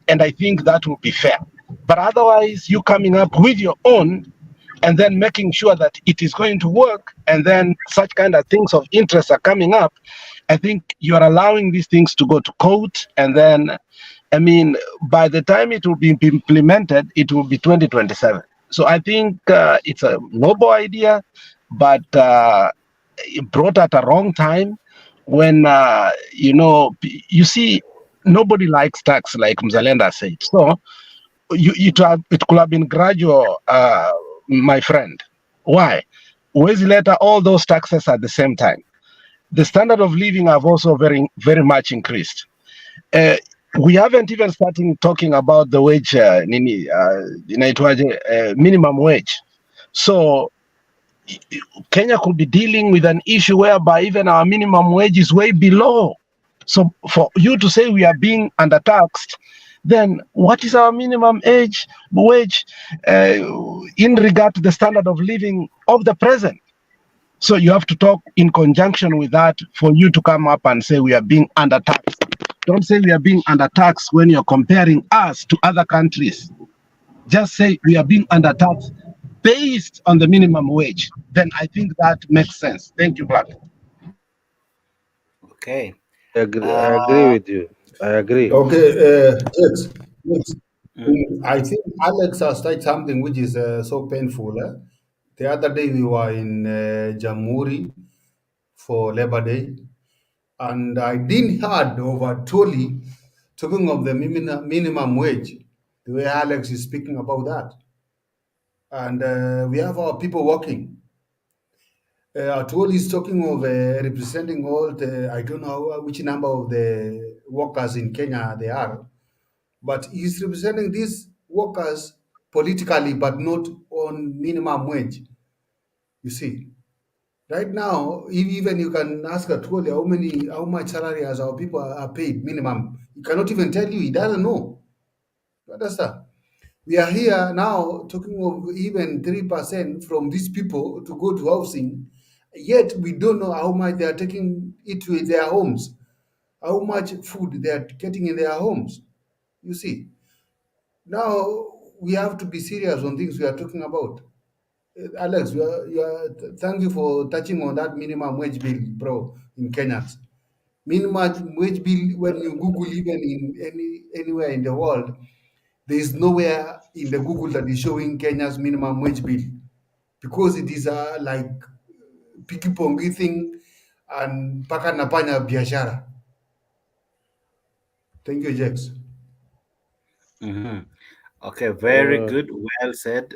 And I think that will be fair. But otherwise, you coming up with your own and then making sure that it is going to work, and then such kind of things of interest are coming up, I think you are allowing these things to go to court, and then, I mean, by the time it will be implemented, it will be 2027. So I think it's a noble idea, but brought at a wrong time when, you see, nobody likes tax, like Mzalenda said. So it could have been gradual, my friend. Why? Where's later all those taxes at the same time? The standard of living have also very, very much increased. We haven't even started talking about the wage, minimum wage. So Kenya could be dealing with an issue whereby even our minimum wage is way below. So for you to say we are being undertaxed, then what is our minimum wage in regard to the standard of living of the present? So you have to talk in conjunction with that for you to come up and say we are being undertaxed. Don't say we are being undertaxed when you're comparing us to other countries. Just say we are being undertaxed based on the minimum wage. Then I think that makes sense. Thank you, Black. Okay. I agree with you. I agree. Okay, yes. I think Alex has said something which is so painful. The other day we were in Jamhuri for Labor Day, and I didn't heard over Tolly talking of the minimum wage, the way Alex is speaking about that. And we have our people working. Atwoli is talking of representing all the, I don't know which number of the workers in Kenya they are, but he's representing these workers politically, but not on minimum wage. You see, right now, even you can ask Atwoli how much salary as our people are paid minimum. He cannot even tell you. He doesn't know. You understand? We are here now talking of even 3% from these people to go to housing, yet we don't know how much they are taking it to their homes, how much food they are getting in their homes. You see, now we have to be serious on things we are talking about. Alex, thank you for touching on that minimum wage bill, bro, in Kenyans. Minimum wage bill, when you Google even in anywhere in the world, there is nowhere in the Google that is showing Kenya's minimum wage bill, because it is like piki pongi thing and paka napanya biashara. Thank you, Jax. Okay, very good. Well said.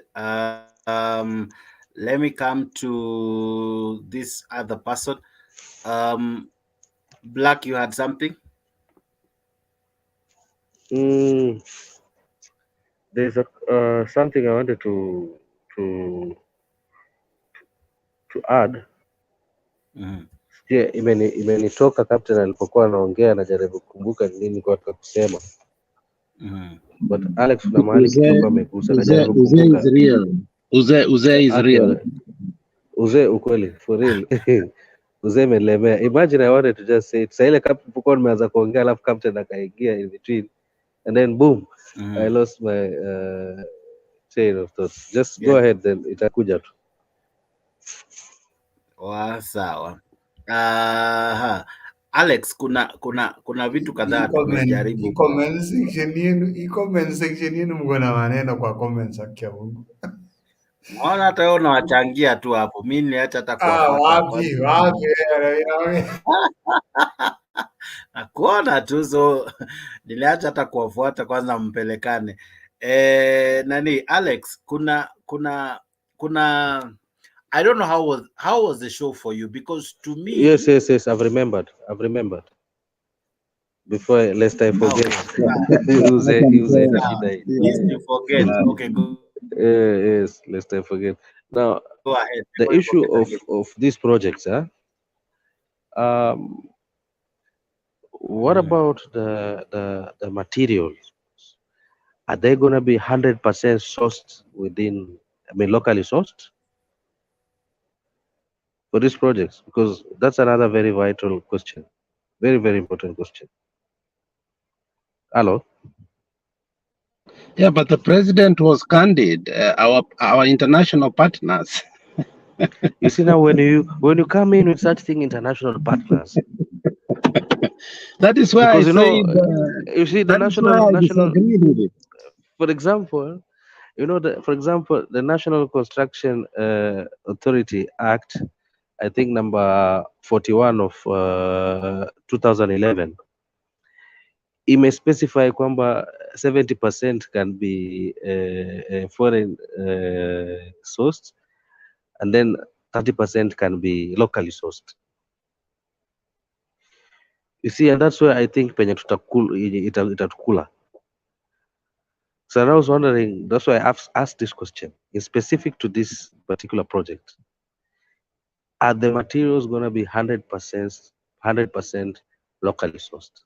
Let me come to this other person. Black, you had something? There's something I wanted to add. Sijui imenitoka Captain alipokuwa anaongea, najaribu kukumbuka nini kwa kusema. But Alex kuna mahali kidogo amegusa, najaribu kukumbuka. Uzee is real. Uzee ukweli, for real. Uzee imelemea. Imagine I wanted to just say it. Sasa ile nilipokuwa nimeanza kuongea alafu Captain akaingia in between. And then boom, I lost my train of thoughts. Just go ahead then, itakuja tu. Sawa. Alex, kuna vitu kadhaa tumejaribu. Comment section yenu mko na maneno kwa comment section. Naona hata wewe unawachangia tu hapo. Mimi niliacha hata kuwafuata. Wapi. Nakuona tu, so niliacha hata kuwafuata kwanza mpelekane. Nani Alex, kuna I don't know how was the show for you, because to me yes I've remembered before, lest I forget. Please you forget. Okay, go. Yes, lest I forget. Now, go ahead. The issue of these projects, what about the materials? Are they going to be 100% sourced locally sourced for these projects? Because that's another very vital question, very, very important question. Hello? Yeah, but the president was candid. Our international partners. You see, now when you come in with such thing, international partners, that is why because you see the national. For example, the National Construction Authority Act, I think number 41 of 2011, it may specify kwamba 70% can be foreign sourced, and then 30% can be locally sourced. You see, and that's where I think penye itatukula. So I was wondering, that's why I asked this question. In specific to this particular project, are the materials going to be 100% locally sourced?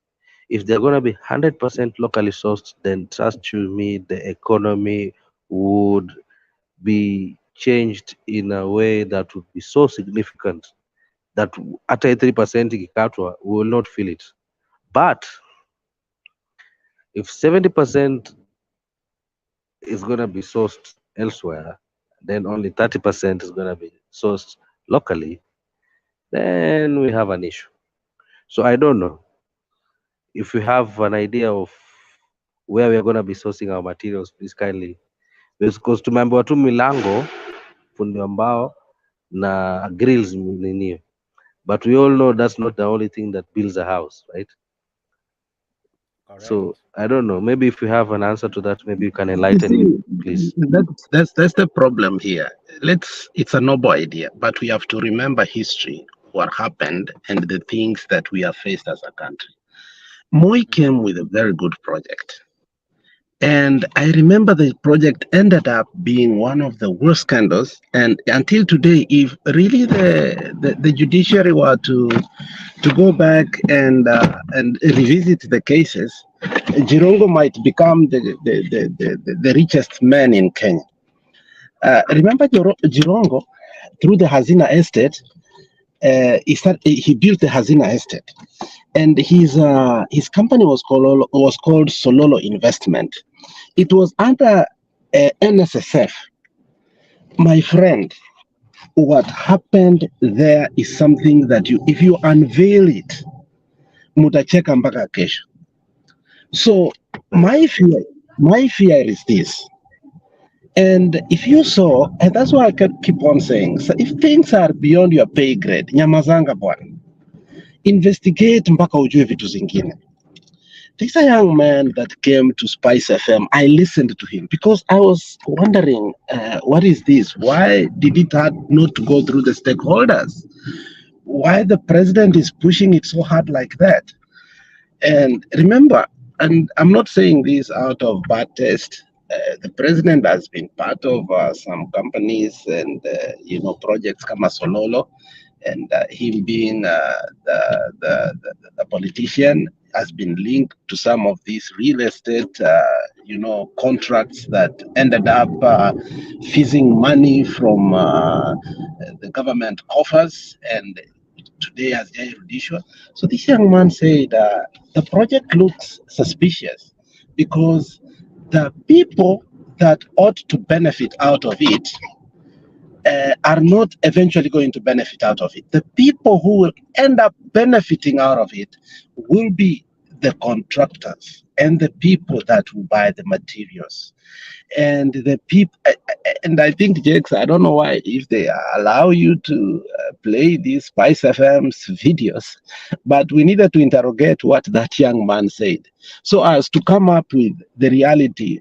If they're going to be 100% locally sourced, then trust you me, the economy would be changed in a way that would be so significant that at 3% ikikatwa, we will not feel it. But if 70% is going to be sourced elsewhere, then only 30% is going to be sourced locally, then we have an issue. So I don't know if you have an idea of where we are going to be sourcing our materials, please kindly, because tumeambiwa tu milango, fundi wa mbao na grills nini, but we all know that's not the only thing that builds a house, right? Correct. So I don't know, maybe if you have an answer to that, maybe you can enlighten me, please. That's the problem here. It's a noble idea, but we have to remember history, what happened, and the things that we have faced as a country. Moi came with a very good project. And I remember the project ended up being one of the worst scandals. And until today, if really the judiciary were to go back and revisit the cases, Jirongo might become the richest man in Kenya. Remember Jirongo, through the Hazina estate, he built the Hazina estate, and his company was called Sololo Investment. It was under NSSF. My friend, what happened there is something that if you unveil it, mutacheka mpaka kesho. So my fear is this. And if you saw, and that's why I keep on saying, so if things are beyond your pay grade, nyamazanga bwana, investigate mpaka ujue vitu zingine. There's a young man that came to Spice FM. I listened to him because I was wondering, what is this? Why did it not go through the stakeholders? Why the president is pushing it so hard like that? And remember, and I'm not saying this out of bad taste, the president has been part of some companies and projects kama Sololo, and him being the politician has been linked to some of these real estate contracts that ended up fizzing money from the government coffers, and today as judicial. So this young man said the project looks suspicious because the people that ought to benefit out of it are not eventually going to benefit out of it. The people who will end up benefiting out of it will be the contractors and the people that will buy the materials. And the people, and I think, Jakes, I don't know why, if they allow you to play these Spice FM's videos, but we needed to interrogate what that young man said, so as to come up with the reality,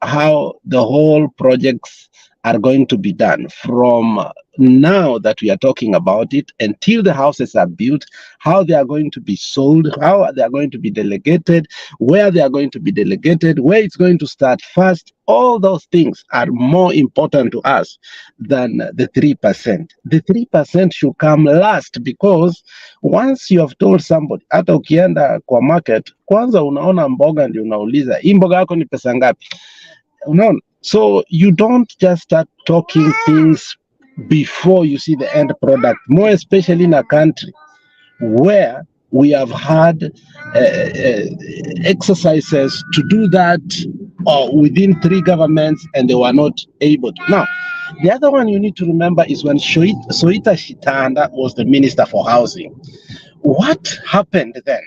how the whole projects are going to be done from now that we are talking about it until the houses are built, how they are going to be sold, how they are going to be delegated, where they are going to be delegated, where it's going to start first. All those things are more important to us than the 3%. The 3% should come last, because once you have told somebody, hata ukienda kwa market, kwanza unaona mboga ndio unauliza, hii mboga yako ni pesa ngapi? Unaona? So you don't just start talking things before you see the end product, more especially in a country where we have had exercises to do that within 3 governments and they were not able to. Now, the other one you need to remember is when Soita Shitanda was the Minister for Housing. What happened then?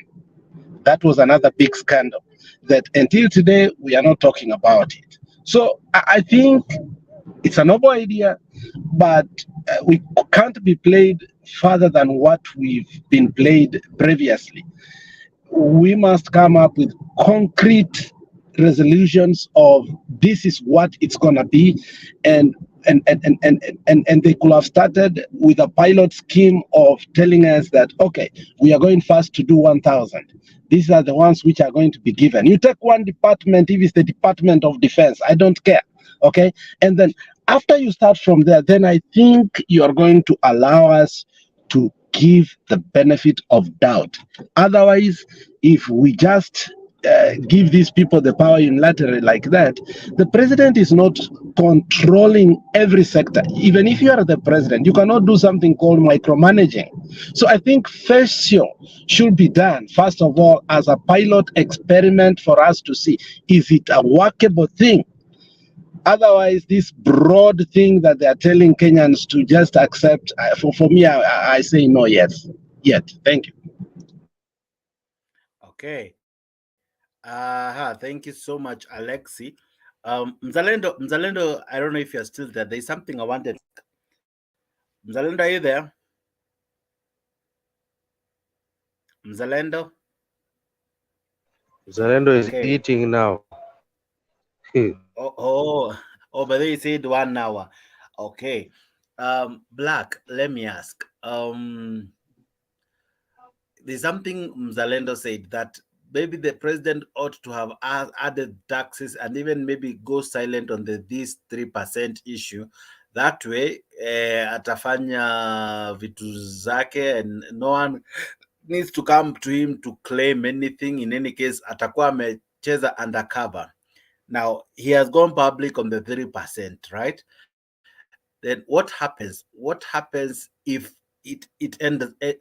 That was another big scandal that until today we are not talking about it. So I think it's a noble idea, but we can't be played further than what we've been played previously. We must come up with concrete resolutions of this is what it's gonna be, and they could have started with a pilot scheme of telling us that, okay, we are going first to do 1,000. These are the ones which are going to be given. You take one department, if it's the Department of Defense, I don't care, okay? And then after you start from there, then I think you are going to allow us to give the benefit of doubt. Otherwise, if we just give these people the power unilaterally like that, the president is not controlling every sector. Even if you are the president, you cannot do something called micromanaging. So I think FESIO should be done, first of all, as a pilot experiment for us to see, is it a workable thing? Otherwise, this broad thing that they are telling Kenyans to just accept, for me, I say no yet. Thank you. Okay. Thank you so much, Alexi. Mzalendo, I don't know if you're still there. There's something I wanted. Mzalendo, are you there? Mzalendo? Mzalendo is eating now. But they said 1 hour. Okay. Black, let me ask. There's something Mzalendo said that maybe the president ought to have added taxes and even maybe go silent on this 3% issue. That way, atafanya vitu zake and no one needs to come to him to claim anything. In any case, atakuwa amecheza undercover. Now, he has gone public on the 3%, right? Then what happens? What happens if it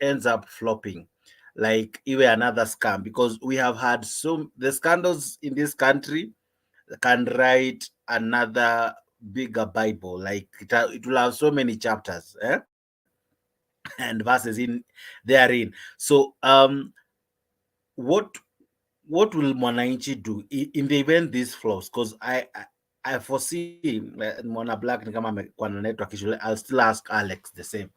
ends up flopping? Like even another scam, because we have had the scandals in this country can write another bigger Bible. Like it will have so many chapters and verses therein. So what will Mwananchi do in the event this flops? Because I foresee Mwana Black network, I'll still ask Alex the same.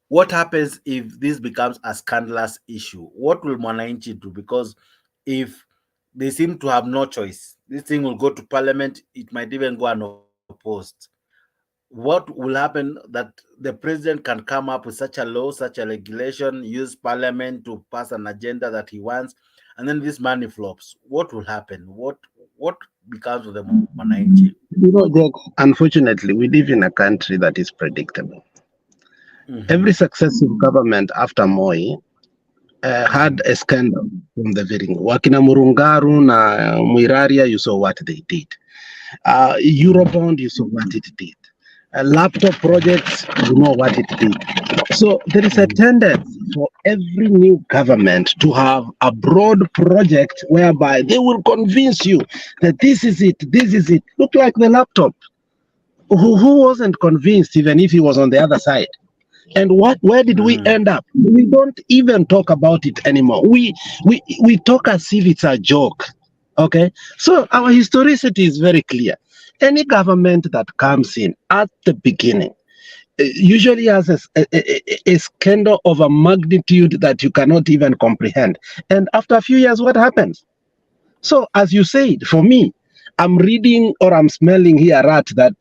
What happens if this becomes a scandalous issue? What will Mwananchi do? Because if they seem to have no choice, this thing will go to parliament. It might even go unopposed. What will happen that the president can come up with such a law, such a regulation, use parliament to pass an agenda that he wants, and then this money flops? What will happen? What becomes of the Mwananchi? Unfortunately, we live in a country that is predictable. Every successive government after Moi had a scandal from the beginning. Wakina Murungaru na Muiraria, you saw what they did. Eurobond, you saw what it did. Laptop projects, you know what it did. So there is a tendency for every new government to have a broad project whereby they will convince you that this is it, this is it. Look like the laptop. who wasn't convinced even if he was on the other side. And where did we end up? We don't even talk about it anymore. We talk as if it's a joke. Okay, so our historicity is very clear. Any government that comes in at the beginning usually has a scandal of a magnitude that you cannot even comprehend. And after a few years, what happens? So, as you said, for me, I'm reading or I'm smelling here a rat that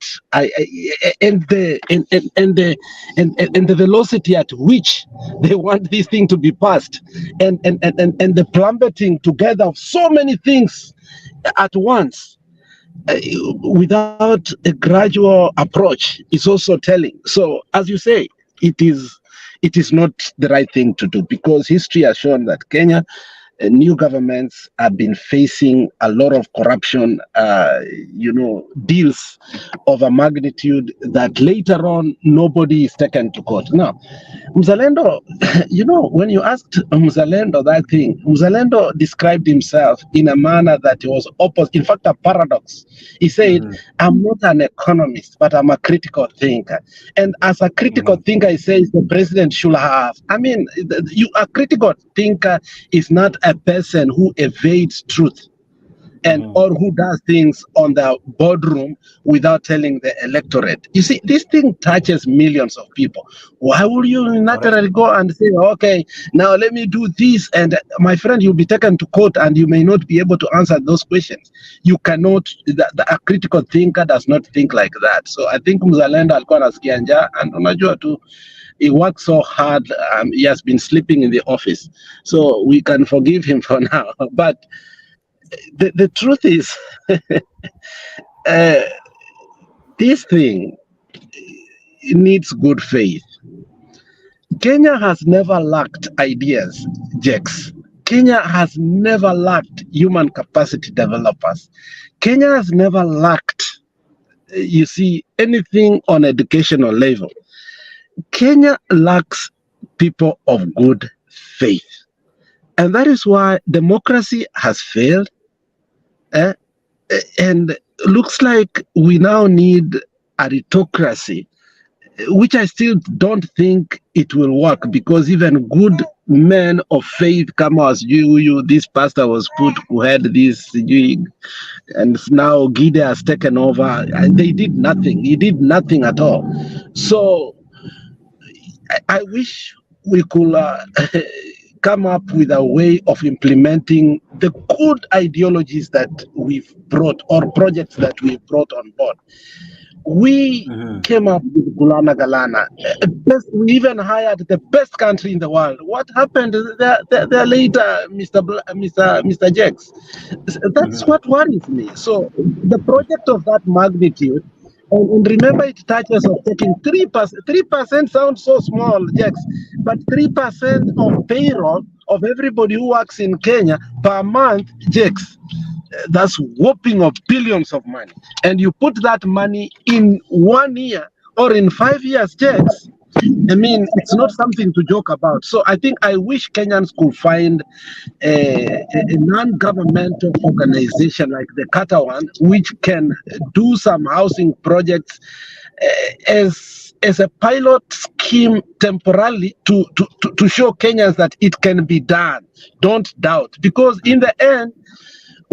and the velocity at which they want this thing to be passed, and the plummeting together of so many things at once. Without a gradual approach is also telling. So, as you say, it is not the right thing to do, because history has shown that Kenya, new governments have been facing a lot of corruption, deals of a magnitude that later on nobody is taken to court. Now, Mzalendo, when you asked Mzalendo that thing, Mzalendo described himself in a manner that was opposite, in fact, a paradox. He said, I'm not an economist, but I'm a critical thinker. And as a critical thinker, he says the president should have. I mean, a critical thinker is not a person who evades truth and or who does things on the boardroom without telling the electorate. You see, this thing touches millions of people. Why would you naturally go and say, okay, now let me do this, and my friend, you'll be taken to court and you may not be able to answer those questions. You cannot, a critical thinker does not think like that. So I think Mzalendo alikuwa anasikia njaa, and unajua tu, he works so hard, he has been sleeping in the office. So we can forgive him for now. But the truth is, this thing needs good faith. Kenya has never lacked ideas, Jex. Kenya has never lacked human capacity developers. Kenya has never lacked, you see, anything on educational level. Kenya lacks people of good faith. And that is why democracy has failed. And looks like we now need a autocracy, which I still don't think it will work, because even good men of faith come as you, this pastor was put who had this, and now Gide has taken over, and they did nothing. He did nothing at all. So I wish we could come up with a way of implementing the good ideologies that we've brought, or projects that we've brought on board. We came up with Gulana Galana. We even hired the best country in the world. What happened there later, Mr. Jex? That's what worries me. So the project of that magnitude, and remember, it touches of taking 3%. 3% sounds so small, Jex, but 3% of payroll of everybody who works in Kenya per month, Jex, that's whopping of billions of money. And you put that money in 1 year or in 5 years, Jex, I mean, it's not something to joke about. So I think I wish Kenyans could find a non-governmental organization like the Qatar one, which can do some housing projects as a pilot scheme temporarily to show Kenyans that it can be done. Don't doubt, because in the end,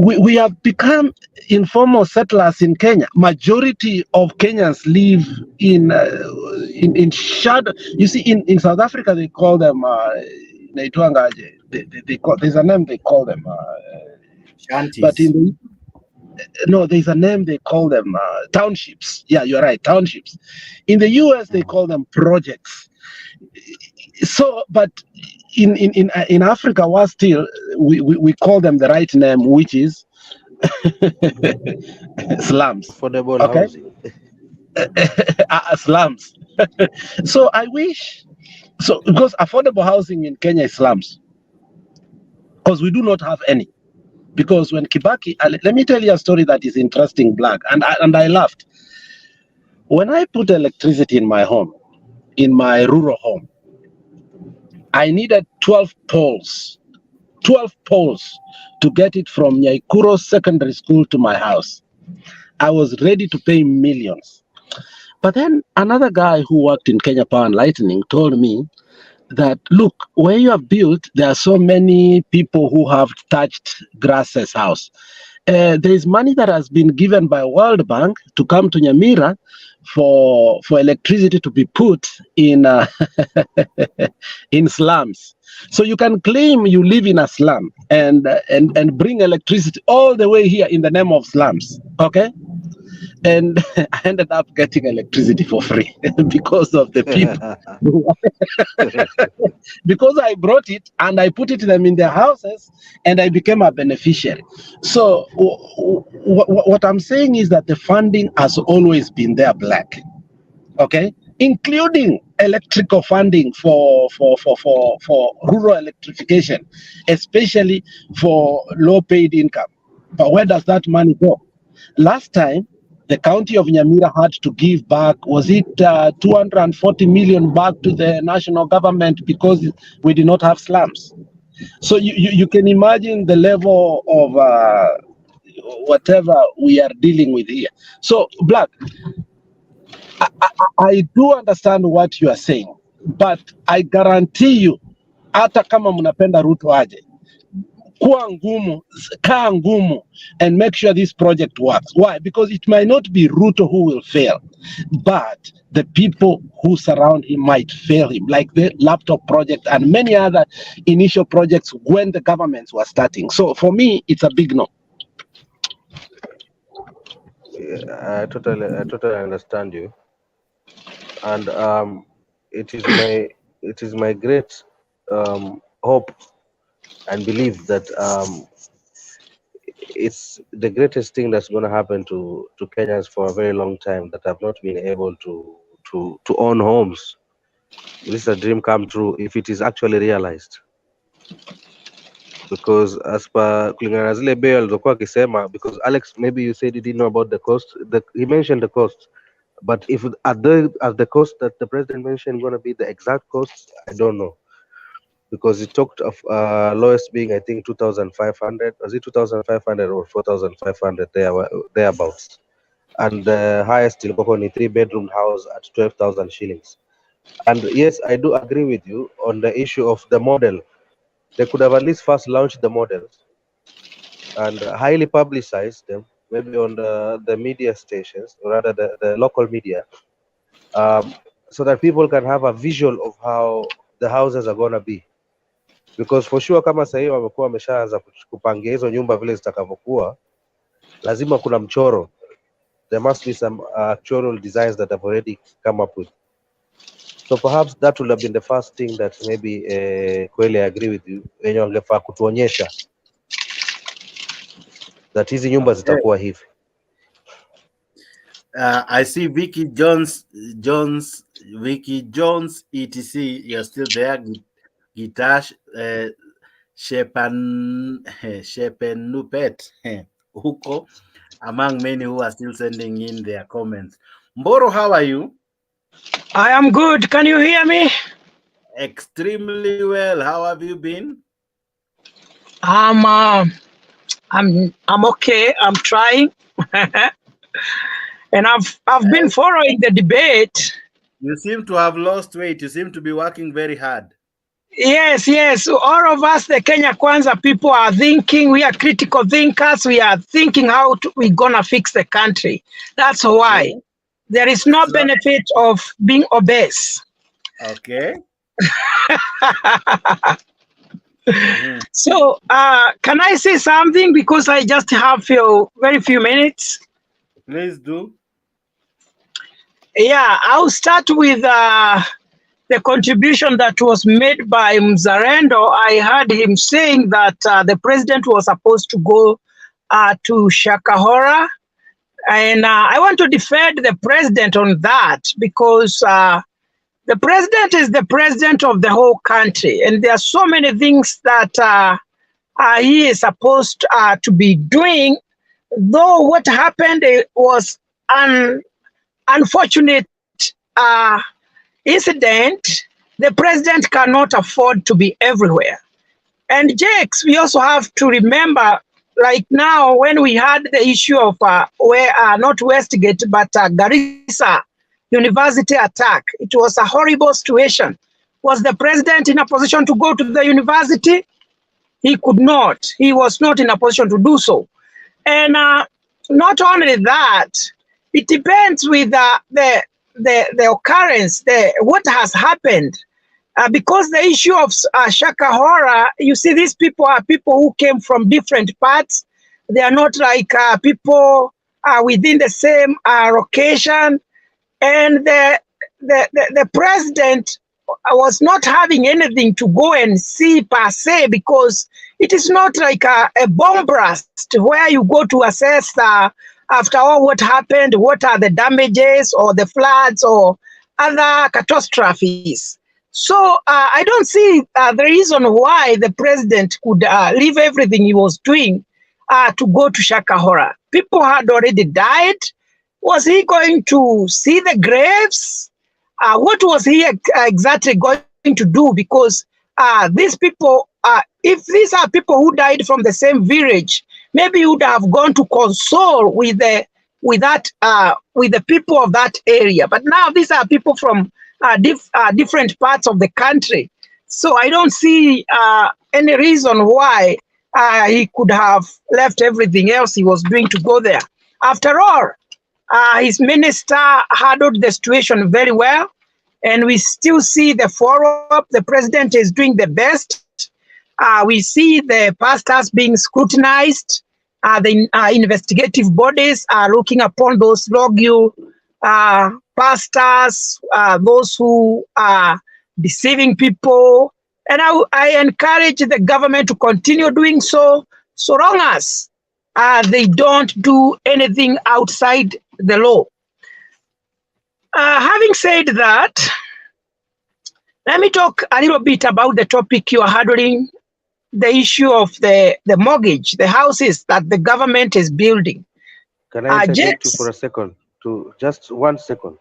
we have become informal settlers in Kenya. Majority of Kenyans live in shadow. You see, in South Africa, they call them, they call, there's a name they call them. Shanties. But no, there's a name they call them, townships. Yeah, you're right, townships. In the US, they call them projects. So, but in Africa, we call them the right name, which is slums. Affordable housing. Slums. So I wish, because affordable housing in Kenya is slums, because we do not have any. Because when Kibaki, let me tell you a story that is interesting, Black, and I laughed. When I put electricity in my home, in my rural home, I needed 12 poles to get it from Nyaikuro Secondary School to my house. I was ready to pay millions. But then another guy who worked in Kenya Power and Lightning told me that, look, where you have built, there are so many people who have touched Grass's house. There is money that has been given by World Bank to come to Nyamira for electricity to be put in in slums. So you can claim you live in a slum and bring electricity all the way here in the name of slums, okay? And I ended up getting electricity for free because of the people. Because I brought it and I put it them in their houses and I became a beneficiary. So what I'm saying is that the funding has always been there, Black, okay? Including electrical funding for rural electrification, especially for low-paid income. But where does that money go? Last time, the county of Nyamira had to give back, was it 240 million back to the national government because we did not have slums. So you can imagine the level of whatever we are dealing with here. So, Black, I do understand what you are saying, but I guarantee you, hata kama mnapenda Ruto aje, kuwa ngumu, kaa ngumu, and make sure this project works. Why? Because it might not be Ruto who will fail, but the people who surround him might fail him, like the laptop project and many other initial projects when the governments were starting. So for me, it's a big no. I totally understand you, and it is my great hope and belief that it's the greatest thing that's going to happen to Kenyans for a very long time that have not been able to own homes. This is a dream come true if it is actually realized. Because as per kulingana na zile bei alizokuwa akisema, because Alex, maybe you said you didn't know about the cost. He mentioned the cost, but if at the cost that the president mentioned going to be the exact cost, I don't know, because he talked of lowest being, I think, 2,500. Was it 2,500 or 4,500 thereabouts? And the highest in Koko, a 3-bedroom house at 12,000 shillings. And yes, I do agree with you on the issue of the model. They could have at least first launched the models and highly publicized them, maybe on the media stations, or rather the local media, so that people can have a visual of how the houses are going to be. Because for sure, kama sasa hivi wamekuwa wameshaanza kupangia hizo nyumba vile zitakavyokuwa, lazima kuna mchoro. There must be some actual designs that have already come up with. So perhaps that would have been the first thing that maybe kweli I agree with you, wenye wangefaa kutuonyesha that hizi nyumba zitakuwa hivi. I see Vicky Jones, etc. You're still there. Gitash Shepenupet Huko, among many who are still sending in their comments. Mboro, how are you? I am good. Can you hear me? Extremely well. How have you been? I'm okay. I'm trying, and I've been following the debate. You seem to have lost weight. You seem to be working very hard. Yes. All of us, the Kenya Kwanza people, are thinking. We are critical thinkers. We are thinking how we're gonna fix the country. That's why there is no benefit of being obese. Okay. So, can I say something, because I just have very few minutes? Please do. Yeah, I'll start with the contribution that was made by Mzalendo. I heard him saying that the president was supposed to go to Shakahora, and I want to defend the president on that, because the president is the president of the whole country, and there are so many things that he is supposed to be doing. Though what happened was an unfortunate incident, the president cannot afford to be everywhere. And Jakes, we also have to remember like now when we had the issue of where not Westgate but Garissa University attack, it was a horrible situation. Was the president in a position to go to the university? He could not. He was not in a position to do so. And not only that, it depends with the occurrence, what has happened. Because the issue of Shakahora, you see, these people are people who came from different parts. They are not like people within the same location. And the president was not having anything to go and see per se, because it is not like a bomb blast where you go to assess after all what happened, what are the damages or the floods or other catastrophes. So I don't see the reason why the president could leave everything he was doing to go to Shakahora. People had already died. Was he going to see the graves? What was he exactly going to do? Because these people, if these are people who died from the same village, maybe he would have gone to console with the people of that area. But now these are people from different parts of the country. So I don't see any reason why he could have left everything else he was doing to go there. After all, his minister handled the situation very well, and we still see the follow-up. The president is doing the best. We see the pastors being scrutinized. The investigative bodies are looking upon those rogue pastors, those who are deceiving people. And I encourage the government to continue doing so long as they don't do anything outside the law. Having said that, let me talk a little bit about the topic you are handling, the issue of the mortgage, the houses that the government is building. Can I interject you for a second? To just 1 second.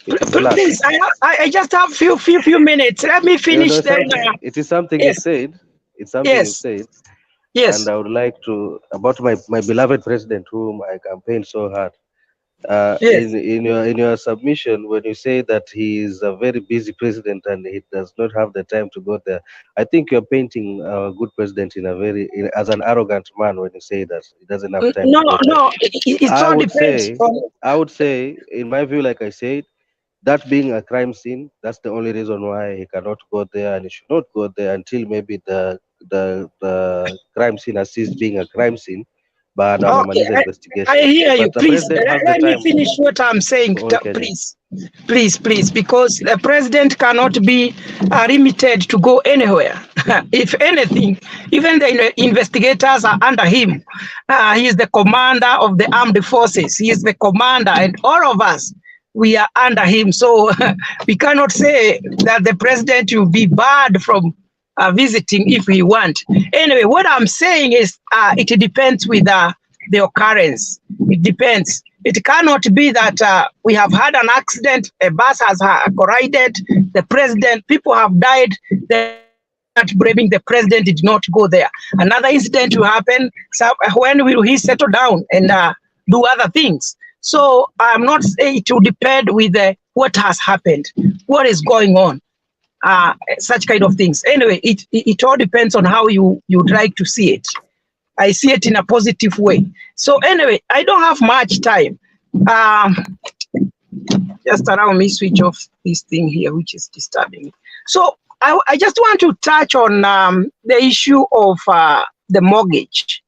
Please, I just have few minutes. Let me finish. It is something you said. It's something you said. Yes. And I would like to, about my beloved president, whom I campaigned so hard. In your submission, when you say that he is a very busy president and he does not have the time to go there, I think you're painting a good president as an arrogant man when you say that he doesn't have time to go there. No, it all depends. I would say, in my view, like I said, that being a crime scene, that's the only reason why he cannot go there, and he should not go there until maybe the crime scene has ceased being a crime scene. But investigation. I hear you. Please, let me finish what I'm saying, please. Please, because the president cannot be limited to go anywhere. If anything, even the investigators are under him. He is the commander of the armed forces. He is the commander, and all of us, we are under him. So we cannot say that the president will be barred from visiting if we want. Anyway, what I'm saying is it depends with the occurrence. It depends. It cannot be that we have had an accident, a bus has collided, the president, people have died, not braving the president did not go there. Another incident will happen. So when will he settle down and do other things? So I'm not saying it will depend with what has happened, what is going on. Such kind of things. Anyway, it all depends on how you'd like to see it. I see it in a positive way. So anyway, I don't have much time. Just allow me switch off this thing here, which is disturbing me. So I just want to touch on the issue of the mortgage.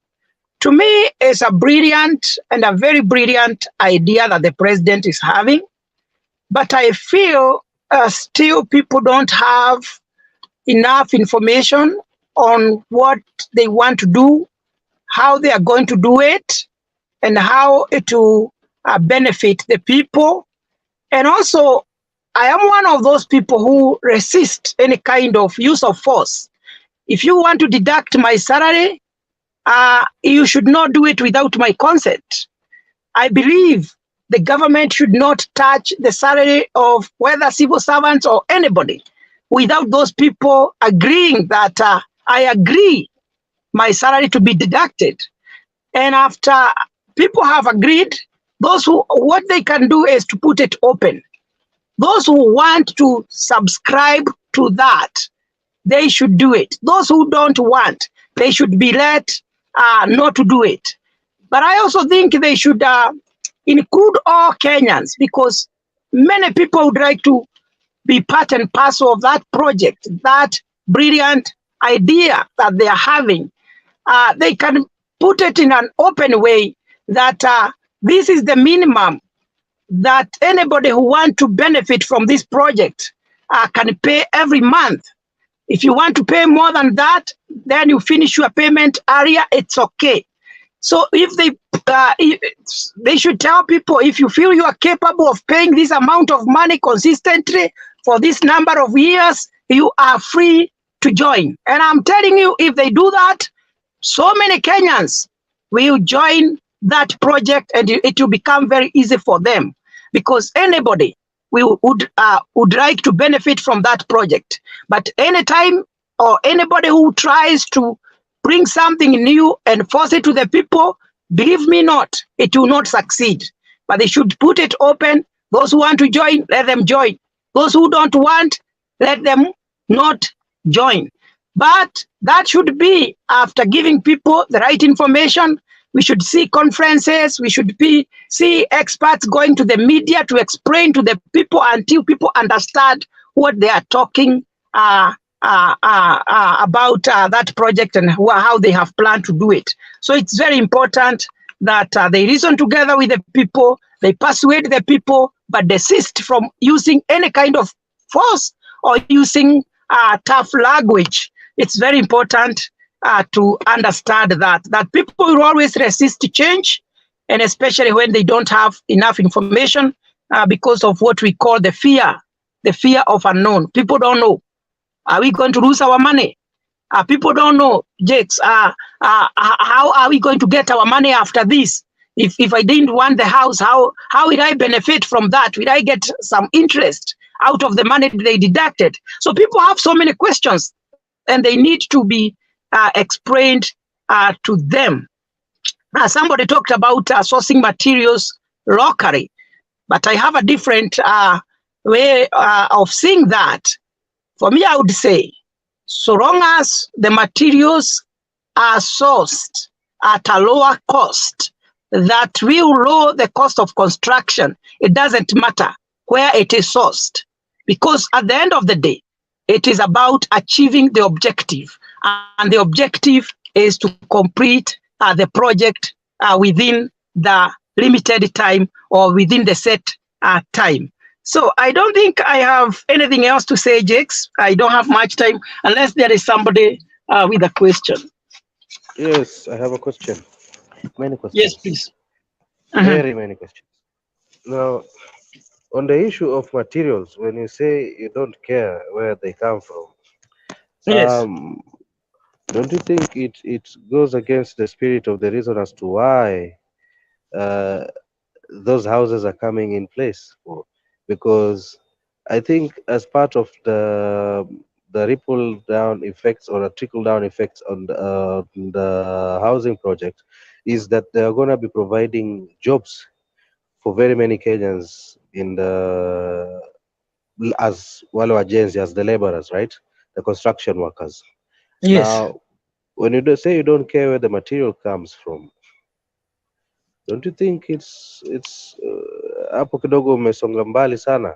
To me, it's a brilliant and a very brilliant idea that the president is having. But I feel still people don't have enough information on what they want to do, how they are going to do it, and how it will benefit the people. And also, I am one of those people who resist any kind of use of force. If you want to deduct my salary, you should not do it without my consent. I believe the government should not touch the salary of whether civil servants or anybody without those people agreeing that I agree my salary to be deducted. And after people have agreed, what they can do is to put it open. Those who want to subscribe to that, they should do it. Those who don't want, they should be let not to do it. But I also think they should include all Kenyans, because many people would like to be part and parcel of that project, that brilliant idea that they are having. They can put it in an open way that this is the minimum that anybody who wants to benefit from this project can pay every month. If you want to pay more than that, then you finish your payment area, it's okay. So if they should tell people, if you feel you are capable of paying this amount of money consistently for this number of years, you are free to join. And I'm telling you, if they do that, so many Kenyans will join that project, and it will become very easy for them, because anybody would like to benefit from that project. But anytime, or anybody who tries to bring something new and force it to the people, believe me not, it will not succeed. But they should put it open. Those who want to join, let them join. Those who don't want, let them not join. But that should be after giving people the right information. We should see conferences. We should see experts going to the media to explain to the people until people understand what they are talking about that project and how they have planned to do it. So it's very important that they reason together with the people, they persuade the people, but desist from using any kind of force or using tough language. It's very important to understand that people will always resist change, and especially when they don't have enough information because of what we call the fear of unknown. People don't know. Are we going to lose our money? People don't know, Jakes, how are we going to get our money after this? If I didn't want the house, how will I benefit from that? Will I get some interest out of the money they deducted? So people have so many questions, and they need to be explained to them. Somebody talked about sourcing materials locally, but I have a different way of seeing that. For me, I would say, so long as the materials are sourced at a lower cost, that will lower the cost of construction. It doesn't matter where it is sourced, because at the end of the day, it is about achieving the objective, and the objective is to complete the project within the limited time or within the set time. So I don't think I have anything else to say, Jakes. I don't have much time unless there is somebody with a question. Yes, I have a question. Many questions. Yes, please. Very many questions. Now, on the issue of materials, when you say you don't care where they come from, yes, don't you think it goes against the spirit of the reason as to why those houses are coming in place? Because I think as part of the ripple down effects or a trickle down effects on the housing project is that they are going to be providing jobs for very many Kenyans in the as well as the laborers, right? The construction workers. yes. Now, when you say you don't care where the material comes from, don't you think it's hapo kidogo umesonga mbali sana?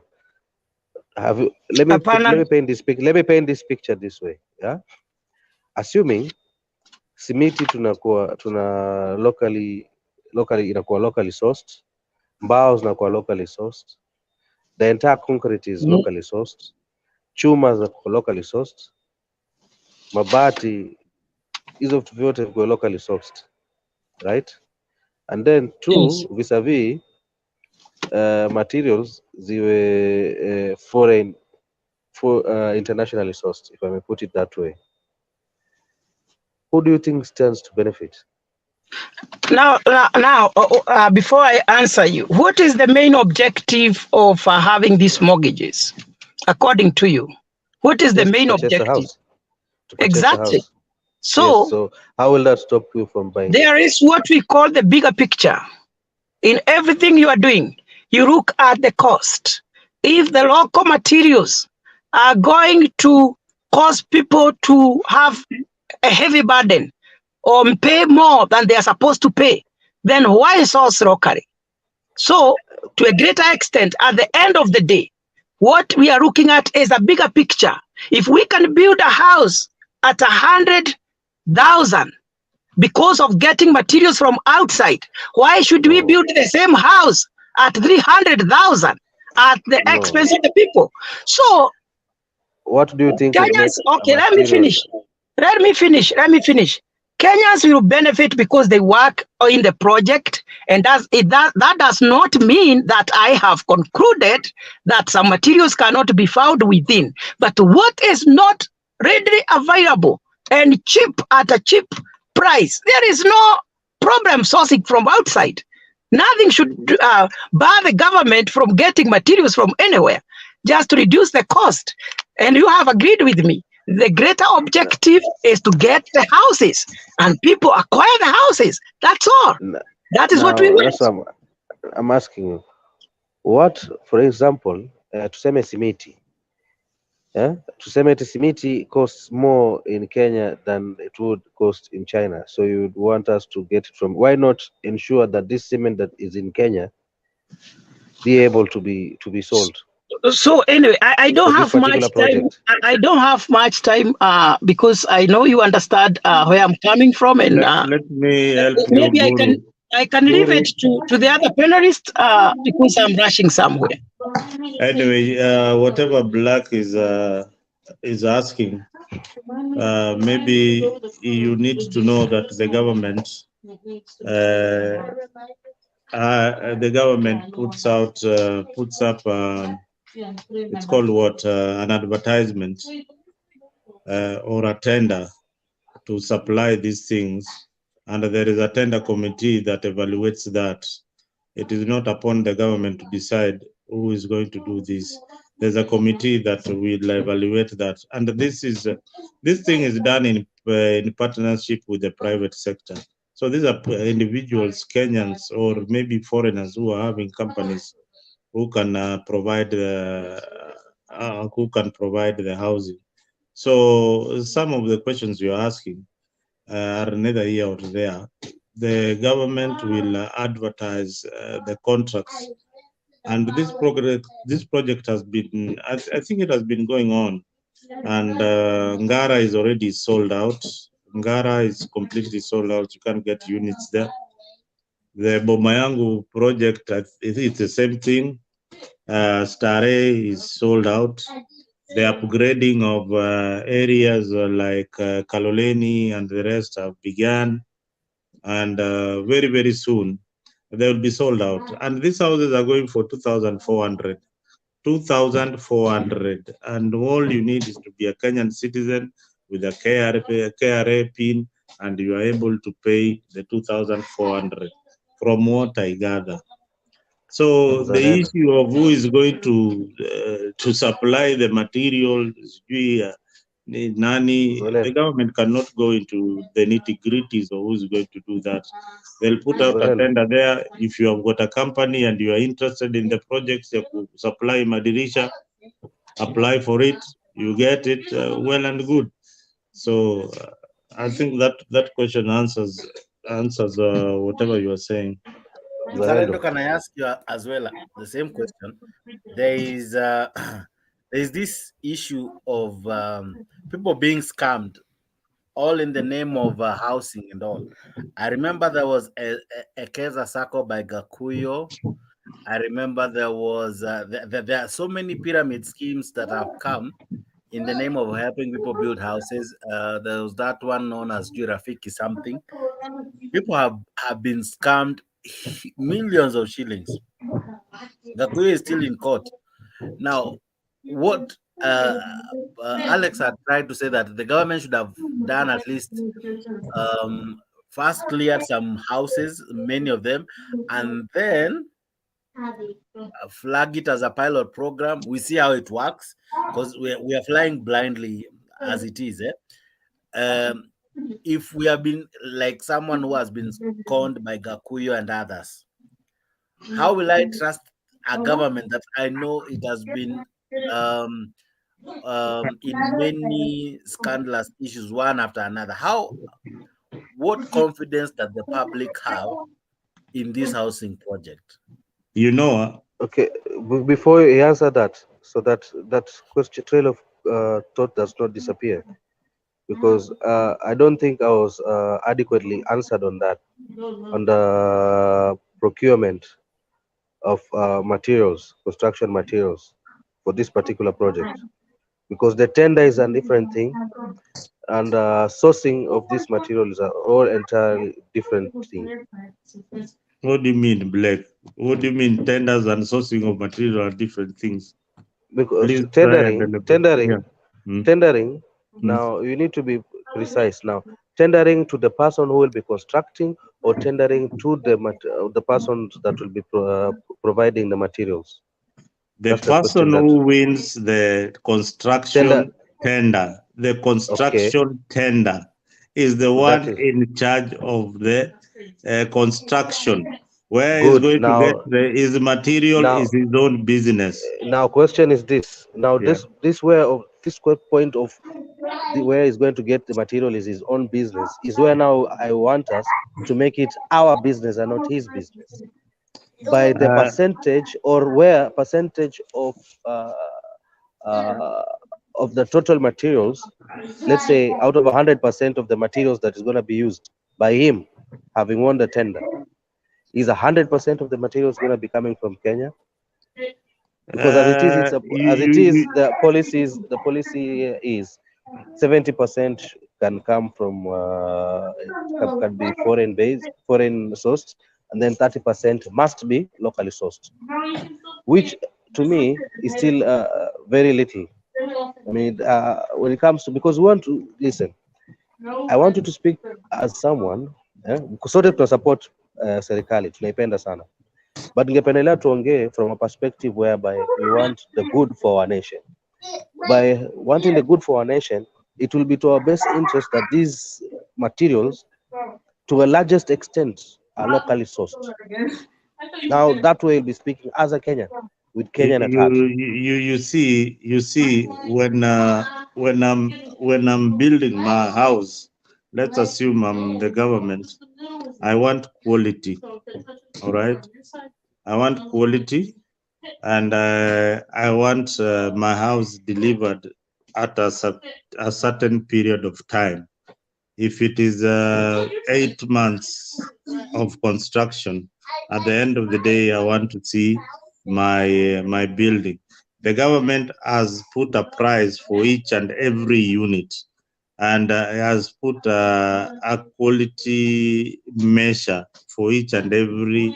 Let me paint this picture this way, yeah? Assuming simiti tuna locally inakuwa locally sourced, mbao zinakuwa locally sourced, the entire concrete is locally sourced, chuma zinakuwa locally sourced, mabati hizo vitu vyote viko locally sourced, right? And then two, vis-a-vis materials ziwe internationally sourced, if I may put it that way. Who do you think stands to benefit? Now, before I answer you, what is the main objective of having these mortgages, according to you? What is the main objective? To purchase Exactly. a house. So, yes, so how will that stop you from buying? There is what we call the bigger picture. In everything you are doing, you look at the cost. If the local materials are going to cause people to have a heavy burden or pay more than they are supposed to pay, then why source locally? So, to a greater extent, at the end of the day, what we are looking at is a bigger picture. If we can build a house at 100,000 because of getting materials from outside, why should we build the same house at 300,000 at the expense of the people? So, what do you think will make Kenyans, okay, let me finish. Kenyans will benefit because they work in the project, and that does not mean that I have concluded that some materials cannot be found within. But what is not readily available and cheap at a cheap price, there is no problem sourcing from outside. Nothing should bar the government from getting materials from anywhere, just to reduce the cost. And you have agreed with me. The greater objective is to get the houses, and people acquire the houses. That's all. That is what we want. That's what I'm asking you. What, for example, tuseme simiti. Tuseme simiti costs more in Kenya than it would cost in China. So you would want us to get it from. Why not ensure that this cement that is in Kenya be able to be sold? So anyway, I don't have much time. I don't have much time because I know you understand where I'm coming from, and let me help maybe you, I can leave it to the other panelists because I'm rushing somewhere. Anyway, whatever Black is asking, maybe you need to know that the government puts up it's called what, an advertisement or a tender to supply these things, and there is a tender committee that evaluates that. It is not upon the government to decide who is going to do this. There's a committee that will evaluate that, and this thing is done in partnership with the private sector. So these are individuals, Kenyans, or maybe foreigners who are having companies who can provide the housing. So some of the questions you're asking are neither here or there. The government will advertise the contracts, and this project has been, I think it has been going on, and Ngara is already sold out. Ngara is completely sold out. You can't get units there. The Bomayangu project, it's the same thing. Stare is sold out. The upgrading of areas like Kaloleni and the rest have begun, and very, very soon they will be sold out. And these houses are going for 2,400. 2,400, and all you need is to be a Kenyan citizen with a KRA PIN, and you are able to pay the 2,400, from what I gather. So the issue of who is going to supply the material, the government cannot go into the nitty-gritties of who's going to do that. They'll put out a tender there. If you have got a company and you are interested in the projects, you supply madirisha, apply for it, you get it, well and good. So I think that question answers whatever you are saying. Zarendo, can I ask you as well the same question? There is this issue of people being scammed, all in the name of housing and all. I remember there was a Keza Sacco by Gakuyo. I remember there was there are so many pyramid schemes that have come in the name of helping people build houses. There was that one known as Jurafiki something. People have been scammed millions of shillings. Gakuyo is still in court. Now, what Alex had tried to say that the government should have done at least first cleared some houses, many of them, and then flag it as a pilot program. We see how it works because we are flying blindly as it is. if we have been like someone who has been conned by Gakuyu and others, how will I trust a government that I know it has been in many scandalous issues one after another? What confidence does the public have in this housing project? You know, okay, before you answer that, so that question trail of thought does not disappear, because I don't think I was adequately answered on that, on the procurement of materials, construction materials for this particular project, because the tender is a different thing, and sourcing of these materials are all entirely different thing. What do you mean, Black? What do you mean tenders and sourcing of material are different things? Because Please tendering, yeah. tendering. Now you need to be precise. Now, tendering to the person who will be constructing, or tendering to the person that will be providing the materials. The That's person the who wins the construction tender, the construction tender, is the one in charge of the construction. Where he's going to get his material is his own business. Now, question is this. Now, this point of where he's going to get the material is his own business, is where now I want us to make it our business and not his business, by the percentage, or where percentage of the total materials, let's say out of 100% of the materials that is going to be used by him, having won the tender, is 100% of the materials going to be coming from Kenya? Because as it is, the policy is 70% can come from can be foreign based, foreign sourced, and then 30% must be locally sourced, which to me is still very little. I mean, when it comes to, because we want to listen, I want you to speak as someone because sote tunasupport serikali, tunaipenda sana, but ningependelea tuongee from a perspective whereby we want the good for our nation. By wanting the good for our nation, it will be to our best interest that these materials, to a largest extent, are locally sourced. Now, that way, you'll be speaking as a Kenyan, with Kenyan at heart. You see, when I'm building my house, let's assume I'm the government, I want quality. All right, I want quality, and I want my house delivered at a certain period of time. If it is 8 months of construction, at the end of the day, I want to see my building. The government has put a price for each and every unit, and has put a quality measure for each and every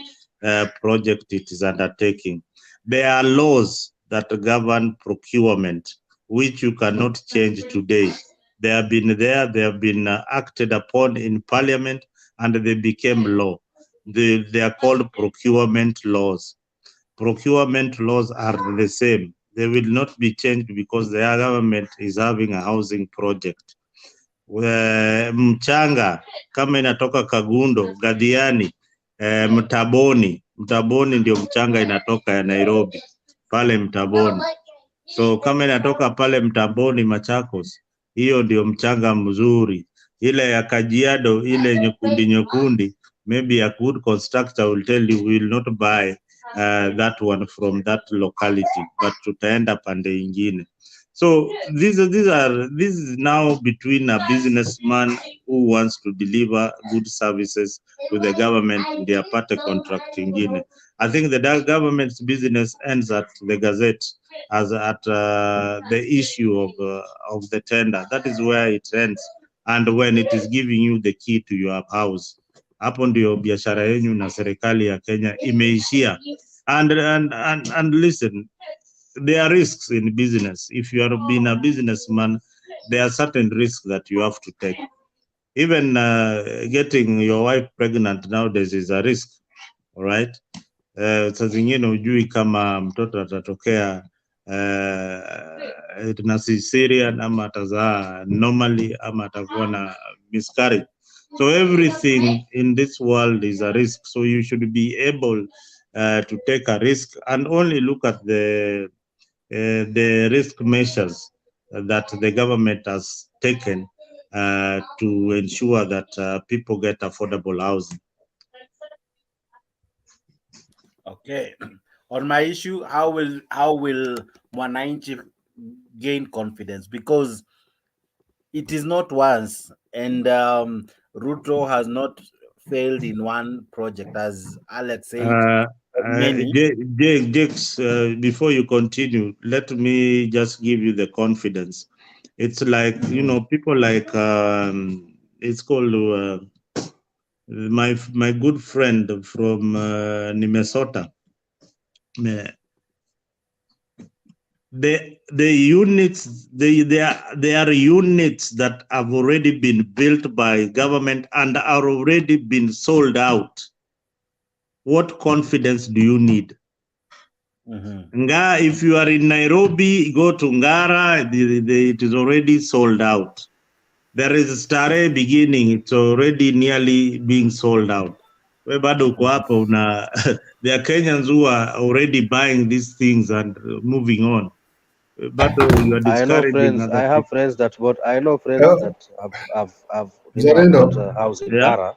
project it is undertaking. There are laws that govern procurement, which you cannot change today. They have been acted upon in parliament, and they became law. They are called procurement laws. Procurement laws are the same. They will not be changed because the government is having a housing project. Mchanga kama inatoka Kagundo, Gadiani, Mtaboni ndio mchanga inatoka ya Nairobi, pale Mtaboni. So kama inatoka pale Mtaboni, Machakos, hiyo ndio mchanga mzuri. Ile ya Kajiado, ile nyekundi, maybe a good constructor will tell you we will not buy that one from that locality, but tutaenda pande ingine. So this is now between a businessman who wants to deliver good services to the government, ndio apate contract ingine. I think the government's business ends at the Gazette, as at the issue of the tender. That is where it ends, and when it is giving you the key to your house, hapo ndio biashara yenu na serikali ya Kenya imeishia. And listen, there are risks in business. If you are being a businessman, there are certain risks that you have to take. Even getting your wife pregnant nowadays is a risk, all right? Saa zingine hujui kama mtoto atatokea na cesarean ama atazaa normally ama atakuwa na miscarriage. So everything in this world is a risk. So you should be able to take a risk and only look at the risk measures that the government has taken to ensure that people get affordable housing. Okay. On my issue, how will Mwananchi gain confidence? Because it is not once, and Ruto has not failed in one project, as Alex said. Many. Jakes, before you continue, let me just give you the confidence. It's like, you know, people like it's called my good friend from Minnesota. The units, they are units that have already been built by government and are already been sold out. What confidence do you need? If you are in Nairobi, go to Ngara, it is already sold out. There is a Stare beginning, it's already nearly being sold out. There are Kenyans who are already buying these things and moving on. But you are discouraging other I have friends that bought. I know friends that have bought a house in Ngara.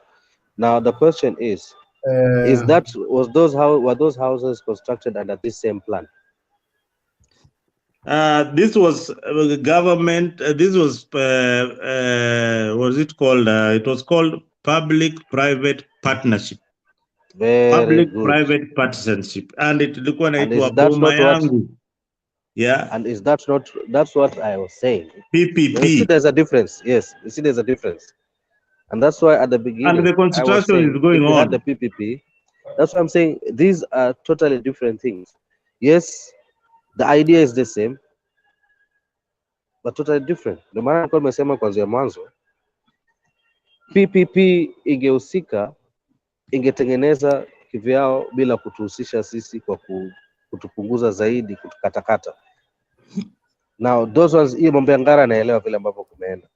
Now the question is were those houses constructed under this same plan? This was government. This was what was it called? It was called public-private partnership. Public-private partnership, and it ilikuwa inaitwa boma yangu. Yeah. And is that not? That's what I was saying. PPP. You see, there's a difference. Yes, you see, there's a difference, and that's why at the beginning, and the construction is going on. Had the PPP. That's why I'm saying these are totally different things. Yes, the idea is the same, but totally different. The maana nilikuwa nimesema kuanzia mwanzo, PPP ingehusika, ingetengeneza kivyao bila kutuhusisha sisi kwa kutupunguza zaidi, kutukatakata. Now those ones, hii mambo ya Ngara naelewa vile ambavyo kumeenda.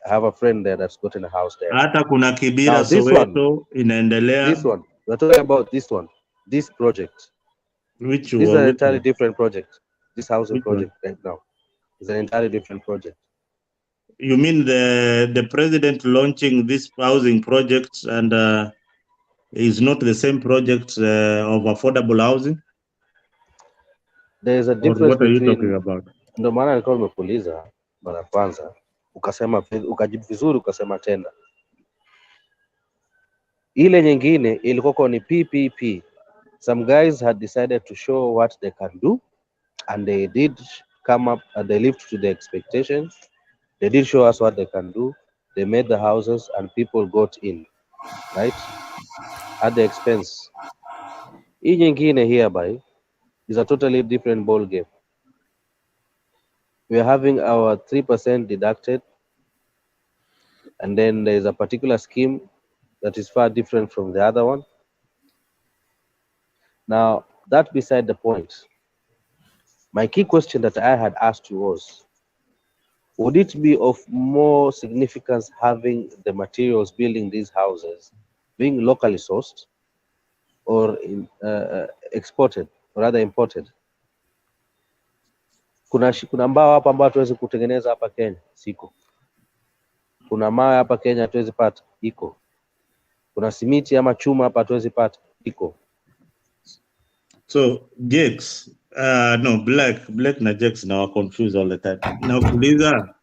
I have a friend there that's gotten a house there. Hata kuna Kibira Soweto inaendelea. This one, we're talking about this one, this project. Which one? This is an entirely different project. This housing project right now is an entirely different project. You mean the president launching this housing project and is not the same project of affordable housing? There is a difference. What are you talking about? Ndio maana nilikuwa nimekuuliza mara kwanza, ukajibu vizuri, ukasema tena. Ile nyingine ilikuwa ni PPP. Some guys had decided to show what they can do, and they did come up and they lived to the expectations. They did show us what they can do. They made the houses and people got in, right? At the expense. Hii nyingine hereby is a totally different ball game. We are having our 3% deducted, and then there is a particular scheme that is far different from the other one. Now, that beside the point, my key question that I had asked you was, would it be of more significance having the materials building these houses being locally sourced or exported, or rather imported? Kuna mbao hapa ambao tuwezi kutengeneza hapa Kenya, siko. Kuna mawe hapa Kenya tuwezi pata, iko. Kuna simiti ama chuma hapa tuwezi pata, iko. So Jakes, no, Black na Jakes now are confused all the time. Now kuuliza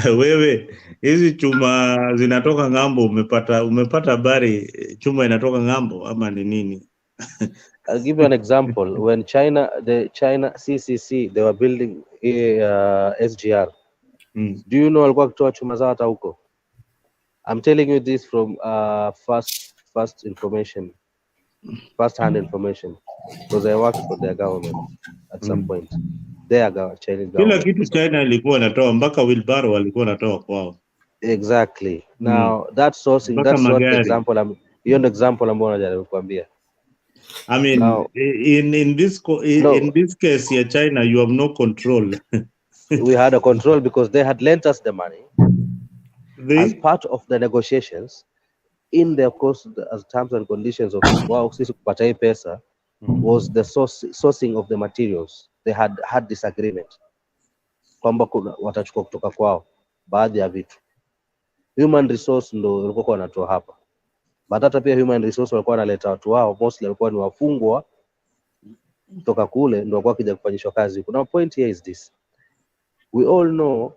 wewe, hizi chuma zinatoka ngambo, umepata habari chuma inatoka ngambo ama ni nini? I'll give you an example. When the China CCC, they were building SGR. Do you know walikuwa kutoa chuma zao hata huko? I'm telling you this from first information, first-hand information, because I worked for their government at some point. Their Chinese government. Kila kitu China ilikuwa inatoa, mpaka wheelbarrow walikuwa wanatoa kwao. Exactly. Now that sourcing, that's what the example hiyo ndio example ambao najaribu kuambia. I mean, now, in this case here, China, you have no control. We had a control because they had lent us the money as part of the negotiations. In the, of course, as terms and conditions of wow, sisi kupata hii pesa was the sourcing of the materials. They had disagreement kwamba watachukua kutoka kwao baadhi ya vitu. Human resource ndo walikuwa wanatoa hapa, but hata pia human resource walikuwa wanaleta watu wao, mostly walikuwa ni wafungwa kutoka kule, ndo walikuwa kija kufanyishwa kazi. Kuna point here is this: we all know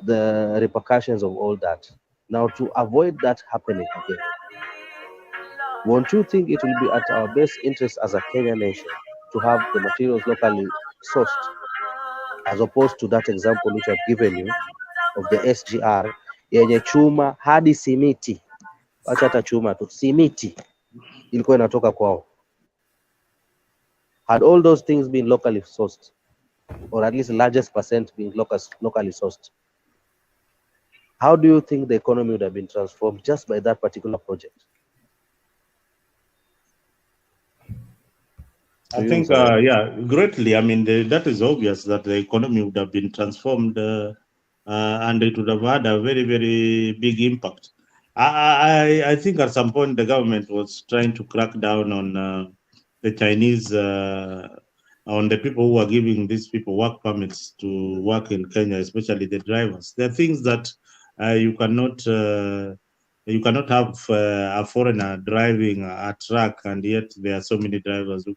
the repercussions of all that. Now, to avoid that happening again, won't you think it will be at our best interest as a Kenyan nation to have the materials locally sourced, as opposed to that example which I've given you of the SGR yenye chuma hadi simiti? Acha hata chuma tu, simiti ilikuwa inatoka kwao. Had all those things been locally sourced, or at least the largest percent being locally sourced, how do you think the economy would have been transformed just by that particular project? I think, yeah, greatly. I mean, that is obvious that the economy would have been transformed and it would have had a very, very big impact. I think at some point the government was trying to crack down on the Chinese, on the people who are giving these people work permits to work in Kenya, especially the drivers. There are things that you cannot have a foreigner driving a truck, and yet there are so many drivers who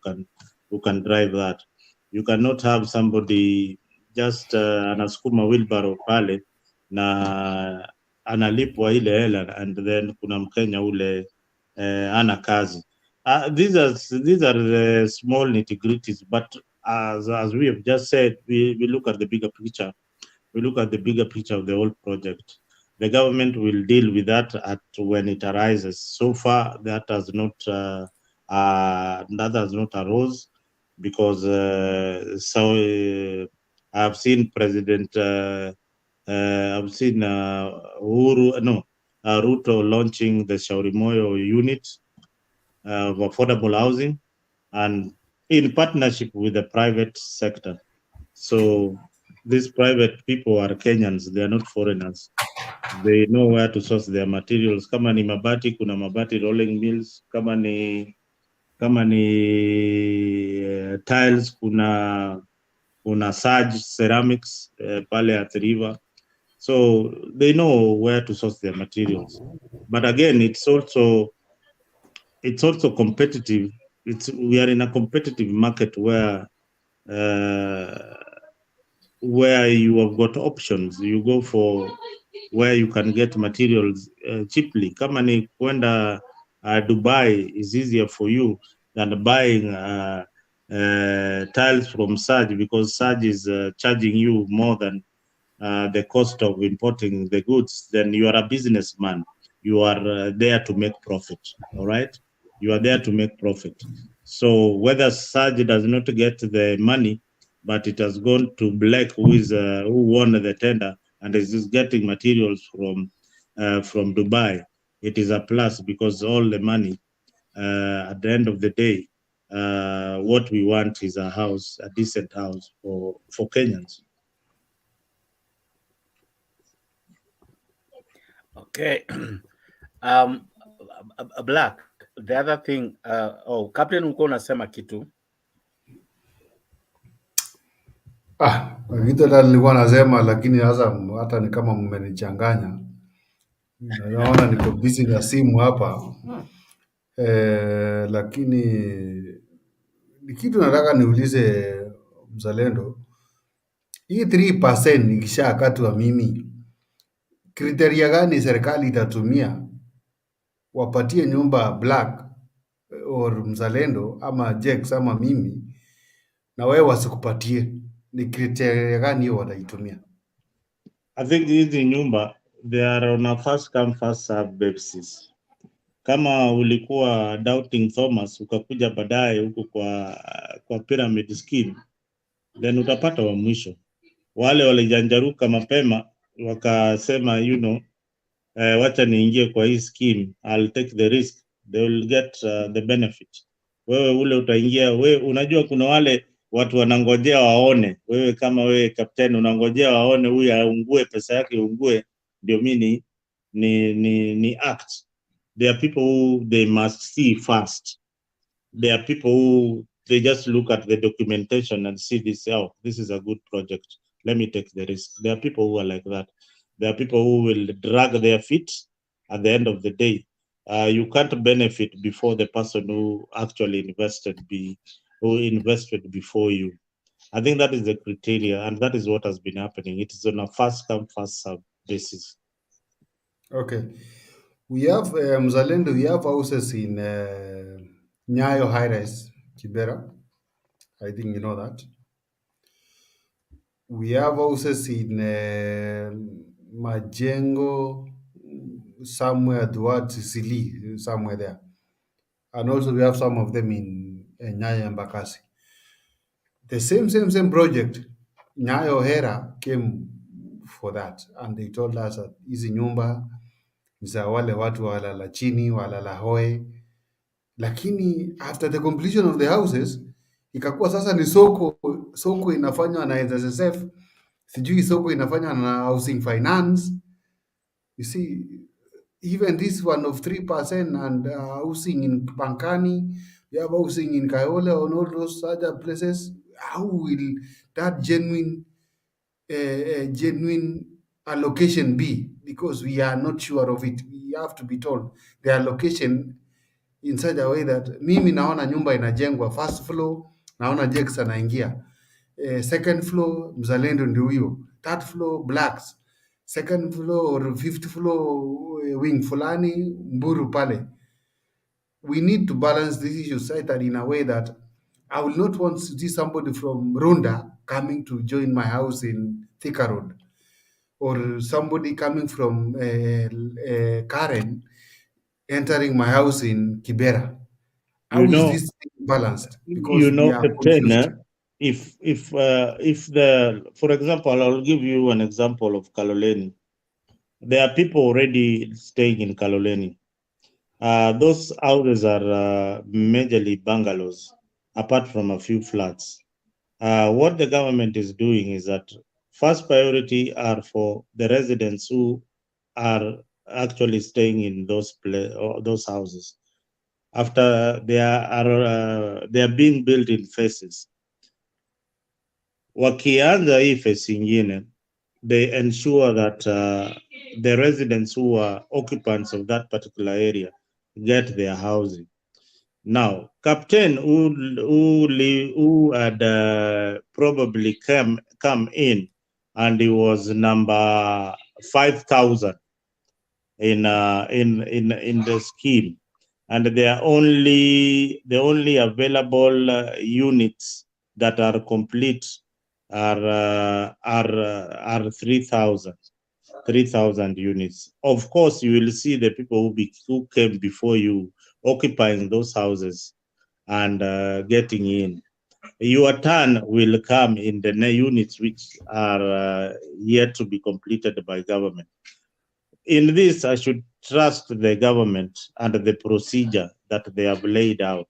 can drive that. You cannot have somebody just anasukuma wheelbarrow pale na analipwa ile hela, and then kuna Mkenya ule ana kazi. These are the small nitty-gritties, but as we have just said, we look at the bigger picture. We look at the bigger picture of the whole project. The government will deal with that when it arises. So far, that has not arose, because I've seen President Ruto launching the Shauri Moyo unit of affordable housing, and in partnership with the private sector. So these private people are Kenyans, they are not foreigners. They know where to source their materials. Kama ni mabati, kuna mabati rolling mills. Kama ni tiles, kuna Saj ceramics pale at River. So they know where to source their materials. But again, it's also competitive. We are in a competitive market where you have got options. You go for where you can get materials cheaply. Kama ni kwenda Dubai is easier for you than buying tiles from Saj, because Saj is charging you more than the cost of importing the goods. Then you are a businessman. You are there to make profit. All right, you are there to make profit. So whether Saj does not get the money, but it has gone to Black, who won the tender and is getting materials from Dubai, it is a plus, because all the money at the end of the day, what we want is a house, a decent house for Kenyans. Okay. Black, the other thing, Captain ulikuwa unasema kitu. Kitu nilikuwa nasema, lakini sasa hata ni kama mmenichanganya. Naona niko busy na simu hapa. Lakini kitu nataka niulize Mzalendo, hii 3% ikishakatwa, mimi kriteria gani serikali itatumia wapatie nyumba Black or Mzalendo ama Jex ama mimi, na wewe wasikupatie? Ni kriteria gani hiyo wataitumia? I think hizi nyumba they are on a first come first serve basis. Kama ulikuwa doubting Thomas ukakuja baadaye huko kwa pyramid scheme, then utapata wa mwisho. Wale walijanjaruka mapema wakasema wacha niingie kwa hii scheme, I'll take the risk, they will get the benefit. wewe ule utaingia, wewe unajua kuna wale watu wanangojea waone, wewe kama wewe kapteni unangojea waone huyu aungue, pesa yake iungue ndio mimi ni act. There are people who they must see first. There are people who they just look at the documentation and see this, oh, this is a good project, let me take the risk. There are people who are like that. There are people who will drag their feet at the end of the day. You can't benefit before the person who actually invested before you. I think that is the criteria, and that is what has been happening. It is on a first come, first serve basis. Okay. We have Mzalendo, we have houses in Nyayo High-Rise, Kibera. I think you know that. We have houses in Majengo, somewhere towards Sili, somewhere there. And also we have some of them in Nyayo and Bakasi. The same project, Nyayo Hera came for that. And they told us that hizi nyumba za wale watu walala chini, walala hoe. Lakini after the completion of the houses, ikakuwa sasa ni soko inafanywa na NSSF, sijui soko inafanywa na housing finance. You see, even this one of 3% and housing in Pankani, we have housing in Kayole and all those other places. How will that genuine allocation be? Because we are not sure of it. We have to be told the allocation in such a way that mimi naona nyumba inajengwa first floor, naona Jex anaingia. Second floor Mzalendo ndio huyo. Third floor blacks. Second floor or fifth floor wing fulani Mburu pale. We need to balance this issue such that in a way that I will not want to see somebody from Runda coming to join my house in Thika Road, or somebody coming from Karen entering my house in Kibera. How is this balanced? Because we are confused. If for example, I'll give you an example of Kaloleni. There are people already staying in Kaloleni. Those houses are majorly bungalows, apart from a few flats. What the government is doing is that first priority are for the residents who are actually staying in those houses. After they are being built in phases. Wakianza hii phase ingine, they ensure that the residents who are occupants of that particular area get their housing. Now, Captain who had probably come in, and he was number 5,000 in the scheme, and the only available units that are complete are 3,000 units. Of course, you will see the people who came before you occupying those houses and getting in. Your turn will come in the units which are yet to be completed by government. In this, I should trust the government and the procedure that they have laid out.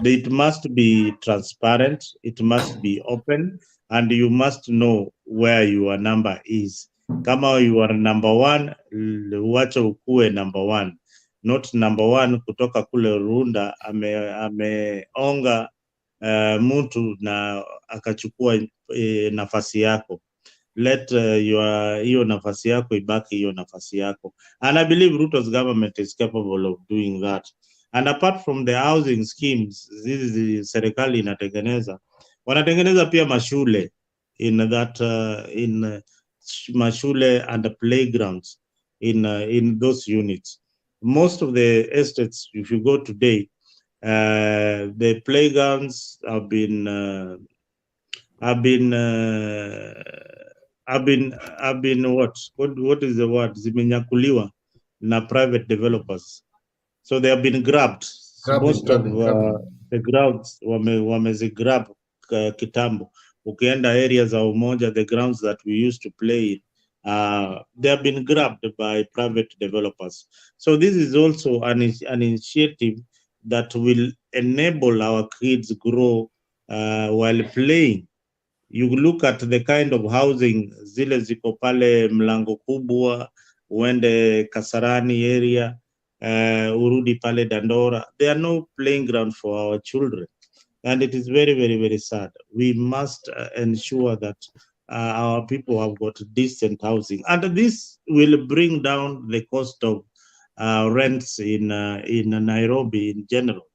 It must be transparent, it must be open, and you must know where your number is. Kama you are number one, wacha ukue number one, not number one kutoka kule Runda ameonga mtu na akachukua nafasi yako. Let hiyo nafasi yako ibaki hiyo nafasi yako. And I believe Ruto's government is capable of doing that. And apart from the housing schemes, hizi serikali inatengeneza, wanatengeneza pia mashule in that mashule and playgrounds in those units. Most of the estates, if you go today, the playgrounds have been what is the word? Zimenyakuliwa na private developers. So they have been grabbed. Most of the grounds wamezigrab kitambo. Ukienda areas za Umoja, the grounds that we used to play in, they have been grabbed by private developers. So this is also an initiative that will enable our kids grow while playing. You look at the kind of housing zile ziko pale Mlango Kubwa, uende Kasarani area, urudi pale Dandora. There are no playing ground for our children. And it is very, very, very sad. We must ensure that our people have got decent housing. And this will bring down the cost of rents in Nairobi in general.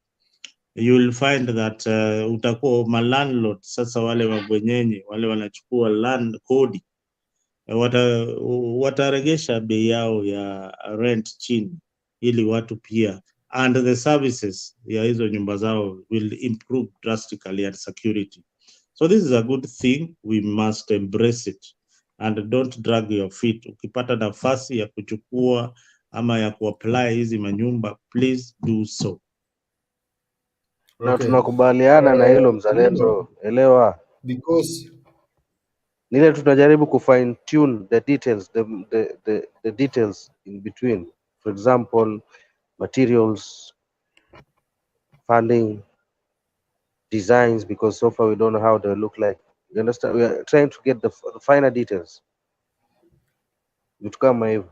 You will find that utakuwa malandlord sasa, wale mabwenyenye wale wanachukua land kodi wataregesha bei yao ya rent chini, ili watu pia and the services ya hizo nyumba zao will improve drastically and security. So this is a good thing, we must embrace it and don't drag your feet. Ukipata nafasi ya kuchukua ama ya kuapply hizi manyumba, please do so. Na tunakubaliana na hilo mzalendo, elewa. Because nile tunajaribu kufine tune the details, the details in between. For example, materials, funding, designs, because so far we don't know how they look like. You understand? We are trying to get the finer details. Vitu kama hivyo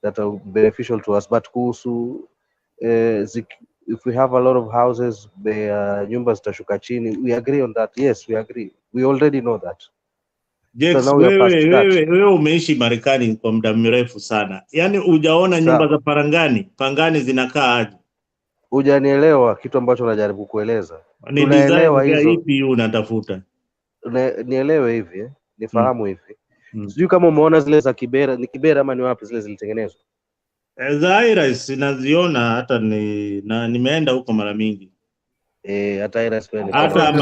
that are beneficial to us, but kuhusu if we have a lot of houses, nyumba zitashuka chini. We agree on that. Yes, we agree. We already know that. Jex, so wewe umeishi Marekani kwa muda mrefu sana. Yaani hujaona nyumba za Pangani zinakaa aje? Hujanielewa kitu ambacho najaribu kueleza. Ni design ya ipi unatafuta? Nielewe hivi, nifahamu hivi. Sijui kama umeona zile za Kibera, ni Kibera ama ni wapi zile zilitengenezwa? Za Iris naziona, hata nimeenda huko mara mingi. Hata Iris pia hata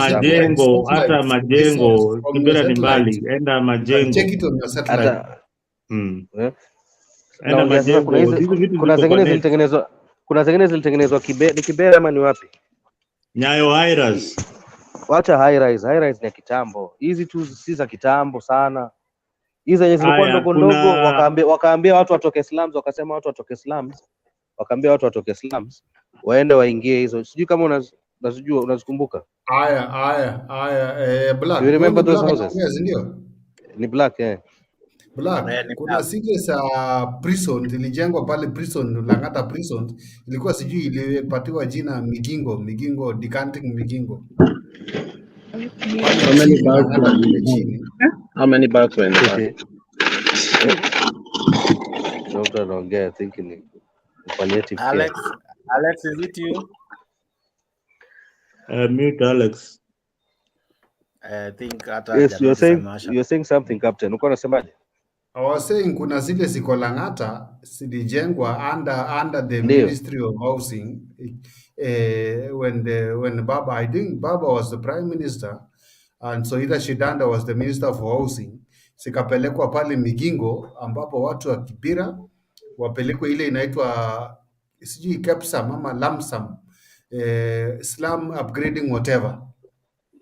majengo Kibera ni mbali, enda majengo. Check it on your satellite. Enda majengo, hizo vitu kuna zingine zilitengenezwa Kibera ama ni wapi? Nyayo Iris. Wacha Iris ni kitambo. Hizi tu si za kitambo sana. Hizi zenye zilikuwa ndogo wakaambia watu watoke slums, wakasema watu watoke slums. Wakaambia watu watoke slums waende waingie hizo. Sijui kama unazijua, unazikumbuka? Black. Do you remember those houses? Yes, ndio. Ni black Black. Kuna zile za prison zilijengwa pale prison, Lang'ata prison, ilikuwa sijui ilipatiwa jina Migingo, decanting Migingo. How many bags were in there? Doctor Ronge, I think in palliative Alex, is it you? Mute Alex. I think yes, you're saying something, Captain. Uko unasemaje? I was saying kuna zile ziko Lang'ata zilijengwa under the Ministry of Housing when Baba, I think Baba was the Prime Minister, and so either Shidanda was the Minister for Housing. Sikapelekwa pale Migingo ambapo watu wa Kibira wapelekwa ile inaitwa sijui Kepsam ama Lamsam, slum upgrading whatever.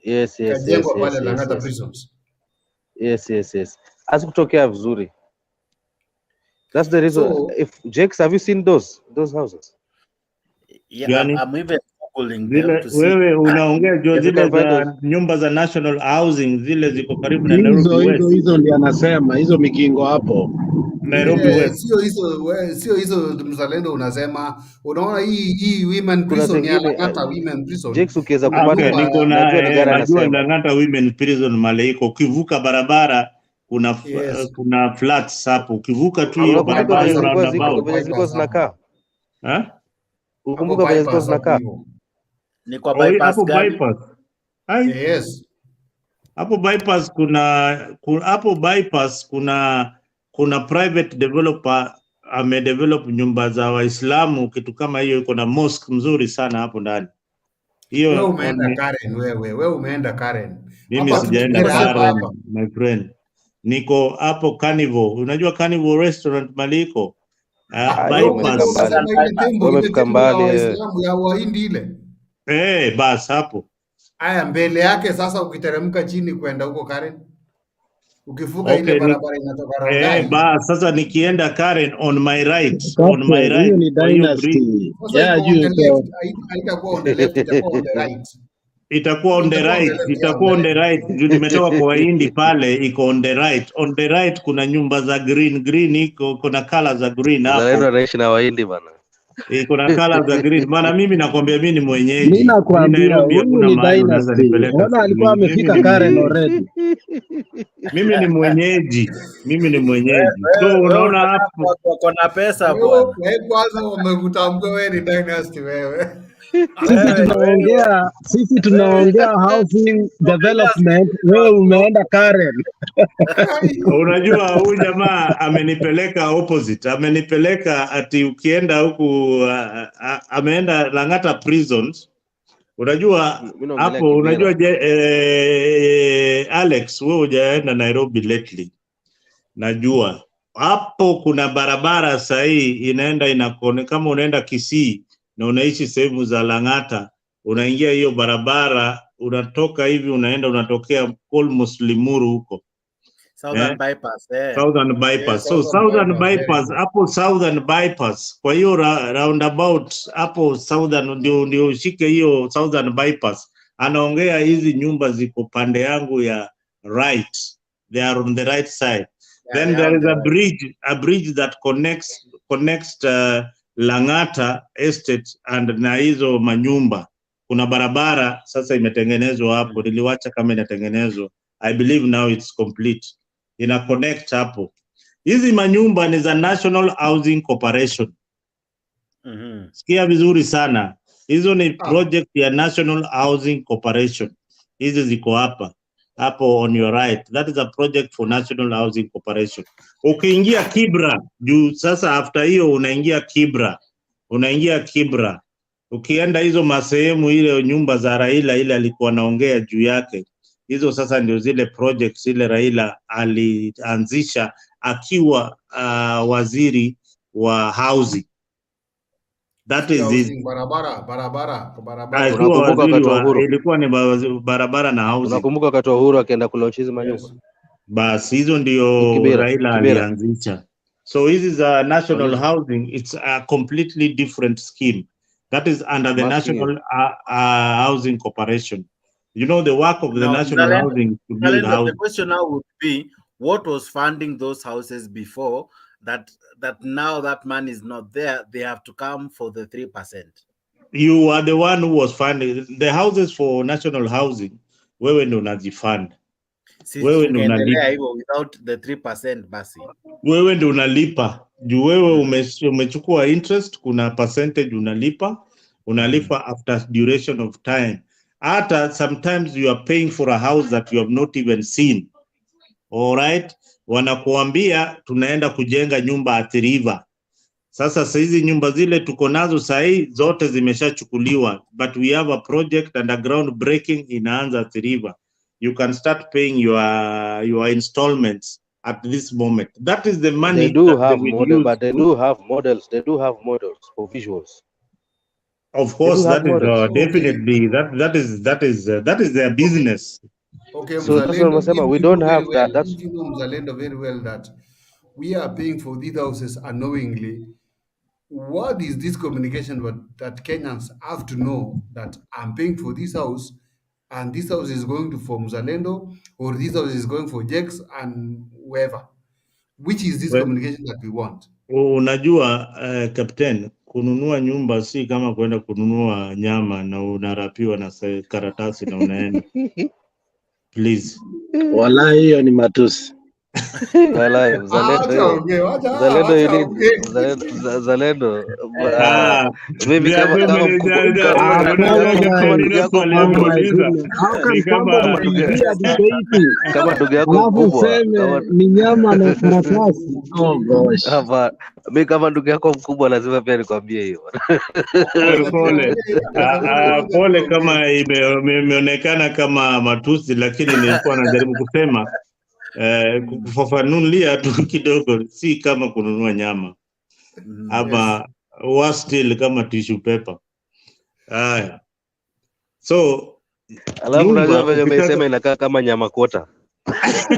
Yes. Pale Lang'ata prisons. Yes. Azikutokea vizuri. That's the reason. So, if Jakes, have you seen those houses? Yeah, I'm even googling them to see. Wewe unaongea zile za nyumba za National Housing zile ziko karibu na Nairobi West. Hizo ndio anasema, hizo Migingo hapo. Nairobi West. Sio hizo mzalendo unasema. Unaona hii women prison ya Lang'ata women prison. Jakes ukiweza kupata najua Lang'ata women prison male iko ukivuka barabara kuna flats hapo. Ukivuka tu hiyo barabara zilikuwa zinakaa. Ukumbuka vile zinakaa? Ni kwa bypass gani? Yes. Hapo bypass kuna private developer amedevelop nyumba za Waislamu, kitu kama hiyo, iko na mosque mzuri sana hapo ndani. Hiyo wewe umeenda Karen. Mimi sijaenda Karen, my friend. Niko hapo Carnival. Unajua Carnival restaurant maliko? Bypass. Wamefika mbali. Waislamu ya Wahindi ile. Bas hapo. Aya, mbele yake sasa ukiteremka chini kwenda huko Karen. Ukivuka ile barabara inatoka Rongai. Sasa nikienda Karen on my right, hiyo ni dynasty. Sasa iko on the left, haitakuwa on the left, itakuwa on the right. Itakuwa on the right. Juu nimetoka kwa Wahindi pale, iko on the right. On the right kuna nyumba za green iko kuna color za green hapo. Mzalendo anaishi na Wahindi bana. Kuna color za green. Maana mimi nakwambia mimi ni mwenyeji. Mimi nakwambia Nairobi hakuna mahali unaweza nipeleka. Ona alikuwa amefika Karen already. Mimi ni mwenyeji. So unaona hapo kuna pesa bwana. Wewe kwanza umekutambua wewe ni dynasty wewe. Sisi tunaongea housing development, wewe umeenda Karen. Unajua huyu jamaa amenipeleka opposite, amenipeleka ati ukienda huku ameenda Lang'ata prisons. Unajua hapo unajua Alex, wewe hujaenda Nairobi lately. Najua hapo kuna barabara sahi inaenda inakone, kama unaenda Kisii na unaishi sehemu za Lang'ata, unaingia hiyo barabara, unatoka hivi unaenda unatokea almost Limuru huko. Southern bypass. Southern bypass. So Southern bypass, hapo Southern bypass. Kwa hiyo roundabout hapo Southern ndio ushike hiyo Southern bypass. Anaongea hizi nyumba ziko pande yangu ya right. They are on the right side. Then there is a bridge that connects Lang'ata estate and na hizo manyumba. Kuna barabara sasa imetengenezwa hapo, niliwacha kama inatengenezwa. I believe now it's complete. Ina connect hapo. Hizi manyumba ni za National Housing Corporation. Sikia vizuri sana. Hizo ni project ya National Housing Corporation. Hizi ziko hapa. Hapo on your right. That is a project for National Housing Corporation. Ukiingia Kibra, juu sasa after hiyo unaingia Kibra. Ukienda hizo masehemu ile nyumba za Raila ile alikuwa naongea juu yake. Hizo sasa ndio zile projects ile Raila alianzisha akiwa waziri wa housing. That is it. Barabara. Unakumbuka wakati wa Uhuru? Ilikuwa ni barabara na housing. Unakumbuka wakati wa Uhuru akaenda kulaunch hizo manyumba? Basi hizo ndio Raila alianzisha. So hizi za national housing, it's a completely different scheme. That is under the National Housing Corporation. You know, the work of the national housing to build housing. The question now would be, what was funding those houses before that now that money is not there, they have to come for the 3%? You are the one who was funding the houses for national housing. Wewe ndio unajifund. Wewe ndio unalipa without the 3% basi. Wewe ndio unalipa. Juu wewe umechukua interest, kuna percentage unalipa after duration of time. Sometimes you are paying for a house that you have not even seen. All right? Wanakuambia tunaenda kujenga nyumba at River. Sasa hizi nyumba zile tuko nazo sahi zote zimeshachukuliwa, but we have a project underground breaking inaanza at River. You can start paying your installments at this moment. That is the money. They do have models, but they do have models. They do have models for visuals. Of course, that is definitely that is their business. Okay, so that's what I'm saying. We don't have that. That's you know Mzalendo very well that we are paying for these houses unknowingly. What is this communication that Kenyans have to know that I'm paying for this house and this house is going to for Mzalendo or this house is going for Jex and whoever? Which is this communication that we want? Unajua Captain, kununua nyumba si kama kwenda kununua nyama na unarapiwa na karatasi na unaenda. Please. Wallahi hiyo ni matusi. Wallahi Zalendo. Mimi kama ndugu yako mkubwa ni nyama na karatasi. Oh gosh. Hapa mimi kama ndugu yako mkubwa lazima pia nikwambie hiyo. Pole kama imeonekana kama matusi, lakini nilikuwa najaribu kusema kufafanulia tu kidogo, si kama kununua nyama ama still kama tissue paper. So alafu unajua vile umesema inakaa kama nyama kota.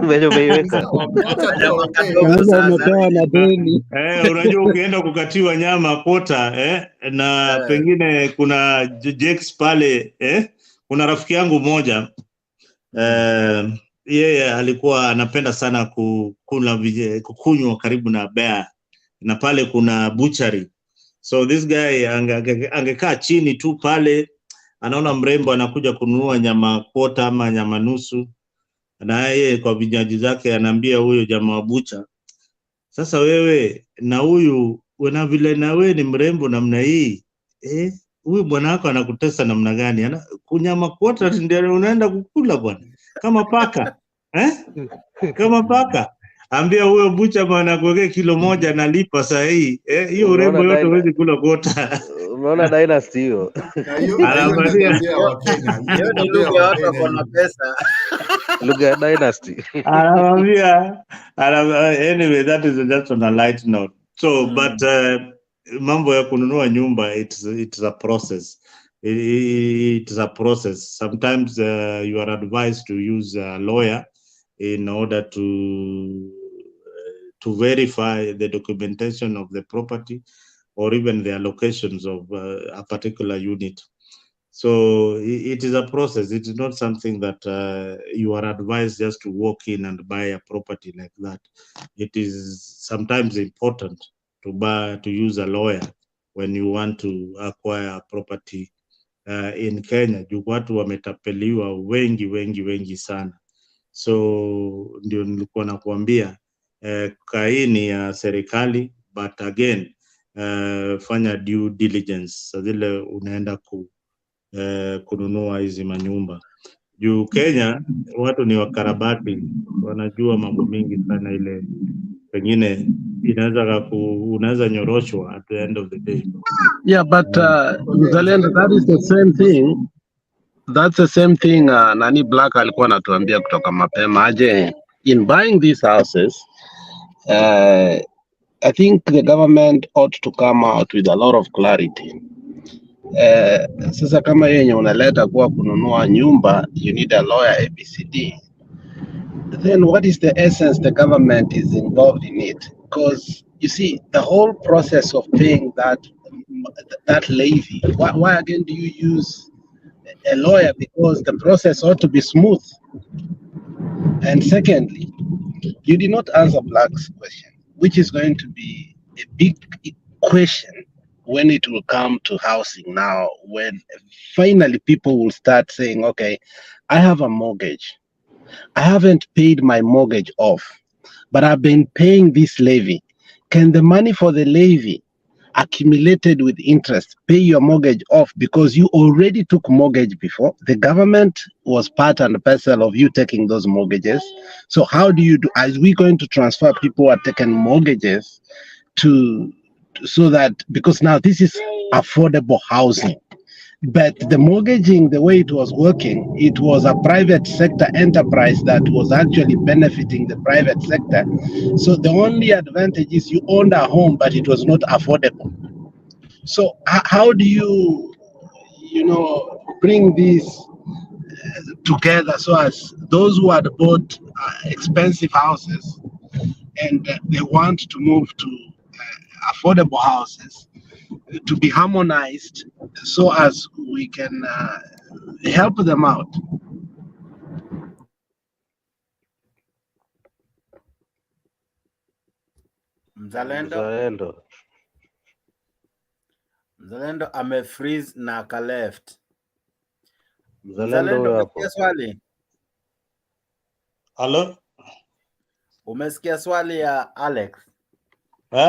Venye umeiweka. Sasa umepewa na deni. Unajua ukienda kukatiwa nyama kota na pengine kuna Jex pale kuna rafiki yangu mmoja yeye alikuwa anapenda sana kukunywa karibu na bear na pale kuna butchery. So this guy angekaa chini tu pale, anaona mrembo anakuja kununua nyama kota ama nyama nusu, na yeye kwa vinywaji zake anaambia huyo jamaa wa bucha, sasa wewe na huyu wana vile na wewe ni mrembo namna hii huyu bwana wako anakutesa namna gani? Kunyama kota ndio unaenda kukula bwana, kama paka kama paka. Ambia huyo bucha bwana kuwekea kilo moja nalipa saa hii hiyo urembo yote huwezi kula kota. Unaona dynasty hiyo. Hiyo ni lugha ya watu wako na pesa. Lugha ya dynasty. Anyway, that is just on a light note. So but mambo ya kununua nyumba, it's a process. It's a process. Sometimes you are advised to use a lawyer in order to verify the documentation of the property or even the allocations of a particular unit. So it is a process. It is not something that you are advised just to walk in and buy a property like that. It is sometimes important to use a lawyer when you want to acquire a property in Kenya. Watu wametapeliwa wengi sana. So ndio nilikuwa nakuambia kaini ya serikali, but again fanya due diligence zile unaenda kununua hizi manyumba. Juu Kenya watu ni wakarabati, wanajua mambo mingi sana, ile pengine unaweza nyoroshwa at the end of the day. Yeah, but that is the same thing. That's the same thing Nani Black alikuwa anatuambia kutoka mapema aje, in buying these houses I think the government ought to come out with a lot of clarity. Sasa kama yenye unaleta kuwa kununua nyumba, you need a lawyer ABCD, then what is the essence the government is involved in it? Because you see the whole process of paying that levy, why again do you use a lawyer? Because the process ought to be smooth. And secondly, you did not answer Black's question, which is going to be a big question when it will come to housing now, when finally people will start saying, okay, I have a mortgage. I haven't paid my mortgage off, but I've been paying this levy. Can the money for the levy accumulated with interest pay your mortgage off, because you already took mortgage before? The government was part and parcel of you taking those mortgages. So how do you do? Are we going to transfer people who are taking mortgages so that, because now this is affordable housing, but the mortgaging, the way it was working, it was a private sector enterprise that was actually benefiting the private sector. So the only advantage is you owned a home, but it was not affordable. So how do you bring these together so as those who had bought expensive houses and they want to move to affordable houses to be harmonized so as we can help them out? Mzalendo amefreeze na akaleft. Mzalendo umesikia swali? Hello? Umesikia swali ya Alex?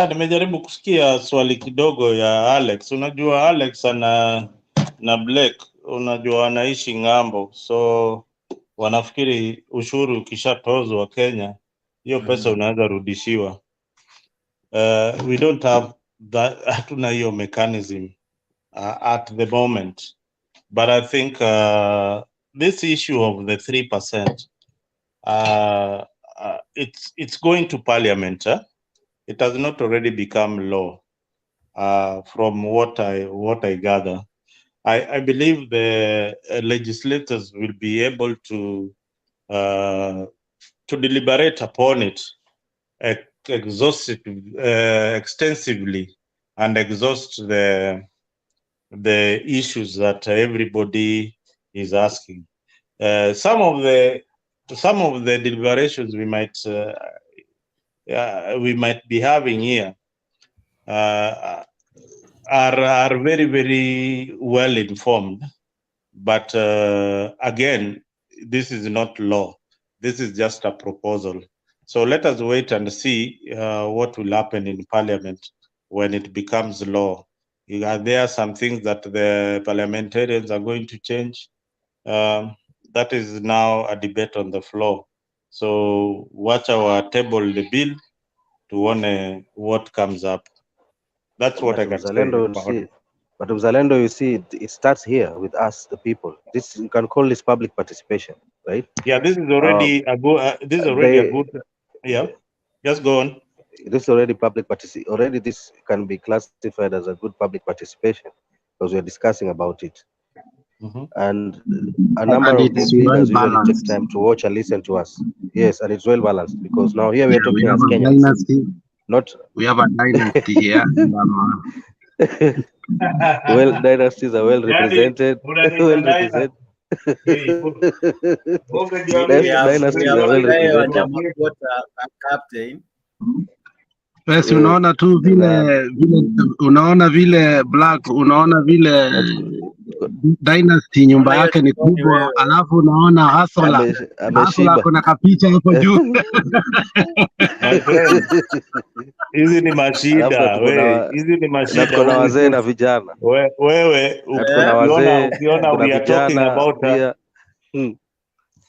Nimejaribu kusikia swali kidogo ya Alex. Unajua Alex na Blake, unajua anaishi ng'ambo, so wanafikiri ushuru ukishatozwa Kenya, hiyo pesa unaweza rudishiwa. We don't have that, hatuna hiyo mechanism at the moment, but I think this issue of the 3%, it's going to parliament. It has not already become law, from what I gather. I believe the legislators will be able to to deliberate upon it extensively and exhaust the issues that everybody is asking. Some of the deliberations we might be having here are very, very well informed, but again, this is not law. This is just a proposal. So let us wait and see what will happen in Parliament when it becomes law. There are some things that the parliamentarians are going to change. That is now a debate on the floor. So watch our table the bill to want what comes up. That's what I can say about it. But Uzalendo, you see, it starts here with us, the people. This, you can call this public participation, right? Yeah, this is already a good. Yeah, just go on. This is already public participation. Already, this can be classified as a good public participation because we are discussing about it. And a number of these leaders usually take time to watch and listen to us. Yes, and it's well balanced because now here we are talking as Kenyans. We have a dynasty here. Well, dynasties are well represented. Well represented. Dynasties are well represented. Captain. Yes, unaona tu vile unaona vile black, unaona vile dynasty nyumba yake ni kubwa, alafu unaona Hasla kuna kapicha hapo juu. My friend, hizi ni mashida, hizi ni mashida. Kuna wazee na vijana. Wewe kuna wazee, ukiona we are talking about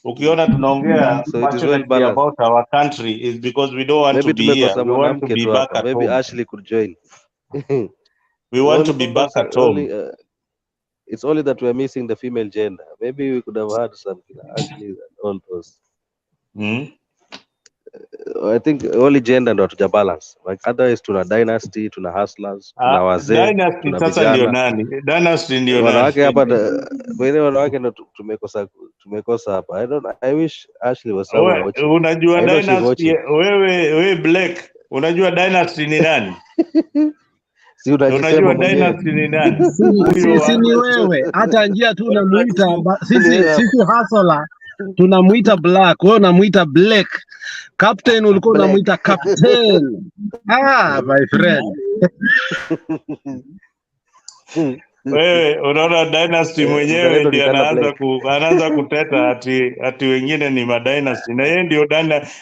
ukiona tunaongea passionately about our country is because we don't want to be here. We want to be back at home. Maybe Ashley could join. We want to be back at home. It's only that we're missing the female gender. Maybe we could have had something Ashley and all those. I think only gender ndo hatuja balance. Like otherwise tuna dynasty, tuna hustlers, tuna wazee, dynasty sasa ndio nani? Dynasty ndio nani? Wanawake hapa wengine wanawake ndo tumekosa hapa. I wish Ashley was somewhere watching. Unajua dynasty wewe Black, unajua dynasty ni nani? Si unajua dynasty ni nani? Sisi ni wewe. Hata njia tu unamuita sisi hustler tunamuita Black, wewe unamuita Black. Captain ulikuwa unamuita Captain. My friend. Wewe unaona dynasty mwenyewe ndio anaanza kuteta ati wengine ni madynasty, na yeye ndio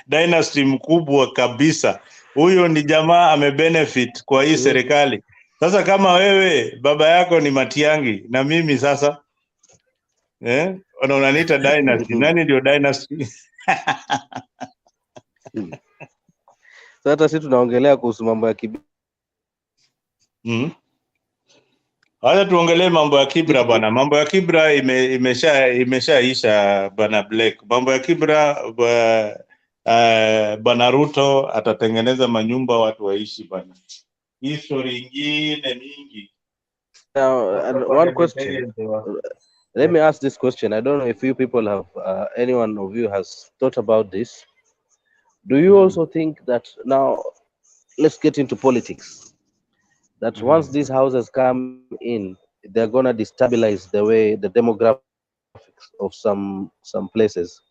dynasty mkubwa kabisa. Huyo ni jamaa amebenefit kwa hii serikali. Sasa kama wewe baba yako ni Matiangi na mimi sasa unaniita dynasty, nani ndio dynasty? Sasa sisi tunaongelea kuhusu mambo ya Haya, tuongelee mambo ya Kibra bwana. Mambo ya Kibra imeshaisha bwana Black. Mambo ya Kibra bwana Ruto atatengeneza manyumba watu waishi bwana. History ingine mingi. Now, one question. Let me ask this question. I don't know if you people have, anyone of you has thought about this. Do you also think that now, let's get into politics, that once these houses come in, they're going to destabilize the way, the demographics of some places,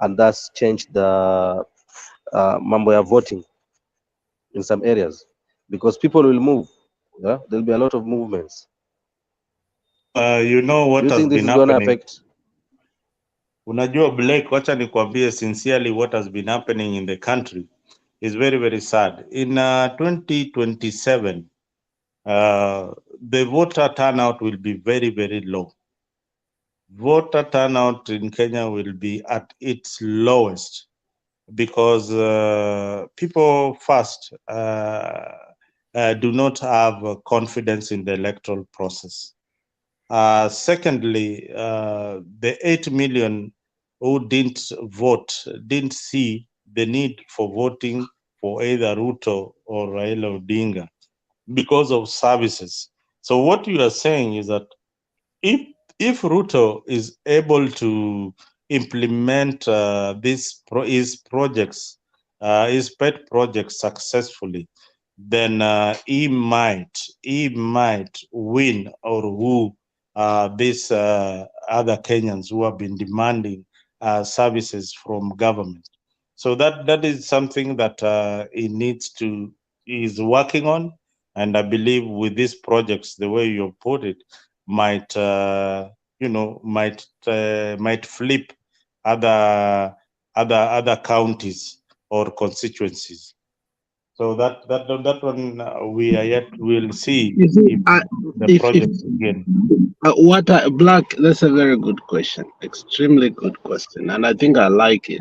and thus change the mambo ya voting in some areas, because people will move. Yeah, there'll be a lot of movements. You know what has been happening? Unajua Black, wacha nikwambie sincerely what has been happening in the country is very, very sad. In 2027, the voter turnout will be very, very low. Voter turnout in Kenya will be at its lowest because people first do not have confidence in the electoral process. Secondly, the 8 million who didn't vote didn't see the need for voting for either Ruto or Raila Odinga because of services. So what you are saying is that if Ruto is able to implement his pet projects successfully, then he might win or woo these other Kenyans who have been demanding services from government. So that is something that he is working on, and I believe with these projects, the way you put it, might flip other counties or constituencies. So that one we'll see. You see, The project again. Black? That's a very good question, extremely good question, and I think I like it.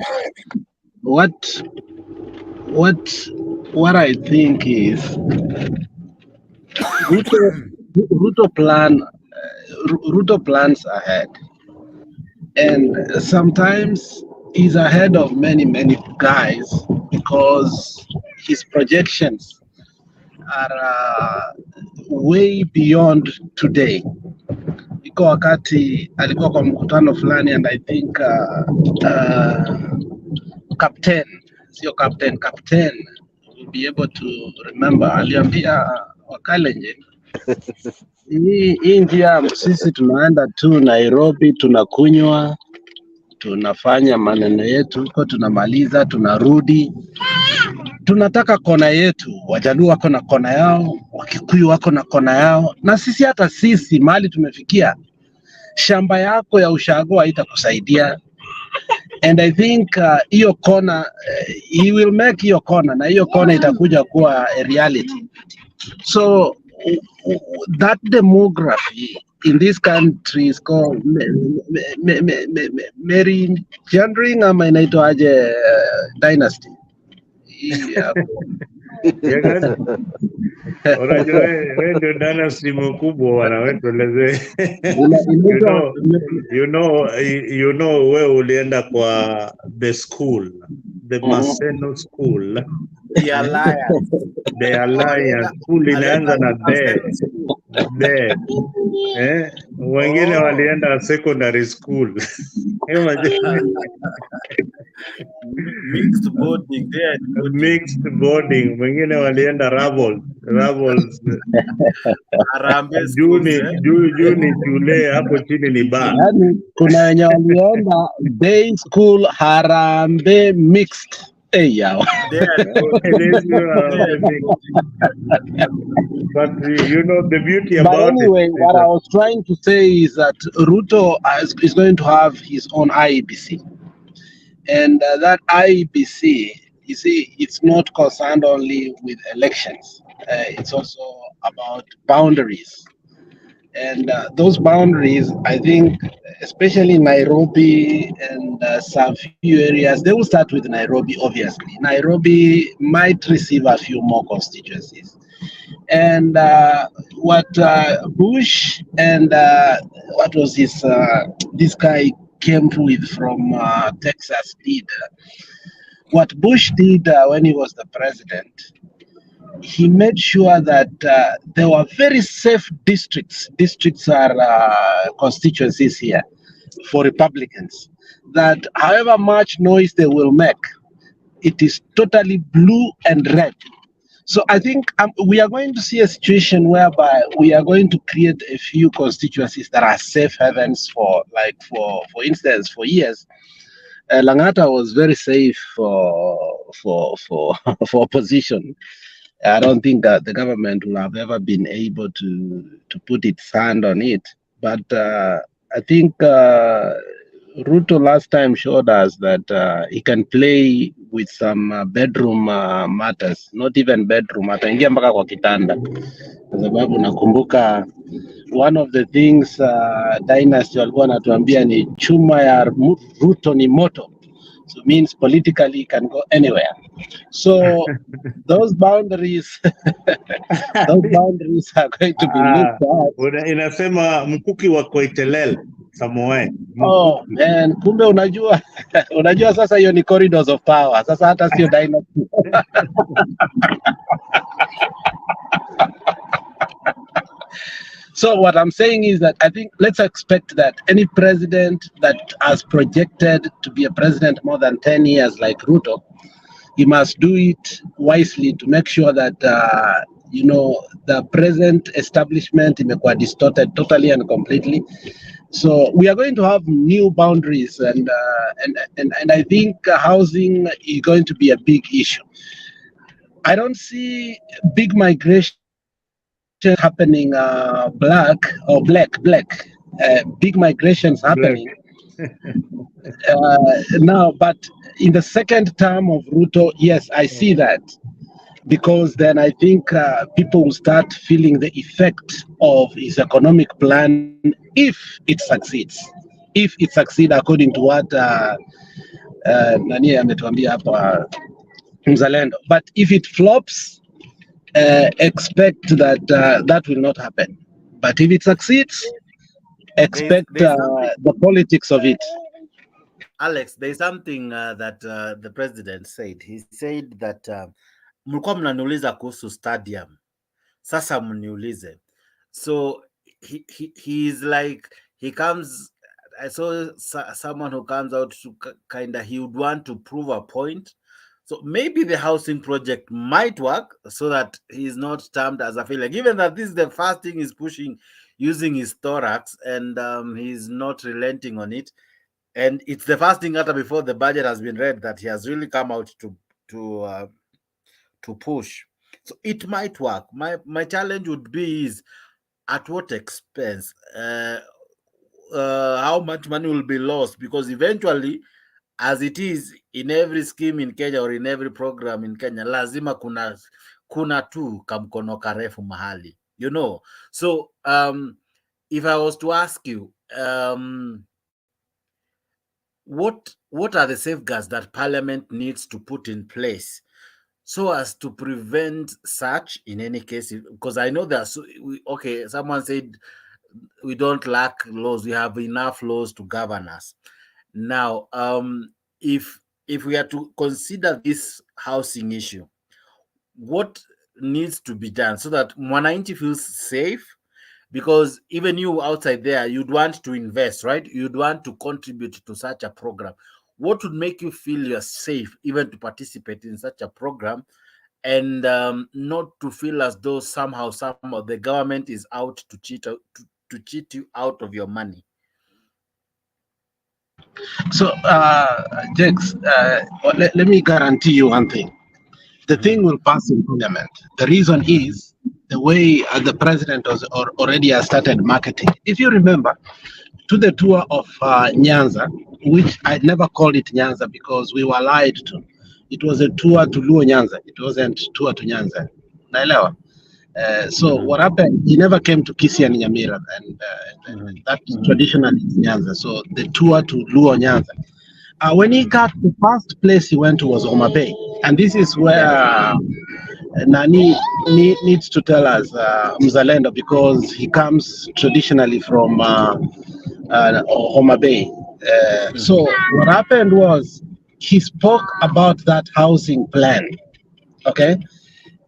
What I think is Ruto plans ahead, and sometimes he's ahead of many guys because his projections are way beyond today. Iko wakati alikuwa kwa mkutano fulani, and I think captain will be able to remember, aliambia Wakalenjin hii njia sisi tunaenda tu Nairobi, tunakunywa, tunafanya maneno yetu huko, tunamaliza, tunarudi, tunataka kona yetu. Wajaluo wako na kona yao, Wakikuyu wako na kona yao, na sisi hata sisi mahali tumefikia, shamba yako ya ushago haitakusaidia. And I think hiyo kona he will make hiyo kona, na hiyo kona itakuja kuwa a reality. So that demography in this country is called gerrymandering ama inaitwaje dynasty. Unajua wewe ndio dynasty mkubwa wana wewe tueleze. You know wewe ulienda kwa the school, the Maseno school. The Alliance school inaanza na the wengine walienda secondary school. Mixed boarding, wengine walienda Ravels. Juni shule hapo chini ni bar. Yani kuna wenye walienda day school Harambee mixed. Yao. But you know the beauty but about anyway, what I was trying to say is that Ruto is going to have his own IEBC. And that IEBC, you see, it's not concerned only with elections. It's also about boundaries. And those boundaries, I think, especially Nairobi and some few areas, they will start with Nairobi, obviously. Nairobi might receive a few more constituencies. And what Bush and what was this guy came with from Texas did, what Bush did when he was the president, he made sure that there were very safe districts. Districts are constituencies here for Republicans, that however much noise they will make, it is totally blue and red. So I think we are going to see a situation whereby we are going to create a few constituencies that are safe havens for instance, for years, Langata was very safe for opposition. I don't think the government will have ever been able to put its hand on it. But I think Ruto last time showed us that he can play with some bedroom matters, not even bedroom, ataingia mpaka kwa kitanda. Kwa sababu nakumbuka one of the things Dynasty walikuwa wanatuambia ni chuma ya Ruto ni moto. So it means politically it can go anywhere. So those boundaries are going to be looked at. Inasema mkuki wa Koitalel Samoe. Oh man, kumbe unajua sasa hiyo ni corridors of power. Sasa hata sio Dynasty. So what I'm saying is that I think let's expect that any president that has projected to be a president more than 10 years like Ruto, he must do it wisely to make sure that the present establishment imekuwa distorted totally and completely. So we are going to have new boundaries, and I think housing is going to be a big issue. I don't see big migration happening, black, big migrations happening now. But in the second term of Ruto, yes, I see that, because then I think people will start feeling the effect of his economic plan if it succeeds. If it succeeds according to what nani ametuambia hapa Mzalendo. But if it flops, expect that that will not happen. But if it succeeds, expect the politics of it. Alex, there's something that the president said. He said that mlikuwa mnaniuliza kuhusu stadium, sasa mniulize. So he is like, he comes, I saw someone who comes out to he would want to prove a point. So maybe the housing project might work so that he is not termed as a failure, given that this is the first thing he's pushing using his thorax, and he's not relenting on it. And it's the first thing after before the budget has been read that he has really come out to push. So it might work. My challenge would be is at what expense? How much money will be lost? Because eventually, as it is in every scheme in Kenya or in every program in Kenya, lazima kuna tu kamkono karefu mahali, So if I was to ask you, what are the safeguards that Parliament needs to put in place so as to prevent such in any case? Because I know that, someone said we don't lack laws, we have enough laws to govern us. Now, if we are to consider this housing issue, what needs to be done so that mwananchi feels safe? Because even you outside there, you'd want to invest, right? You'd want to contribute to such a program. What would make you feel you're safe even to participate in such a program, and not to feel as though somehow the government is out to cheat you out of your money? So, Jakes, let me guarantee you one thing. The thing will pass in Parliament. The reason is the way the president already has started marketing. If you remember, to the tour of Nyanza, which I never called it Nyanza because we were lied to. It was a tour to Luo Nyanza. It wasn't tour to Nyanza. Naelewa? So what happened, he never came to Kisii and Nyamira, and that traditionally is Nyanza. So the tour to Luo Nyanza. When he got, the first place he went to was Homa Bay. And this is where Nani needs to tell us, Mzalendo, because he comes traditionally from Homa Bay. So what happened was he spoke about that housing plan, okay?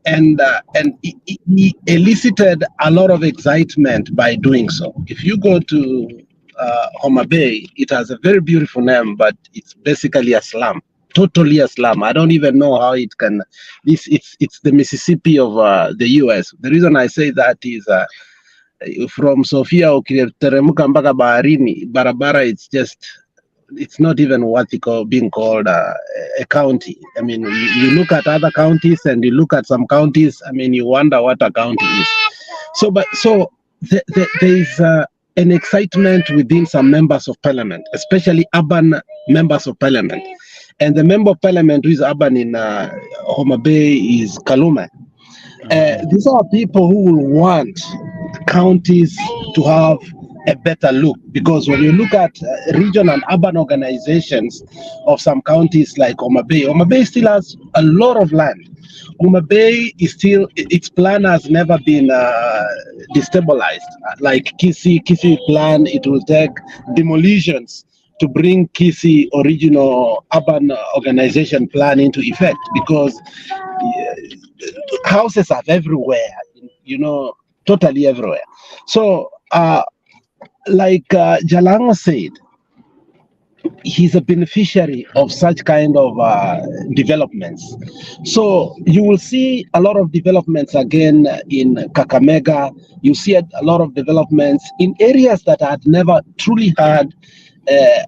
And he elicited a lot of excitement by doing so. If you go to Homa Bay, it has a very beautiful name, but it's basically a slum. Totally a slum. I don't even know how it can. It's the Mississippi of the U.S. The reason I say that is from Sofia ukiteremka mpaka baharini, barabara, it's not even worth being called a county. I mean, you look at other counties and you look at some counties. I mean, you wonder what a county is. So there is an excitement within some members of parliament, especially urban members of parliament. And the member of parliament who is urban in Homa Bay is Kalume. These are people who will want counties to have a better look, because when you look at regional and urban organizations of some counties like Homa Bay still has a lot of land. Homa Bay is still, its plan has never been destabilized. Like Kisii plan, it will take demolitions to bring Kisii original urban organization plan into effect, because houses are everywhere, totally everywhere. So, like Jalango said, he's a beneficiary of such kind of developments. So you will see a lot of developments again in Kakamega. You see a lot of developments in areas that had never truly had the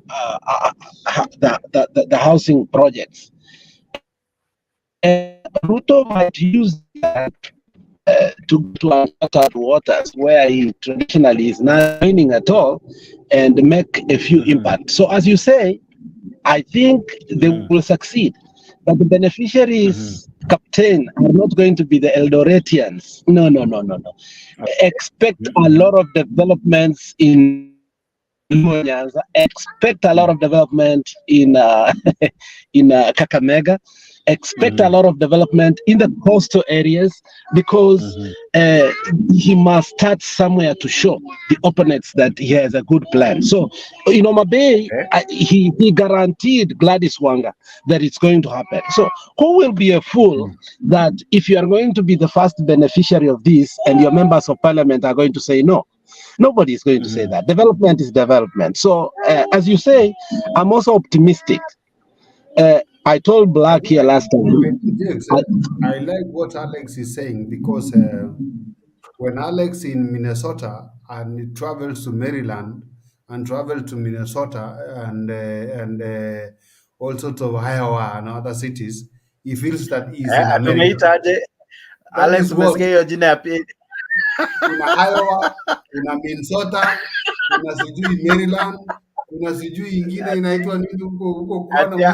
housing projects. And Ruto might use that to uncharted waters where he traditionally is not mining at all and make a few impacts. So as you say, I think they will succeed. But the beneficiaries, Captain, are not going to be the Eldoretians. No. Expect a lot of developments in Luonyans, expect a lot of development in Kakamega, expect a lot of development in the coastal areas, because he must start somewhere to show the opponents that he has a good plan. So, in Homa Bay, he guaranteed Gladys Wanga that it's going to happen. So, who will be a fool that if you are going to be the first beneficiary of this and your members of parliament are going to say no? Nobody is going to say that. Development is development. So, as you say, I'm also optimistic. I told Black here last time. I like what Alex is saying, because when Alex in Minnesota and he travels to Maryland and travels to Minnesota and also to Iowa and other cities, he feels that he's in America. Alex, umesikia hiyo jina ya pili? Kuna Iowa, kuna Minnesota, kuna sijui Maryland, kuna sijui ingine inaitwa nini huko kuona mwisho.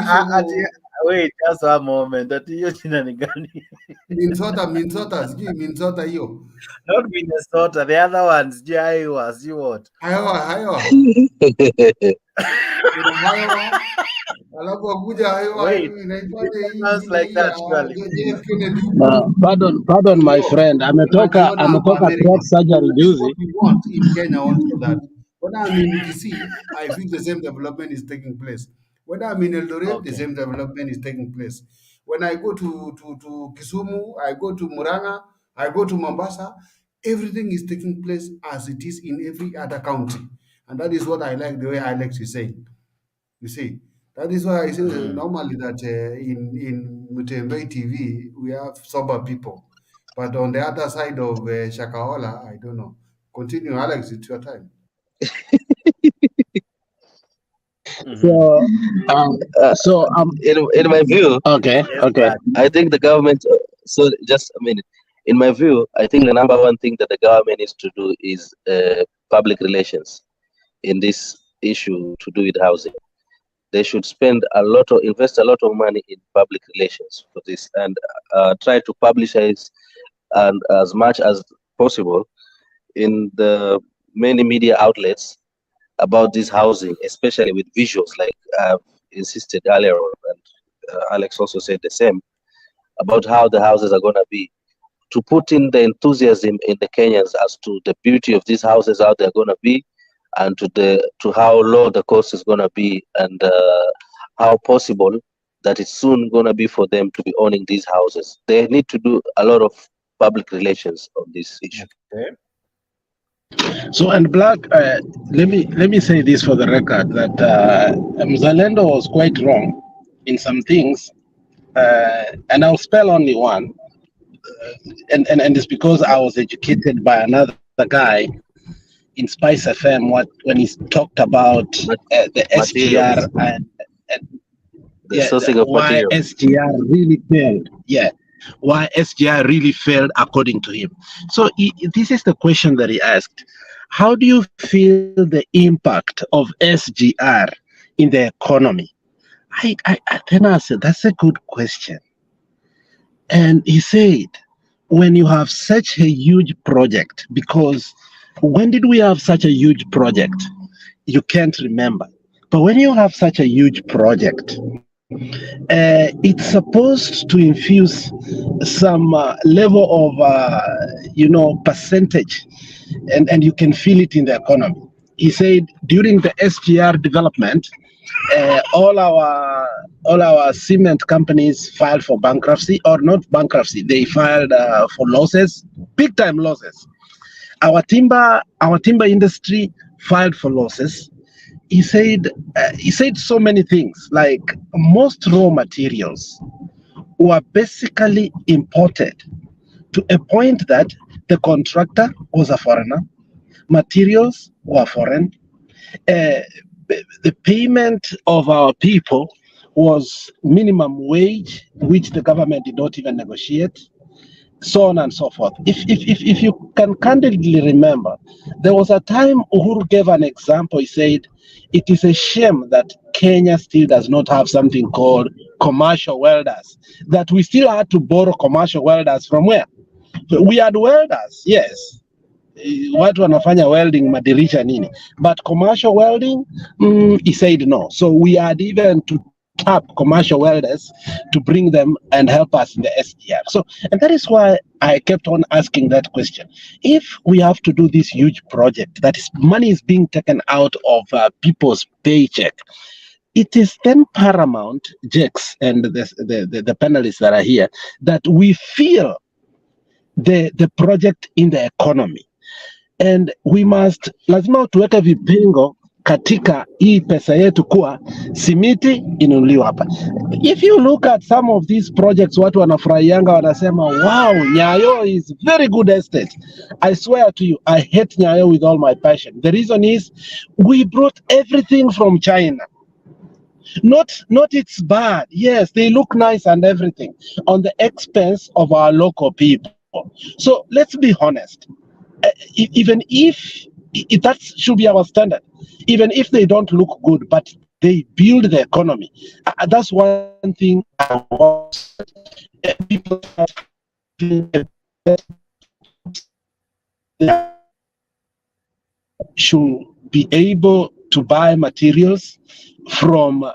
Wait, just a moment. That hiyo jina ni gani? Minnesota, sijui Minnesota hiyo. Not Minnesota, the other ones, Iowa, see what? Iowa. Kuna Iowa. Alafu akuja Iowa inaitwa sounds like that surely. Pardon my friend. Ametoka throat surgery juzi. What we want in Kenya also that. When I'm in Kisii, I feel the same development is taking place. When I'm in Eldoret, the same development is taking place. When I go to Kisumu, I go to Murang'a, I go to Mombasa, everything is taking place as it is in every other county. And that is what I like the way Alex is saying. You see, that is why I say normally that in Mutembei TV, we have sober people. But on the other side of Shakahola, I don't know. Continue, Alex, it's your time. So, in my view, okay. I think the government. So, just a minute. In my view, I think the number one thing that the government needs to do is public relations in this issue to do with housing. They should invest a lot of money in public relations for this, and try to publicize and as much as possible in the many media outlets about this housing, especially with visuals, like I've insisted earlier on, and Alex also said the same, about how the houses are going to be, to put in the enthusiasm in the Kenyans as to the beauty of these houses, how they're going to be, and to how low the cost is going to be, and how possible that it's soon going to be for them to be owning these houses. They need to do a lot of public relations on this issue. Okay. So, and Black, let me say this for the record, that Mzalendo was quite wrong in some things, and I'll spell only one, and it's because I was educated by another guy in Spice FM when he talked about the SGR and why SGR really failed. Yeah. Why SGR really failed according to him. So this is the question that he asked. How do you feel the impact of SGR in the economy? Then I said, that's a good question. And he said, when you have such a huge project, because when did we have such a huge project? You can't remember. But when you have such a huge project, it's supposed to infuse some level of, percentage, and you can feel it in the economy. He said during the SGR development, all our cement companies filed for bankruptcy, or not bankruptcy. They filed for losses, big time losses. Our timber industry filed for losses. He said so many things, like most raw materials were basically imported, to a point that the contractor was a foreigner, materials were foreign, the payment of our people was minimum wage, which the government did not even negotiate, so on and so forth. If you can candidly remember, there was a time Uhuru gave an example. He said, it is a shame that Kenya still does not have something called commercial welders, that we still had to borrow commercial welders from where? We had welders, yes. Watu wanafanya welding madirisha nini, but commercial welding, he said no. So we had even to tap commercial welders to bring them and help us in the SDR. So, and that is why I kept on asking that question. If we have to do this huge project, that is, money is being taken out of people's paycheck, it is then paramount, Jex and the panelists that are here, that we feel the project in the economy. And we must, lazima tuweke vipingo katika hii pesa yetu kuwa simiti inunuliwa hapa. If you look at some of these projects, watu wanafurahianga wanasema, wow, Nyayo is very good estate. I swear to you, I hate Nyayo with all my passion. The reason is we brought everything from China. Not it's bad. Yes, they look nice and everything on the expense of our local people. So let's be honest. Even if that should be our standard, even if they don't look good, but they build the economy. That's one thing I want people should be able to buy materials from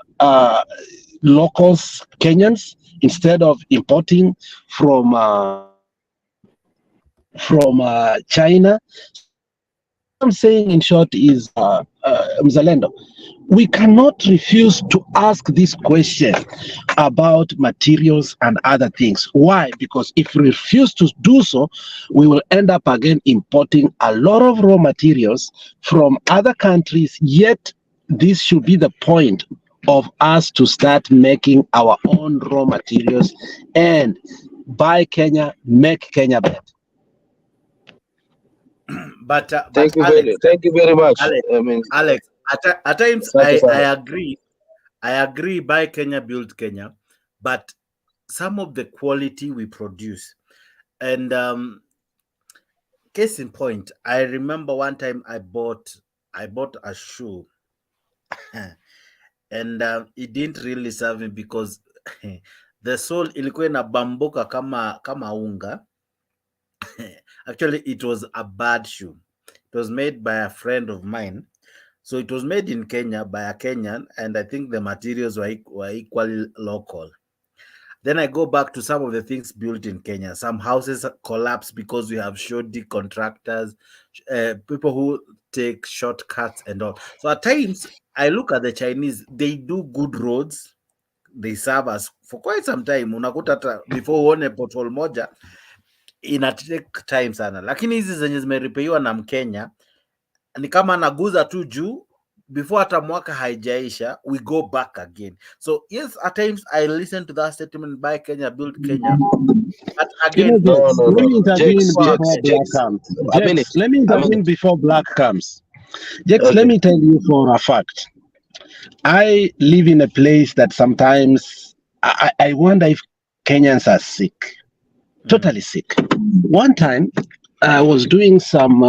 locals, Kenyans, instead of importing from China. I'm saying in short is Mzalendo, we cannot refuse to ask this question about materials and other things. Why? Because if we refuse to do so, we will end up again importing a lot of raw materials from other countries, yet this should be the point of us to start making our own raw materials and buy Kenya, make Kenya better. But thank you very much. Alex, at times I agree. Buy Kenya, build Kenya, but some of the quality we produce, and case in point, I remember one time I bought a shoe, and it didn't really serve me because the sole ilikuwa inabambuka kama unga. Actually, it was a bad shoe. It was made by a friend of mine. So it was made in Kenya by a Kenyan, and I think the materials were equally local. Then I go back to some of the things built in Kenya. Some houses collapse because we have shoddy contractors, people who take shortcuts and all. So at times, I look at the Chinese, they do good roads. They serve us for quite some time. Unakuta before uone pothole moja, ina take time sana, lakini hizi zenye zimeripeiwa na Mkenya ni kama naguza tu juu, before hata mwaka haijaisha, we go back again. So yes, at times I listen to that statement, buy Kenya, build Kenya, but again, let me intervene before Black comes. Jex, let me tell you for a fact, I live in a place that sometimes I wonder if Kenyans are sick. Totally sick. One time, I was doing some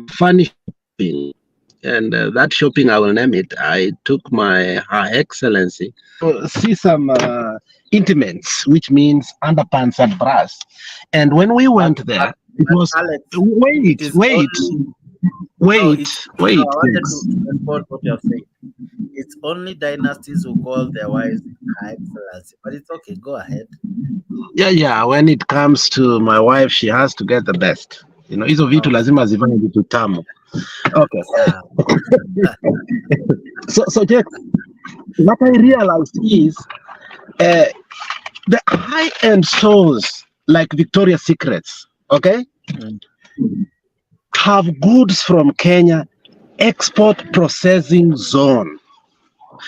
funny shopping, and that shopping, I will name it. I took my Her Excellency to see some intimates, which means underpants and bras. And when we went there, it was Alex, wait. I wanted to report what you're saying. It's only dynasties who call their wives Her Excellency, but it's okay. Go ahead. Yeah. When it comes to my wife, she has to get the best. You know, hizo vitu lazima zifanye vitu tamu. Okay. So Jack, what I realized is the high-end stores like Victoria's Secrets, okay? have goods from Kenya export processing zone.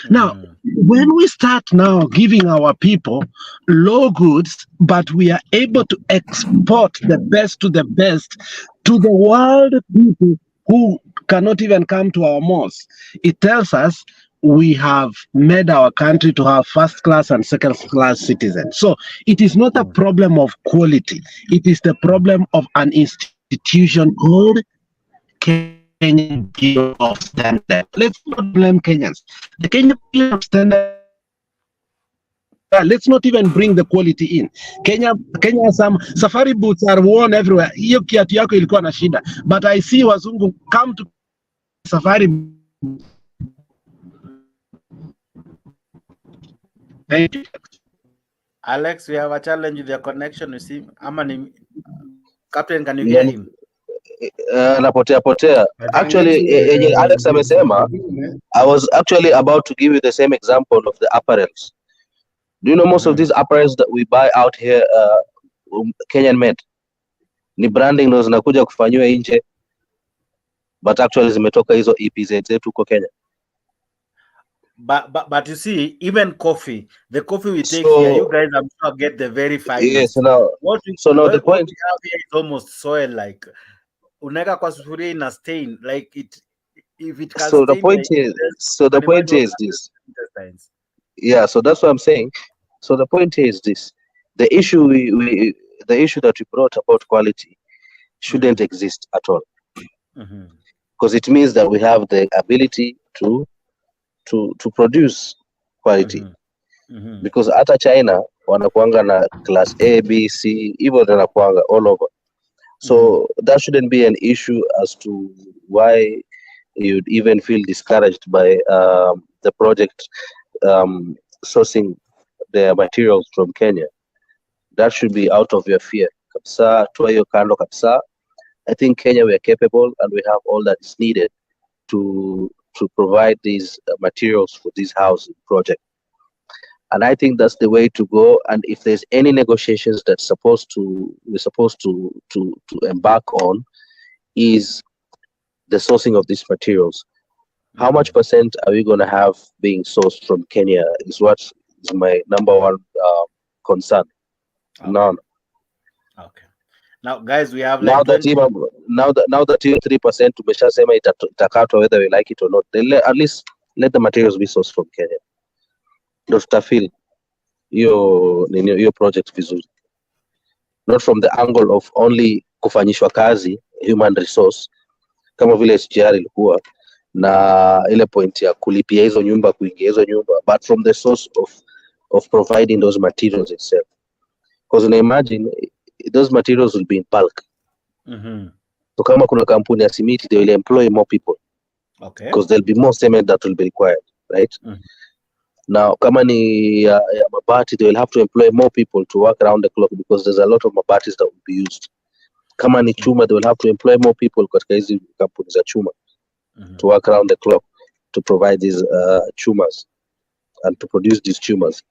Now, when we start now giving our people low goods, but we are able to export the best to the world people who cannot even come to our malls, it tells us we have made our country to have first class and second class citizens. So it is not a problem of quality. It is the problem of an institution called Kenya Bureau of Standards. Let's not blame Kenyans. The Kenya Bureau of Standards, let's not even bring the quality in. Kenya some safari boots are worn everywhere. Hiyo kiatu yako ilikuwa na shida. But I see wazungu come to safari. Thank you. Alex, we have a challenge with your connection, you see. Captain, can you hear him? Napotea. Actually, Alex amesema, I was actually about to give you the same example of the apparels. Do you know most of these apparels that we buy out here, Kenyan made? Ni branding ndo zinakuja kufanywa nje, but actually zimetoka hizo EPZ zetu huko Kenya. But you see, even coffee, the coffee we take here, you guys I'm sure get the very finest. Yes, now the point what we have here is almost soil, like uneka kwa sufuria ina stain, like if it can so stain. The point is this. Yeah, so that's what I'm saying. So the point is this: the issue the issue that we brought about quality shouldn't exist at all, because it means that we have the ability to produce quality. Because hata China wanakuanga na class A, B, C, hivyo wanakuanga all over. So that shouldn't be an issue as to why you'd even feel discouraged by the project sourcing their materials from Kenya. That should be out of your fear. Kabisa, toa hiyo kando kabisa. I think Kenya, we are capable and we have all that is needed to provide these materials for this housing project. And I think that's the way to go. And if there's any negotiations that we're supposed to embark on, is the sourcing of these materials. How much percent are we going to have being sourced from Kenya is what is my number one concern. Okay. None. Okay. Now, guys, we have now like that hiyo 3% tumeshasema itakatwa whether we like it or not. At least let the materials be sourced from Kenya. Ndo tutafeel hiyo project vizuri. Not from the angle of only kufanyishwa kazi human resource kama vile SGR ilikuwa na ile point ya kulipia hizo nyumba, kuingia hizo nyumba, but from the source of providing those materials itself, because na imagine those materials will be in bulk. So kama kuna kampuni ya simiti, they will employ more people, okay, because there'll be more cement that will be required, right? Now kama ni ya mabati, they will have to employ more people to work around the clock, because there's a lot of mabatis that will be used. Kama ni chuma, they will have to employ more people katika hizi kampuni za chuma to work around the clock to provide these chumas and to produce these chumas.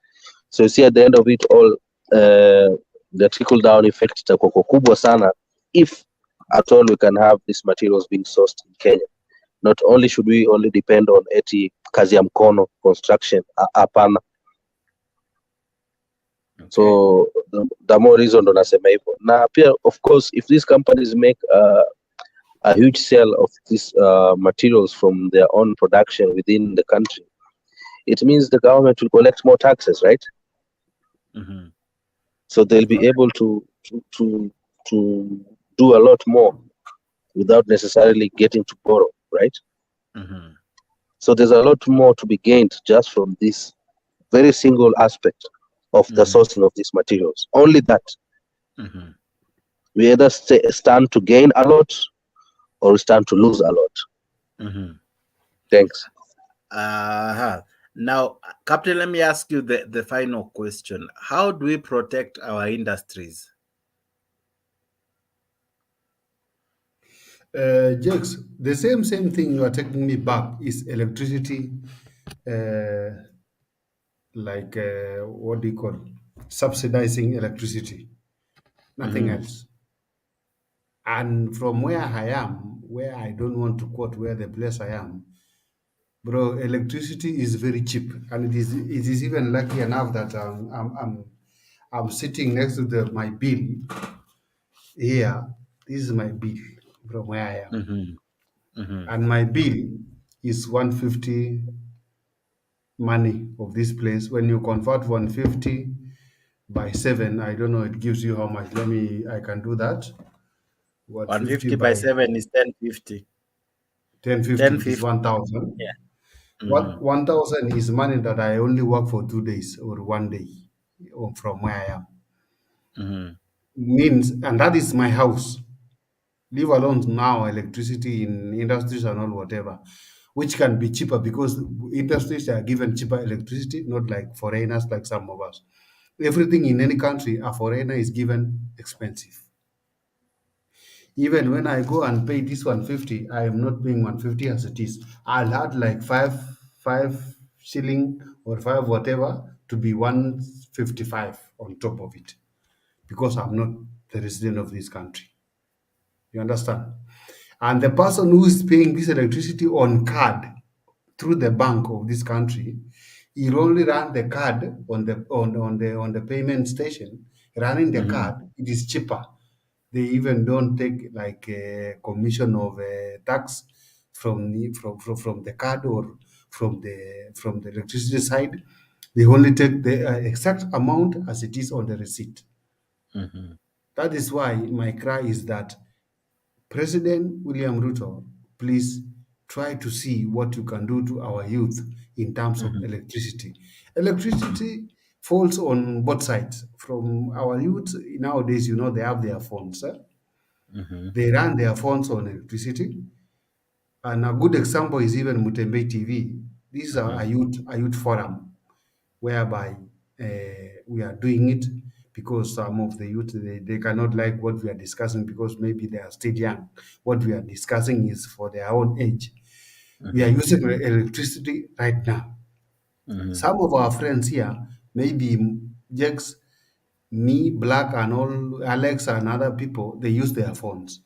So you see, at the end of it all, the trickle down effect itakuwa kubwa sana if at all we can have these materials being sourced in Kenya. Not only should we only depend on eti kazi ya mkono construction, hapana. So the more reason ndo nasema hivyo. Na pia of course, if these companies make a huge sale of these materials from their own production within the country, it means the government will collect more taxes, right? So they'll be able to do a lot more without necessarily getting to borrow, right? So there's a lot more to be gained just from this very single aspect of the sourcing of these materials. Only that. We either stand to gain a lot or we stand to lose a lot. Thanks. Now, Captain, let me ask you the final question. How do we protect our industries? Jakes, the same thing you are taking me back is electricity, what do you call it? Subsidizing electricity, nothing else. And from where I am, where I don't want to quote where the place I am, bro, electricity is very cheap, and it is even lucky enough that I'm sitting next to my bill here. This is my bill from where I am, and my bill is 150 money of this place. When you convert 150 by 7, I don't know, it gives you how much. I can do that. 150 by 7 is 1050. 1050 is 1,000. Yeah. What 1,000 is money that I only work for 2 days or 1 day from where I am. Means, and that is my house. Leave alone now electricity in industries and all whatever, which can be cheaper because industries are given cheaper electricity, not like foreigners, like some of us. Everything in any country, a foreigner is given expensive. Even when I go and pay this 150, I am not paying 150 as it is. I'll add like five shilling or 5 whatever to be 155 on top of it because I'm not the resident of this country. You understand? And the person who is paying this electricity on card through the bank of this country, he'll only run the card on the payment station. Running the card, it is cheaper. They even don't take like a commission of a tax from the card or from the electricity side. They only take the exact amount as it is on the receipt. That is why my cry is that President William Ruto, please try to see what you can do to our youth in terms of electricity. Electricity falls on both sides. From our youth nowadays, they have their phones. They run their phones on electricity. And a good example is even Mutembe TV. This is a youth forum whereby we are doing it because some of the youth, they cannot like what we are discussing because maybe they are still young. What we are discussing is for their own age. We are using electricity right now. Some of our friends here, maybe Jex, me, Black, and all, Alex, and other people, they use their phones.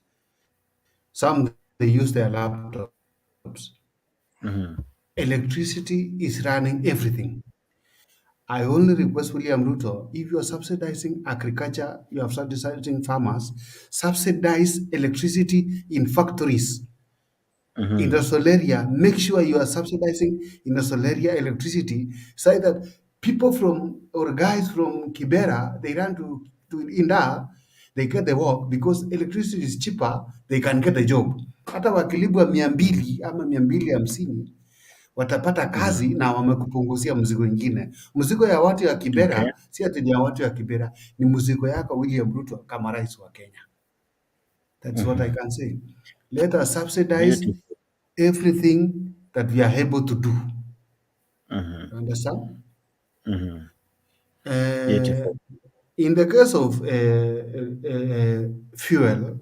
Some, they use their laptops. Electricity is running everything. I only request William Ruto, if you are subsidizing agriculture, you are subsidizing farmers, subsidize electricity in factories. In the solar area, make sure you are subsidizing in the solar area electricity so that people from or guys from Kibera, they run to Inda, they get the work because electricity is cheaper, they can get a job. Hata wakilipwa 200 ama 250 watapata kazi na wamekupunguzia mzigo ingine. Mzigo ya watu ya Kibera si ati ya watu ya Kibera, ni mzigo yako William Ruto kama rais wa Kenya. That's what I can say. Let us subsidize everything that we are able to do. You understand? In the case of fuel,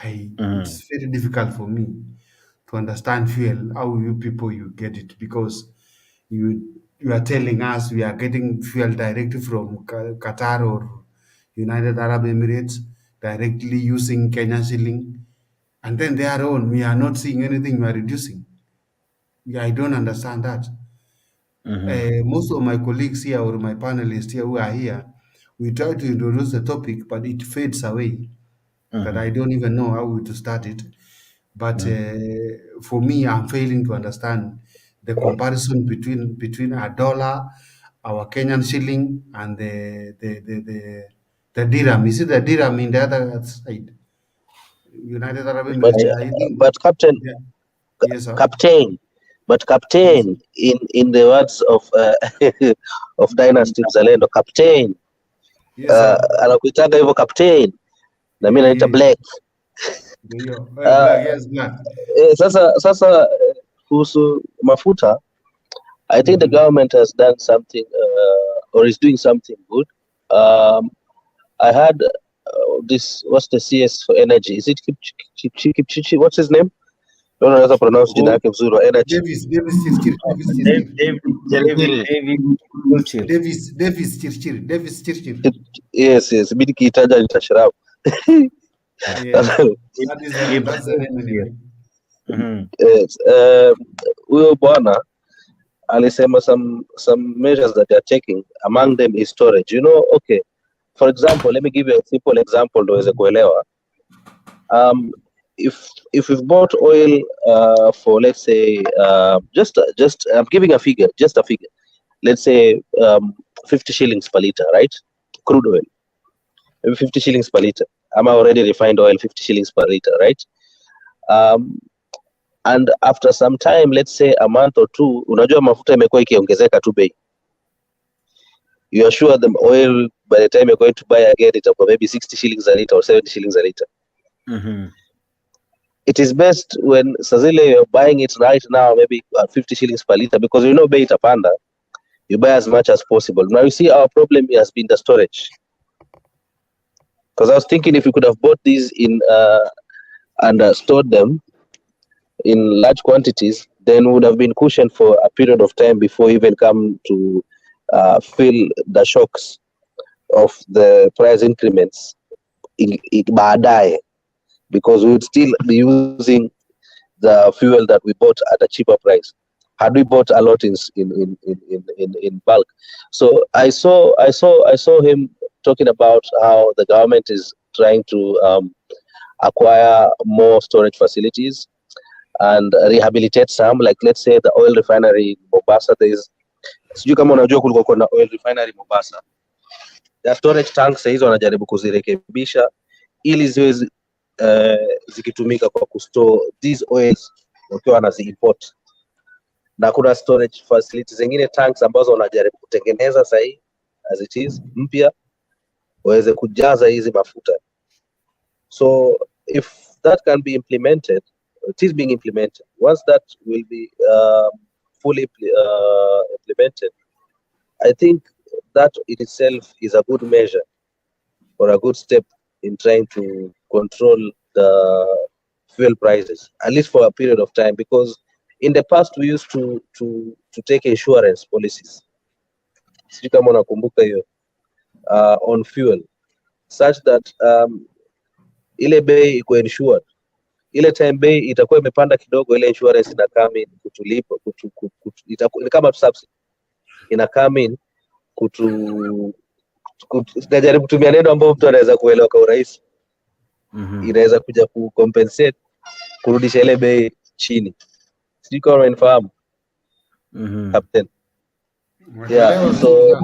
it's very difficult for me to understand fuel, how you people you get it, because you are telling us we are getting fuel directly from Qatar or United Arab Emirates, directly using Kenyan shilling, and then their own, we are not seeing anything we are reducing. I don't understand that. Most of my colleagues here or my panelists here who are here, we try to introduce the topic, but it fades away. That I don't even know how to start it. But for me, I'm failing to understand the comparison between a dollar, our Kenyan shilling, and the dirham. Is it the dirham in the other side? United Arab Emirates. But Captain, yes, sir. Captain, in the words of of Dynasty Mzalendo, Captain, anakuitaga hivyo Captain, na mimi naita Black. Sasa kuhusu mafuta, I think the government has done something or is doing something good. I had this, what's the CS for energy? Is it Kipchichi? What's his name? Don't know how to pronounce jina yake vizuri. Energy. Davis Chirchir. Yes, bidi kiitaja nitashirau. Huyo bwana alisema some measures that they are taking, among them is storage. You know, okay, for example, let me give you a simple example to uweze kuelewa. If we've bought oil for, let's say, just I'm giving a figure, just a figure, let's say 50 shillings per liter, right? Crude oil, maybe 50 shillings per liter. I'm already refined oil, 50 shillings per liter, right? And after some time, let's say a month or two, unajua mafuta imekuwa ikiongezeka tu bei. You are sure the oil, by the time you're going to buy again, it's maybe 60 shillings a liter or 70 shillings a liter. It is best when sazile you're buying it right now, maybe 50 shillings per liter, because you know bei itapanda. You buy as much as possible. Now you see our problem has been the storage. Because I was thinking if we could have bought these in and stored them in large quantities, then we would have been cushioned for a period of time before we even come to feel the shocks of the price increments baadaye, because we would still be using the fuel that we bought at a cheaper price had we bought a lot in bulk. So I saw him talking about how the government is trying to acquire more storage facilities and rehabilitate some, like let's say the oil refinery in Mombasa. Sijui kama unajua kulikuwa kuna oil refinery Mombasa. The storage tanks hizo wanajaribu kuzirekebisha ili ziwe zikitumika kwa kustore these oils wakiwa wanazi-import. Na kuna storage facilities zingine, tanks ambazo wanajaribu kutengeneza sahi as it is mpya waweze kujaza hizi mafuta. So if that can be implemented, it is being implemented. Once that will be fully implemented, I think that in itself is a good measure or a good step in trying to control the fuel prices, at least for a period of time. Because in the past we used to take insurance policies, sijui kama unakumbuka hiyo, on fuel, such that ile bei iko insured. Ile time bei itakuwa imepanda kidogo, ile insurance ina come in kutulipa itakuwa kama subsidy, ina come in najaribu kutumia neno ambao mtu anaweza kuelewa kwa urahisi. Inaweza kuja kucompensate, kurudisha ile bei chini. Sijui kama unanifahamu Captain. Yeah, so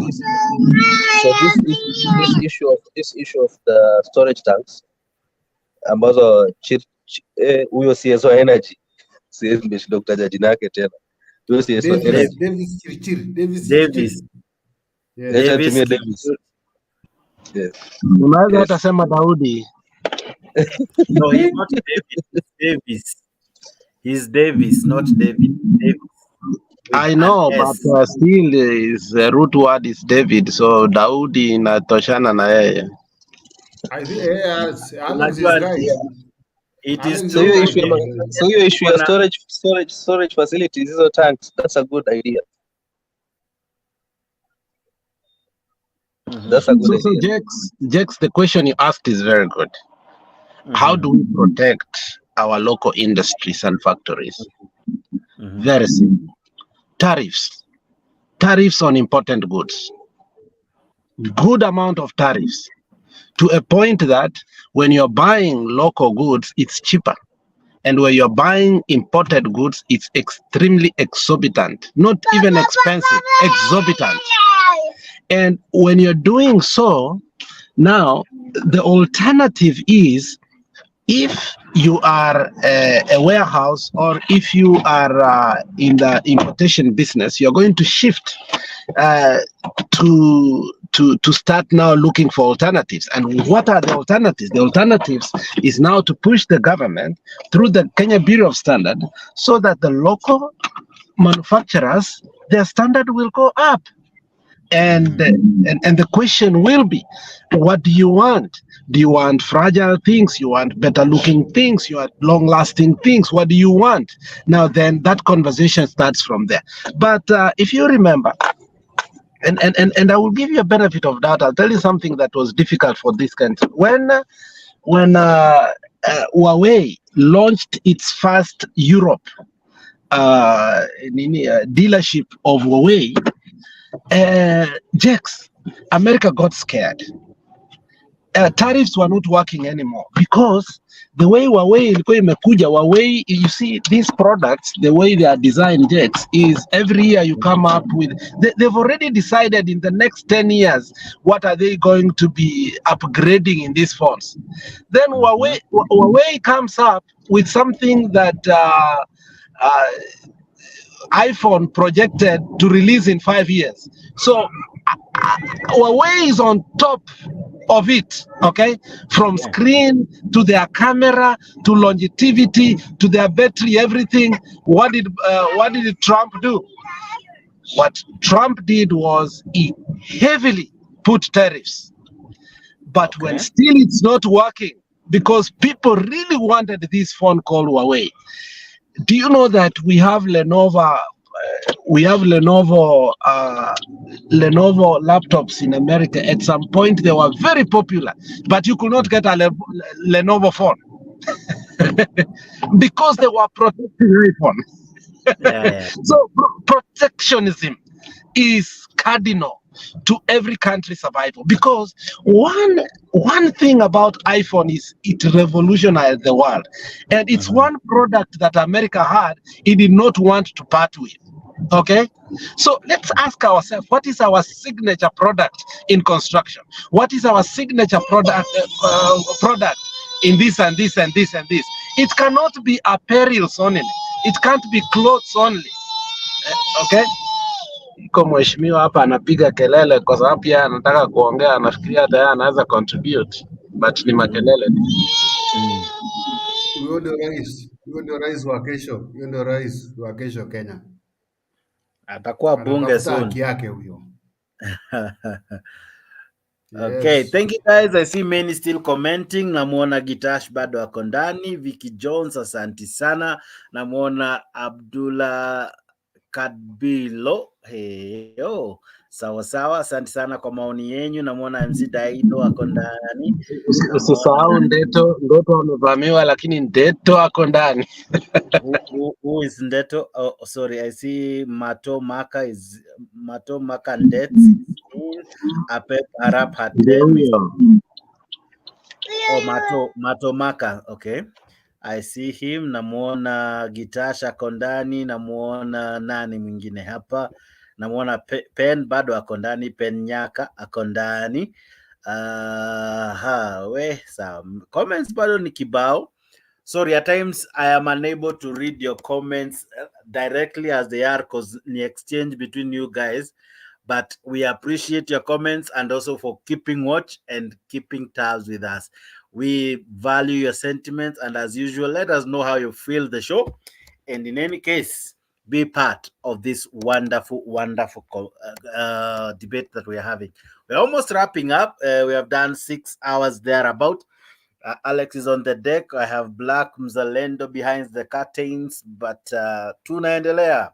this issue of the storage tanks ambazo huyo CSO energy nimeshinda kutaja jina yake tena. Huyo CSO energy Davis. Unaweza hata sema Daudi. No, he's not Davis. He's Davis, not David. Davis. I know, but still is the root word is David, so Daudi inatoshana na yeye. I think Alex is right. It is so you issue a storage facilities, these are tanks. That's a good idea. That's a good idea. Jex, the question you asked is very good. How do we protect our local industries and factories? Very simple. Tariffs on important goods. Good amount of tariffs, to a point that when you're buying local goods, it's cheaper. And when you're buying imported goods, it's extremely exorbitant. Not even expensive, exorbitant. And when you're doing so, now the alternative is, if you are a warehouse or if you are in the importation business, you're going to shift to start now looking for alternatives. And what are the alternatives? The alternatives is now to push the government through the Kenya Bureau of Standard so that the local manufacturers, their standard will go up. And the question will be, what do you want? Do you want fragile things? You want better looking things? You want long lasting things? What do you want? Now then that conversation starts from there. But if you remember, and I will give you a benefit of that, I'll tell you something that was difficult for this country. When Huawei launched its first Europe dealership of Huawei, Jex, America got scared. Tariffs were not working anymore because the way Huawei, you see these products, the way they are designed, Jex, is every year you come up with, they've already decided in the next 10 years, what are they going to be upgrading in these phones. Then Huawei comes up with something that iPhone projected to release in 5 years. So Huawei is on top of it, okay? From screen to their camera to longevity to their battery, everything. What did Trump do? What Trump did was he heavily put tariffs. But when still it's not working, because people really wanted this phone called Huawei. Do you know that we have Lenovo? Lenovo laptops in America. At some point, they were very popular, but you could not get a Lenovo phone because they were protecting iPhone. So protectionism is cardinal to every country's survival, because one thing about iPhone is it revolutionized the world, and it's one product that America had it did not want to part with. Okay, so let's ask ourselves, what is our signature product in construction? What is our signature product in this and this and this and this? It cannot be apparels only. It can't be clothes only. Okay. Iko mheshimiwa hapa anapiga kelele kwa sababu pia anataka kuongea, anafikiria tayari anaweza contribute, but ni makelele. Huyo ndio rais wa kesho, huyo ndio rais wa kesho Kenya. Atakuwa bunge soon. Haki yake huyo. Okay, thank you guys. I see many still commenting. Namuona Gitash bado ako ndani. Vicky Jones, asanti sana. Namuona Abdullah Kadbilo. Hey, yo. Sawa sawa, asante sana kwa maoni yenyu. Namuona MC Daido ako ndani. Usisahau Ndeto amevamiwa, lakini Ndeto ako ndani. Who is Ndeto? Oh, sorry, I see Mato Maka Ndets. Apep Arab Hatem. Oh, Mato Maka. Okay, I see him. Namuona Gitasha kondani. Namuona nani mwingine hapa? Namuona Pen bado akondani. Pen Nyaka akondani. Some comments bado ni kibao. Sorry, at times I am unable to read your comments directly as they are, because the exchange between you guys. But we appreciate your comments and also for keeping watch and keeping tabs with us. We value your sentiments, and as usual, let us know how you feel the show. And in any case, be part of this wonderful debate that we are having. We're almost wrapping up. We have done 6 hours thereabout. Alex is on the deck. I have Black Mzalendo behind the curtains, but tunaendelea.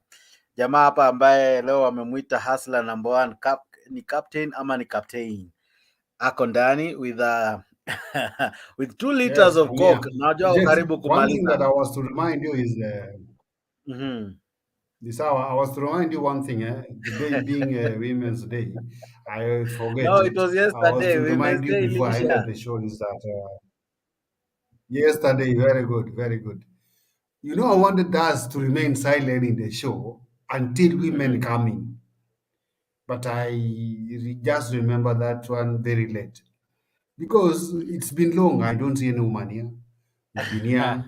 Jamaa hapa ambaye leo amemwita hustler number 1 ni captain ama ni captain, ako ndani with with 2 liters of coke. Najua karibu kumaliza. One thing that I was to remind you is I was to remind you one thing, today being Women's Day, I forget. No, it was yesterday. I was to remind you before I ended the show is that yesterday, very good. You know, I wanted us to remain silent in the show until women come in. But I just remember that one very late. Because it's been long, I don't see any woman here. We've been here,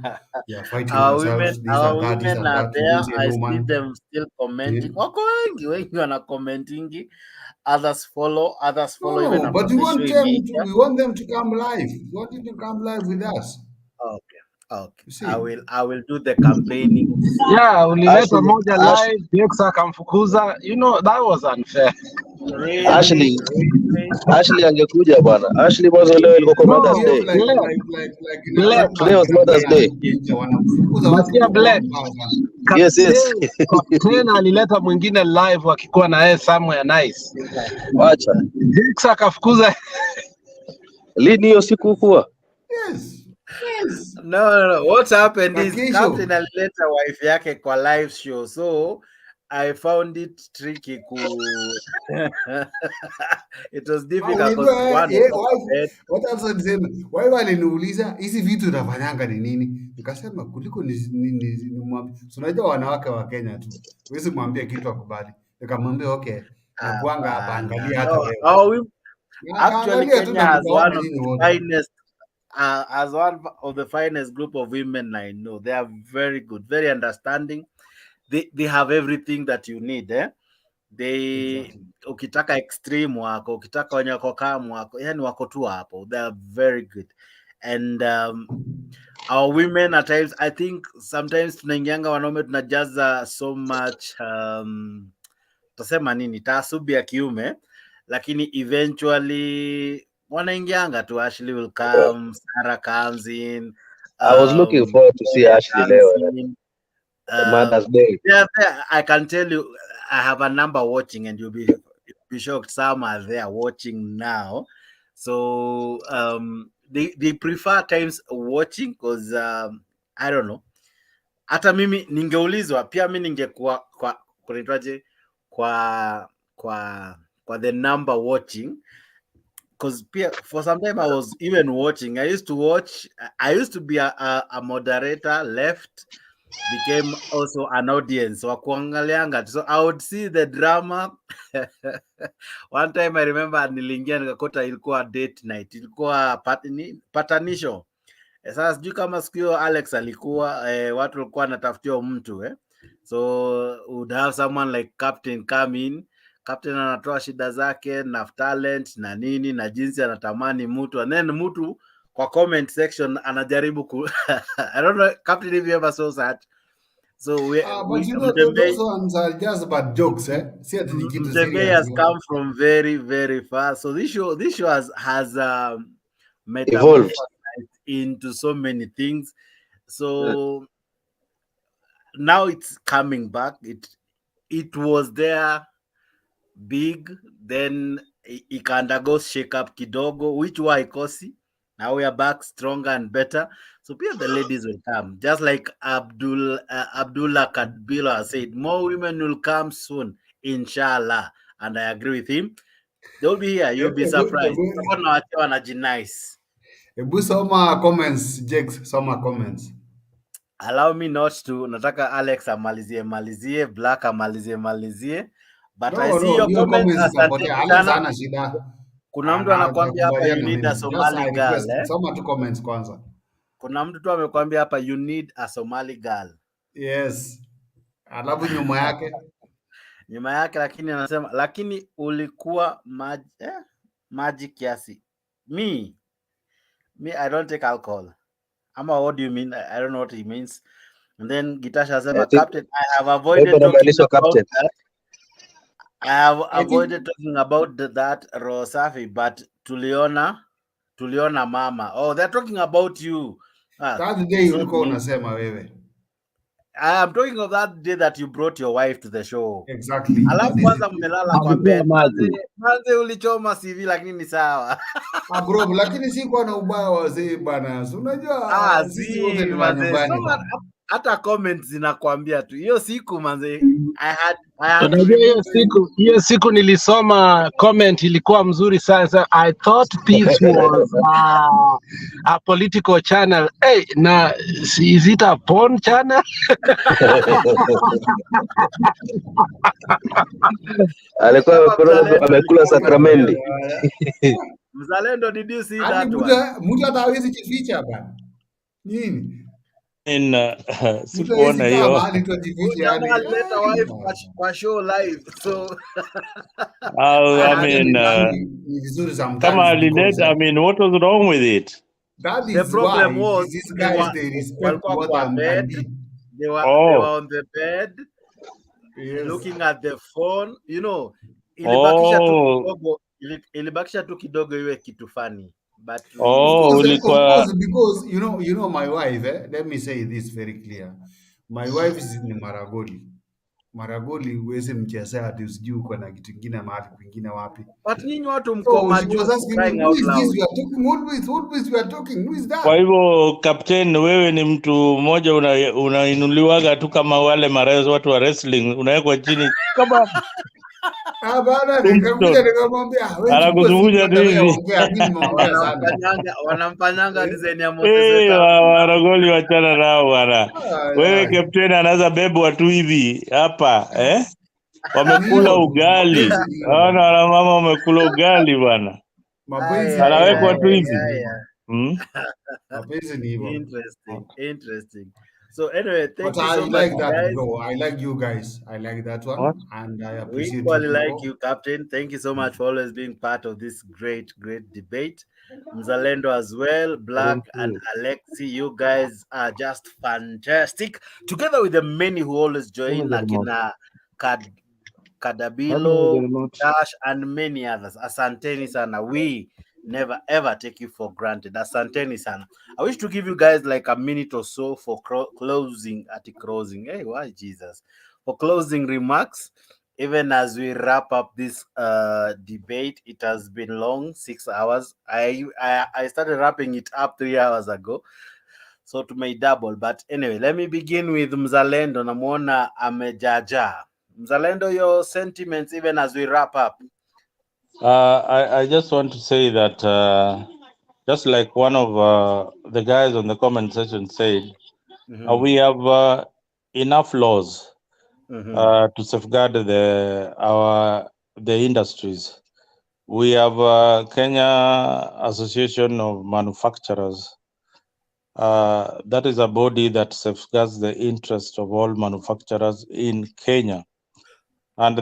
they are fighting themselves. Our women are there. I see them still commenting. Wako wengi wana commenting. Others follow. No, but we want them to come live. We want you to come live with us. Okay. I will do the campaigning. Yeah, ulileta moja live, Dex akamfukuza. You know, that was unfair. Really? Ashley angekuja bwana. Ashley mwanzo leo ilikuwa kwa Mother's Day. Today was Mother's Day. Masia Black. Yes. Tena alileta mwingine live akikuwa na yeye somewhere nice. Wacha. Dex akafukuza. Lini hiyo siku kuwa? Yes. No. What happened is Captain alileta wife yake kwa live show, so I found it tricky it was difficult wife aliniuliza hizi vitu unafanyanga ni nini? Nikasema kuliko unajua wanawake wa Kenya tu. Huwezi mwambia kitu akubali. Nikamwambia okay, nakuanga hapa, angalia hata wewe. Actually, Kenya has one of the finest as one of the finest group of women I know. They are very good, very understanding. They have everything that you need, They ukitaka extreme wako, ukitaka wenye wako kama wako, yani wako tu hapo. They are very good. And our women at times, I think sometimes tunaingianga wanaume tunajaza so much tusema nini, taasubi ya kiume, lakini eventually wanaingianga tu. Ashley will come, Sarah comes in. I was looking forward to see Ashley leo. Mother's Day. Yeah, I can tell you, I have a number watching, and you'll be shocked. Some are there watching now. So they prefer times watching because I don't know. Hata mimi ningeulizwa pia mimi ningekuwa kwa the number watching, because for some time I was even watching. I used to watch. I used to be a moderator, left, became also an audience wa kuangalianga. So I would see the drama. One time I remember niliingia nikakota ilikuwa date night, ilikuwa patanisho. Sasa sijui kama siku hiyo Alex alikuwa watu walikuwa wanatafutiwa mtu so would have someone like Captain come in. Captain anatoa shida zake na talent na nini na jinsi anatamani mtu, and then mtu kwa comment section anajaribu I don't know, Captain, if you ever saw that. So but you know, those ones are just about jokes, Mtembei has come from very, very far. So this show has metamorphosed into so many things. So now it's coming back. It was there big, then it undergo shake up kidogo, which why kosi. Now we are back stronger and better. So the ladies will come. Just like Abdullah Kadbila said, more women will come soon, inshallah. And I agree with him. They'll be here. You'll be surprised. Nice. Soma comments, Jakes, soma comments. Allow me not to. Nataka Alex amalizie, Black amalizie. But I see your comments. Alex hana shida. Kuna mtu anakuambia hapa you need a Somali girl. Soma tu comments kwanza. Kuna mtu tu amekwambia hapa you need a Somali girl. Yes. Alafu nyuma yake. Nyuma yake lakini anasema lakini ulikuwa maji kiasi. Me I don't take alcohol. Ama what do you mean? I don't know what he means. And then Gitasha said, Captain, I have avoided talking about that. I have avoided talking about that Rosafi, but tuliona mama. Oh, they're talking about you. That day ulikuwa unasema wewe. I am talking of that day that you brought your wife to the show. Exactly. Alafu kwanza mmelala kwa bed. Manze ulichoma CV lakini ni sawa. Bro, lakini si kwa na ubaya wazee bana. Unajua sisi wote ni wa nyumbani. Hata comments zinakwambia tu. Hiyo siku manze Unajua hiyo siku nilisoma comment ilikuwa mzuri sana. I thought this was a political channel. Hey, na is it a porn channel? Alikuwa amekula sakramenti. Mzalendo, did you see that one? Mtu hatawezi kuficha bana. Nini? Sikuona hiyo. Alileta wife kwa show live. So I mean kama alileta, I mean what was wrong with it? That is the problem was these guys they respect what I'm they were on the bed, yes, looking at the phone, you know. Ilibakisha tu kidogo iwe kitu funny. But because you know my wife, let me say this very clear. My wife is in Maragoli. Maragoli uweze mchezea ati usijui uko na kitu kingine mahali kwingine wapi. But nyinyi watu mko So she was majuu, for asking me, crying who out is this loud. you are talking? Who is you are talking? Who is Kwa that? hivyo captain, wewe ni mtu mmoja unainuliwaga tu kama wale watu wa wrestling, unawekwa chini kama Bana nikakuja tombstone, nikamwambia wewe chukua simu anakuzungusha tu hata wewe hivi. ongea, mimi nimeongea sana. Wanampanyanga design ya Moses Weta. Waragoli wachana nao bwana. Wewe captain anaweza bebwa tu hivi hapa wamekula ugali. Wana mama wamekula ugali bwana. Anawekwa tu hivi. Mapenzi ni hivyo. Interesting. So anyway, thank but you so I much, like that, guys. bro. I like you guys. I like that one. What? And I We appreciate equally you like people. you, Captain. Thank you so much for always being part of this great debate. Mzalendo as well, Black and Alexi, you guys are just fantastic. Together with the many who always join, Nakina Kadabilo, Dash, and many others. Asanteni sana. We never ever take you for granted. Asanteni sana. I wish to give you guys like a minute or so for closing. Hey, why Jesus? For closing remarks, even as we wrap up this debate. It has been long, 6 hours. I started wrapping it up 3 hours ago, so it may double. But anyway, let me begin with Mzalendo. Namwona amejaja. Mzalendo, your sentiments even as we wrap up. I just want to say that just like one of the guys on the comment section said, we have enough laws to safeguard the industries. We have Kenya Association of Manufacturers. That is a body that safeguards the interest of all manufacturers in Kenya, and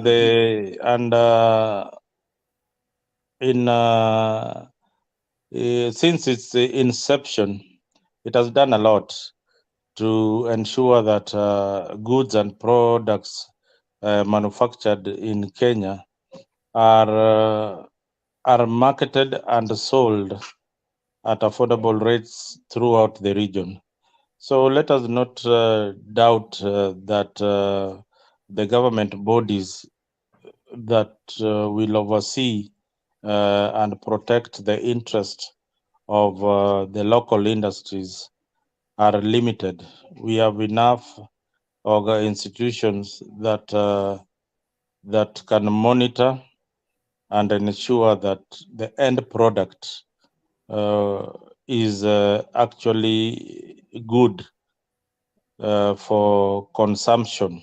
since its inception, it has done a lot to ensure that goods and products manufactured in Kenya are marketed and sold at affordable rates throughout the region. So let us not doubt that the government bodies that will oversee and protect the interest of the local industries are limited. We have enough institutions that can monitor and ensure that the end product is actually good for consumption,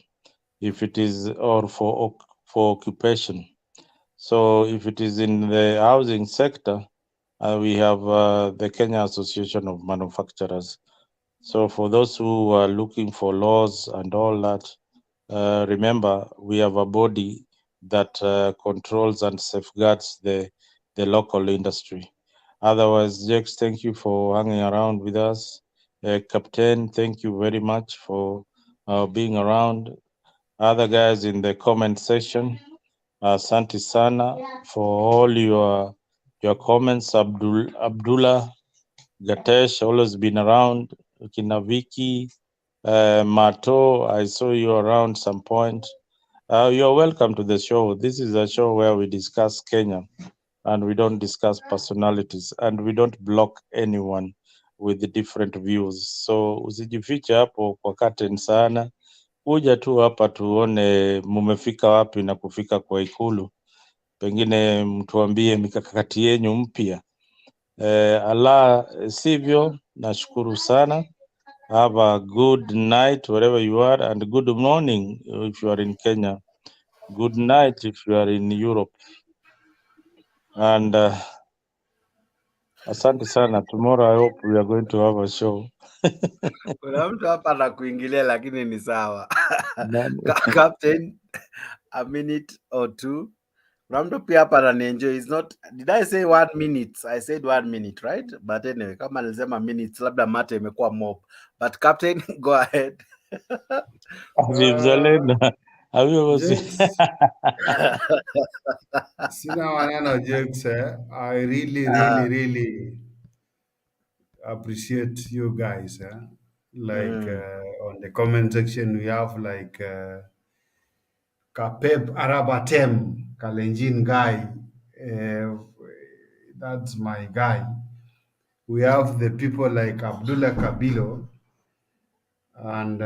if it is, or for occupation. So if it is in the housing sector, we have the Kenya Association of Manufacturers. So for those who are looking for laws and all that, remember we have a body that controls and safeguards the local industry. Otherwise, Jakes, thank you for hanging around with us. Captain, thank you very much for being around. Other guys in the comment section, asante sana for all your comments. Abdullah Gatesh, always been around. Kina Vicky, Mato, I saw you around some point. You're welcome to the show. This is a show where we discuss Kenya, and we don't discuss personalities, and we don't block anyone with the different views. So usijifiche hapo kwa curtain sana, kuja tu hapa tuone mumefika wapi na kufika kwa Ikulu, pengine mtuambie mikakati yenyu mpya. Allah sivyo, nashukuru sana. Have a good night wherever you are, and good morning if you are in Kenya. Good night if you are in Europe. And asante sana. Tomorrow I hope we are going to have a show. Kuna mtu hapa na kuingilia lakini ni sawa. Captain, a minute or two. Kuna mtu pia hapa ananienjoy. It's not, did I say 1 minute? I said 1 minute, right? But anyway, kama nilisema minutes, labda mate imekuwa mob. But Captain, go ahead. Sina maneno jokes, I really appreciate you guys. Like on the comment section, we have like Kapep Arabatem, Kalenjin guy. That's my guy. We have the people like Abdullah Kabilo and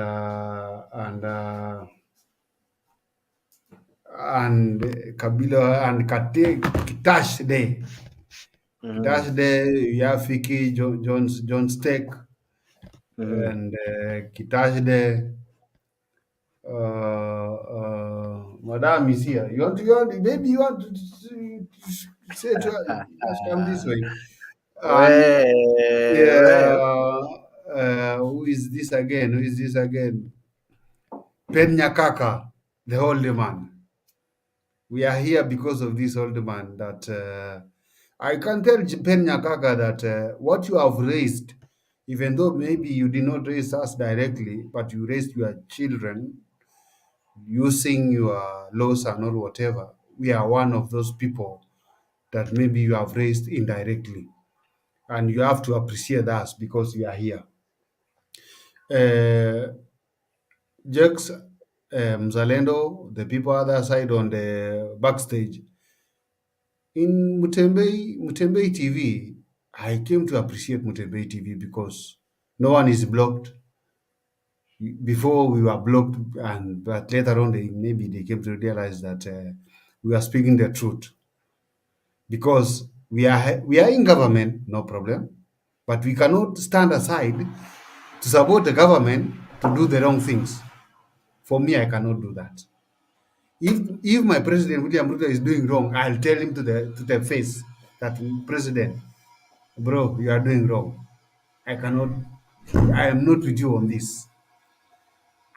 Kabilo and Kitash Day. Kitash Day, Yafiki, John Steck, and Kitash Day. Madam is here. Maybe you want to say to her, just come this way. And who is this again? Penyakaka, the old man. We are here because of this old man that I can tell Penyakaka that what you have raised, even though maybe you did not raise us directly, but you raised your children using your laws and or whatever, we are one of those people that maybe you have raised indirectly. And you have to appreciate us because you are here. Jokes, Mzalendo, the people other side on the backstage. In Mutembei TV, I came to appreciate Mutembei TV because no one is blocked. Before we were blocked, but later on maybe they came to realize that we are speaking the truth. Because we are in government, no problem, but we cannot stand aside to support the government to do the wrong things. For me, I cannot do that. If my president William Ruto is doing wrong, I'll tell him to the face that president, bro, you are doing wrong. I am not with you on this.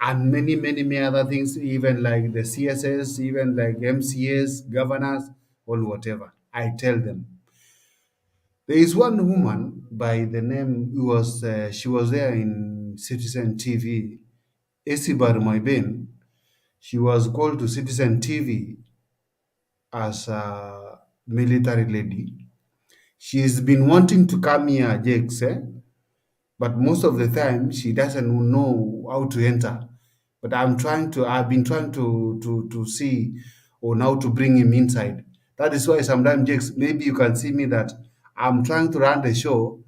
And many other things, even like the CSS, even like MCS, governors, or whatever. I tell them. There is one woman by the name she was there in Citizen TV, Esibar Moiben. She was called to Citizen TV as a military lady. She's been wanting to come here, Jakes, but most of the time she doesn't know how to enter. But I've been trying to see on how to bring him inside. That is why sometimes, Jakes, maybe you can see me that I'm trying to run the show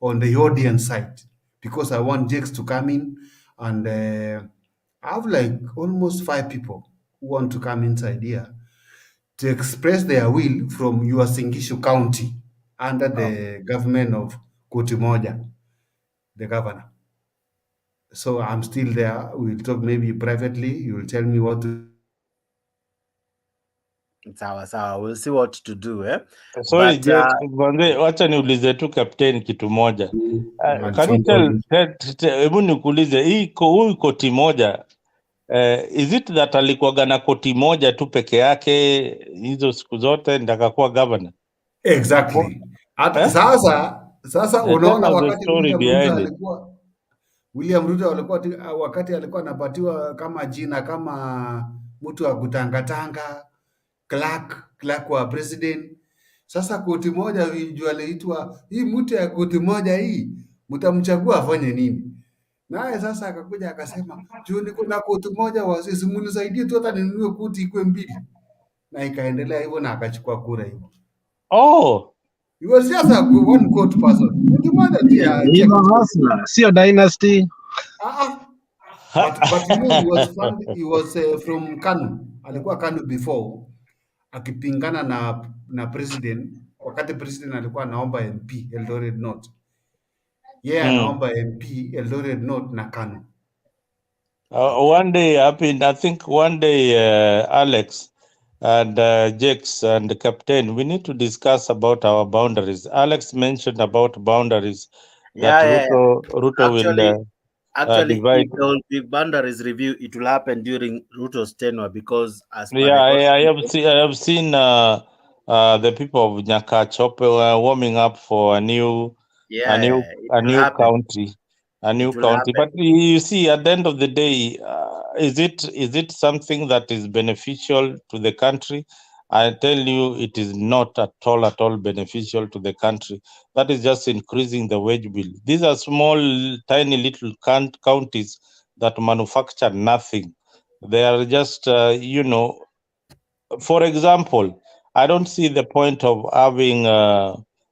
on the audience side because I want Jakes to come in, and I have like almost 5 people who want to come inside here to express their will from Uasin County under the government of Kutimoja, the governor. So I'm still there. We'll talk maybe privately. You will tell me what to. Sawa, we'll see what to do, eh? Sorry, wacha niulize tu captain kitu moja. Can you tell, hebu nikuulize huyu koti moja, is it that alikuwaga na koti moja tu peke yake hizo siku zote ndakakuwa governor? Exactly. Sasa unaona wakati William Ruto alikuwa wakati alikuwa anapatiwa kama jina kama mtu wa kutangatanga, clerk wa president. Sasa koti moja juu aliitwa hii mtu ya koti moja hii mtamchagua afanye nini? Naye sasa akakuja akasema juu niko na koti moja wasisi munisaidie tu hata ninunue koti ikuwe 2. Na ikaendelea hivyo na akachukua kura hivyo. Oh. He was just a one court person. Sio dynasty. But you know he was from Kanu. Alikuwa Kanu before akipingana na president wakati president alikuwa anaomba MP Eldoret North. Anaomba MP Eldoret North na Kanu. One day I think one day Alex and Jakes and the captain, we need to discuss about our boundaries. Alex mentioned about boundaries that Ruto will divide. The boundaries review, it will happen during Ruto's tenure because as I have seen the people of Nyakach warming up for a new county. But you see, at the end of the day, is it something that is beneficial to the country? I tell you, it is not at all beneficial to the country. That is just increasing the wage bill. These are small, tiny little counties that manufacture nothing. They are just, for example, I don't see the point of having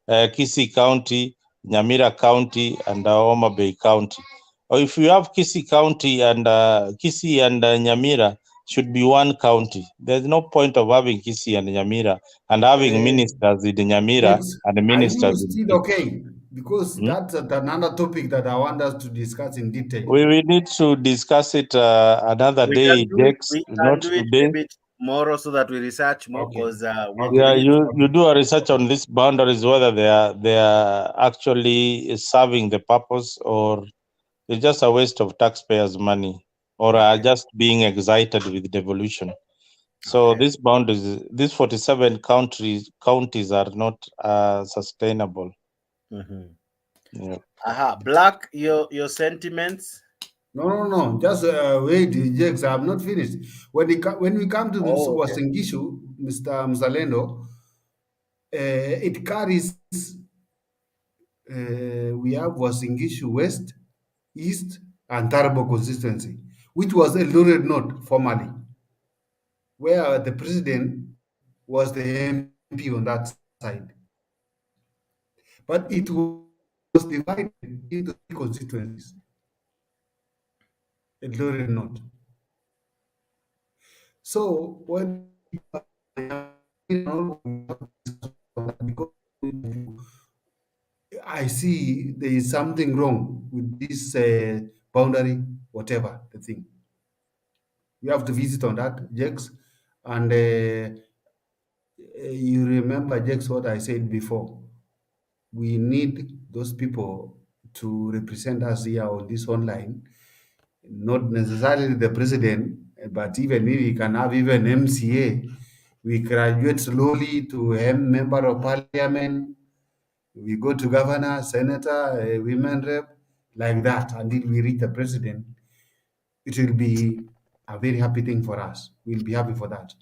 Kisii County, Nyamira County, and Homa Bay County. Or if you have Kisii County and Kisii and Nyamira should be one county. There's no point of having Kisii and Nyamira and having ministers in Nyamira and ministers are you in still Kisii. okay? Because that's another topic that I want us to discuss in detail. We need to discuss it another day, Jex, not today. A bit more so that we research more, because you do a research on these boundaries, whether they are actually serving the purpose or it's just a waste of taxpayers' money, or are just being excited with devolution. So these boundaries, these 47 counties are not sustainable. Yeah. Black, your sentiments. No. Just wait, Jakes. I'm not finished. When we come to this Wasingishu, Mr. Mzalendo, it carries. We have Wasingishu West, East, and Tarbo consistency, which was Eldoret North formerly, where the president was the MP on that side. But it was divided into 3 constituencies. Eldoret North. So when I see there is something wrong with this boundary, whatever the thing. We have to visit on that, Jex. And you remember, Jex, what I said before. We need those people to represent us here on this online. Not necessarily the president, but even if we can have even MCA, we graduate slowly to a member of parliament, we go to governor, senator, women rep, like that until we reach the president. It will be a very happy thing for us. We'll be happy for that.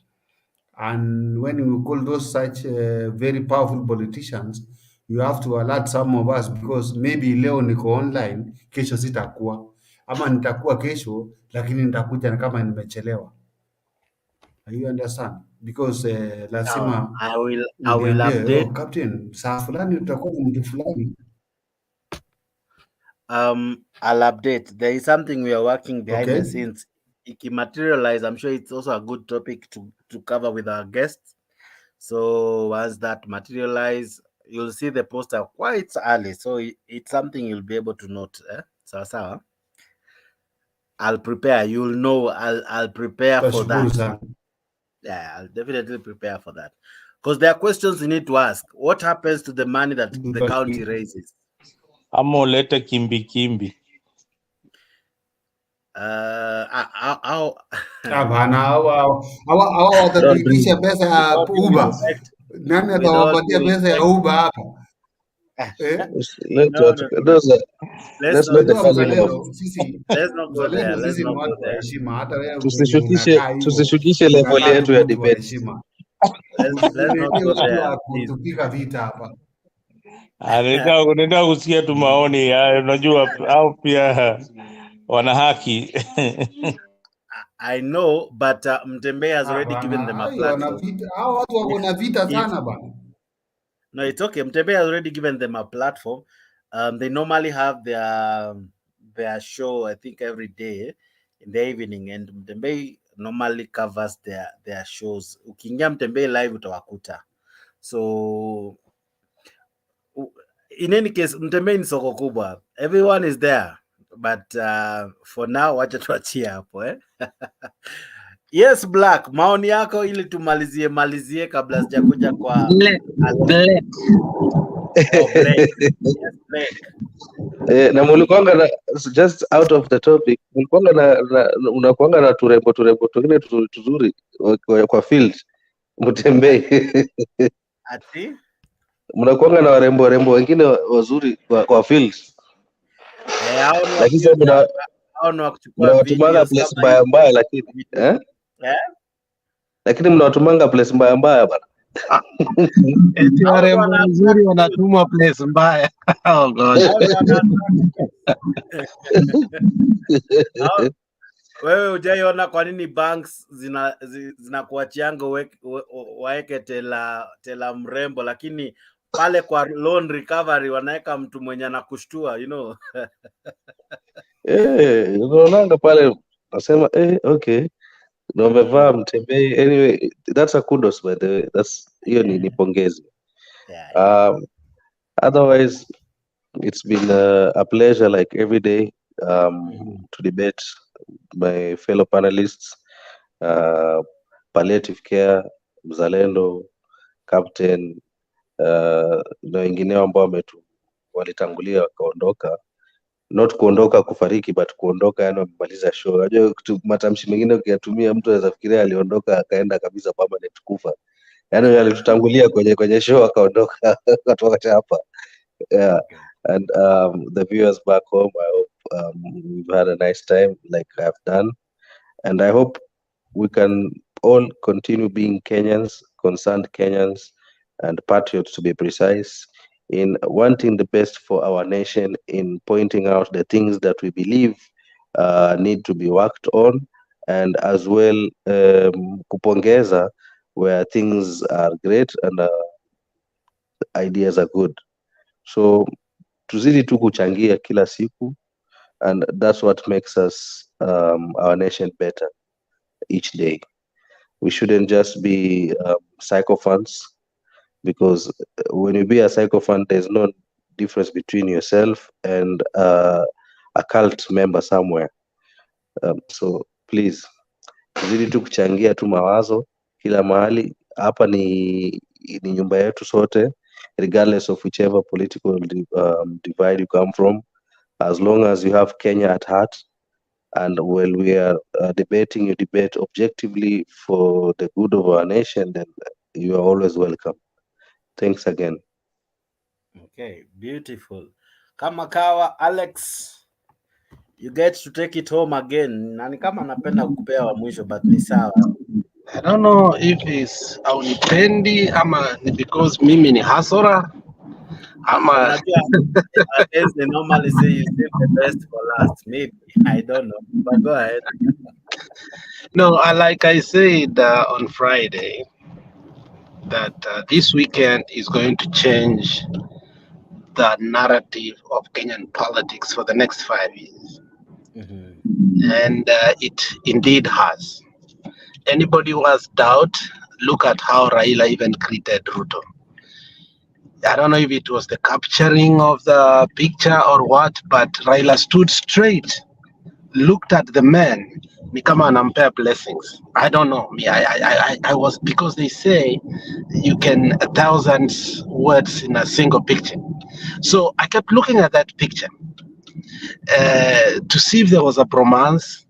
And when you call those such very powerful politicians, you have to alert some of us, because maybe leo niko online, kesho sitakuwa, ama nitakuwa kesho lakini nitakuja kama nimechelewa. You understand? Because lazima I will update. Captain, saa fulani utakuwa na mtu fulani. I'll update. There is something we are working behind the scenes. It materialize. I'm sure it's also a good topic to cover with our guests. So once that materialize, you'll see the poster quite early. So it's something you'll be able to note. So I'll prepare. You'll know. I'll prepare for that. Yeah, I'll definitely prepare for that. Because there are questions you need to ask. What happens to the money that the county raises? Amoleta kimbi. Wataturudisha pesa ya Uber. Nani atawapatia pesa ya Uber hapa? Let's not the tusishukishe level yetu ya debate. Kutupiga vita hapa. Nenda kusikia tu maoni ya, unajua au pia wana haki. I know, but Mtembe has already given them a platform. Hao watu wako na vita sana bana. No, it's okay. Mtembe has already given them a platform. They normally have their show, I think, every day in the evening, and Mtembe normally covers their shows. Ukiingia Mtembe live utawakuta. So in any case, Mtembe ni soko kubwa. Everyone is there. But for now, wacha tuachie hapo Yes, Black, maoni yako ili tumalizie kabla sijakuja kwa Black. Yes, Black. Na mulikuanga na, just out of the topic, mulikuanga na unakuanga na turembo tungine tuzuri kwa field Mtembe. Ati? Mnakuanga na warembo wengine wazuri kwa field. Lakini mnawatumanga place mbaya lakini lakini mnawatumanga place mbaya bana. Eti warembo wazuri wanatumwa place mbaya. Oh gosh. Wewe hujaiona kwa nini banks zinakuachianga waeke tela mrembo, lakini pale kwa loan recovery wanaweka mtu mwenye anakushtua, you know. Unaonanga pale nasema okay. Na umevaa mtembei. Anyway, that's a kudos by the way. That's hiyo ni pongezi. Otherwise it's been a pleasure like every day to debate my fellow panelists, palliative care, Mzalendo, Captain, na wengineo ambao walitangulia wakaondoka, not kuondoka kufariki but kuondoka, yani wamemaliza show. Unajua matamshi mengine ukiyatumia mtu anaweza fikiria aliondoka akaenda kabisa permanent kufa, yani alitutangulia kwenye show akaondoka kutoka hapa. Yeah. And the viewers back home, I hope we've had a nice time like I've done, and I hope we can all continue being Kenyans, concerned Kenyans and patriots to be precise, in wanting the best for our nation, in pointing out the things that we believe need to be worked on, and as well kupongeza where things are great and ideas are good. So tuzidi tu kuchangia kila siku, and that's what makes us our nation better each day. We shouldn't just be sycophants, because when you be a sycophant, there's no difference between yourself and a cult member somewhere. So please, tuzidi tu kuchangia tu mawazo kila mahali. Hapa ni nyumba yetu sote, regardless of whichever political divide you come from. As long as you have Kenya at heart, and while we are debating, you debate objectively for the good of our nation, then you are always welcome. Thanks again. Okay, beautiful. Kama kawa, Alex, you get to take it home again. Nani kama napenda kukupea wa mwisho, but ni sawa. I don't know if it's aunipendi ama ni because mimi ni hasora ama they normally say you save the best for last. Maybe, I don't know, but go ahead. No, like I said on Friday, that this weekend is going to change the narrative of Kenyan politics for the next 5 years. And it indeed has. Anybody who has doubt, look at how Raila even greeted Ruto. I don't know if it was the capturing of the picture or what, but Raila stood straight, looked at the man, nikama anampea blessings. I don't know. Me, I was, because they say you can 1,000 words in a single picture. So I kept looking at that picture to see if there was a bromance,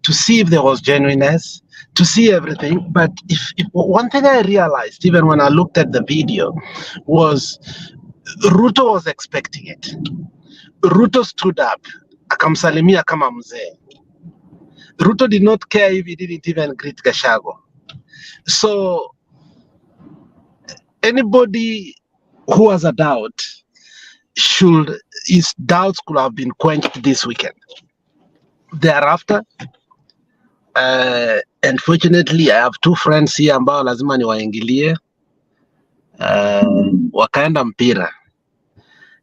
to see if there was genuineness, to see everything. But if one thing I realized, even when I looked at the video, was Ruto was expecting it. Ruto stood up, akamsalimia kama mzee. Ruto did not care if he didn't even greet Gachagua. So anybody who has a doubt, his doubts could have been quenched this weekend. Thereafter, unfortunately, I have two friends here ambao lazima niwaingilie, wakaenda mpira,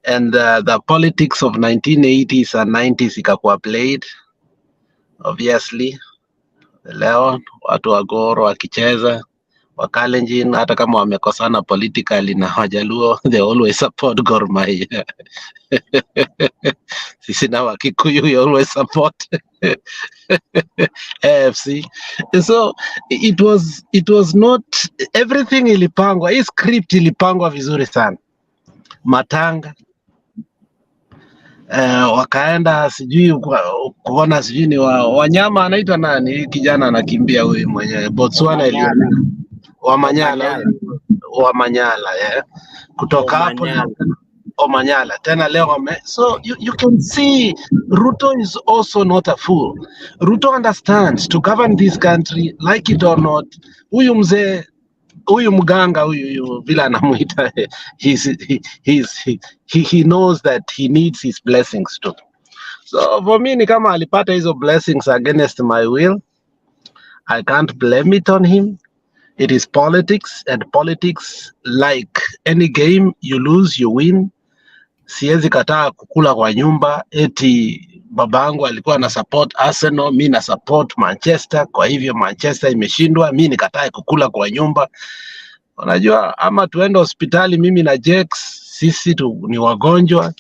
and the politics of 1980s and 90s ikakuwa played. Obviously, leo watu wa Goro wakicheza, wa Kalenjin hata kama wamekosana politically na Wajaluo, they always support Gor Mahia. Sisi na Wakikuyu, we always support AFC. So it was not everything ilipangwa. Hii script ilipangwa vizuri sana. Matanga wakaenda sijui kuona sijui ni wanyama anaitwa nani kijana anakimbia huyu mwenye Botswana Wamanyala yeah. Kutoka hapo Omanyala tena leo so you can see Ruto is also not a fool. Ruto understands to govern this country, like it or not. Huyu mzee, huyu mganga, huyu vile anamuita, he knows that he needs his blessings too. So for me ni kama alipata hizo blessings against my will. I can't blame it on him. It is politics, and politics, like any game, you lose, you win. Siwezi kataa kukula kwa nyumba eti babangu alikuwa na support Arsenal, mi na support Manchester, kwa hivyo Manchester imeshindwa, mi nikatae kukula kwa nyumba. Unajua, ama tuende hospitali mimi na Jex, sisi ni wagonjwa,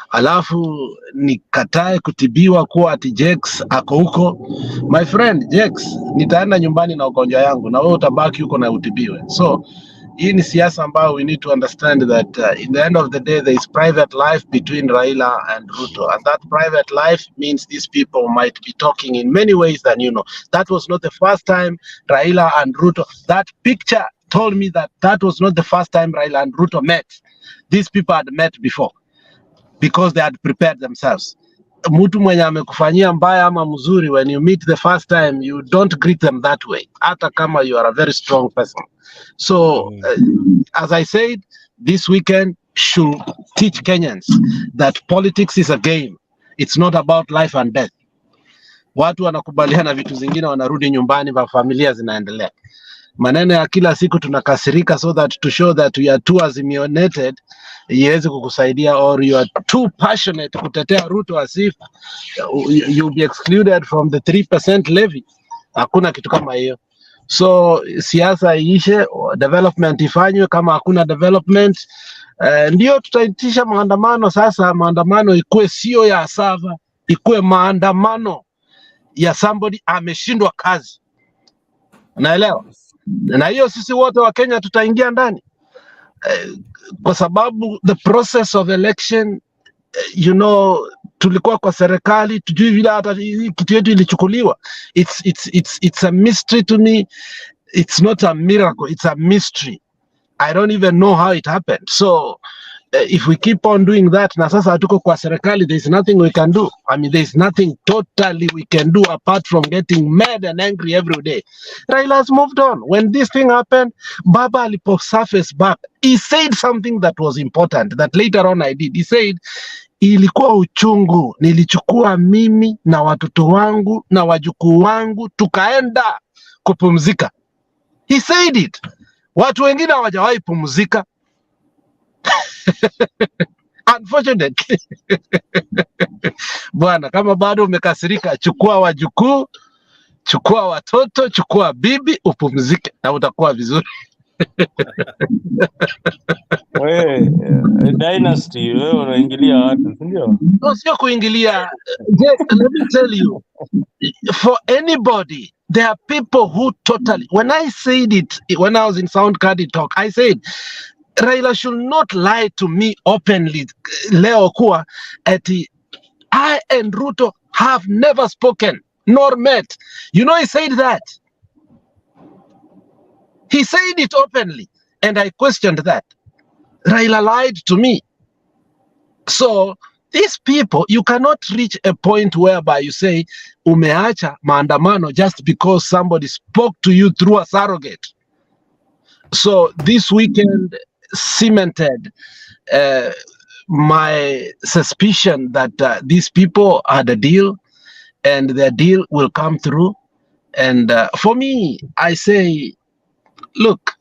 alafu nikatae kutibiwa kuwa ati Jex ako huko. My friend Jex, nitaenda nyumbani na ugonjwa yangu na wewe utabaki huko na utibiwe. So hii ni siasa ambayo we need to understand that in the end of the day there is private life between Raila and Ruto, and that private life means these people might be talking in many ways than you know. That was not the first time Raila and Ruto, that picture told me that that was not the first time Raila and Ruto met. These people had met before because they had prepared themselves. Mtu mwenye amekufanyia mbaya ama mzuri, when you meet the first time, you don't greet them that way, hata kama you are a very strong person. So as I said, this weekend should teach Kenyans that politics is a game. It's not about life and death. Watu wanakubaliana vitu zingine, wanarudi nyumbani, familia zinaendelea. Maneno ya kila siku tunakasirika so that to show that we are too opinionated iweze kukusaidia, or you are too passionate kutetea Ruto as if you'll be excluded from the 3% levy. Hakuna kitu kama hiyo. So siasa iishe, development ifanywe. Kama hakuna development, ndio tutaitisha maandamano. Sasa maandamano ikuwe sio ya sava, ikuwe maandamano ya somebody ameshindwa kazi. Naelewa? Na hiyo sisi wote wa Kenya tutaingia ndani, kwa sababu the process of election, you know, tulikuwa kwa serikali, tujui vile hata kitu yetu ilichukuliwa. It's a mystery to me. It's not a miracle, it's a mystery. I don't even know how it happened. So if we keep on doing that, na sasa hatuko kwa serikali, there's nothing we can do. I mean, there's nothing totally we can do apart from getting mad and angry every day. Raila has moved on. When this thing happened, Baba alipo surface back, he said something that was important that later on I did. He said, ilikuwa uchungu, nilichukua mimi na watoto wangu na wajukuu wangu tukaenda kupumzika. He said it. Watu wengine hawajawahi pumzika. Unfortunately. Bwana, kama bado umekasirika, chukua wajukuu, chukua watoto, chukua bibi, upumzike na utakuwa vizuri. Wewe dynasty, wewe unaingilia watu, ndio? No, sio kuingilia. Let me tell you, for anybody, there are people who totally, when I said it, when I was in Sound Cardi Talk, I said, Raila should not lie to me openly. Leo kuwa eti I and Ruto have never spoken nor met. You know, he said that. He said it openly, and I questioned that. Raila lied to me. So these people, you cannot reach a point whereby you say umeacha maandamano just because somebody spoke to you through a surrogate. So this weekend cemented my suspicion that these people had a deal, and their deal will come through. And for me, I say, look,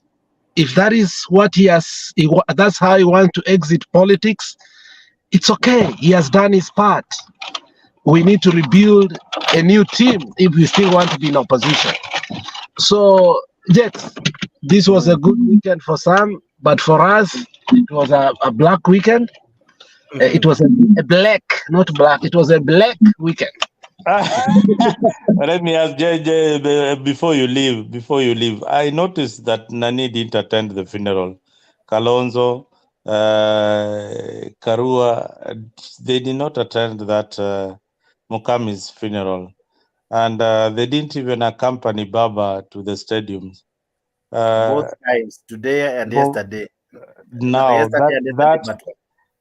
if that is what that's how he wants to exit politics, it's okay. He has done his part. We need to rebuild a new team if we still want to be in opposition. So, Jex, this was a good weekend for some, but for us, it was a black weekend. It was a black, not black. It was a black weekend. Let me ask JJ before you leave. I noticed that Nani didn't attend the funeral. Kalonzo, Karua, they did not attend that Mukami's funeral, and they didn't even accompany Baba to the stadium. Both times, today and yesterday. Now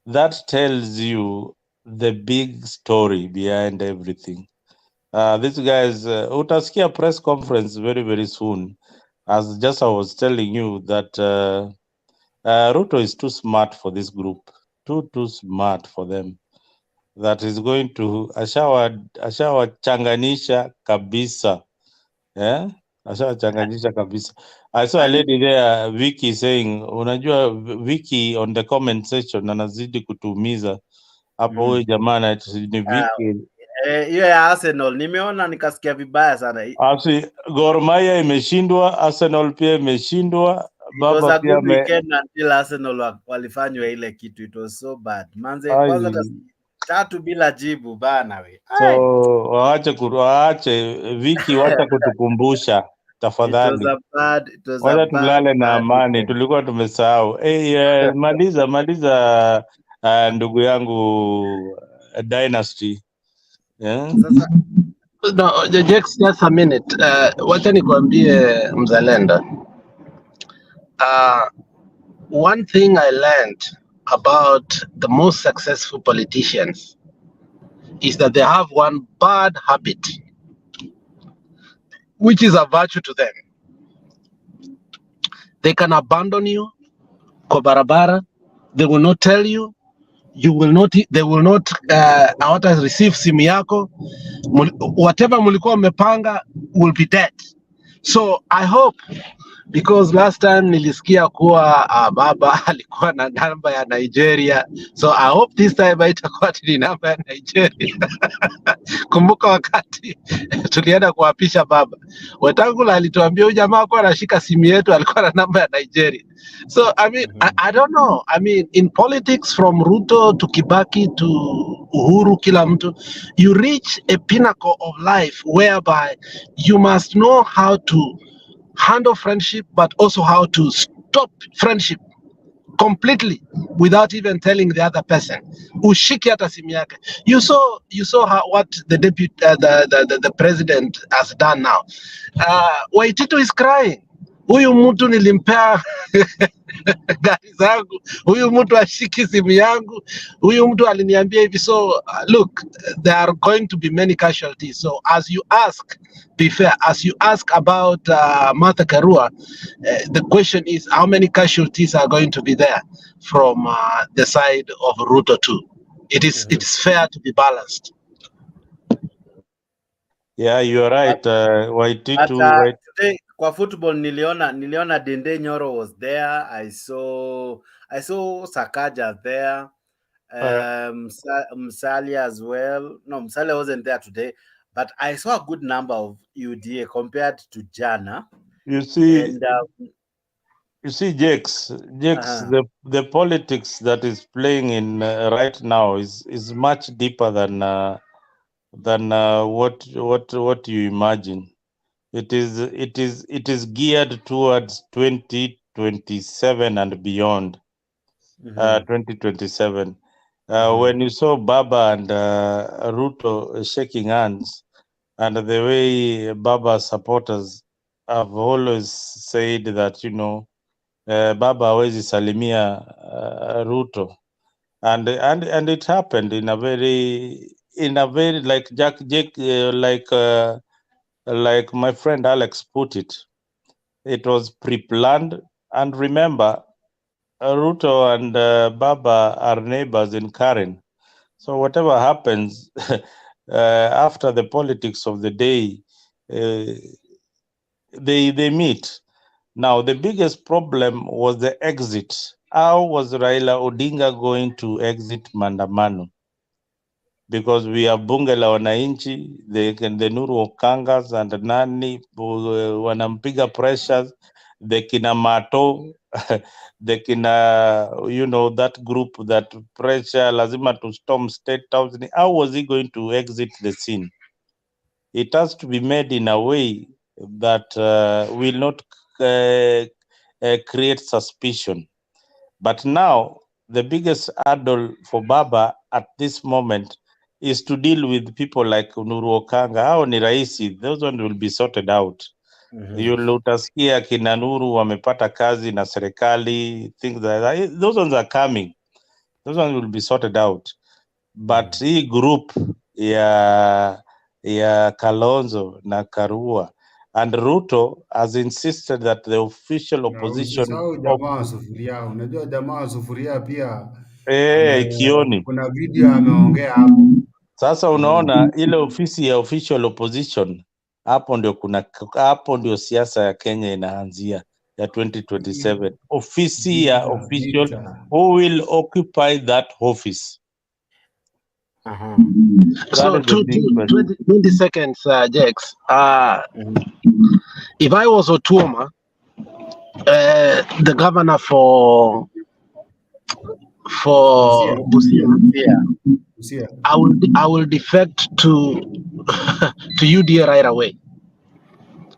that tells you the big story behind everything. These guys, utasikia press conference very, very soon. As just I was telling you that Ruto is too smart for this group. Too smart for them. that is going to ashawachanganisha kabisa. Yeah? Ashawachanganisha kabisa. I saw a lady there, Vicky, saying, unajua Vicky on the comment section anazidi kutumiza hapo. Huyu jamaa ni Vicky. Hiyo ya Arsenal nimeona nikasikia vibaya sana. Asi Gor Mahia imeshindwa, Arsenal pia imeshindwa. It was Baba a pia good weekend until Arsenal walifanywa ile kitu. It was so bad. Manze kwanza 3 bila jibu bana we. So waache Viki, wacha kutukumbusha tafadhali. Wacha tulale na amani, tulikuwa tumesahau. Maliza ndugu yangu Dynasty. Yeah? No, just a minute. Wacha nikwambie mzalenda. One thing I learned about the most successful politicians is that they have one bad habit, which is a virtue to them. They can abandon you kwa barabara. They will not tell you. They will not receive simu yako. Whatever mulikuwa mmepanga will be dead. So I hope, because last time nilisikia kuwa baba alikuwa na namba ya Nigeria, so I hope this time haitakuwa ni namba ya Nigeria. Kumbuka wakati tulienda kuapisha baba, Wetangula alituambia huyu jamaa kwa anashika simu yetu alikuwa na namba ya Nigeria. So I mean, I don't know. I mean, in politics from Ruto to Kibaki to Uhuru, kila mtu, you reach a pinnacle of life whereby you must know how to handle friendship, but also how to stop friendship completely without even telling the other person. Ushiki hata simu yake. You saw what the deputy, the president has done now. Waitito is crying. Huyu mtu nilimpea gari zangu, huyu mtu ashiki simu yangu, huyu mtu aliniambia hivi. So look, there are going to be many casualties. So as you ask, be fair, as you ask about Martha Karua, the question is how many casualties are going to be there from the side of Ruto too. It is fair to be balanced. Yeah, you are right. Waititu. Today kwa football niliona Dende Nyoro was there. I saw Sakaja there. Musalia as well. No, Musalia wasn't there today, but I saw a good number of UDA compared to Jana. You see, Jakes, the politics that is playing in right now is much deeper than what you imagine. It is geared towards 2027 and beyond. 2027. When you saw Baba and Ruto shaking hands, and the way Baba supporters have always said that, Baba hawezi salimia Ruto, and it happened in a very like my friend Alex put it. It was pre-planned, and remember, Ruto and Baba are neighbors in Karen. So whatever happens after the politics of the day, they meet. Now, the biggest problem was the exit. How was Raila Odinga going to exit Mandamano? Because we have bunge la wananchi, the Nuru Okangas and Nani wanampiga pressures, the kina Mato, the kina, that group, that pressure, lazima to storm State House. How was he going to exit the scene? It has to be made in a way that will not create suspicion. But now, the biggest hurdle for Baba at this moment is to deal with people like Nuru Okanga. Hao ni rahisi, those ones will be sorted out. Utasikia kina Nuru wamepata kazi na serikali, things like that. Those ones are coming. Those ones will be sorted out. But hii group ya Kalonzo na Karua and Ruto has insisted that the official opposition jamaa sufuria, unajua jamaa sufuria pia Kioni. Kuna video ameongea hapo. Sasa unaona ile ofisi ya official opposition, hapo ndio siasa ya Kenya inaanzia ya 2027. Ofisi ya official, who will occupy that office? So 20 seconds, Jex. If I was Otuoma, the governor for Busia, I will defect to to UDA right away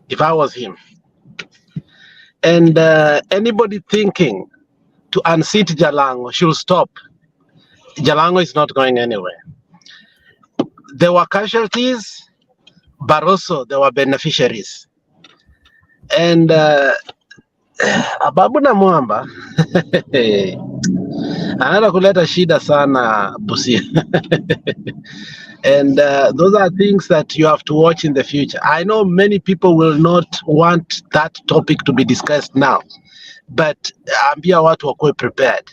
if I was him. And anybody thinking to unseat Jalango should stop. Jalango is not going anywhere. There were casualties, but also there were beneficiaries. And Ababu na Mwamba anaenda kuleta shida sana Busia. And those are things that you have to watch in the future. I know many people will not want that topic to be discussed now, but ambia watu wakuwe prepared.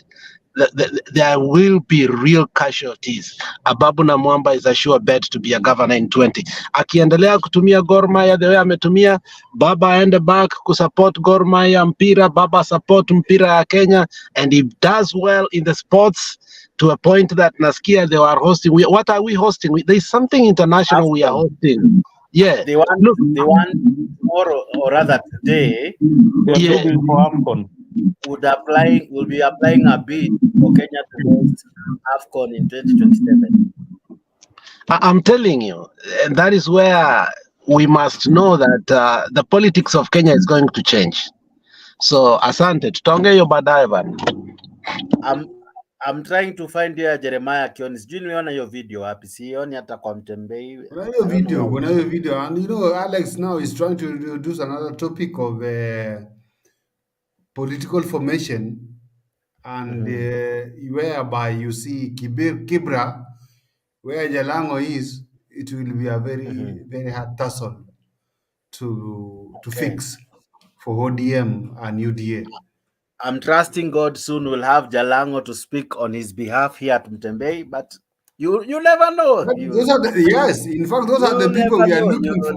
There will be real casualties. Ababu na Mwamba is a sure bet to be a governor in 20. Akiendelea kutumia Gor Mahia the way ametumia, baba aende back kusupport Gor Mahia mpira, baba support mpira ya Kenya, and he does well in the sports to a point that nasikia they are hosting. What are we hosting? There is something international we are hosting. Yeah. They want tomorrow, or rather today, for AFCON. will be applying a bid for Kenya to host AFCON in 2027. I'm telling you, and that is where we must know that the politics of Kenya is going to change. So asante, tutonge yo baadaye bana. I'm trying to find here Jeremiah Kioni. Sijui nimeona hiyo video wapi? Sioni hata kwa Mtembei. Kuna hiyo video, and you know Alex now is trying to introduce another topic of political formation, and whereby you see Kibra, where Jalango is, it will be a very hard tussle to fix for ODM and UDA. I'm trusting God soon we'll have Jalango to speak on his behalf here at Mtembei, but you never know. Those are in fact, those are the people we are looking for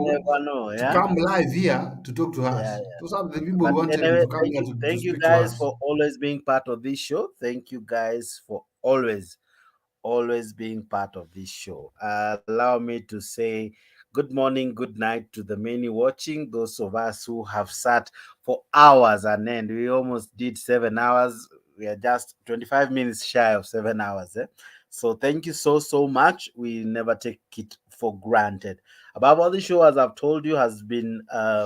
to come live here to talk to us. Those are the people we wanted to come here to speak to us. Thank you guys for always being part of this show. Thank you guys for always being part of this show. Allow me to say good morning, good night to the many watching, those of us who have sat for hours on end. We almost did 7 hours. We are just 25 minutes shy of 7 hours. So thank you so much. We never take it for granted. Above all, the show, as I've told you, has been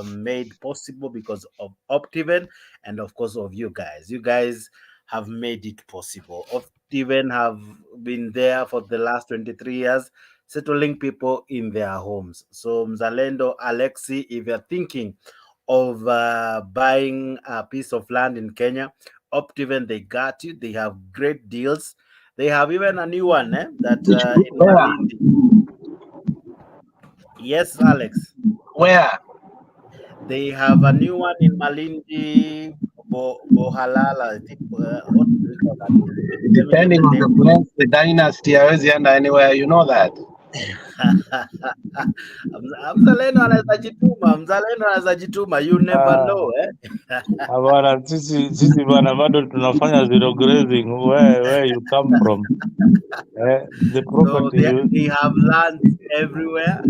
made possible because of Optiven and, of course, of you guys. You guys have made it possible. Optiven have been there for the last 23 years, settling people in their homes. So Mzalendo, Alexi, if you're thinking of buying a piece of land in Kenya, Optiven, they got you. They have great deals. They have even a new one that in Malindi. Yes, Alex. Where? They have a new one in Malindi, Bohalala. I think, what do we call that? Depending on the place, the dynasty, hawezi enda anywhere. You know that. Mzalendo anaweza jituma. You never know. Bwana, sisi bwana bado tunafanya zero grazing. Where you come from? The property. So they have lands everywhere.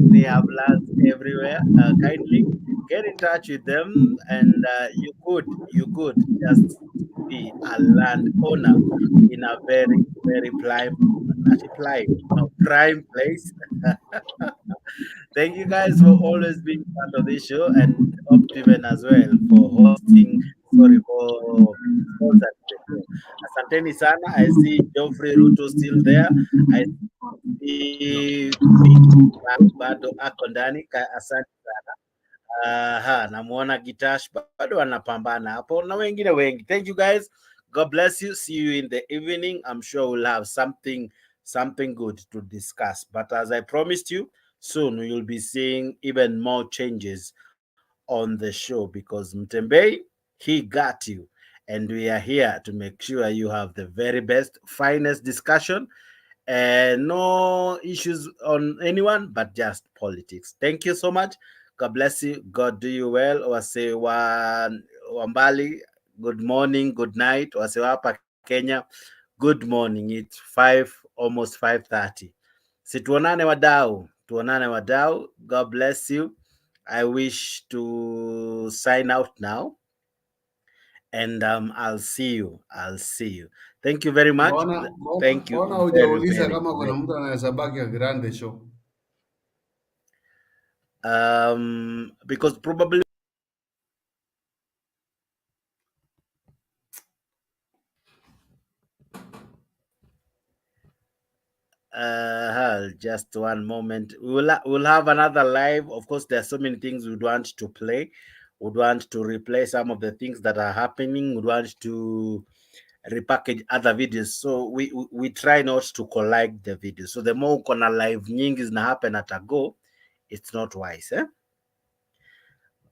Kindly get in touch with them, and you could just be a land owner in a very prime place. Thank you guys for always being part of this show, and Optiven as well for sponsoring the show. Asanteni sana. I see Geoffrey Ruto still there. I see bado ako ndani. Asante sana. Namuona Gitash bado anapambana hapo na wengine wengi. Thank you guys. God bless you. See you in the evening. I'm sure we'll have something good to discuss. But as I promised you, soon you'll be seeing even more changes on the show, because Mtembei, he got you. and we are here to make sure you have the very best, finest discussion, and no issues on anyone, but just politics. Thank you so much. God bless you. God do you well. Wase Wambali, good morning, good night. Wase wapa Kenya, good morning. It's 5, almost 5:30. Tuonane wadau. God bless you. I wish to sign out now, and I'll see you. Thank you very much. Thank you hujauliza very kama kuna much. mtu anaweza baki grande show. Because probably just one moment. We'll have another live. Of course, there are so many things we'd want to play. We'd want to replay some of the things that are happening. We'd want to repackage other videos. So we try not to collide the videos. So the more kuna live nyingi zina happen at a go, it's not wise.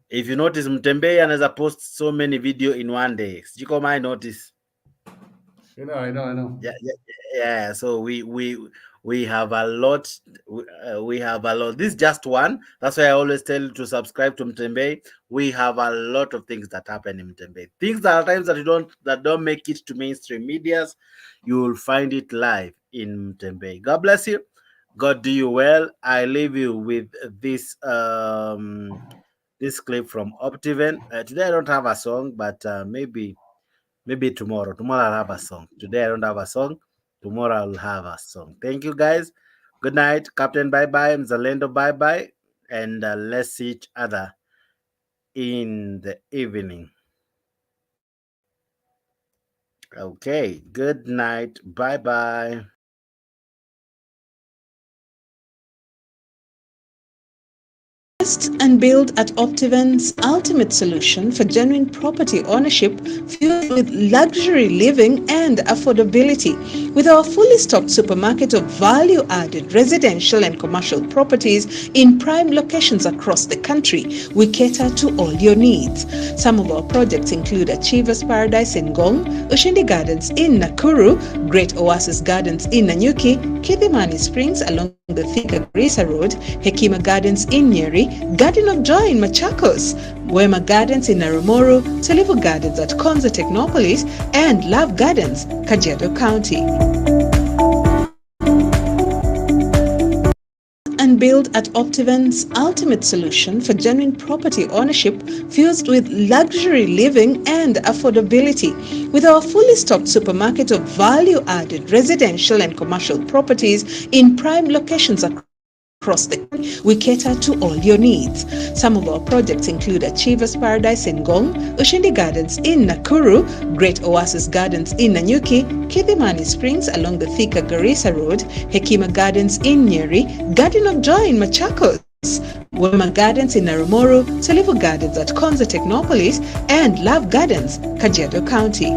If you notice, Mtembei anaweza post so many video in one day. Sijui kama I notice. I know. Yeah. So we have a lot. We have a lot. This is just one. That's why I always tell you to subscribe to Mtembei. We have a lot of things that happen in Mtembei. Things that are times that don't make it to mainstream medias, you will find it live in Mtembei. God bless you. God do you well. I leave you with this this clip from Optiven. Today I don't have a song, but maybe tomorrow. Tomorrow I'll have a song. Today I don't have a song. Tomorrow I'll have a song. Thank you guys. Good night. Captain, bye-bye. Mzalendo, bye-bye. And let's see each other in the evening. Okay. Good night. Bye-bye. Invest and build at Optiven's ultimate solution for genuine property ownership filled with luxury living and affordability. With our fully stocked supermarket of value-added residential and commercial properties in prime locations across the country, we cater to all your needs. Some of our projects include Achievers Paradise in Ngong, Ushindi Gardens in Nakuru, Great Oasis Gardens in Nanyuki, Kidhimani Springs along the Thika Garissa Road, Hekima Gardens in Nyeri, Garden of Joy in Machakos, Wema Gardens in Narumoro, Tulivu Gardens at Konza Technopolis, and Love Gardens, Kajiado County. And build at Optiven's ultimate solution for genuine property ownership fused with luxury living and affordability. With our fully stocked supermarket of value-added residential and commercial properties in prime locations across the country, we cater to all your needs. Some of our projects include Achievers Paradise in Ngong, Ushindi Gardens in Nakuru, Great Oasis Gardens in Nanyuki, Kidhimani Springs along the Thika Garissa Road, Hekima Gardens in Nyeri, Garden of Joy in Machakos, Wema Gardens in Narumoro, Tulivu Gardens at Konza Technopolis, and Love Gardens, Kajiado County.